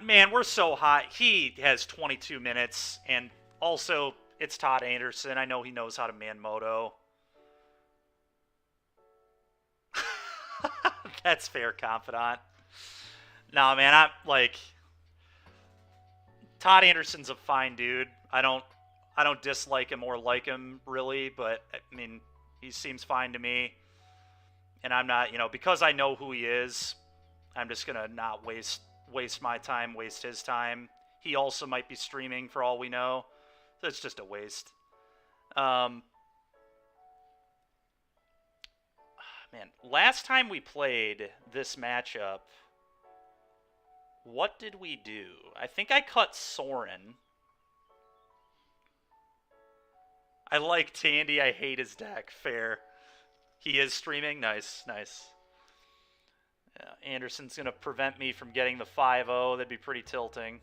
Man, we're so hot. He has 22 minutes, and also, it's Todd Anderson. I know he knows how to man moto. That's fair, confidant. Nah, man, I'm like... Todd Anderson's a fine dude. I don't dislike him or like him, really, but, I mean, he seems fine to me. And I'm not, because I know who he is, I'm just going to not waste my time, waste his time. He also might be streaming for all we know. So it's just a waste. Man, last time we played this matchup, what did we do? I think I cut Sorin. I like Tandy. I hate his deck. Fair. He is streaming. Nice, nice. Yeah, Anderson's going to prevent me from getting the 5-0. That'd be pretty tilting.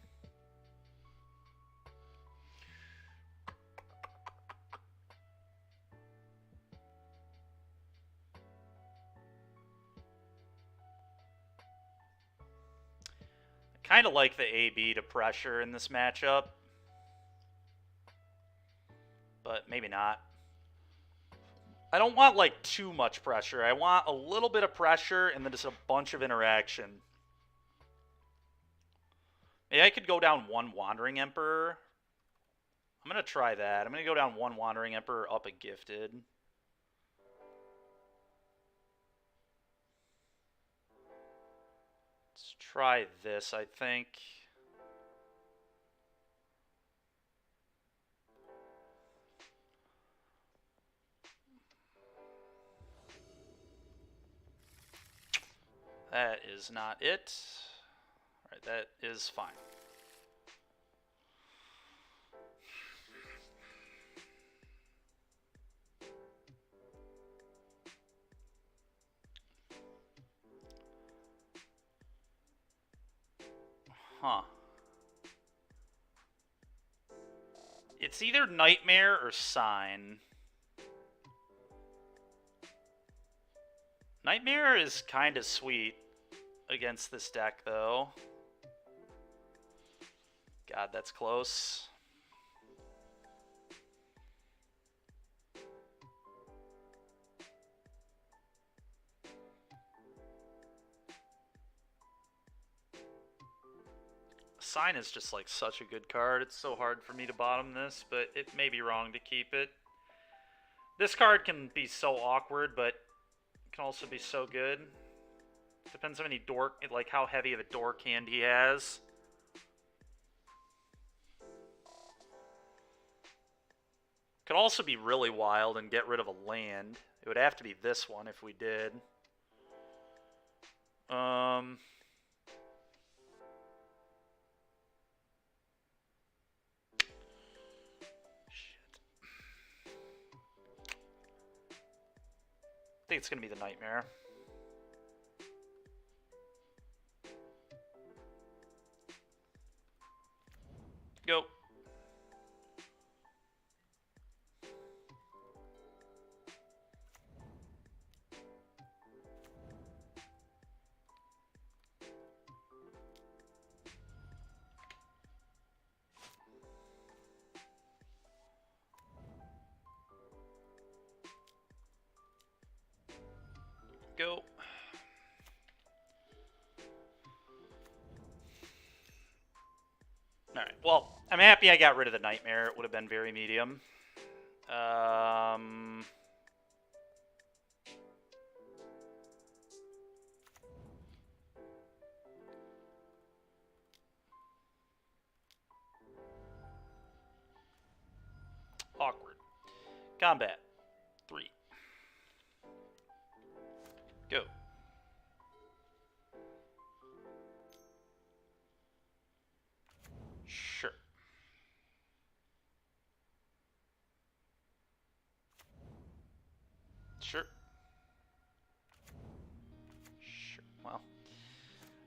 I kind of like the AB to pressure in this matchup. But maybe not. I don't want, like, too much pressure. I want a little bit of pressure and then just a bunch of interaction. Maybe I could go down one Wandering Emperor. I'm going to try that. I'm going to go down one Wandering Emperor, up a Gifted. Let's try this, I think. That is not it. Alright, that is fine. Huh. It's either Nightmare or Sign. Nightmare is kind of sweet against this deck, though. God, that's close. Sign is just like such a good card. It's so hard for me to bottom this, but it may be wrong to keep it. This card can be so awkward, but it can also be so good. Depends how many dork, like how heavy of a dork hand he has. Could also be really wild and get rid of a land. It would have to be this one if we did. I think it's going to be the Nightmare. Alright, well, I'm happy I got rid of the Nightmare. It would have been very medium. Awkward. Combat. 3. Go. Sure. Sure. Sure. Well,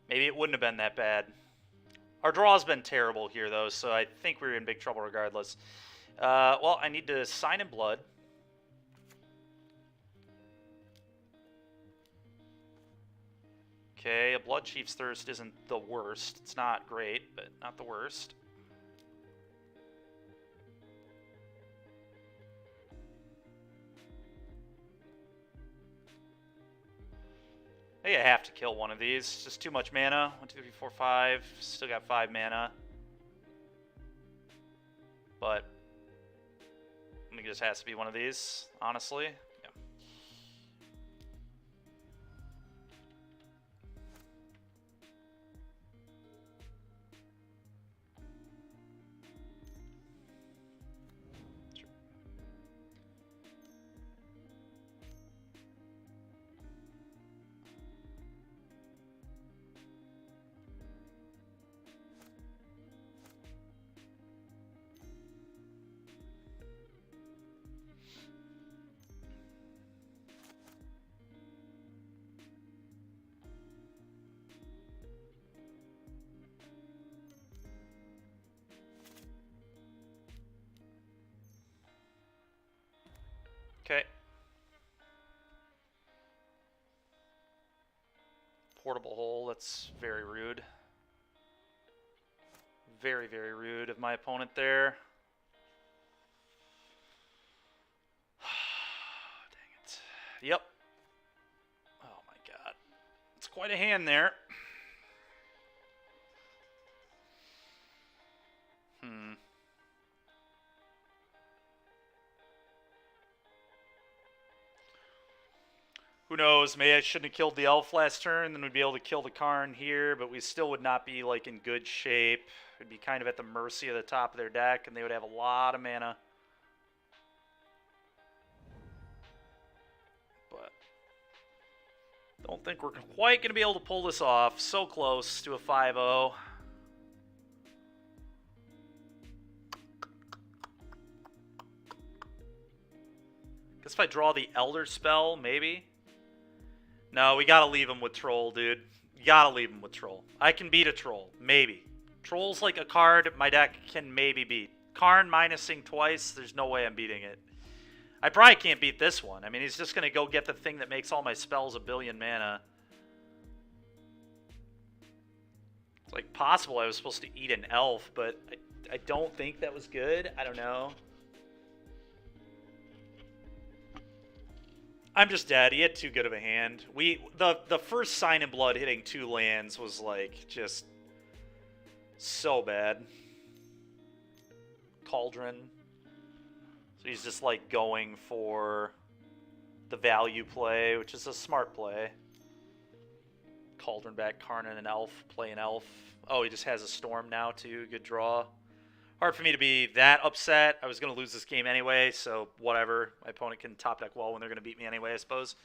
maybe it wouldn't have been that bad. Our draw's been terrible here, though, so I think we're in big trouble regardless. Well, I need to sign in blood. Okay, a Blood Chief's Thirst isn't the worst. It's not great, but not the worst. I think I have to kill one of these. It's just too much mana. 1, 2, 3, 4, 5. Still got 5 mana. But I think it just has to be one of these, honestly. Yeah. Sure. Okay. Portable hole, that's very rude. Very, very rude of my opponent there. Dang it. Yep. Oh my god. It's quite a hand there. Who knows, maybe I shouldn't have killed the elf last turn, then we'd be able to kill the Karn here, but we still would not be like in good shape. We'd be kind of at the mercy of the top of their deck, and they would have a lot of mana. But don't think we're quite going to be able to pull this off. So close to a 5-0. Guess if I draw the Elder Spell, maybe. No, we gotta leave him with Troll, dude. You gotta leave him with Troll. I can beat a Troll. Maybe. Troll's like a card my deck can maybe beat. Karn minusing twice, there's no way I'm beating it. I probably can't beat this one. I mean, he's just gonna go get the thing that makes all my spells a billion mana. It's like possible I was supposed to eat an elf, but I don't think that was good. I don't know. I'm just dead. He had too good of a hand. The first Sign in Blood hitting 2 lands was like just so bad. Cauldron. So he's just like going for the value play, which is a smart play. Cauldron back, Karn and an elf, play an elf. Oh, he just has a storm now too. Good draw. Hard for me to be that upset. I was going to lose this game anyway, so whatever. My opponent can top deck well when they're going to beat me anyway, I suppose.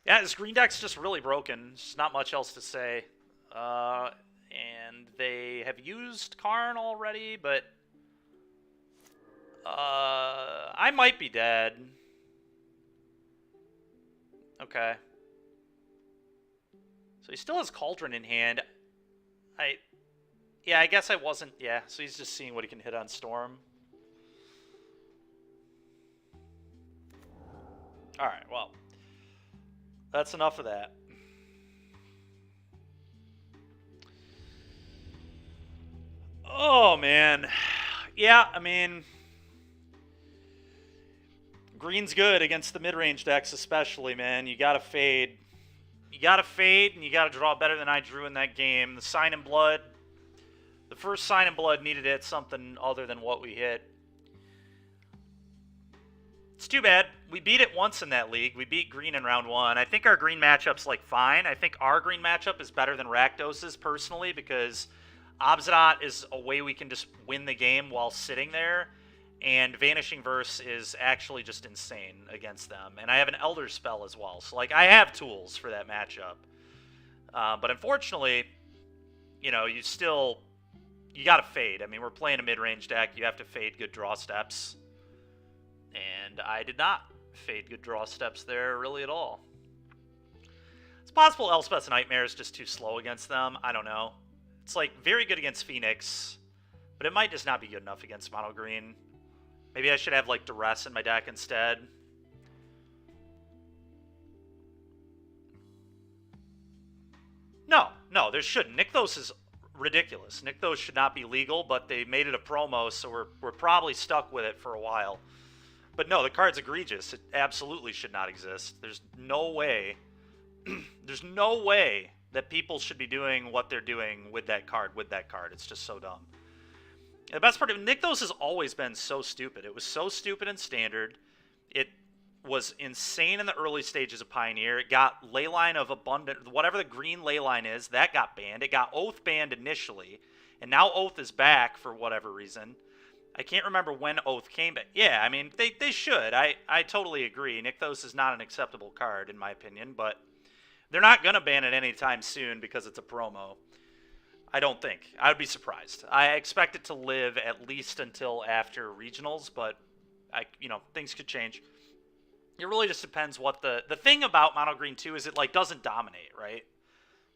Yeah, this green deck's just really broken. There's not much else to say. And they have used Karn already, but I might be dead. Okay. So he still has Cauldron in hand. Yeah, I guess I wasn't... Yeah, so he's just seeing what he can hit on Storm. Alright, well. That's enough of that. Oh, man. Yeah, I mean... Green's good against the mid-range decks especially, man. You gotta fade. You gotta fade, and you gotta draw better than I drew in that game. The Sign in Blood... The The first Sign in Blood needed to hit something other than what we hit. It's too bad. We beat it once in that league. We beat green in round 1. I think our green matchup's like fine. I think our green matchup is better than Rakdos's personally because Obzidot is a way we can just win the game while sitting there. And Vanishing Verse is actually just insane against them. And I have an Elder Spell as well. So, like, I have tools for that matchup. But unfortunately, you know, you got to fade. I mean, we're playing a mid-range deck. You have to fade good draw steps. And I did not fade good draw steps there really at all. It's possible Elspeth's Nightmare is just too slow against them. I don't know. It's like very good against Phoenix, but it might just not be good enough against Mono Green. Maybe I should have like Duress in my deck instead. No, there shouldn't. Nykthos is ridiculous. Nykthos should not be legal, but they made it a promo, so we're probably stuck with it for a while. But no, the card's egregious. It absolutely should not exist. There's no way. There's no way that people should be doing what they're doing with that card. It's just so dumb. And the best part of Nykthos has always been so stupid. It was so stupid in Standard. It was insane in the early stages of Pioneer. It got Leyline of Abundant, whatever the green Leyline is, that got banned. It got Oath banned initially, and now Oath is back for whatever reason. I can't remember when Oath came back. Yeah, I mean, they should. I totally agree. Nykthos is not an acceptable card, in my opinion, but they're not going to ban it anytime soon because it's a promo. I don't think. I would be surprised. I expect it to live at least until after regionals, but things could change. It really just depends what the thing about Mono Green 2 is it like doesn't dominate, right?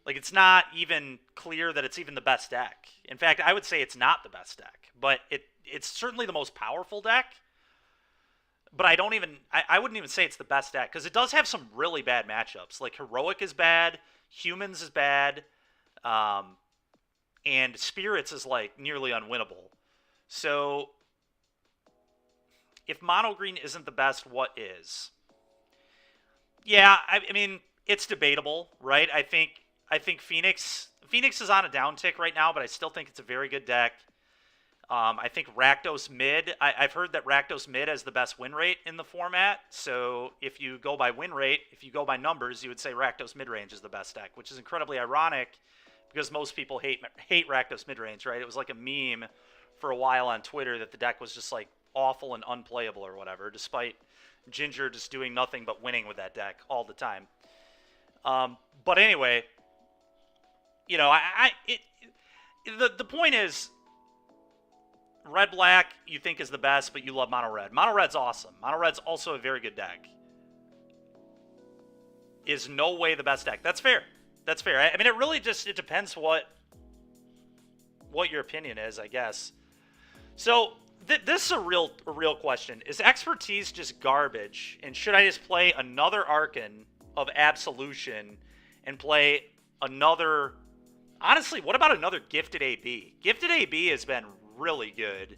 Like it's not even clear that it's even the best deck. In fact, I would say it's not the best deck, but it's certainly the most powerful deck. But I wouldn't even say it's the best deck because it does have some really bad matchups. Like Heroic is bad, Humans is bad, and Spirits is like nearly unwinnable. So if Mono Green isn't the best, what is? Yeah, I mean, it's debatable, right? I think Phoenix is on a downtick right now, but I still think it's a very good deck. I think Rakdos mid, I've heard that Rakdos mid has the best win rate in the format. So if you go by win rate, if you go by numbers, you would say Rakdos midrange is the best deck, which is incredibly ironic because most people hate Rakdos midrange, right? It was like a meme for a while on Twitter that the deck was just like awful and unplayable or whatever, despite Ginger just doing nothing but winning with that deck all the time. But anyway, you know, the point is, Red Black you think is the best, but you love Mono Red. Mono Red's awesome. Mono Red's also a very good deck. Is no way the best deck. That's fair. That's fair. I mean, it really just it depends what your opinion is, I guess. So this is a real question. Is Expertise just garbage? And should I just play another Archon of Absolution and play another? Honestly, what about another Gifted AB? Gifted AB has been really good.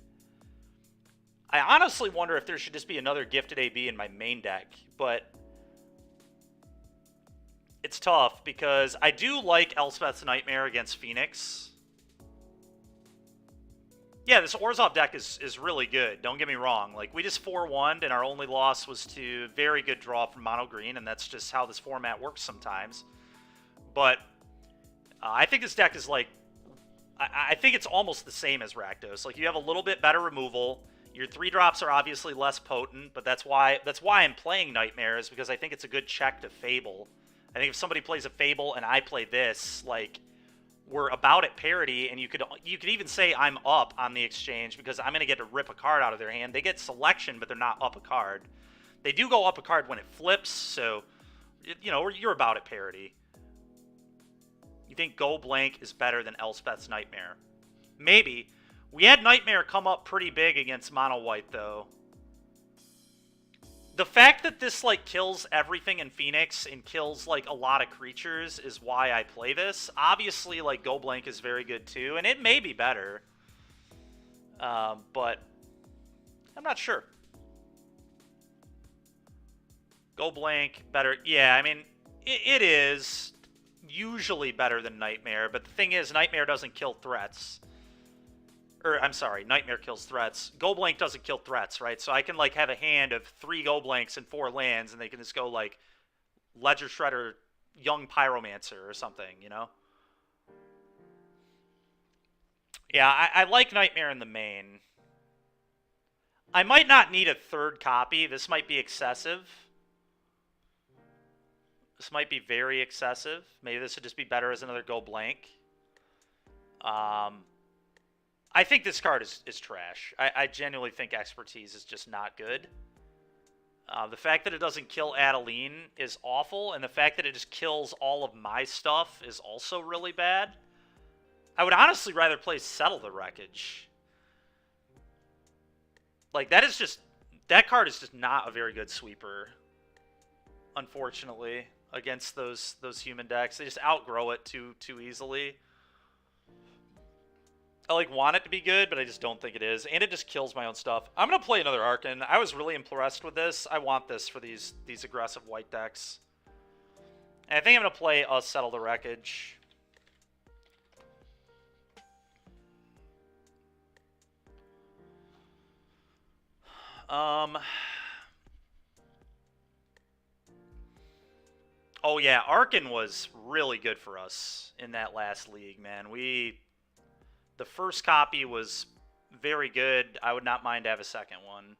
I honestly wonder if there should just be another Gifted AB in my main deck, but it's tough because I do like Elspeth's Nightmare against Phoenix. Yeah, this Orzhov deck is really good. Don't get me wrong. Like, we just 4-1'd, and our only loss was to very good draw from Mono Green, and that's just how this format works sometimes. But I think this deck is like, I think it's almost the same as Rakdos. Like, you have a little bit better removal. Your 3-drops are obviously less potent, but that's why I'm playing Nightmares, because I think it's a good check to Fable. I think if somebody plays a Fable and I play this, like, we're about at parity, and you could even say I'm up on the exchange because I'm going to get to rip a card out of their hand. They get selection, but they're not up a card. They do go up a card when it flips, so, you know, you're about at parity. You think Go Blank is better than Elspeth's Nightmare? Maybe. We had Nightmare come up pretty big against Mono White, though. The fact that this, like, kills everything in Phoenix and kills, like, a lot of creatures is why I play this. Obviously, like, Go Blank is very good, too, and it may be better. But I'm not sure. Go Blank, better. Yeah, I mean, it is usually better than Nightmare, but the thing is, Nightmare doesn't kill threats. Or, I'm sorry, Nightmare kills threats. Go Blank doesn't kill threats, right? So I can, like, have a hand of 3 Go Blanks and 4 lands, and they can just go, like, Ledger Shredder, Young Pyromancer or something, you know? Yeah, I like Nightmare in the main. I might not need a 3rd copy. This might be excessive. This might be very excessive. Maybe this would just be better as another Go Blank. I think this card is trash. I genuinely think Expertise is just not good. The fact that it doesn't kill Adeline is awful, and the fact that it just kills all of my stuff is also really bad. I would honestly rather play Settle the Wreckage. Like, that card is just not a very good sweeper, unfortunately, against those human decks. They just outgrow it too easily. I, like, want it to be good, but I just don't think it is. And it just kills my own stuff. I'm going to play another Archon. I was really impressed with this. I want this for these aggressive white decks. And I think I'm going to play Settle the Wreckage. Oh, yeah. Archon was really good for us in that last league, man. The first copy was very good. I would not mind to have a second one.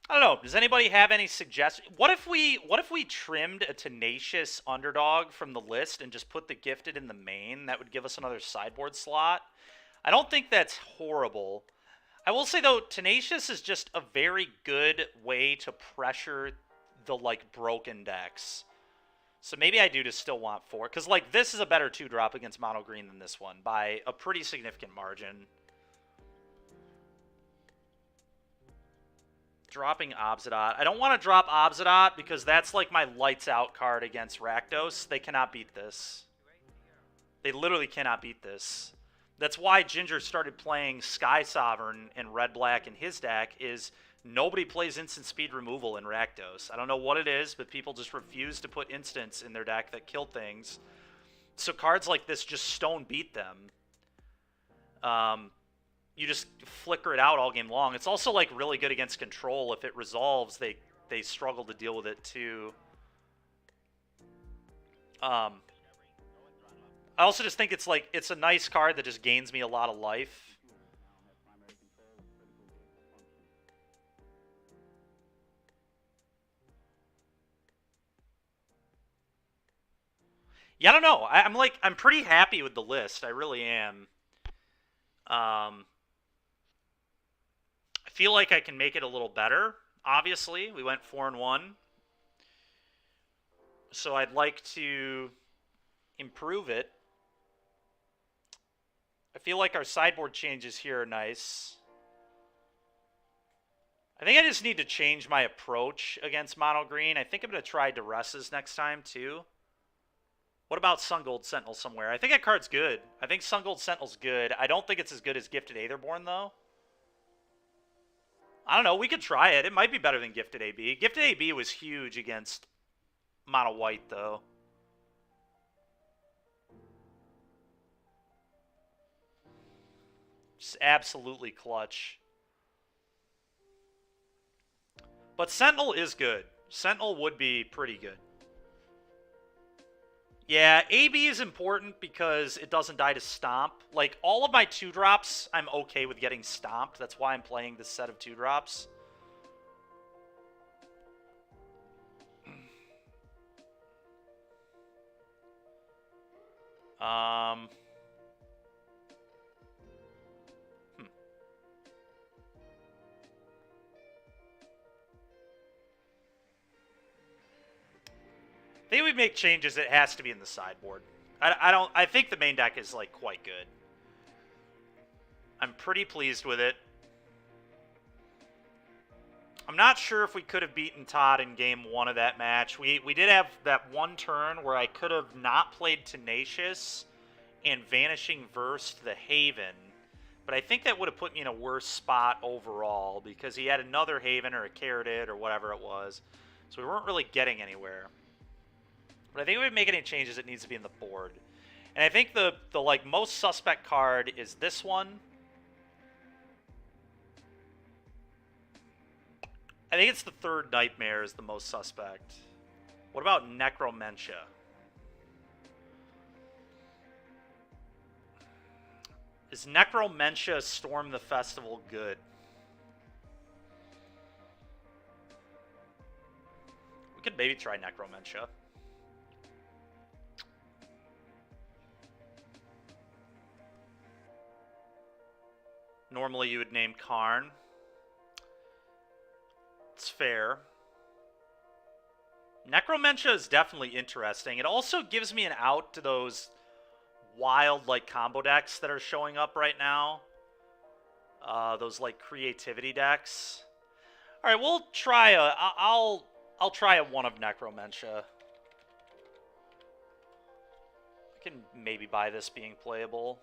I don't know. Does anybody have any suggestions? What if we trimmed a Tenacious Underdog from the list and just put the Gifted in the main? That would give us another sideboard slot. I don't think that's horrible. I will say, though, Tenacious is just a very good way to pressure the, like, broken decks. So maybe I do just still want 4. Because, like, this is a better 2-drop against mono green than this one by a pretty significant margin. Dropping Obsidian. I don't want to drop Obsidian because that's, like, my lights out card against Rakdos. They cannot beat this. They literally cannot beat this. That's why Ginger started playing Sky Sovereign and Red-Black in his deck, is nobody plays instant speed removal in Rakdos. I don't know what it is, but people just refuse to put instants in their deck that kill things. So cards like this just stone beat them. You just flicker it out all game long. It's also, like, really good against control. If it resolves, they struggle to deal with it too. I also just think it's a nice card that just gains me a lot of life. Yeah, I don't know. I'm pretty happy with the list. I really am. I feel like I can make it a little better. Obviously, we went 4-1. So I'd like to improve it. I feel like our sideboard changes here are nice. I think I just need to change my approach against mono green. I think I'm going to try Duresses next time, too. What about Sun Gold Sentinel somewhere? I think that card's good. I think Sun Gold Sentinel's good. I don't think it's as good as Gifted Aetherborn, though. I don't know. We could try it. It might be better than Gifted AB. Gifted AB was huge against mono white, though. Just absolutely clutch. But Sentinel is good. Sentinel would be pretty good. Yeah, AB is important because it doesn't die to Stomp. Like, all of my 2-drops, I'm okay with getting stomped. That's why I'm playing this set of 2-drops. I think we make changes. It has to be in the sideboard. I think the main deck is, like, quite good. I'm pretty pleased with it. I'm not sure if we could have beaten Todd in game 1 of that match. We did have that one turn where I could have not played Tenacious and Vanishing Verse to the Haven. But I think that would have put me in a worse spot overall because he had another Haven or a Carotid or whatever it was. So we weren't really getting anywhere. But I think if we make any changes, it needs to be in the board. And I think the like most suspect card is this one. I think it's the third Nightmare is the most suspect. What about Necromentia? Is Necromentia Storm the Festival good? We could maybe try Necromentia. Normally you would name Karn. It's fair. Necromentia is definitely interesting. It also gives me an out to those wild like combo decks that are showing up right now. Those like creativity decks. All right, we'll try a. I'll try a one of Necromentia. I can maybe buy this being playable.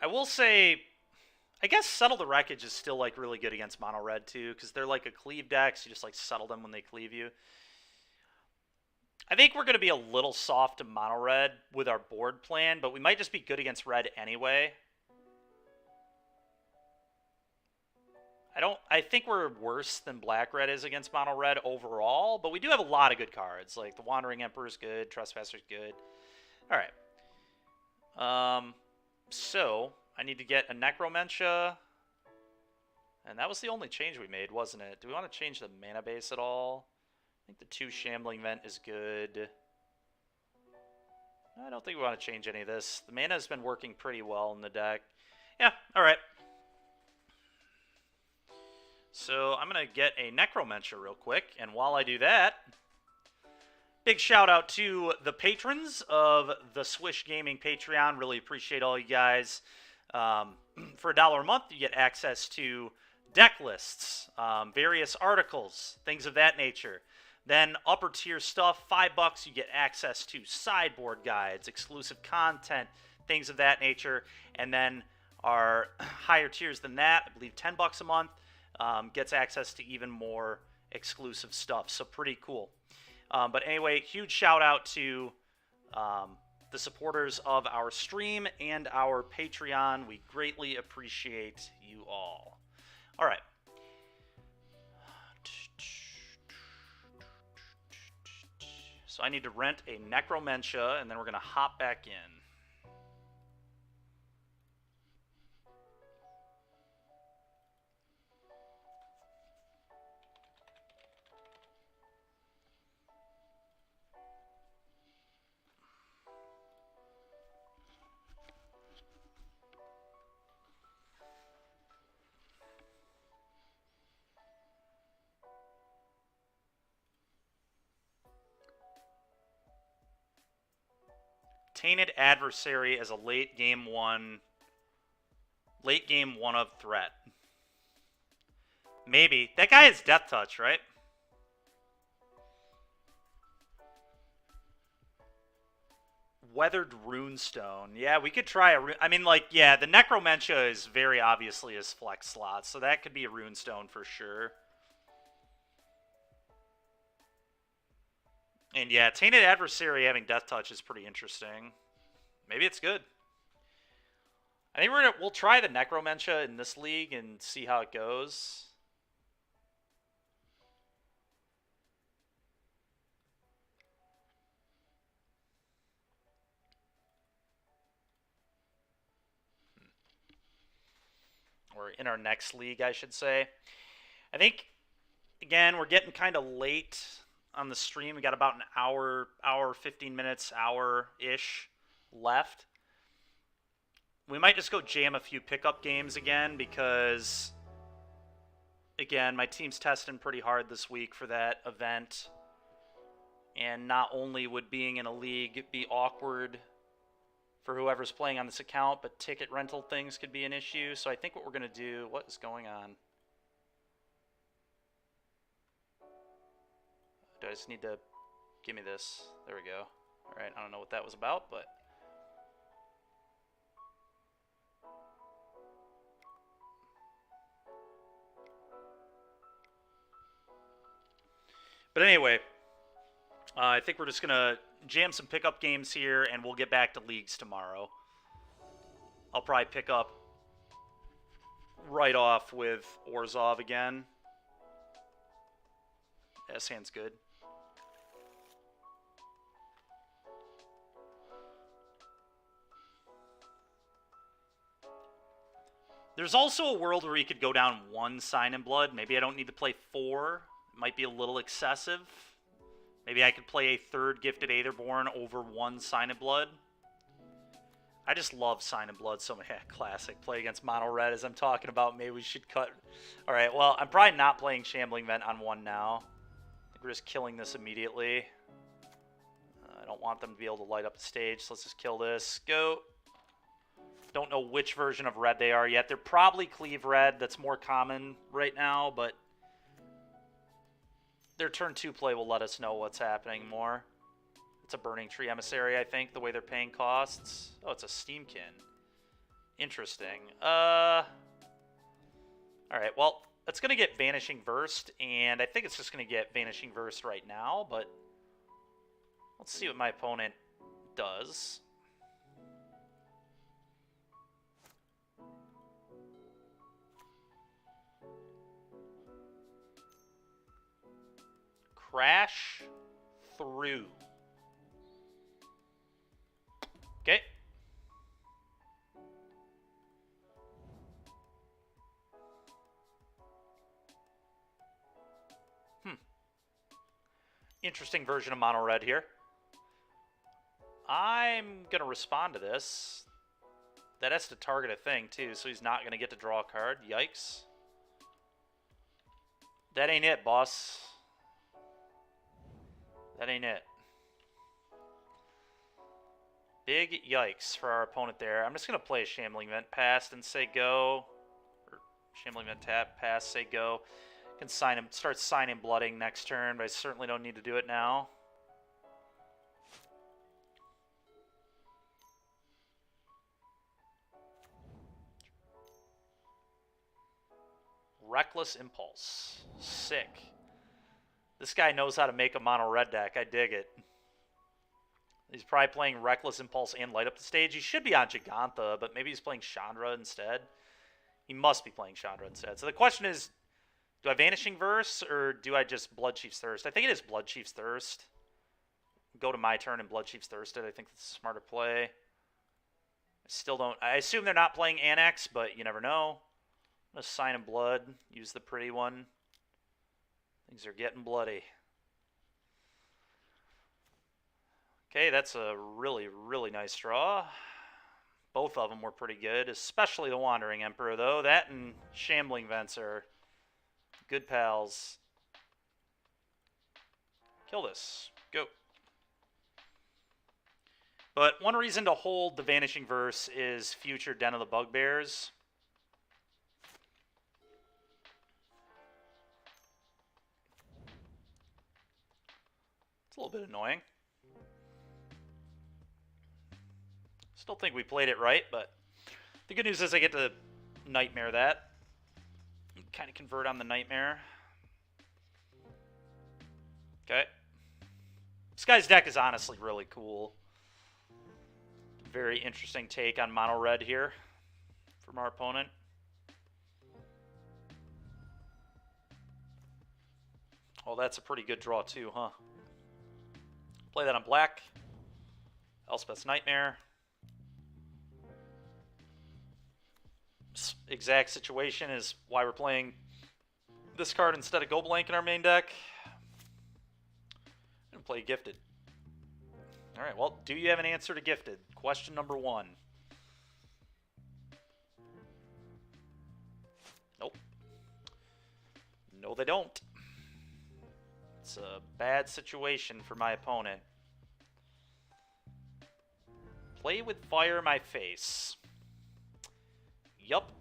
I will say, I guess Settle the Wreckage is still like really good against mono red too, because they're like a cleave deck, so you just like settle them when they cleave you. I think we're going to be a little soft to mono red with our board plan, but we might just be good against red anyway. I think we're worse than black red is against mono red overall, but we do have a lot of good cards. Like the Wandering Emperor's good, Trespasser's good. All right. So I need to get a Necromentia. And that was the only change we made, wasn't it? Do we want to change the mana base at all? I think the 2 Shambling Vent is good. I don't think we want to change any of this. The mana has been working pretty well in the deck. Yeah, all right. So I'm going to get a Necromentia real quick. And while I do that, big shout out to the patrons of the Swish Gaming Patreon. Really appreciate all you guys. For $1 a month, you get access to deck lists, various articles, things of that nature. Then upper tier stuff, $5, you get access to sideboard guides, exclusive content, things of that nature. And then our higher tiers than that, I believe $10 a month, gets access to even more exclusive stuff. So pretty cool. But anyway, huge shout out to the supporters of our stream and our Patreon. We greatly appreciate you all. All right. So I need to rent a Necromentia, and then we're going to hop back in. Tainted Adversary as a late game one of threat. Maybe. That guy has Death Touch, right? Weathered Runestone. Yeah, we could try a... I mean, like, yeah, the Necromentia is very obviously his flex slot, so that could be a Runestone for sure. And yeah, Tainted Adversary having Death Touch is pretty interesting. Maybe it's good. I think we'll try the Necromentia in this league and see how it goes. Or in our next league, I should say. I think, again, we're getting kind of late on the stream. We got about an hour, 15 minutes, hour-ish left. We might just go jam a few pickup games again because, again, my team's testing pretty hard this week for that event. And not only would being in a league be awkward for whoever's playing on this account, but ticket rental things could be an issue. So I think what we're going to do... What is going on? Do I just need to... Give me this. There we go. Alright, I don't know what that was about, but... But anyway, I think we're just going to jam some pickup games here, and we'll get back to leagues tomorrow. I'll probably pick up right off with Orzhov again. S-hand's good. There's also a world where you could go down 1 Sign in Blood. Maybe I don't need to play 4. It might be a little excessive. Maybe I could play a 3rd Gifted Aetherborn over 1 Sign in Blood. I just love Sign in Blood so much. Yeah, classic. Play against Mono Red as I'm talking about. Maybe we should cut. Alright, well, I'm probably not playing Shambling Vent on 1 now. I think we're just killing this immediately. I don't want them to be able to light up the stage, so let's just kill this. Go. Don't know which version of red they are yet. They're probably Cleave Red. That's more common right now, but their turn 2 play will let us know what's happening more. It's a Burning Tree Emissary, I think, the way they're paying costs. Oh, it's a Steamkin. Interesting. Alright, well, it's going to get Vanishing Versed, and I think it's just going to get Vanishing Versed right now, but let's see what my opponent does. Crash through. Okay. Interesting version of Mono Red here. I'm going to respond to this. That has to target a thing, too, so he's not going to get to draw a card. Yikes. That ain't it, boss. That ain't it. Big yikes for our opponent there. I'm just going to play a Shambling Vent past and say go. Or Shambling Vent tap, pass, say go. Can sign him, start signing Blooding next turn, but I certainly don't need to do it now. Reckless Impulse. Sick. This guy knows how to make a mono red deck. I dig it. He's probably playing Reckless Impulse and Light Up the Stage. He should be on Gigantha, but maybe he's playing Chandra instead. He must be playing Chandra instead. So the question is, do I Vanishing Verse, or do I just Bloodchief's Thirst? I think it is Bloodchief's Thirst. Go to my turn and Bloodchief's Thirst it. I think that's a smarter play. I still don't... I assume they're not playing Annex, but you never know. I'm going to Sign in Blood. Use the pretty one. Things are getting bloody. Okay, that's a really, really nice draw. Both of them were pretty good, especially the Wandering Emperor, though. That and Shambling Vents are good pals. Kill this. Go. But one reason to hold the Vanishing Verse is future Den of the Bugbears. It's a little bit annoying. Still think we played it right, but the good news is I get to Nightmare that. Kind of convert on the Nightmare. Okay. This guy's deck is honestly really cool. Very interesting take on Mono Red here from our opponent. Oh, that's a pretty good draw too, huh? Play that on black. Elspeth's Nightmare. Exact situation is why we're playing this card instead of Go Blank in our main deck. And play Gifted. Alright, well, do you have an answer to Gifted? Question number 1. Nope. No, they don't. It's a bad situation for my opponent. Play with fire in my face. Yup.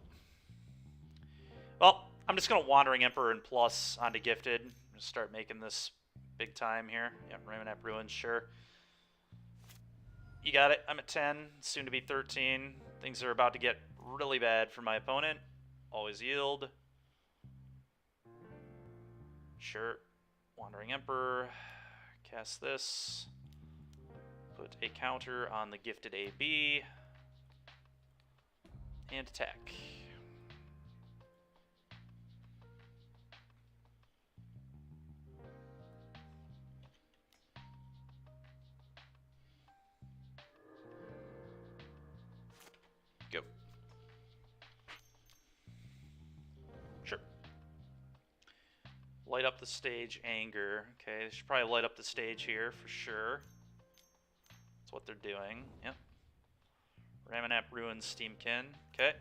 Well, I'm just going to Wandering Emperor and plus onto Gifted. I'm going to start making this big time here. Yeah, Ramonap Ruins, sure. You got it. I'm at 10, soon to be 13. Things are about to get really bad for my opponent. Always yield. Sure. Wandering Emperor. Cast this. Put a counter on the gifted AB. And attack. Go. Sure. Light up the stage, anger. Okay, they should probably light up the stage here for sure. That's what they're doing. Yep. Ramanap Ruins Steamkin. Okay.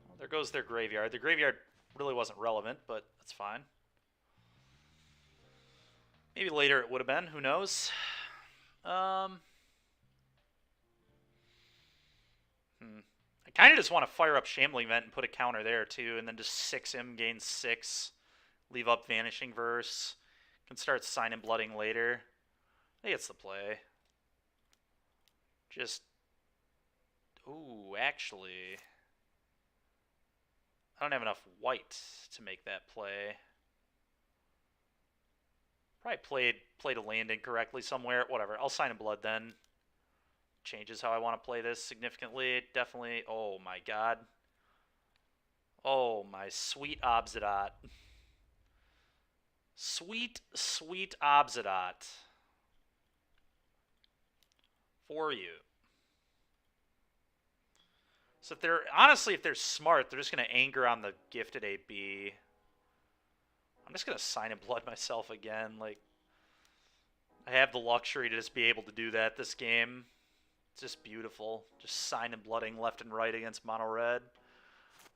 Well, there goes their graveyard. The graveyard really wasn't relevant, but that's fine. Maybe later it would have been. Who knows? I kind of just want to fire up Shambling Vent and put a counter there too, and then just 6 him, gain 6, leave up Vanishing Verse. Can start Sign and Blooding later. I think it's the play. Just, ooh, actually, I don't have enough white to make that play. Probably played a land incorrectly somewhere. Whatever. I'll Sign in Blood then. Changes how I want to play this significantly. Definitely. Oh my god. Oh my sweet Obsidian. Sweet, sweet Obsidian. For you. So if they're honestly, if they're smart, they're just gonna anger on the gifted AB. I'm just gonna Sign in Blood myself again. Like, I have the luxury to just be able to do that this game. It's just beautiful. Just Sign in Blooding left and right against mono red.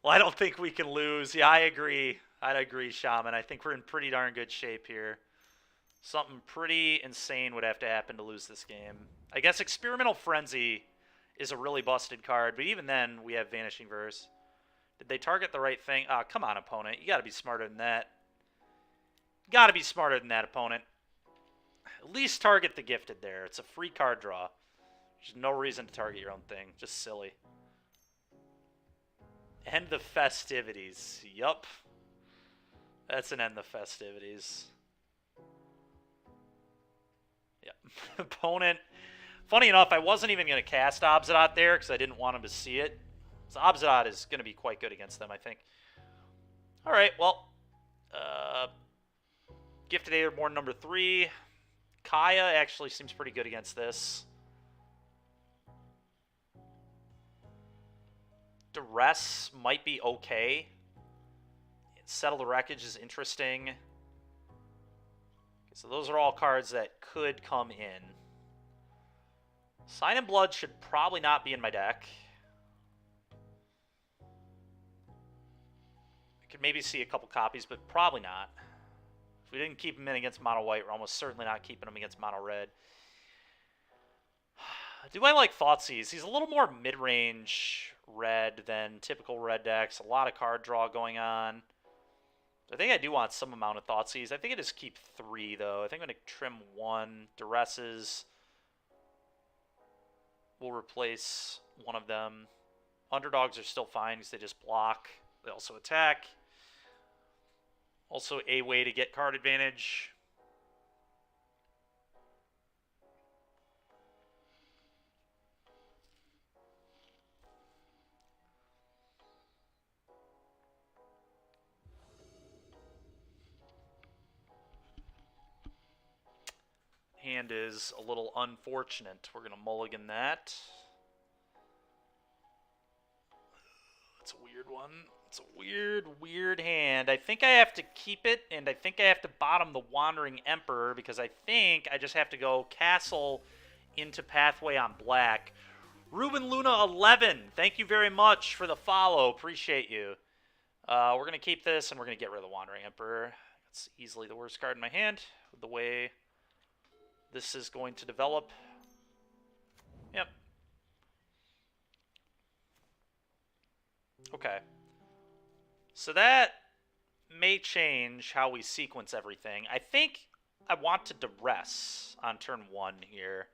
Well, I don't think we can lose. Yeah, I agree. I'd agree, Shaman. I think we're in pretty darn good shape here. Something pretty insane would have to happen to lose this game. I guess Experimental Frenzy is a really busted card, but even then, we have Vanishing Verse. Did they target the right thing? Ah, come on, opponent. You gotta be smarter than that. You gotta be smarter than that, opponent. At least target the gifted there. It's a free card draw. There's no reason to target your own thing. Just silly. End the festivities. Yup. That's an end the festivities. Yep. Opponent. Funny enough, I wasn't even going to cast Obsidian there because I didn't want him to see it. So Obsidian is going to be quite good against them, I think. Alright, well. Gifted Airborne number 3. Kaya actually seems pretty good against this. Duress might be okay. Settle the Wreckage is interesting. Okay, so those are all cards that could come in. Sign in Blood should probably not be in my deck. I could maybe see a couple copies, but probably not. If we didn't keep him in against mono white, we're almost certainly not keeping him against mono red. Do I like Thoughtseize? He's a little more mid-range red than typical red decks. A lot of card draw going on. I think I do want some amount of Thoughtseize. I think I just keep 3, though. I think I'm going to trim 1. Duresses will replace one of them. Underdogs are still fine because they just block. They also attack. Also a way to get card advantage. Hand is a little unfortunate. We're going to mulligan that. It's a weird one. It's a weird, weird hand. I think I have to keep it, and I think I have to bottom the Wandering Emperor, because I think I just have to go Castle into Pathway on black. Ruben Luna 11, thank you very much for the follow. Appreciate you. We're going to keep this, and we're going to get rid of the Wandering Emperor. It's easily the worst card in my hand with the way this is going to develop. Yep. Okay. So that may change how we sequence everything. I think I want to duress on turn 1 here.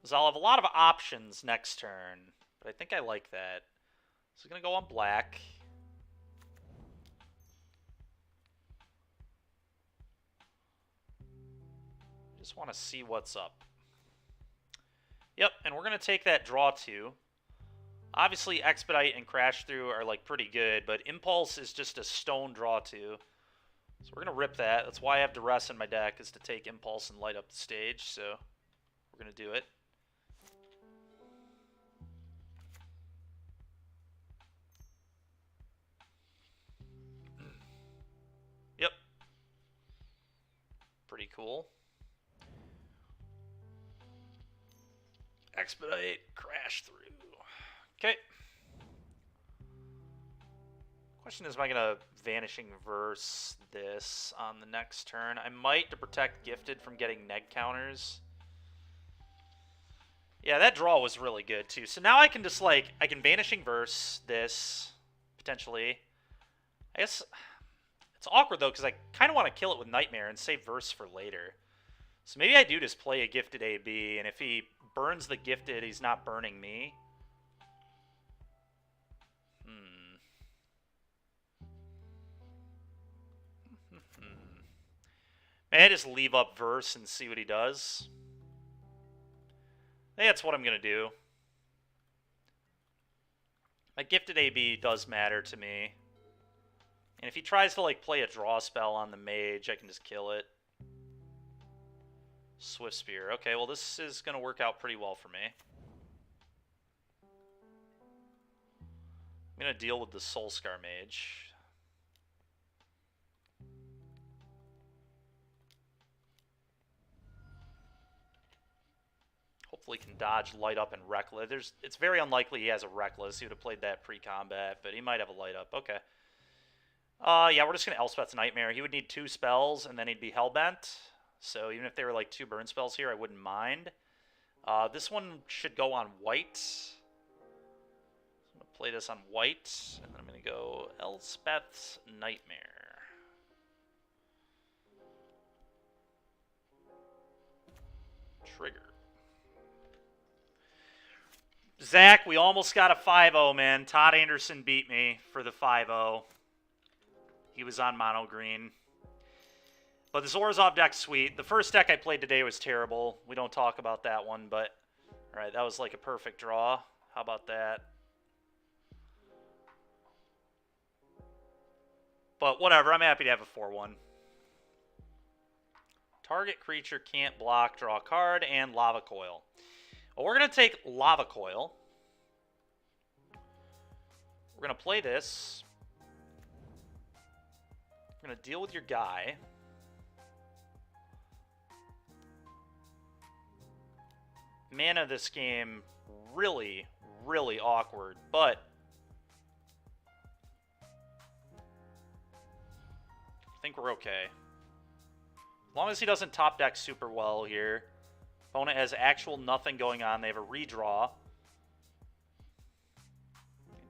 So I'll have a lot of options next turn, but I think I like that. So I'm going to go on black. Just want to see what's up. Yep, and we're going to take that draw 2. Obviously, Expedite and Crash Through are like pretty good, but Impulse is just a stone draw 2. So we're going to rip that. That's why I have Duress in my deck, is to take Impulse and light up the stage. So we're going to do it. Yep. Pretty cool. Expedite, Crash Through. Okay. Question is, am I going to Vanishing Verse this on the next turn? I might, to protect Gifted from getting neg counters. Yeah, that draw was really good, too. So now I can just, like, I can Vanishing Verse this, potentially. I guess it's awkward, though, because I kind of want to kill it with Nightmare and save Verse for later. So maybe I do just play a Gifted AB, and if he burns the Gifted, he's not burning me. May I just leave up Verse and see what he does? I think that's what I'm going to do. My Gifted AB does matter to me. And if he tries to, like, play a draw spell on the mage, I can just kill it. Swift Spear. Okay, well, this is going to work out pretty well for me. I'm going to deal with the Soulscar Mage. Hopefully can dodge Light Up and Reckless. It's very unlikely he has a Reckless. He would have played that pre-combat, but he might have a Light Up. Okay. Yeah, we're just going to Elspeth's Nightmare. He would need 2 spells, and then he'd be Hellbent. So even if they were like 2 burn spells here, I wouldn't mind. This one should go on white. I'm going to play this on white, and then I'm going to go Elspeth's Nightmare. Trigger. Zach, we almost got a 5-0, man. Todd Anderson beat me for the 5-0. He was on mono green. But this Orzhov deck's sweet. The first deck I played today was terrible. We don't talk about that one, but... Alright, that was like a perfect draw. How about that? But whatever, I'm happy to have a 4-1. Target creature can't block, draw a card, and Lava Coil. Well, we're going to take Lava Coil. We're going to play this. We're going to deal with your guy. Mana this game, really, really awkward, but I think we're okay. As long as he doesn't top deck super well here. Opponent has actual nothing going on. They have a redraw.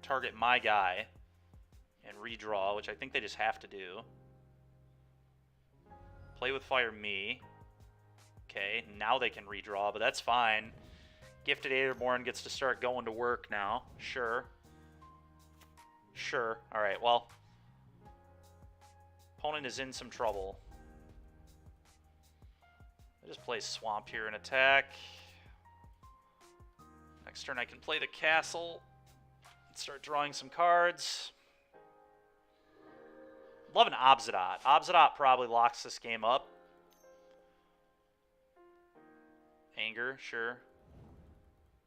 Target my guy and redraw, which I think they just have to do. Play with fire me. Okay, now they can redraw, but that's fine. Gifted Aetherborn gets to start going to work now. Sure. Sure. Alright, well. Opponent is in some trouble. I just play Swamp here and attack. Next turn I can play the Castle. And start drawing some cards. Love an Obsidian. Obsidian probably locks this game up. Anger, sure.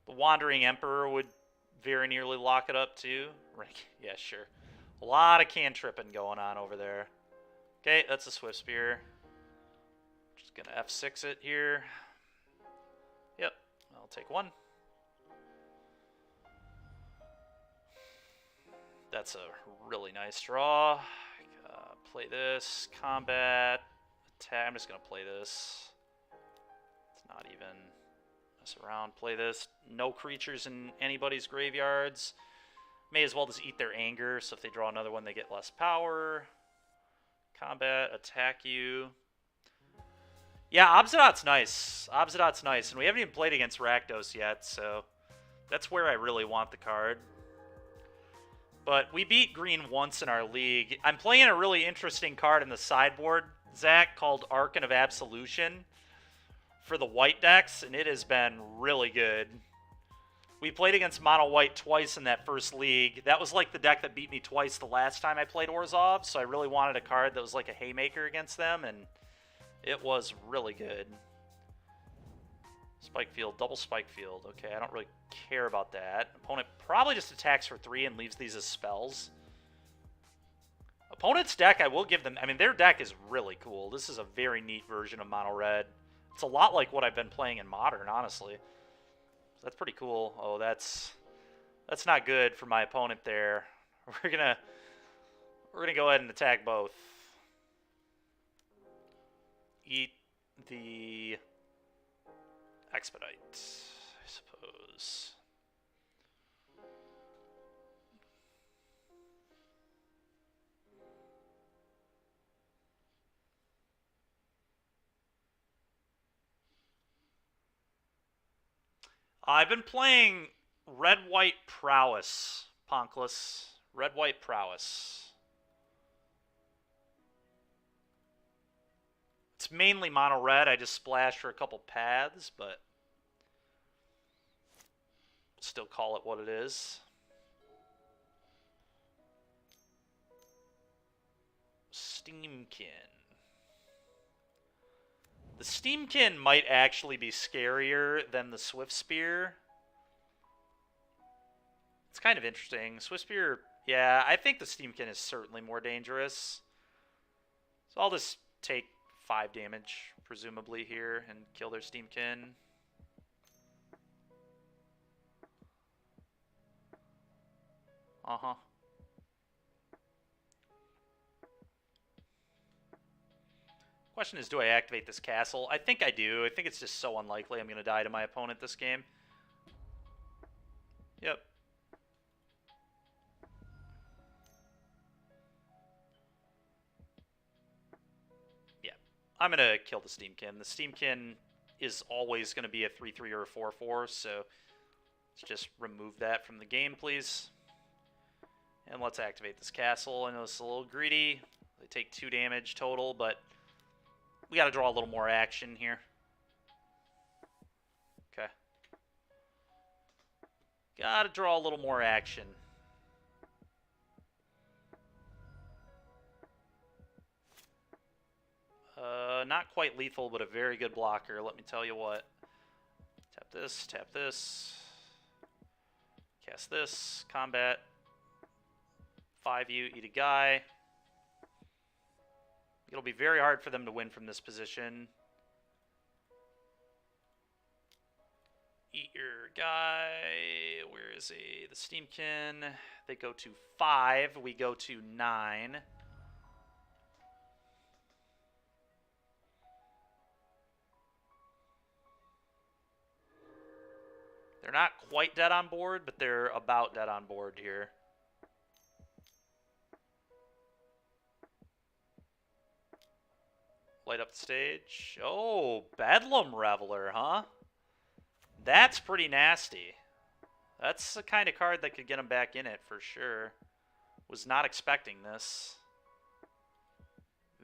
The Wandering Emperor would very nearly lock it up too. Yeah, sure. A lot of cantripping going on over there. Okay, that's a Swift Spear. Just gonna F6 it here. Yep, I'll take 1. That's a really nice draw. Play this. Combat. Attack. I'm just gonna play this. It's not even mess around. Play this. No creatures in anybody's graveyards. May as well just eat their anger, so if they draw another one, they get less power. Combat, attack you. Yeah, Obsidian's nice. Obsidian's nice, and we haven't even played against Rakdos yet, so that's where I really want the card. But we beat green once in our league. I'm playing a really interesting card in the sideboard, Zach, called Archon of Absolution for the white decks, and it has been really good. We played against Mono White twice in that first league. That was like the deck that beat me twice the last time I played Orzhov, so I really wanted a card that was like a haymaker against them, and it was really good. Spike Field, double Spike Field. Okay, I don't really care about that. Opponent probably just attacks for 3 and leaves these as spells. Opponent's deck, I will give them... I mean, their deck is really cool. This is a very neat version of Mono Red. It's a lot like what I've been playing in Modern, honestly. So that's pretty cool. Oh, that's not good for my opponent there. We're gonna go ahead and attack both. Eat the Expedite, I suppose. I've been playing Red-White Prowess, Ponkless. Red-White Prowess. It's mainly mono red. I just splash for a couple paths, but still call it what it is. Steamkin. The Steamkin might actually be scarier than the Swift Spear. It's kind of interesting. Swift Spear, yeah, I think the Steamkin is certainly more dangerous. So I'll just take 5 damage, presumably, here, and kill their Steamkin. Uh-huh. Question is, do I activate this castle? I think I do. I think it's just so unlikely I'm going to die to my opponent this game. Yep. Yeah. I'm going to kill the Steamkin. The Steamkin is always going to be a 3-3 or a 4-4, so let's just remove that from the game, please. And let's activate this castle. I know it's a little greedy. They take 2 damage total, but we got to draw a little more action here. Okay. Got to draw a little more action. Not quite lethal, but a very good blocker, let me tell you what. Tap this. Cast this. Combat. 5U, eat a guy. It'll be very hard for them to win from this position. Eat your guy. Where is he? The Steamkin. They go to 5. We go to 9. They're not quite dead on board, but they're about dead on board here. Light up the stage. Oh, Bedlam Reveler, huh? That's pretty nasty. That's the kind of card that could get him back in it for sure. Was not expecting this.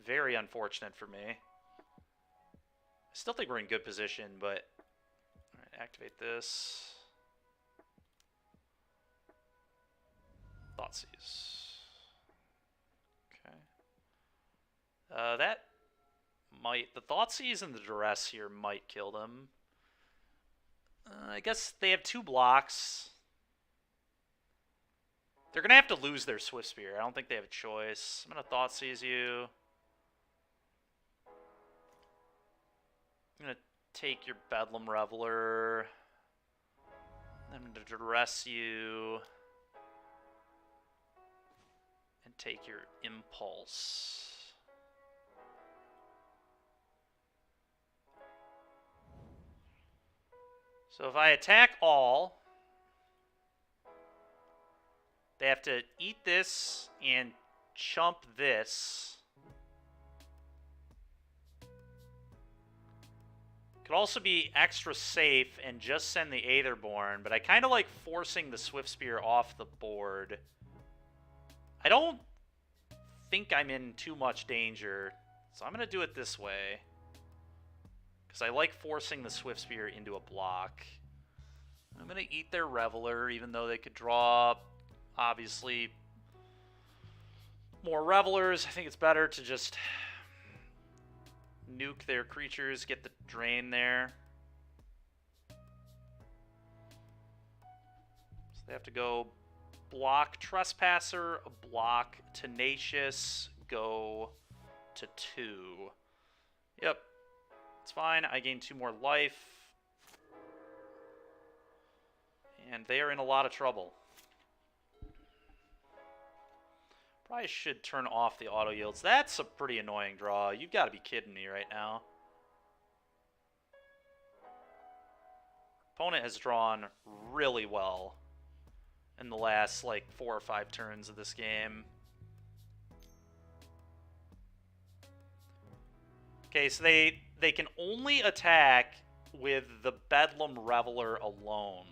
Very unfortunate for me. I still think we're in good position, but... Alright, activate this. Thoughtseize. Okay. That might... The Thoughtseize and the Duress here might kill them. I guess they have 2 blocks. They're going to have to lose their Swift Spear. I don't think they have a choice. I'm going to Thoughtseize you. I'm going to take your Bedlam Reveler. I'm going to Duress you. And take your Impulse. So if I attack all, They have to eat this and chump this. Could also be extra safe and just send the Aetherborn, but I kind of like forcing the Swift Spear off the board. I don't think I'm in too much danger, so I'm going to do it this way. Because I like forcing the Swift Spear into a block. I'm going to eat their Reveler, even though they could draw, obviously, more Revelers. I think it's better to just nuke their creatures, get the drain there. So they have to go block Trespasser, block Tenacious, go to 2. Yep, it's fine. I gain 2 more life. And they are in a lot of trouble. Probably should turn off the auto yields. That's a pretty annoying draw. You've got to be kidding me right now. Opponent has drawn really well in the last, like, 4 or 5 turns of this game. Okay, so they can only attack with the Bedlam Reveler alone.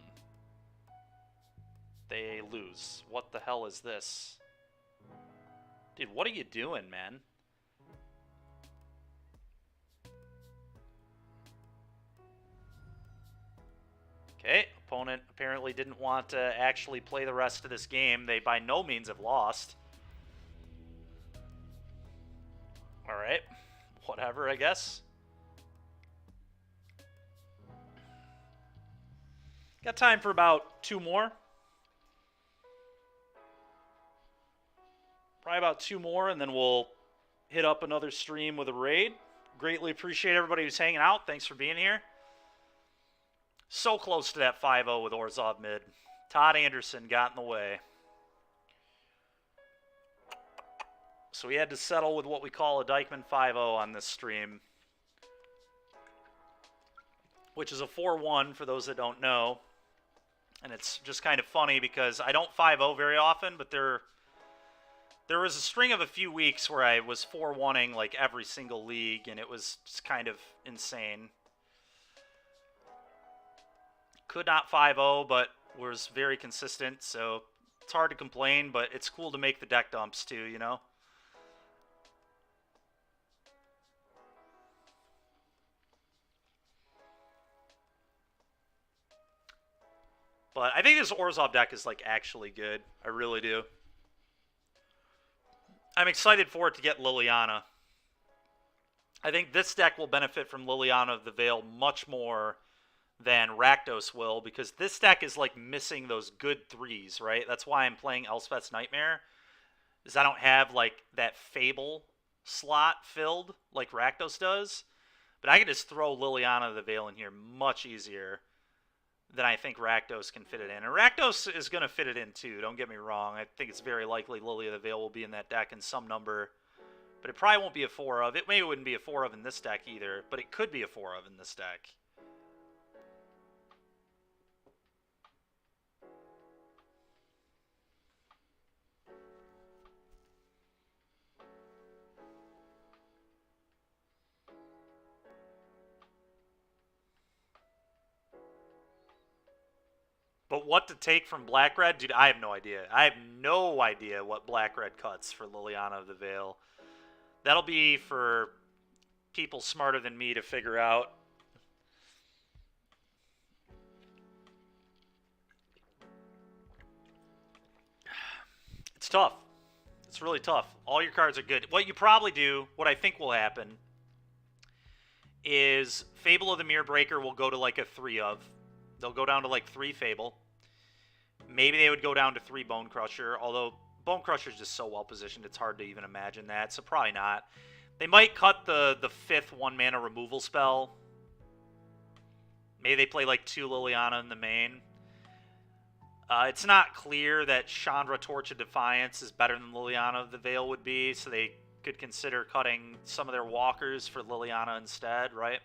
They lose. What the hell is this? Dude, what are you doing, man? Okay, opponent apparently didn't want to actually play the rest of this game. They by no means have lost. Alright, whatever, I guess. Got time for about 2 more. Probably about 2 more, and then we'll hit up another stream with a raid. Greatly appreciate everybody who's hanging out. Thanks for being here. So close to that 5-0 with Orzhov mid. Todd Anderson got in the way. So we had to settle with what we call a Dykeman 5-0 on this stream, which is a 4-1 for those that don't know. And it's just kind of funny because I don't 5-0 very often, but there was a string of a few weeks where I was 4-1-ing like every single league, and it was just kind of insane. Could not 5-0, but was very consistent, so it's hard to complain, but it's cool to make the deck dumps too, you know? But I think this Orzhov deck is like actually good. I really do. I'm excited for it to get Liliana. I think this deck will benefit from Liliana of the Veil much more than Rakdos will, because this deck is like missing those good 3s, right? That's why I'm playing Elspeth's Nightmare, is I don't have like that Fable slot filled like Rakdos does. But I can just throw Liliana of the Veil in here much easier than I think Rakdos can fit it in. And Rakdos is going to fit it in too, don't get me wrong. I think it's very likely Lily of the Veil will be in that deck in some number. But it probably won't be a 4 of. It maybe wouldn't be a 4 of in this deck either, but it could be a 4 of in this deck. But what to take from Black-Red? Dude, I have no idea. I have no idea what Black-Red cuts for Liliana of the Veil. That'll be for people smarter than me to figure out. It's tough. It's really tough. All your cards are good. What you probably do, what I think will happen, is Fable of the Mirror Breaker will go to like a 3 of. They'll go down to like 3 Fable. Maybe they would go down to 3 Bone Crusher, although Bone Crusher is just so well positioned, it's hard to even imagine that, so probably not. They might cut the 5th 1-mana removal spell. Maybe they play like 2 Liliana in the main. It's not clear that Chandra Torch of Defiance is better than Liliana of the Veil would be, so they could consider cutting some of their walkers for Liliana instead, right?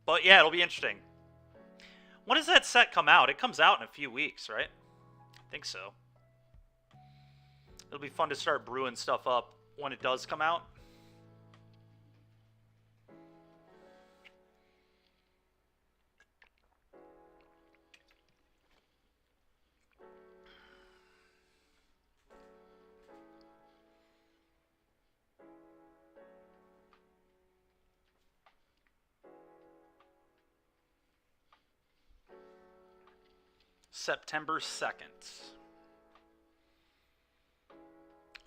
But yeah, it'll be interesting. When does that set come out? It comes out in a few weeks, right? I think so. It'll be fun to start brewing stuff up when it does come out. September 2nd.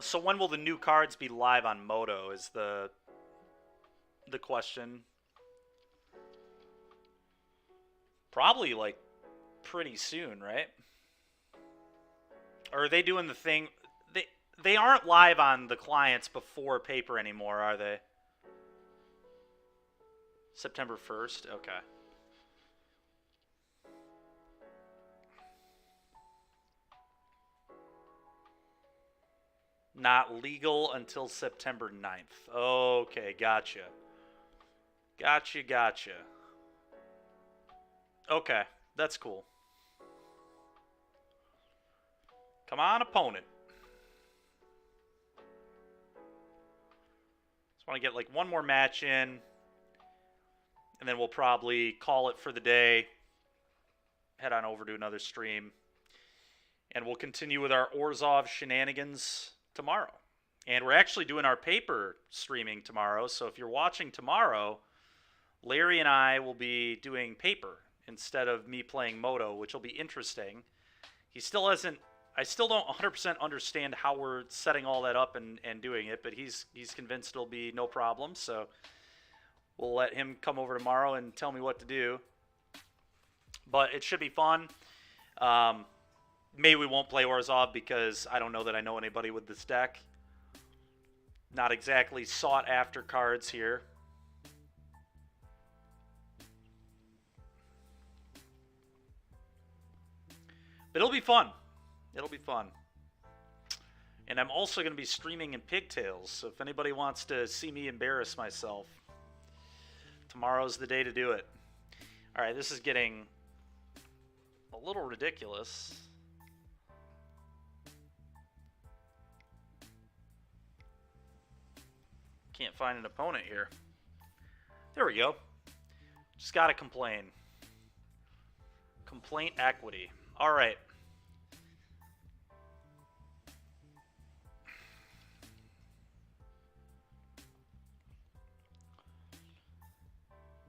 So when will the new cards be live on Moto is the question. Probably like pretty soon, right? Or are they doing the thing they aren't live on the clients before paper anymore, are they? September 1st. Okay. Not legal until September 9th. Okay, gotcha. Gotcha. Okay, that's cool. Come on, opponent. Just want to get like one more match in, and then we'll probably call it for the day. Head on over to another stream, and we'll continue with our Orzhov shenanigans tomorrow. And we're actually doing our paper streaming tomorrow, so if you're watching tomorrow, Larry and I will be doing paper instead of me playing Moto, which will be interesting. He still hasn't... I still don't 100% understand how we're setting all that up and doing it, but he's convinced it'll be no problem, so we'll let him come over tomorrow and tell me what to do. But it should be fun. Maybe we won't play Orzhov because I don't know that I know anybody with this deck. Not exactly sought-after cards here. But it'll be fun. It'll be fun. And I'm also going to be streaming in pigtails, so if anybody wants to see me embarrass myself, tomorrow's the day to do it. All right, this is getting a little ridiculous. Can't find an opponent here. There we go. Just got to complain. Complaint equity. All right.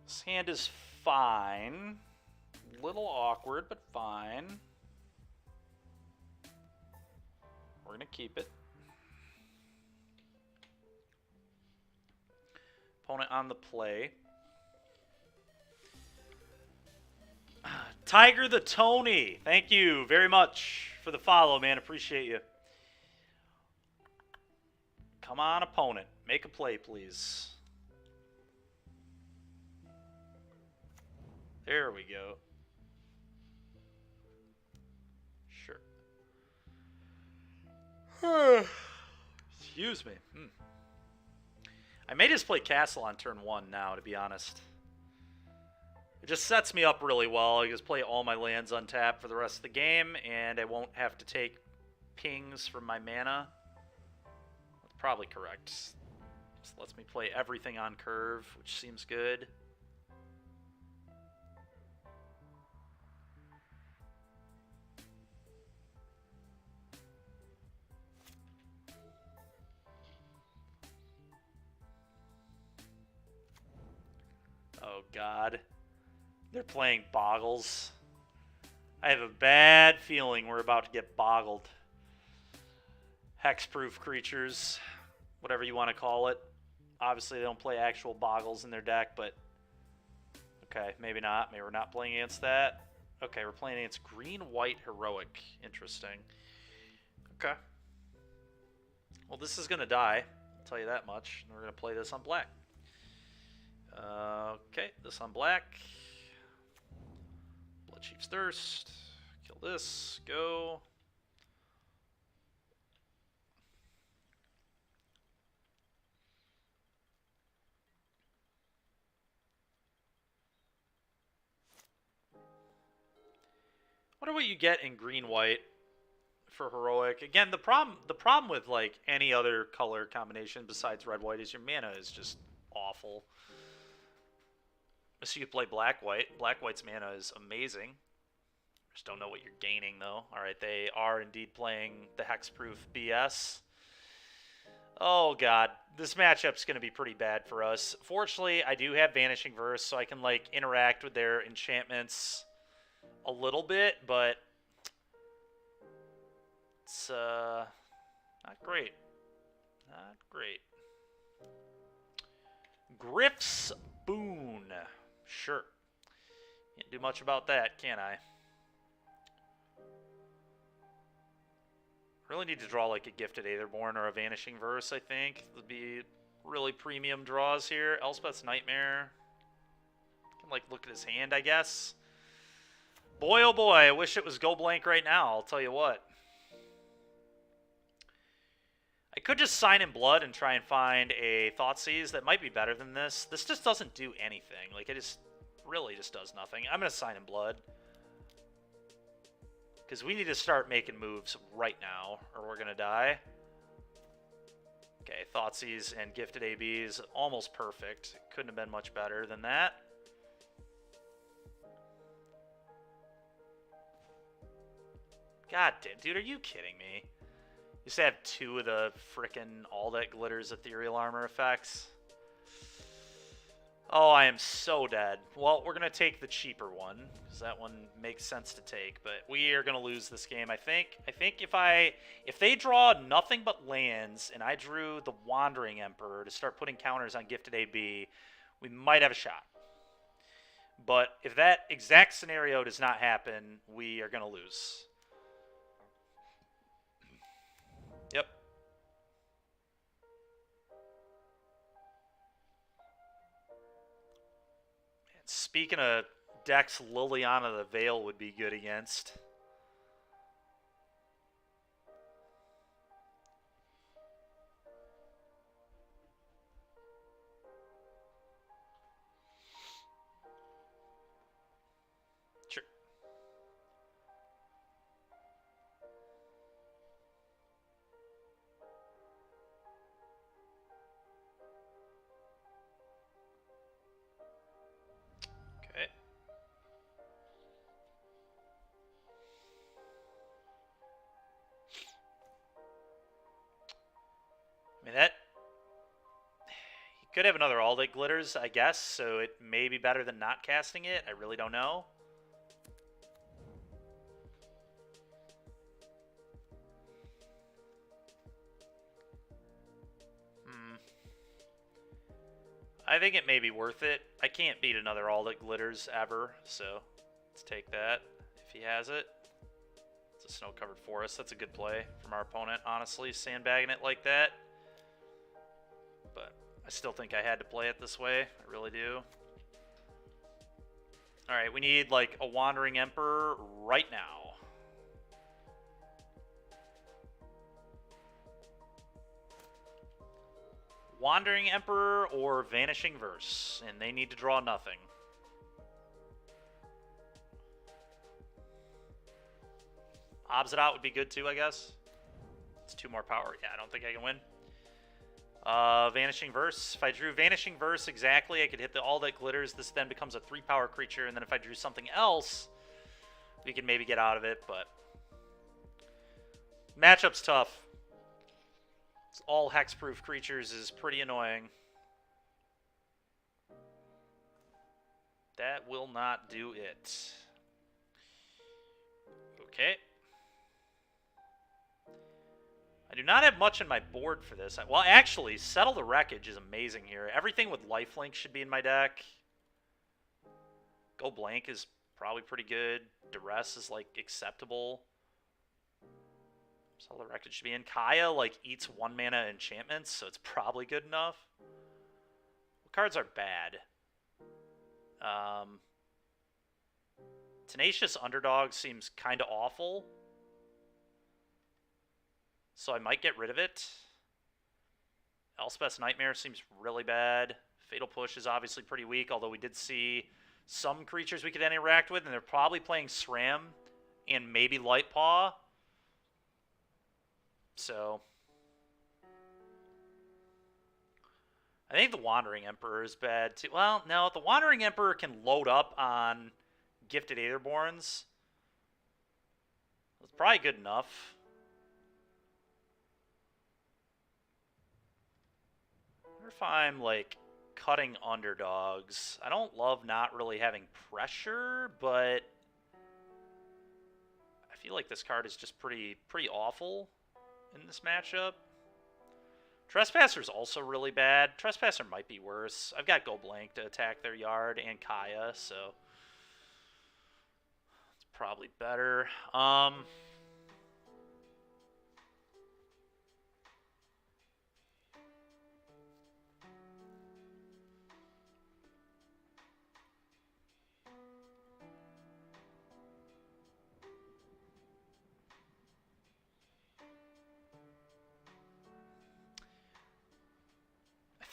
This hand is fine. Little awkward, but fine. We're going to keep it. Opponent on the play. Tiger the Tony. Thank you very much for the follow, man. Appreciate you. Come on, opponent. Make a play, please. There we go. Sure. Excuse me. I may just play Castle on turn 1 now, to be honest. It just sets me up really well. I just play all my lands untapped for the rest of the game, and I won't have to take pings from my mana. That's probably correct. Just lets me play everything on curve, which seems good. Oh, God. They're playing Boggles. I have a bad feeling we're about to get boggled. Hexproof creatures, whatever you want to call it. Obviously, they don't play actual Boggles in their deck, but... Okay, maybe not. Maybe we're not playing against that. Okay, we're playing against Green-White Heroic. Interesting. Okay. Well, this is going to die. I'll tell you that much. And we're going to play this on black. Okay, this on black. Blood Chief's Thirst. Kill this. Go. Wonder what you get in green-white for heroic. Again, the problem with like any other color combination besides red-white is your mana is just awful. So you play black-white. Black-white's mana is amazing. Just don't know what you're gaining though. All right, they are indeed playing the hexproof BS. Oh god, this matchup's going to be pretty bad for us. Fortunately, I do have Vanishing Verse, so I can like interact with their enchantments a little bit, but it's not great. Not great. Griff's Boon. Sure. Can't do much about that, can I? Really need to draw like a Gifted Aetherborn or a Vanishing Verse, I think. Would be really premium draws here. Elspeth's Nightmare. Can like look at his hand, I guess. Boy, oh boy, I wish it was go blank right now, I'll tell you what. I could just sign in blood and try and find a Thoughtseize that might be better than this. This just doesn't do anything. Like, it just really just does nothing. I'm going to sign in blood. Because we need to start making moves right now, or we're going to die. Okay, Thoughtseize and Gifted AB is almost perfect. Couldn't have been much better than that. God damn, dude, are you kidding me? Used to have 2 of the frickin' All That Glitters Ethereal Armor effects. Oh, I am so dead. Well, we're going to take the cheaper one, because that one makes sense to take, but we are going to lose this game, I think. I think if they draw nothing but lands, and I drew the Wandering Emperor to start putting counters on Gifted AB, we might have a shot. But if that exact scenario does not happen, we are going to lose. Yep. And speaking of decks, Liliana the Veil would be good against. Sure. Okay. I mean, that... He could have another All That Glitters, I guess, so it may be better than not casting it. I really don't know. I think it may be worth it. I can't beat another All That Glitters ever, so let's take that if he has it. It's a snow-covered forest. That's a good play from our opponent, honestly, sandbagging it like that. But I still think I had to play it this way. I really do. Alright, we need, like, a Wandering Emperor right now. Wandering Emperor or Vanishing Verse, and they need to draw nothing. Obs it out would be good too, I guess. It's 2 more power. Yeah, I don't think I can win. Vanishing Verse. If I drew Vanishing Verse exactly, I could hit the All That Glitters. This then becomes a 3-power creature, and then if I drew something else, we can maybe get out of it, but... Matchup's tough. All hexproof creatures is pretty annoying. That will not do it. Okay. I do not have much on my board for this. Well, actually, Settle the Wreckage is amazing here. Everything with lifelink should be in my deck. Go Blank is probably pretty good. Duress is, like, acceptable. So the Wreckage should be in. Kaya, like, eats 1 mana enchantments, so it's probably good enough. What cards are bad? Tenacious Underdog seems kind of awful. So I might get rid of it. Elspeth's Nightmare seems really bad. Fatal Push is obviously pretty weak, although we did see some creatures we could interact with, and they're probably playing SRAM and maybe Light Paw. So I think the Wandering Emperor is bad too. Well, no, the Wandering Emperor can load up on Gifted Aetherborns. It's probably good enough. I wonder if I'm like cutting underdogs. I don't love not really having pressure, but I feel like this card is just pretty awful in this matchup. Trespasser's also really bad. Trespasser might be worse. I've got Go Blank to attack their yard and Kaya, so it's probably better. I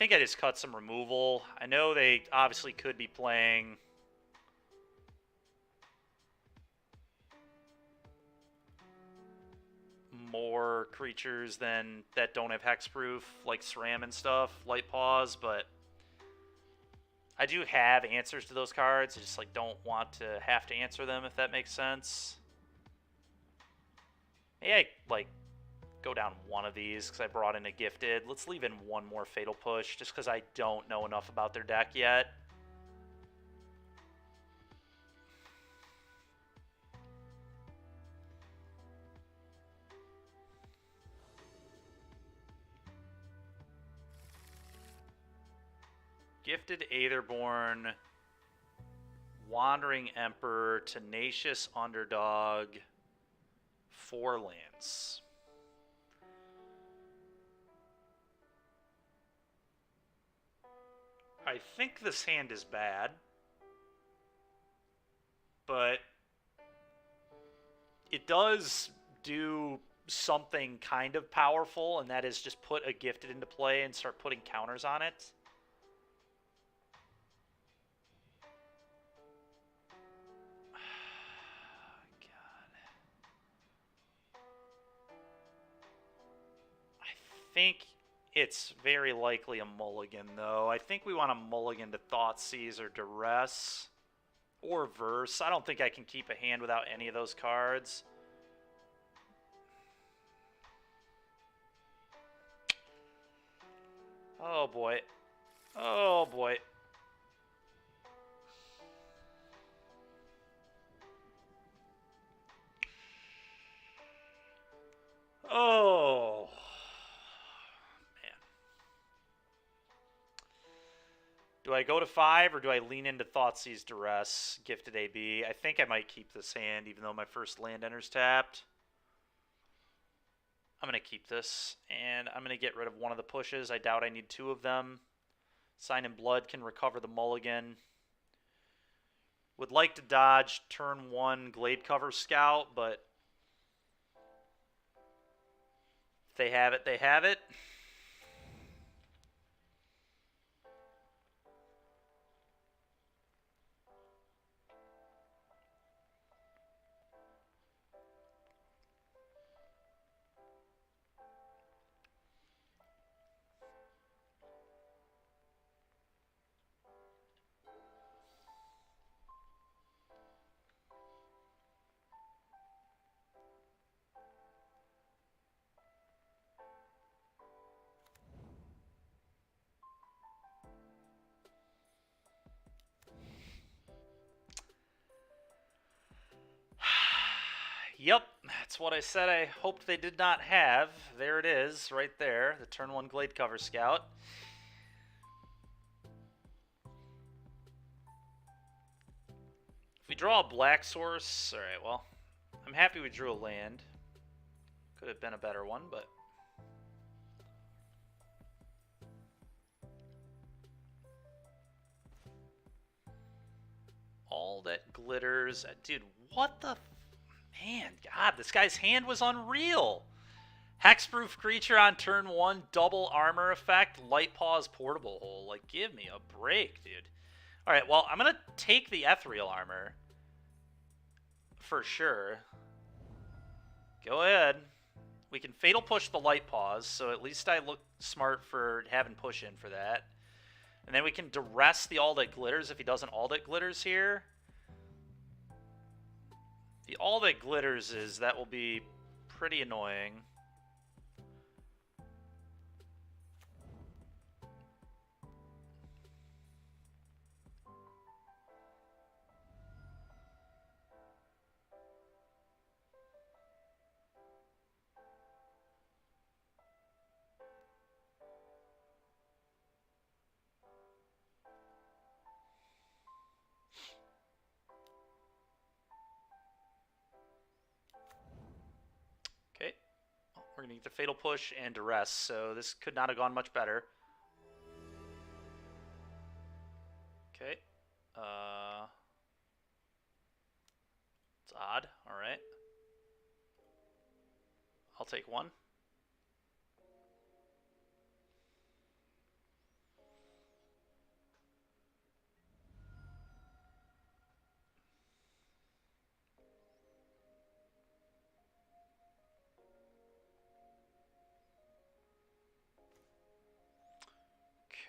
think I just cut some removal. I know they obviously could be playing more creatures than that don't have hexproof, like SRAM and stuff, Light Paws, but I do have answers to those cards. I just like don't want to have to answer them, if that makes sense. Maybe I like go down one of these because I brought in a Gifted. Let's leave in one more Fatal Push just because I don't know enough about their deck yet. Gifted Aetherborn, Wandering Emperor, Tenacious Underdog, 4 lands. I think this hand is bad, but it does do something kind of powerful, and that is just put a Gifted into play and start putting counters on it. I think it's very likely a mulligan, though. I think we want a mulligan to Thoughtseize or Duress or Verse. I don't think I can keep a hand without any of those cards. Oh, boy. Oh, boy. Oh. Man. Do I go to 5 or do I lean into Thoughtseize Duress, Gifted AB? I think I might keep this hand even though my first land enters tapped. I'm going to keep this, and I'm going to get rid of one of the pushes. I doubt I need 2 of them. Sign in Blood can recover the mulligan. Would like to dodge turn 1 Gladecover Scout, but if they have it, they have it. Yep, that's what I said I hoped they did not have. There it is, right there, the turn 1 Gladecover Scout. If we draw a black source, alright, well, I'm happy we drew a land. Could have been a better one, but... All that glitters. Dude, what the... Man, God, this guy's hand was unreal. Hexproof creature on turn 1, double armor effect, Light Paws Portable Hole. Like, give me a break, dude. Alright, well, I'm going to take the Ethereal Armor for sure. Go ahead. We can Fatal Push the Light Pause, so at least I look smart for having push in for that. And then we can duress the All That Glitters if he doesn't All That Glitters here. The All That Glitters that will be pretty annoying. Okay. We're going to get the Fatal Push and Duress, so this could not have gone much better. Okay. It's odd. All right. I'll take one.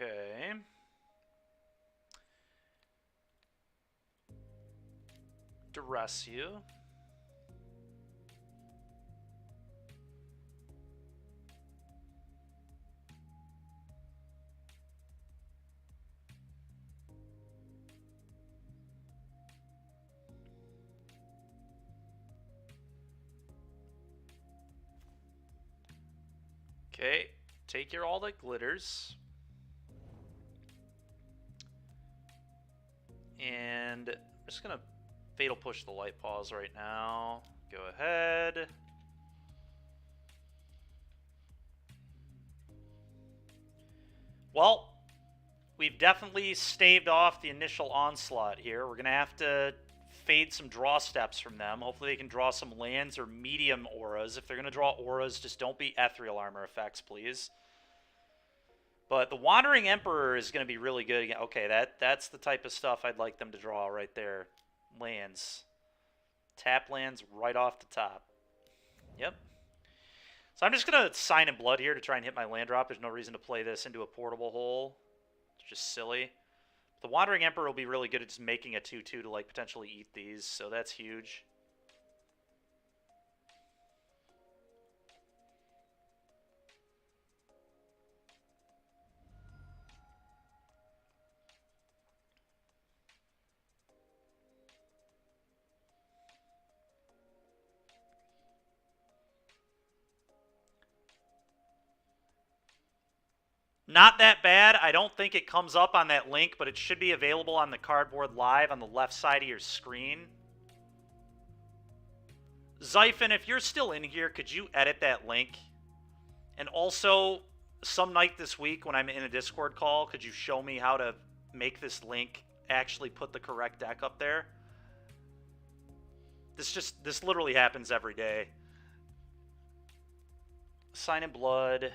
Okay. Duress you. Okay, take your All That Glitters. And I'm just going to Fatal Push the Light Pause right now. Go ahead. Well, we've definitely staved off the initial onslaught here. We're going to have to fade some draw steps from them. Hopefully they can draw some lands or medium auras. If they're going to draw auras, just don't be ethereal armor effects, please. But the Wandering Emperor is going to be really good again. Okay, that's the type of stuff I'd like them to draw right there. Lands. Tap lands right off the top. Yep. So I'm just going to Sign in Blood here to try and hit my land drop. There's no reason to play this into a portable hole. It's just silly. The Wandering Emperor will be really good at just making a 2/2 to like potentially eat these, so that's huge. Not that bad. I don't think it comes up on that link, but it should be available on the Cardboard Live on the left side of your screen. Zyphon, if you're still in here, could you edit that link? And also, some night this week when I'm in a Discord call, could you show me how to make this link actually put the correct deck up there? This literally happens every day. Sign in Blood.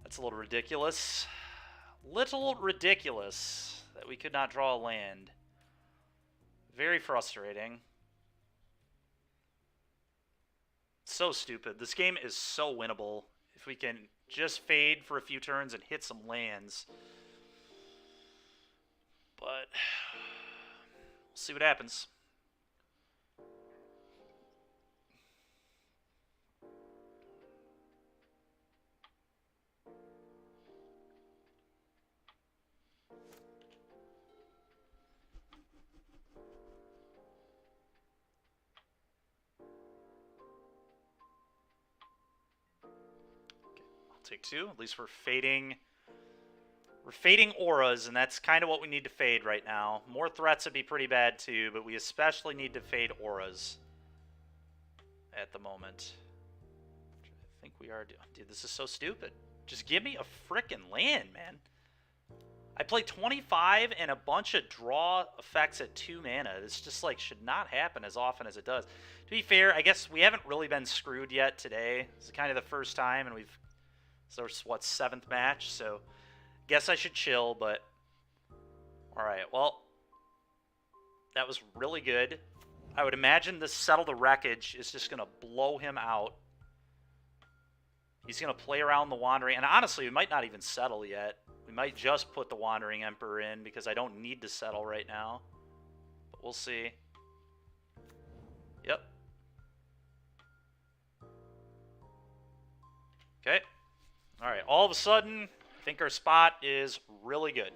That's a little ridiculous. Little ridiculous that we could not draw a land. Very frustrating. So stupid. This game is so winnable if we can just fade for a few turns and hit some lands. But we'll see what happens. Take two. At least we're fading auras, and that's kind of what we need to fade right now. More threats would be pretty bad too, but we especially need to fade auras at the moment. Which I think we are doing. Dude, this is so stupid. Just give me a frickin' land, man. I play 25 and a bunch of draw effects at 2 mana. This just like should not happen as often as it does. To be fair, I guess we haven't really been screwed yet today. This is kind of the first time, and we've So it's what, 7th match, so guess I should chill, but alright, well, that was really good. I would imagine this Settle the Wreckage is just gonna blow him out. He's gonna play around the Wandering, and honestly, we might not even settle yet. We might just put the Wandering Emperor in because I don't need to settle right now. But we'll see. Yep. Okay. Alright, all of a sudden, I think our spot is really good.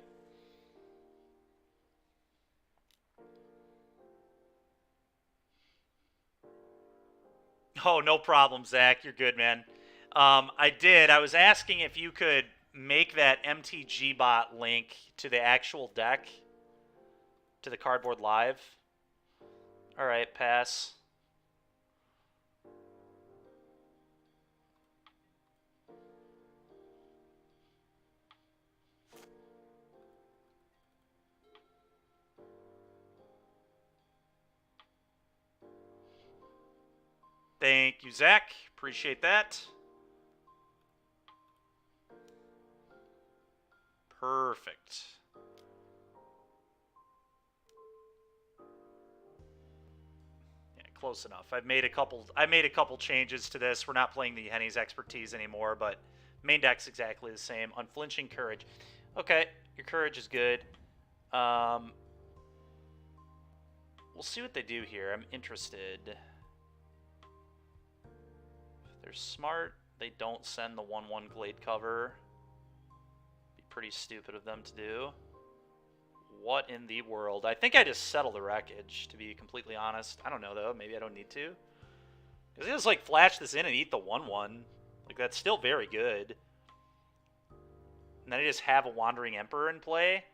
Oh, no problem, Zach. You're good, man. I was asking if you could make that MTG bot link to the actual deck, to the Cardboard Live. Alright, pass. Thank you, Zach. Appreciate that. Perfect. Yeah, close enough. I made a couple changes to this. We're not playing the Henny's Expertise anymore, but main deck's exactly the same. Unflinching Courage. Okay, your Courage is good. We'll see what they do here. I'm interested. If they're smart, they don't send the 1/1 Glade cover. Be pretty stupid of them to do. What in the world? I think I just settle the Wreckage, to be completely honest. I don't know, though. Maybe I don't need to. Because I just, like, flash this in and eat the 1/1. Like, that's still very good. And then I just have a Wandering Emperor in play.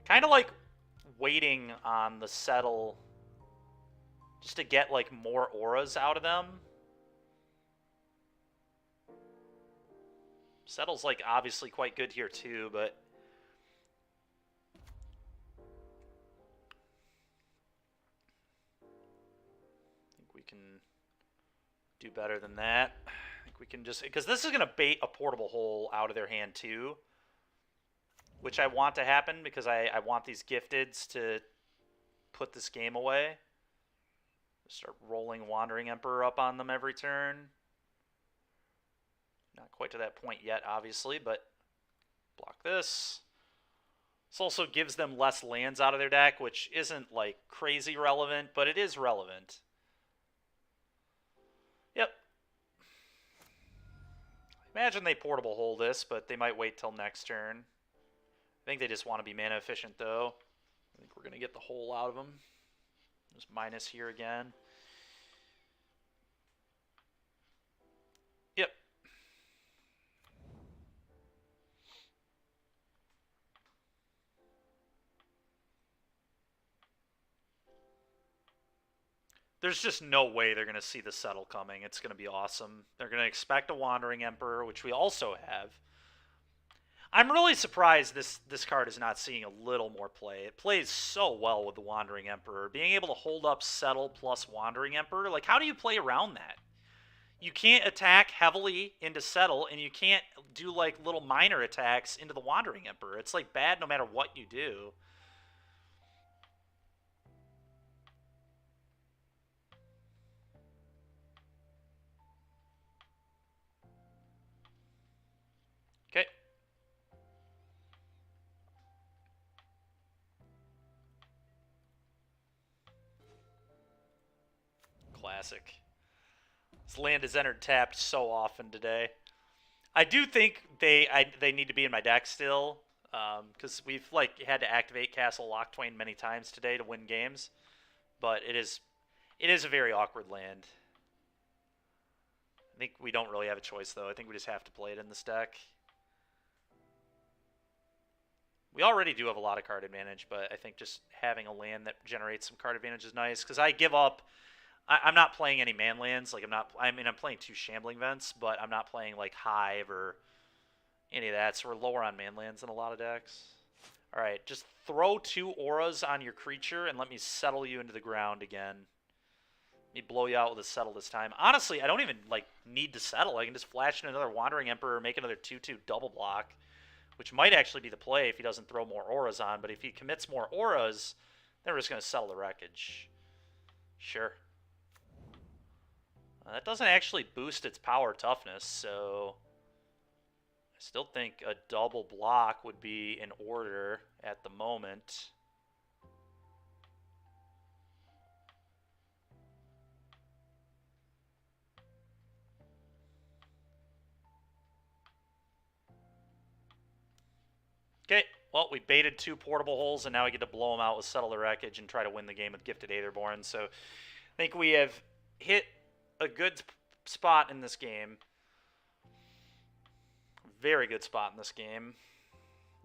Kind of like waiting on the settle just to get, like, more auras out of them. Settle's, like, obviously quite good here, too, but I think we can do better than that. I think we can just... Because this is going to bait a Portable Hole out of their hand, too, which I want to happen because I want these Gifteds to put this game away. Start rolling Wandering Emperor up on them every turn. Not quite to that point yet, obviously, but block this. This also gives them less lands out of their deck, which isn't, like, crazy relevant, but it is relevant. Yep. Imagine they Portable Hole this, but they might wait till next turn. I think they just want to be mana efficient, though. I think we're going to get the hole out of them. There's minus here again. Yep. There's just no way they're going to see the settle coming. It's going to be awesome. They're going to expect a Wandering Emperor, which we also have. I'm really surprised this card is not seeing a little more play. It plays so well with the Wandering Emperor. Being able to hold up Settle plus Wandering Emperor, like, how do you play around that? You can't attack heavily into Settle, and you can't do, like, little minor attacks into the Wandering Emperor. It's, like, bad no matter what you do. Okay. Classic. This land has entered tapped so often today. I do think they need to be in my deck still, because we've, like, had to activate Castle Lochtwain many times today to win games, but it is a very awkward land. I think we don't really have a choice, though. I think we just have to play it in this deck. We already do have a lot of card advantage, but I think just having a land that generates some card advantage is nice, because I give up... I'm not playing any man lands. Like, I'm playing 2 Shambling Vents, but I'm not playing, like, Hive or any of that, so we're lower on man lands in a lot of decks. Alright, just throw 2 auras on your creature and let me settle you into the ground again. me blow you out with a settle this time. Honestly, I don't even like need to settle. I can just flash in another Wandering Emperor, make another 2/2 double block, which might actually be the play if he doesn't throw more auras on. But if he commits more auras, then we're just going to settle the wreckage. Sure. That doesn't actually boost its power toughness, so I still think a double block would be in order at the moment. Okay, well, we baited 2 portable holes, and now we get to blow them out with Settle the Wreckage and try to win the game with Gifted Aetherborn. So I think we have hit a good spot in this game. Very good spot in this game.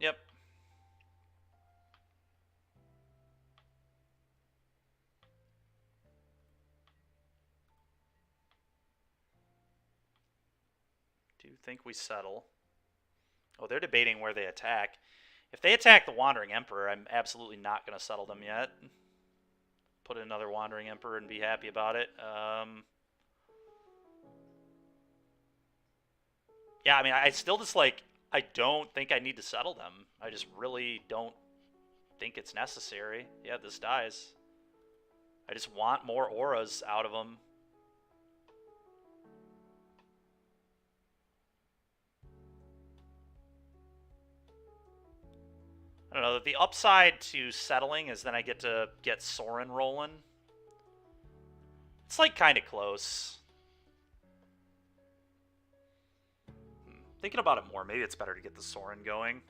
Yep. Do you think we settle? Oh, they're debating where they attack. If they attack the Wandering Emperor, I'm absolutely not going to settle them yet. Put in another Wandering Emperor and be happy about it. Yeah, I mean, I still just, like, I don't think I need to settle them. I just really don't think it's necessary. Yeah, this dies. I just want more auras out of them. I don't know. The upside to settling is then I get to get Sorin rolling. It's, like, kind of close. Thinking about it more, maybe it's better to get the Sorin going.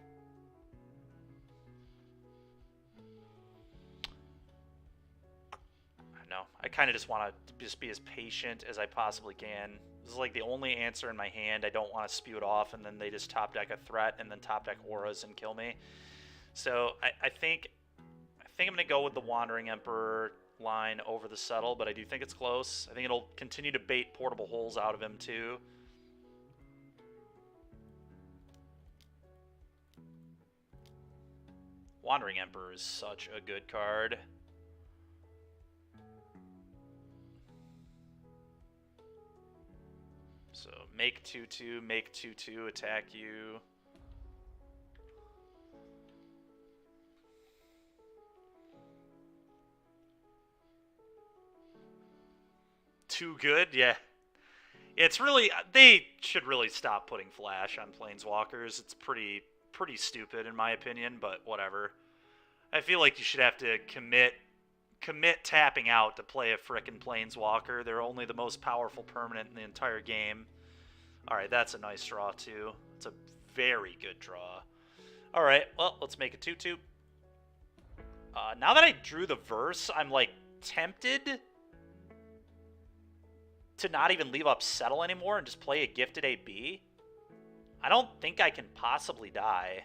I don't know. I kind of just want to just be as patient as I possibly can. This is like the only answer in my hand. I don't want to spew it off, and then they just top deck a threat, and then top deck auras and kill me. So I think I'm going to go with the Wandering Emperor line over the settle, but I do think it's close. I think it'll continue to bait portable holes out of him too. Wandering Emperor is such a good card. So make 2/2, make 2/2, attack you. Too good? Yeah. It's really, they should really stop putting flash on Planeswalkers. It's pretty stupid in my opinion, but whatever. I feel like you should have to commit tapping out to play a frickin' Planeswalker. They're only the most powerful permanent in the entire game. Alright, that's a nice draw too. It's a very good draw. Alright, well, let's make a 2/2. Now that I drew the verse, I'm like tempted to not even leave up settle anymore and just play a Gifted AB. I don't think I can possibly die.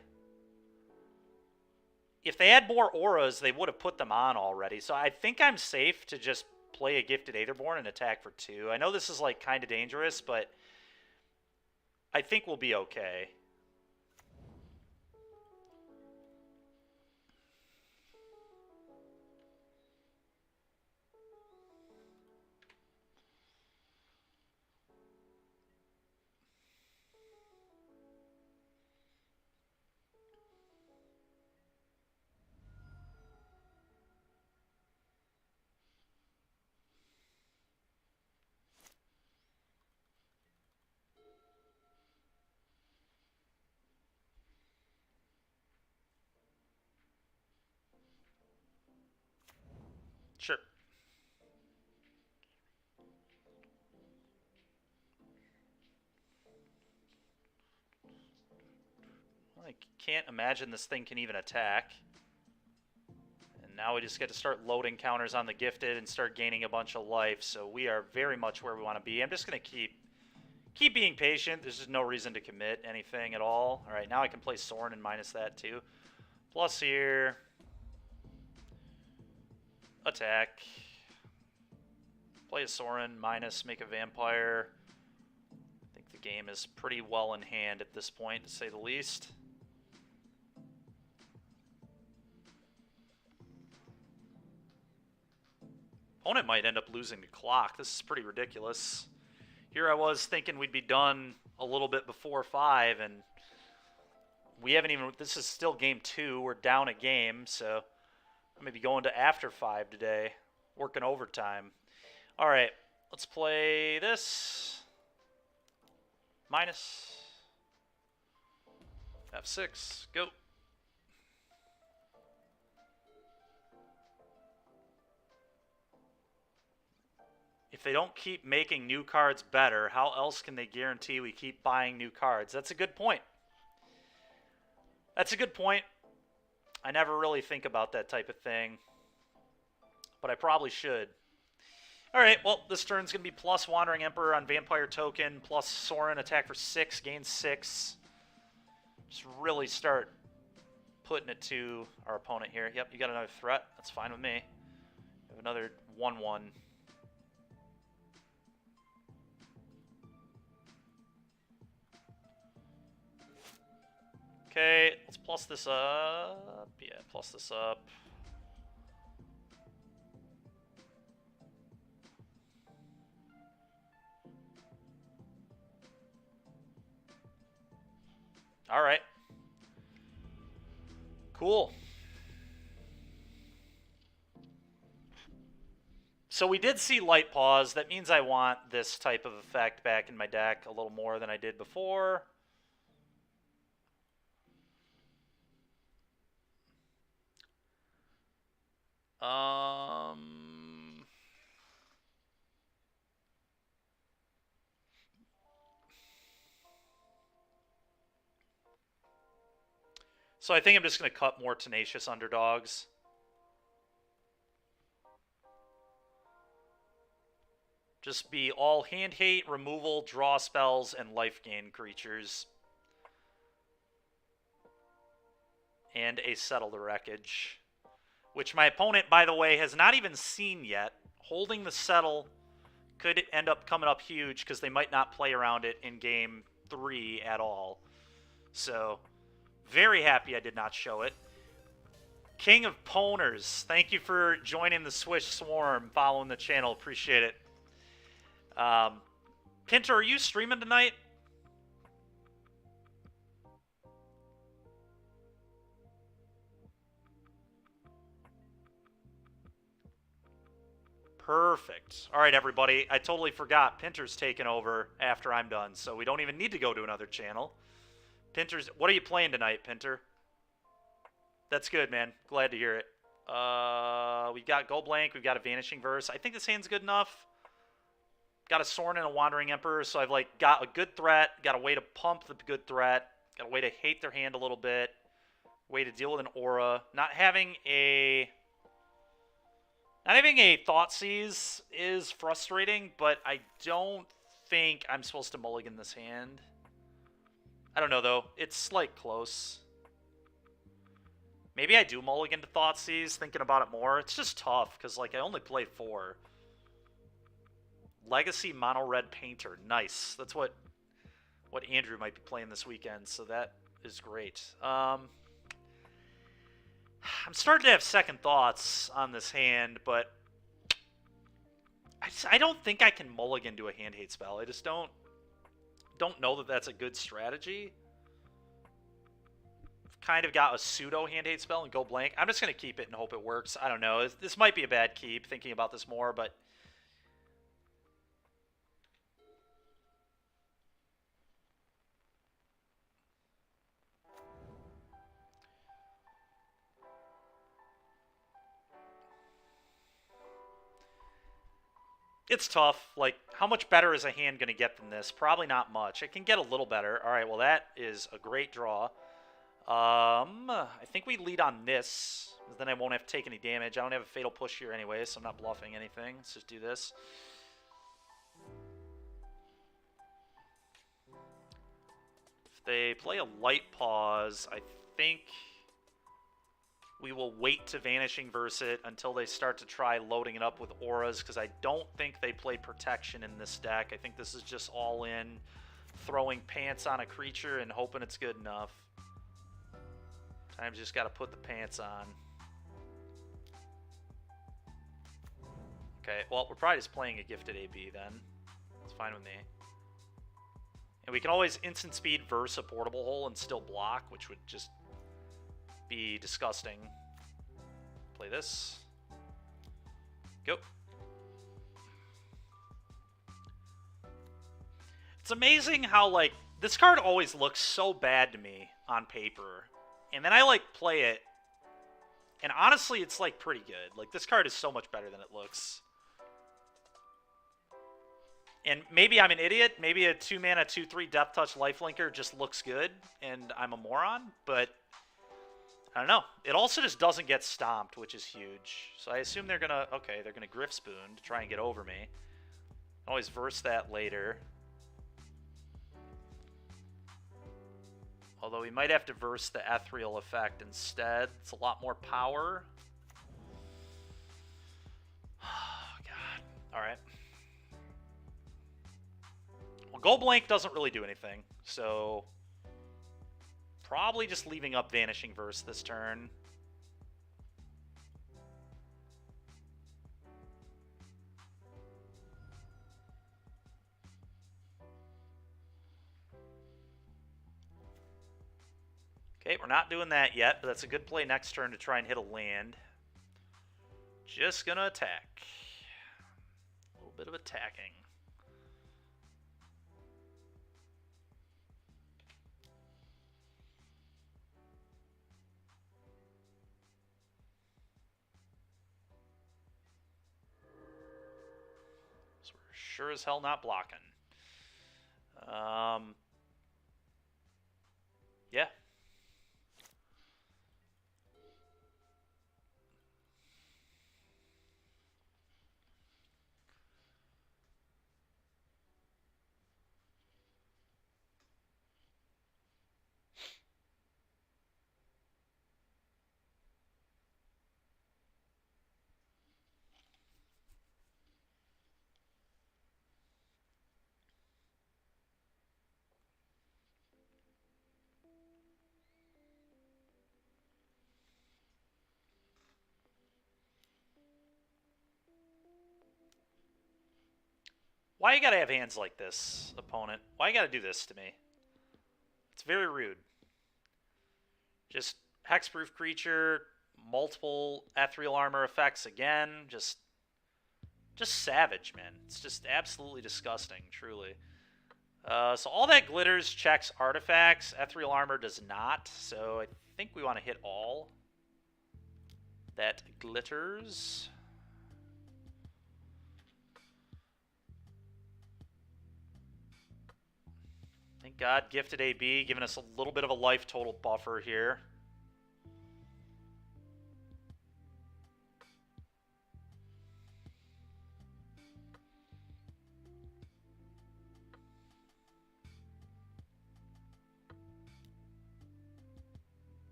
If they had more auras, they would have put them on already. So I think I'm safe to just play a Gifted Aetherborn and attack for 2. I know this is like kind of dangerous, but I think we'll be okay. Sure. I can't imagine this thing can even attack. And now we just get to start loading counters on the Gifted and start gaining a bunch of life. So we are very much where we want to be. I'm just going to keep being patient. There's just no reason to commit anything at all. All right, now I can play Sorin and minus that too. Plus here. Attack. Play a Sorin, minus, make a Vampire. I think the game is pretty well in hand at this point, to say the least. Opponent might end up losing the clock. This is pretty ridiculous. Here I was thinking we'd be done a little bit before 5, and we haven't even... This is still game 2. We're down a game, so I'm maybe going to after 5 today, working overtime. All right, let's play this. Minus. F6. Go. If they don't keep making new cards better, how else can they guarantee we keep buying new cards? That's a good point. That's a good point. I never really think about that type of thing, but I probably should. All right, well, this turn's going to be plus Wandering Emperor on Vampire Token, plus Sorin, attack for 6, gain 6. Just really start putting it to our opponent here. Yep, you got another threat. That's fine with me. We have another 1-1. Okay, let's plus this up. Yeah, plus this up. All right. Cool. So we did see Light Pause. That means I want this type of effect back in my deck a little more than I did before. So I think I'm just going to cut more Tenacious Underdogs. Just be all hand hate, removal, draw spells, and life gain creatures. And a Settle the Wreckage. Which my opponent, by the way, has not even seen yet. Holding the Settle could end up coming up huge because they might not play around it in game 3 at all. So, very happy I did not show it. King of Poners, thank you for joining the Swish Swarm, following the channel. Appreciate it. Pinter, are you streaming tonight? Perfect. All right, everybody. I totally forgot. Pinter's taken over after I'm done, so we don't even need to go to another channel. Pinter's... What are you playing tonight, Pinter? That's good, man. Glad to hear it. We've got Go Blank. We've got a Vanishing Verse. I think this hand's good enough. Got a Sorin and a Wandering Emperor, so I've like got a good threat. Got a way to pump the good threat. Got a way to hate their hand a little bit. Way to deal with an aura. Not having a Thoughtseize is frustrating, but I don't think I'm supposed to mulligan this hand. I don't know, though. It's, like, close. Maybe I do mulligan to Thoughtseize, thinking about it more. It's just tough, because, like, I only play 4. Legacy Mono Red Painter. Nice. That's what Andrew might be playing this weekend, so that is great. I'm starting to have second thoughts on this hand, but I don't think I can mulligan to a hand hate spell. I just don't know that that's a good strategy. I've kind of got a pseudo hand hate spell and Go Blank. I'm just going to keep it and hope it works. I don't know. This might be a bad keep, thinking about this more, but... It's tough. Like, how much better is a hand going to get than this? Probably not much. It can get a little better. All right, well, that is a great draw. I think we lead on this. Then I won't have to take any damage. I don't have a Fatal Push here anyway, so I'm not bluffing anything. Let's just do this. If they play a Light Pause, I think... we will wait to Vanishing Verse it until they start to try loading it up with auras, because I don't think they play protection in this deck. I think this is just all in, throwing pants on a creature and hoping it's good enough. Times just got to put the pants on. Okay, well, we're probably just playing a gifted AB then. It's fine with me. And we can always instant speed verse a portable hole and still block, which would just be disgusting. Play this. Go. It's amazing how, like, this card always looks so bad to me on paper. And then I, like, play it. And honestly, it's, like, pretty good. Like, this card is so much better than it looks. And maybe I'm an idiot. Maybe a 2-mana, 2/3 Death Touch Lifelinker just looks good, and I'm a moron. But I don't know. It also just doesn't get stomped, which is huge. So I assume they're gonna they're gonna Griff Spoon to try and get over me. Always verse that later. Although we might have to verse the Ethereal effect instead. It's a lot more power. Oh, God. Alright. Well, Go Blank doesn't really do anything, so probably just leaving up Vanishing Verse this turn. Okay, we're not doing that yet, but that's a good play next turn to try and hit a land. Just gonna attack. A little bit of attacking. So we're sure as hell not blocking. Yeah. Why you gotta have hands like this, opponent? Why you gotta do this to me? It's very rude. Just hexproof creature, multiple ethereal armor effects again. Just savage, man. It's just absolutely disgusting, truly. So all that glitters checks artifacts. Ethereal armor does not. So I think we want to hit all that glitters. Thank God, gifted AB, giving us a little bit of a life total buffer here.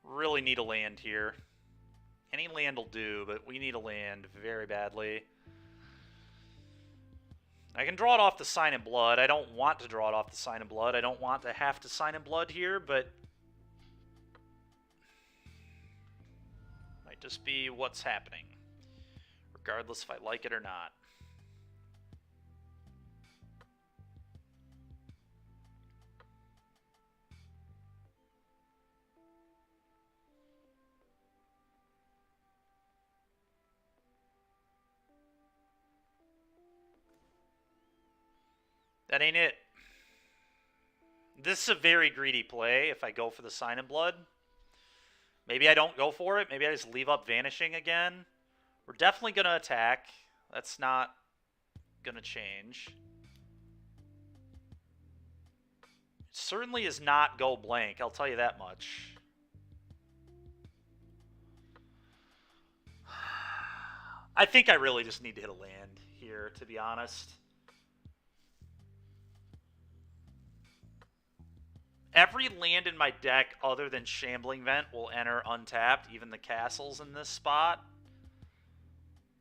Really need a land here. Any land will do, but we need a land very badly. I can draw it off the Sign in Blood. I don't want to draw it off the Sign in Blood. I don't want to have to Sign in Blood here, but might just be what's happening, regardless if I like it or not. That ain't it. This is a very greedy play if I go for the Sign in Blood. Maybe I don't go for it. Maybe I just leave up Vanishing again. We're definitely going to attack. That's not going to change. It certainly is not Go Blank, I'll tell you that much. I think I really just need to hit a land here, to be honest. Every land in my deck other than Shambling Vent will enter untapped, even the castles in this spot.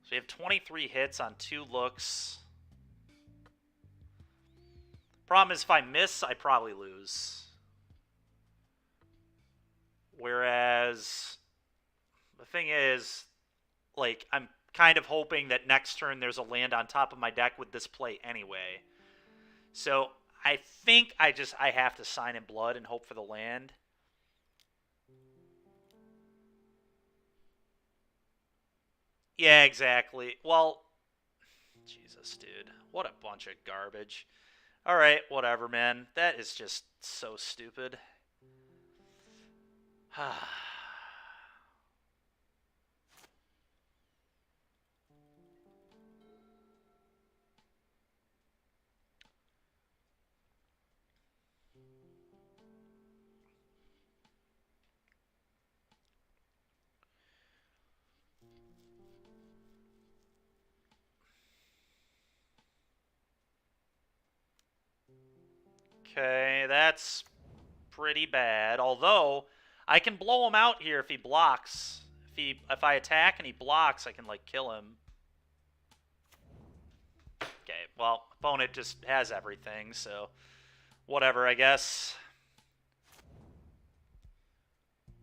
So we have 23 hits on 2 looks. Problem is, if I miss, I probably lose. Whereas, if thing is, like, I'm kind of hoping that next turn there's a land on top of my deck with this play anyway. So I think I have to sign in blood and hope for the land. Yeah, exactly. Well, Jesus, dude. What a bunch of garbage. All right, whatever, man. That is just so stupid. Okay, that's pretty bad. Although, I can blow him out here if he blocks. If I attack and he blocks, I can, like, kill him. Okay, well, opponent just has everything, so whatever, I guess.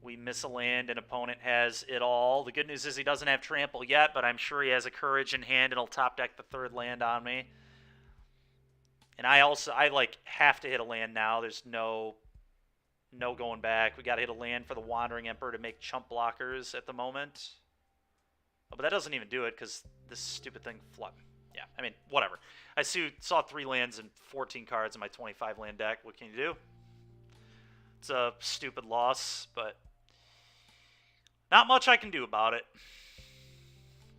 We miss a land and opponent has it all. The good news is he doesn't have trample yet, but I'm sure he has a courage in hand and he'll top deck the third land on me. And I like have to hit a land now. There's no going back. We got to hit a land for the Wandering Emperor to make chump blockers at the moment. Oh, but that doesn't even do it because this stupid thing yeah, I mean, whatever. I saw 3 lands and 14 cards in my 25 land deck. What can you do? It's a stupid loss, but not much I can do about it.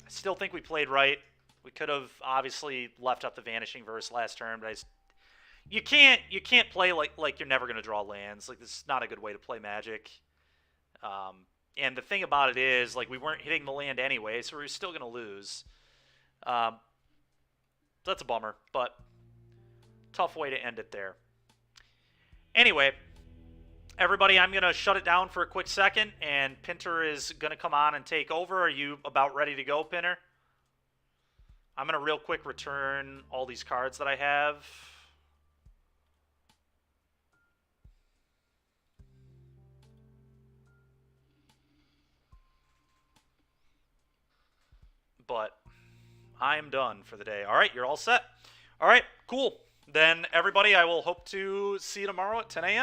I still think we played right. We could have obviously left up the Vanishing Verse last turn, but you can't play like you're never gonna draw lands. Like, this is not a good way to play Magic. And the thing about it is, like, we weren't hitting the land anyway, so we were still gonna lose. That's a bummer, but tough way to end it there. Anyway, everybody, I'm going to shut it down for a quick second, and Pinter is going to come on and take over. Are you about ready to go, Pinter? I'm going to real quick return all these cards that I have. But I am done for the day. All right, you're all set. All right, cool. Then, everybody, I will hope to see you tomorrow at 10 a.m.